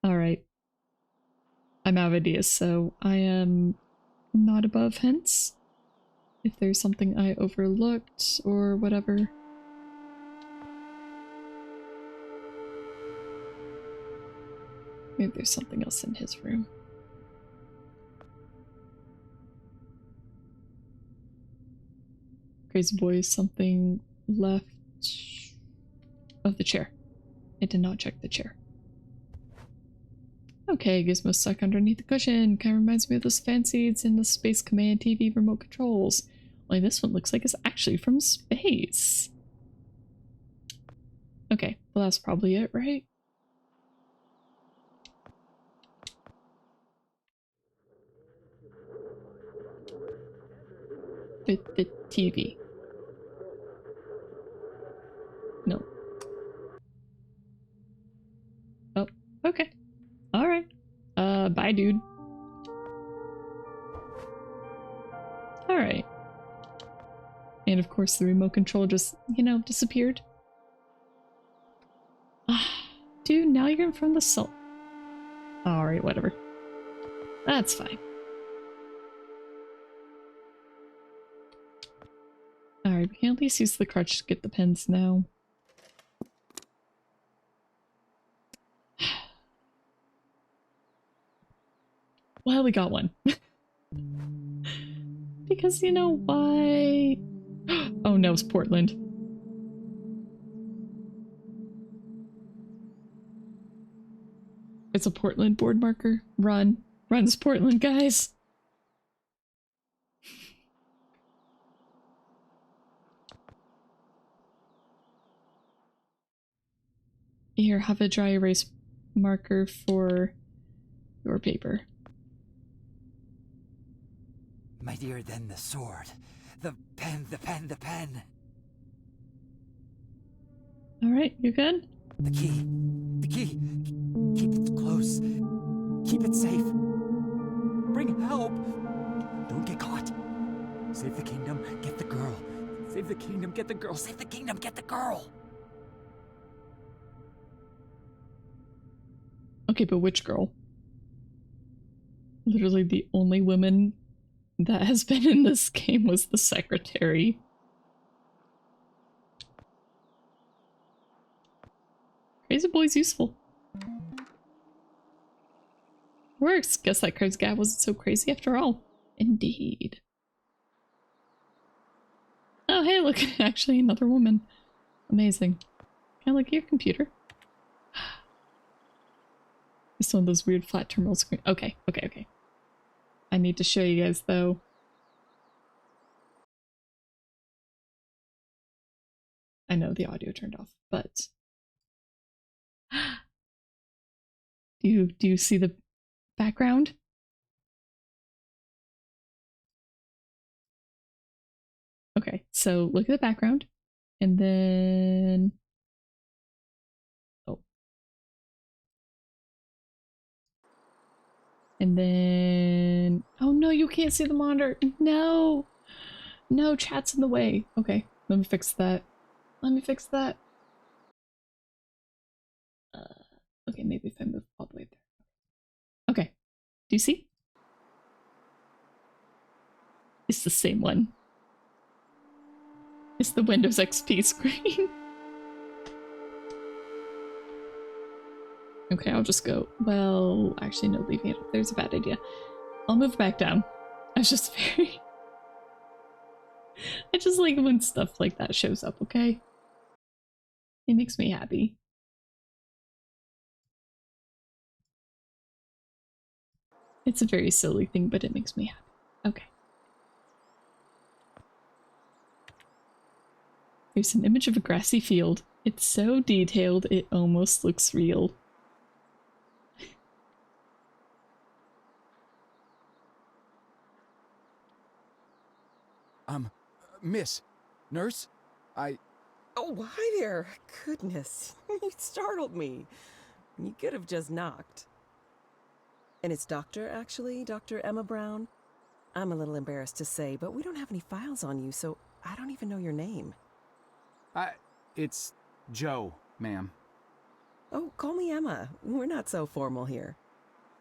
Alright. I'm out of ideas, so I am not above hints. If there's something I overlooked or whatever. Maybe there's something else in his room. Crazy boy, something left of the chair. I did not check the chair. Okay, Gizmo stuck underneath the cushion. Kind of reminds me of those fancies in the Space Command TV remote controls. Only this one looks like it's actually from space. Okay, well that's probably it, right? The TV. No. Oh, okay. Alright. dude. Alright. And of course the remote control just, you know, disappeared. Dude, now you're in front of the cell. Alright, whatever. That's fine. Alright, we can at least use the crutch to get the pens now. Well, we got one. Because you know why? Oh no, it's Portland. It's a Portland board marker. Run. Run, it's Portland, guys. Here, have a dry erase marker for your paper. Mightier than the sword. The pen, the pen, the pen. Alright, you good? The key. The key. Keep it close. Keep it safe. Bring help. Don't get caught. Save the kingdom, get the girl. Save the kingdom, get the girl. Save the kingdom, get the girl. Okay, but which girl? Literally the only woman that has been in this game was the secretary. Crazy boy's useful. Works. Guess that card's gap wasn't so crazy after all. Indeed. Oh hey, look, actually another woman. Amazing. Can I look at your computer? It's one of those weird flat terminal screen. Okay. I need to show you guys though. I know the audio turned off, but do you see the background? Okay, so look at the background and then and then oh no, you can't see the monitor. No, chat's in the way. Okay, let me fix that. Okay, maybe if I move all the way there. Okay, do you see? It's the same one. It's the Windows XP screen. Okay, I'll just go. Well, actually, no, leaving it up there's a bad idea. I'll move back down. I was just very... I just like when stuff like that shows up, okay? It makes me happy. It's a very silly thing, but it makes me happy. Okay. There's an image of a grassy field. It's so detailed, it almost looks real. Miss, nurse, Oh, hi there. Goodness, you startled me. You could have just knocked. And it's Doctor, actually, Dr. Emma Brown. I'm a little embarrassed to say, but we don't have any files on you, so I don't even know your name. it's Joe, ma'am. Oh, call me Emma. We're not so formal here.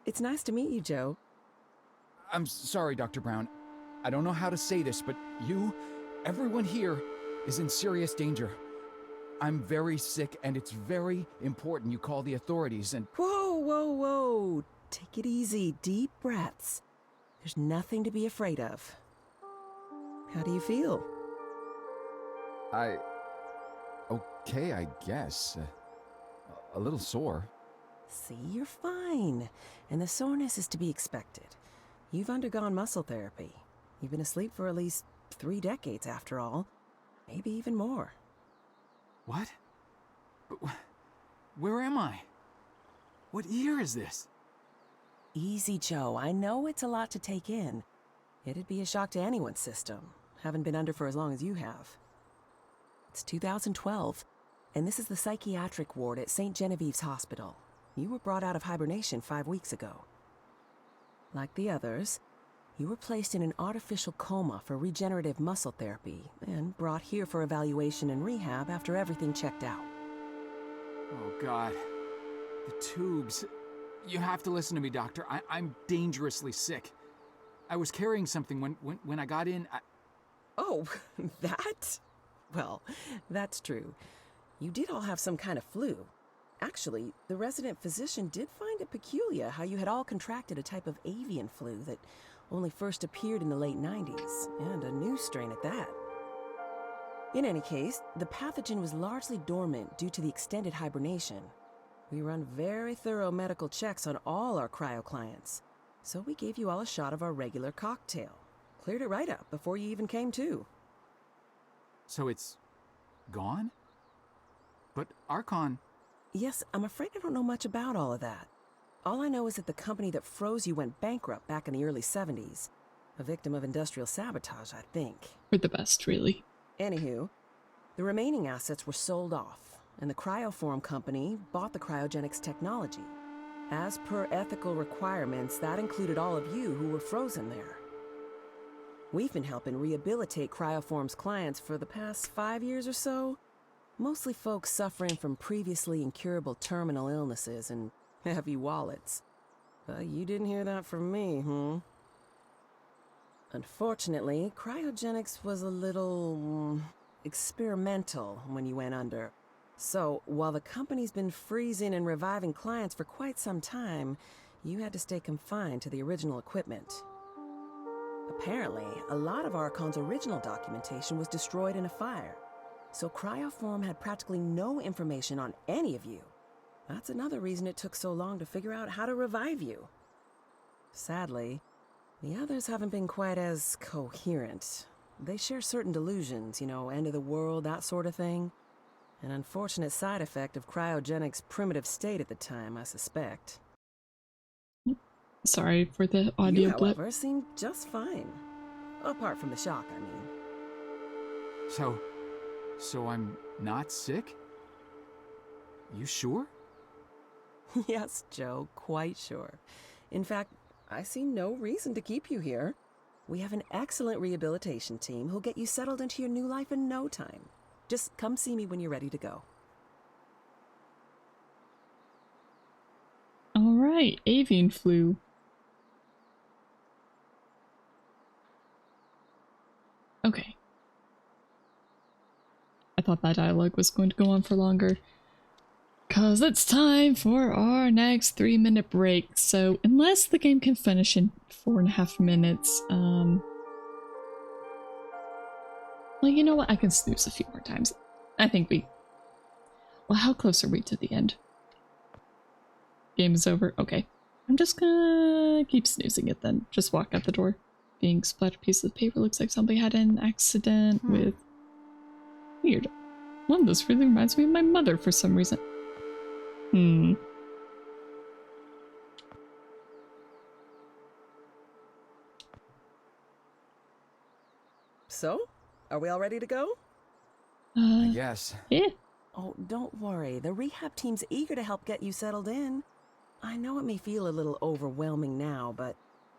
It's nice to meet you, Joe. I'm sorry, Dr. Brown. I don't know how to say this, but everyone here is in serious danger. I'm very sick, and it's very important you call the authorities and... Whoa. Take it easy. Deep breaths. There's nothing to be afraid of. How do you feel? Okay, I guess. A little sore. See, you're fine. And the soreness is to be expected. You've undergone muscle therapy. You've been asleep for at least 3 decades, after all. Maybe even more. What? Where am I? What year is this? Easy, Joe. I know it's a lot to take in. It'd be a shock to anyone's system. Haven't been under for as long as you have. It's 2012, and this is the psychiatric ward at St. Genevieve's Hospital. You were brought out of hibernation 5 weeks ago. Like the others, you were placed in an artificial coma for regenerative muscle therapy and brought here for evaluation and rehab after everything checked out. Oh, God. The tubes. You have to listen to me, Doctor. I'm dangerously sick. I was carrying something when I got in. Oh, that? Well, that's true. You did all have some kind of flu. Actually, the resident physician did find it peculiar how you had all contracted a type of avian flu that only first appeared in the late 90s, and a new strain at that. In any case, the pathogen was largely dormant due to the extended hibernation. We run very thorough medical checks on all our cryo clients, so we gave you all a shot of our regular cocktail. Cleared it right up before you even came to. So it's gone? But Archon... Yes, I'm afraid I don't know much about all of that. All I know is that the company that froze you went bankrupt back in the early 70s. A victim of industrial sabotage, I think. For the best, really. Anywho, the remaining assets were sold off, and the Cryoform company bought the cryogenics technology. As per ethical requirements, that included all of you who were frozen there. We've been helping rehabilitate Cryoform's clients for the past 5 years or so. Mostly folks suffering from previously incurable terminal illnesses and heavy wallets. You didn't hear that from me, Unfortunately, cryogenics was a little experimental when you went under. So, while the company's been freezing and reviving clients for quite some time, you had to stay confined to the original equipment. Apparently, a lot of Archon's original documentation was destroyed in a fire, so Cryoform had practically no information on any of you. That's another reason it took so long to figure out how to revive you. Sadly, the others haven't been quite as coherent. They share certain delusions, end of the world, that sort of thing. An unfortunate side effect of cryogenics' primitive state at the time, I suspect. Sorry for the audio you, blip. however, seemed just fine. Apart from the shock, I mean. So I'm not sick? You sure? Yes, Joe, quite sure. In fact, I see no reason to keep you here. We have an excellent rehabilitation team who'll get you settled into your new life in no time. Just come see me when you're ready to go. All right, avian flu. Okay. I thought that dialogue was going to go on for longer. Cause it's time for our next 3-minute break. So unless the game can finish in 4.5 minutes, well, you know what? I can snooze a few more times. I think well, how close are we to the end? Game is over. Okay. I'm just gonna keep snoozing it then. Just walk out the door. Being splattered piece of paper looks like somebody had an accident with... Weird. One of those really reminds me of my mother for some reason. So, are we all ready to go? I guess. Yeah. Oh, don't worry. The rehab team's eager to help get you settled in. I know it may feel a little overwhelming now, but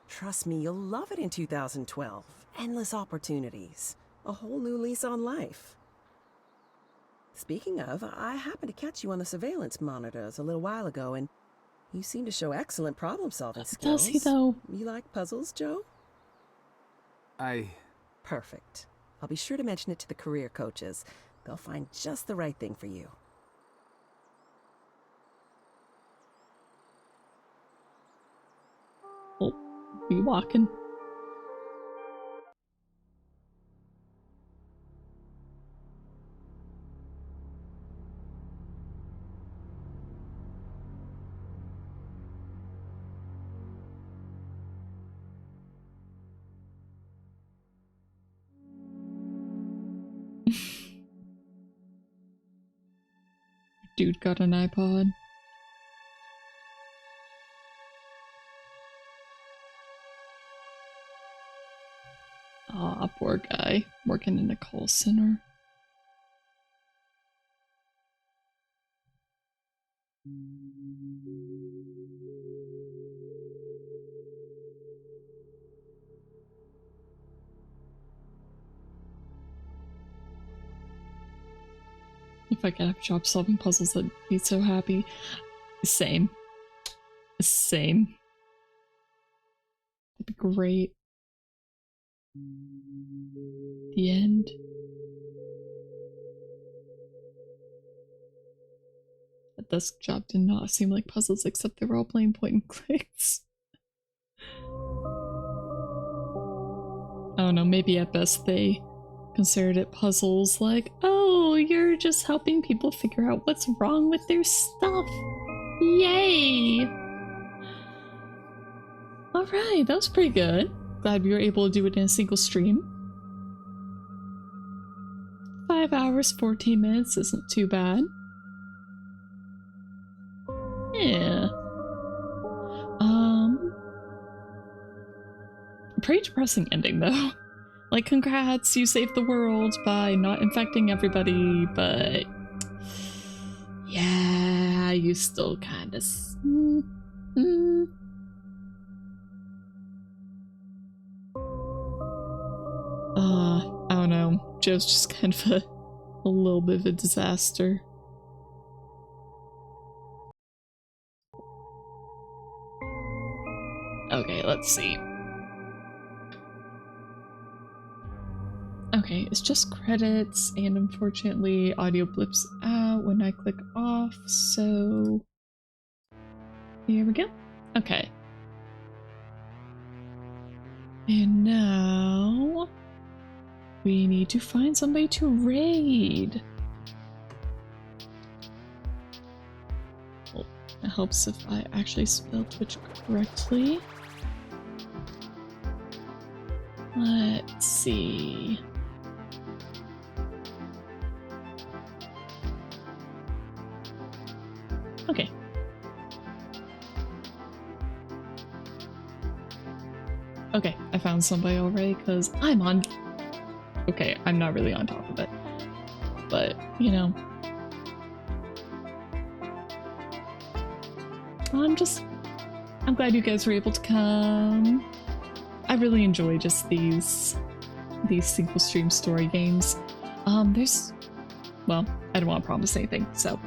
trust me, you'll love it in 2012. Endless opportunities. A whole new lease on life. Speaking of, I happened to catch you on the surveillance monitors a little while ago, and you seem to show excellent problem-solving skills. Does he, though? You like puzzles, Joe? Perfect. I'll be sure to mention it to the career coaches. They'll find just the right thing for you. Oh, we walking. Dude got an iPod. Aw, poor guy. Working in a call center. If I could have a job solving puzzles, I'd be so happy. Same. Same. That'd be great. The end. That desk job did not seem like puzzles, except they were all playing point and clicks. I don't know, maybe at best they considered it puzzles, like, oh, you're just helping people figure out what's wrong with their stuff. Yay! Alright, that was pretty good. Glad we were able to do it in a single stream. 5 hours, 14 minutes isn't too bad. Yeah. Pretty depressing ending though. Like, congrats, you saved the world by not infecting everybody, but yeah, you still kind of. I don't know. Joe's just kind of a little bit of a disaster. Okay, let's see. Okay, it's just credits, and unfortunately audio blips out when I click off, so here we go. Okay. And now we need to find somebody to raid. Well, it helps if I actually spell Twitch correctly. Let's see. Okay. Okay, I found somebody already because I'm on. Okay, I'm not really on top of it. But, you know. I'm glad you guys were able to come. I really enjoy just these single stream story games. Well, I don't want to promise anything, so.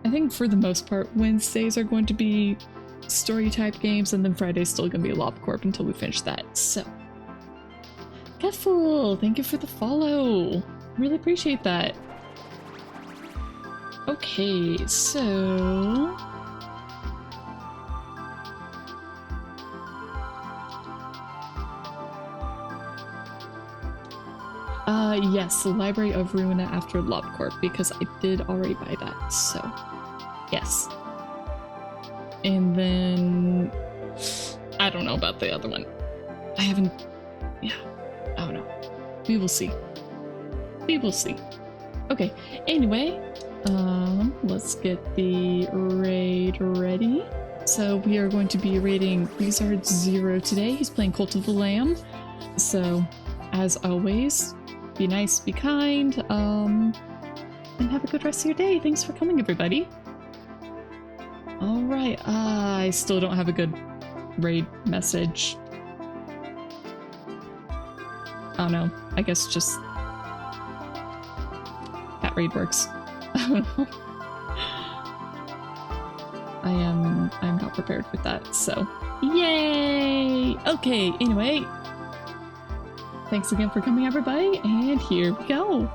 I think for the most part, Wednesdays are going to be story type games, and then Friday's still going to be LobCorp until we finish that, so. Catful, thank you for the follow. Really appreciate that. Okay, so. Yes, the Library of Ruina after LobCorp, because I did already buy that, so yes. And then I don't know about the other one. I haven't, yeah, I don't know. We will see. We will see. Okay, anyway, let's get the raid ready. So we are going to be raiding Wizard Zero today. He's playing Cult of the Lamb. So, as always, be nice, be kind, and have a good rest of your day. Thanks for coming, everybody. Alright, I still don't have a good raid message. I don't know, I guess just that raid works. I don't know. I'm not prepared with that, so yay! Okay, anyway. Thanks again for coming, everybody, and here we go.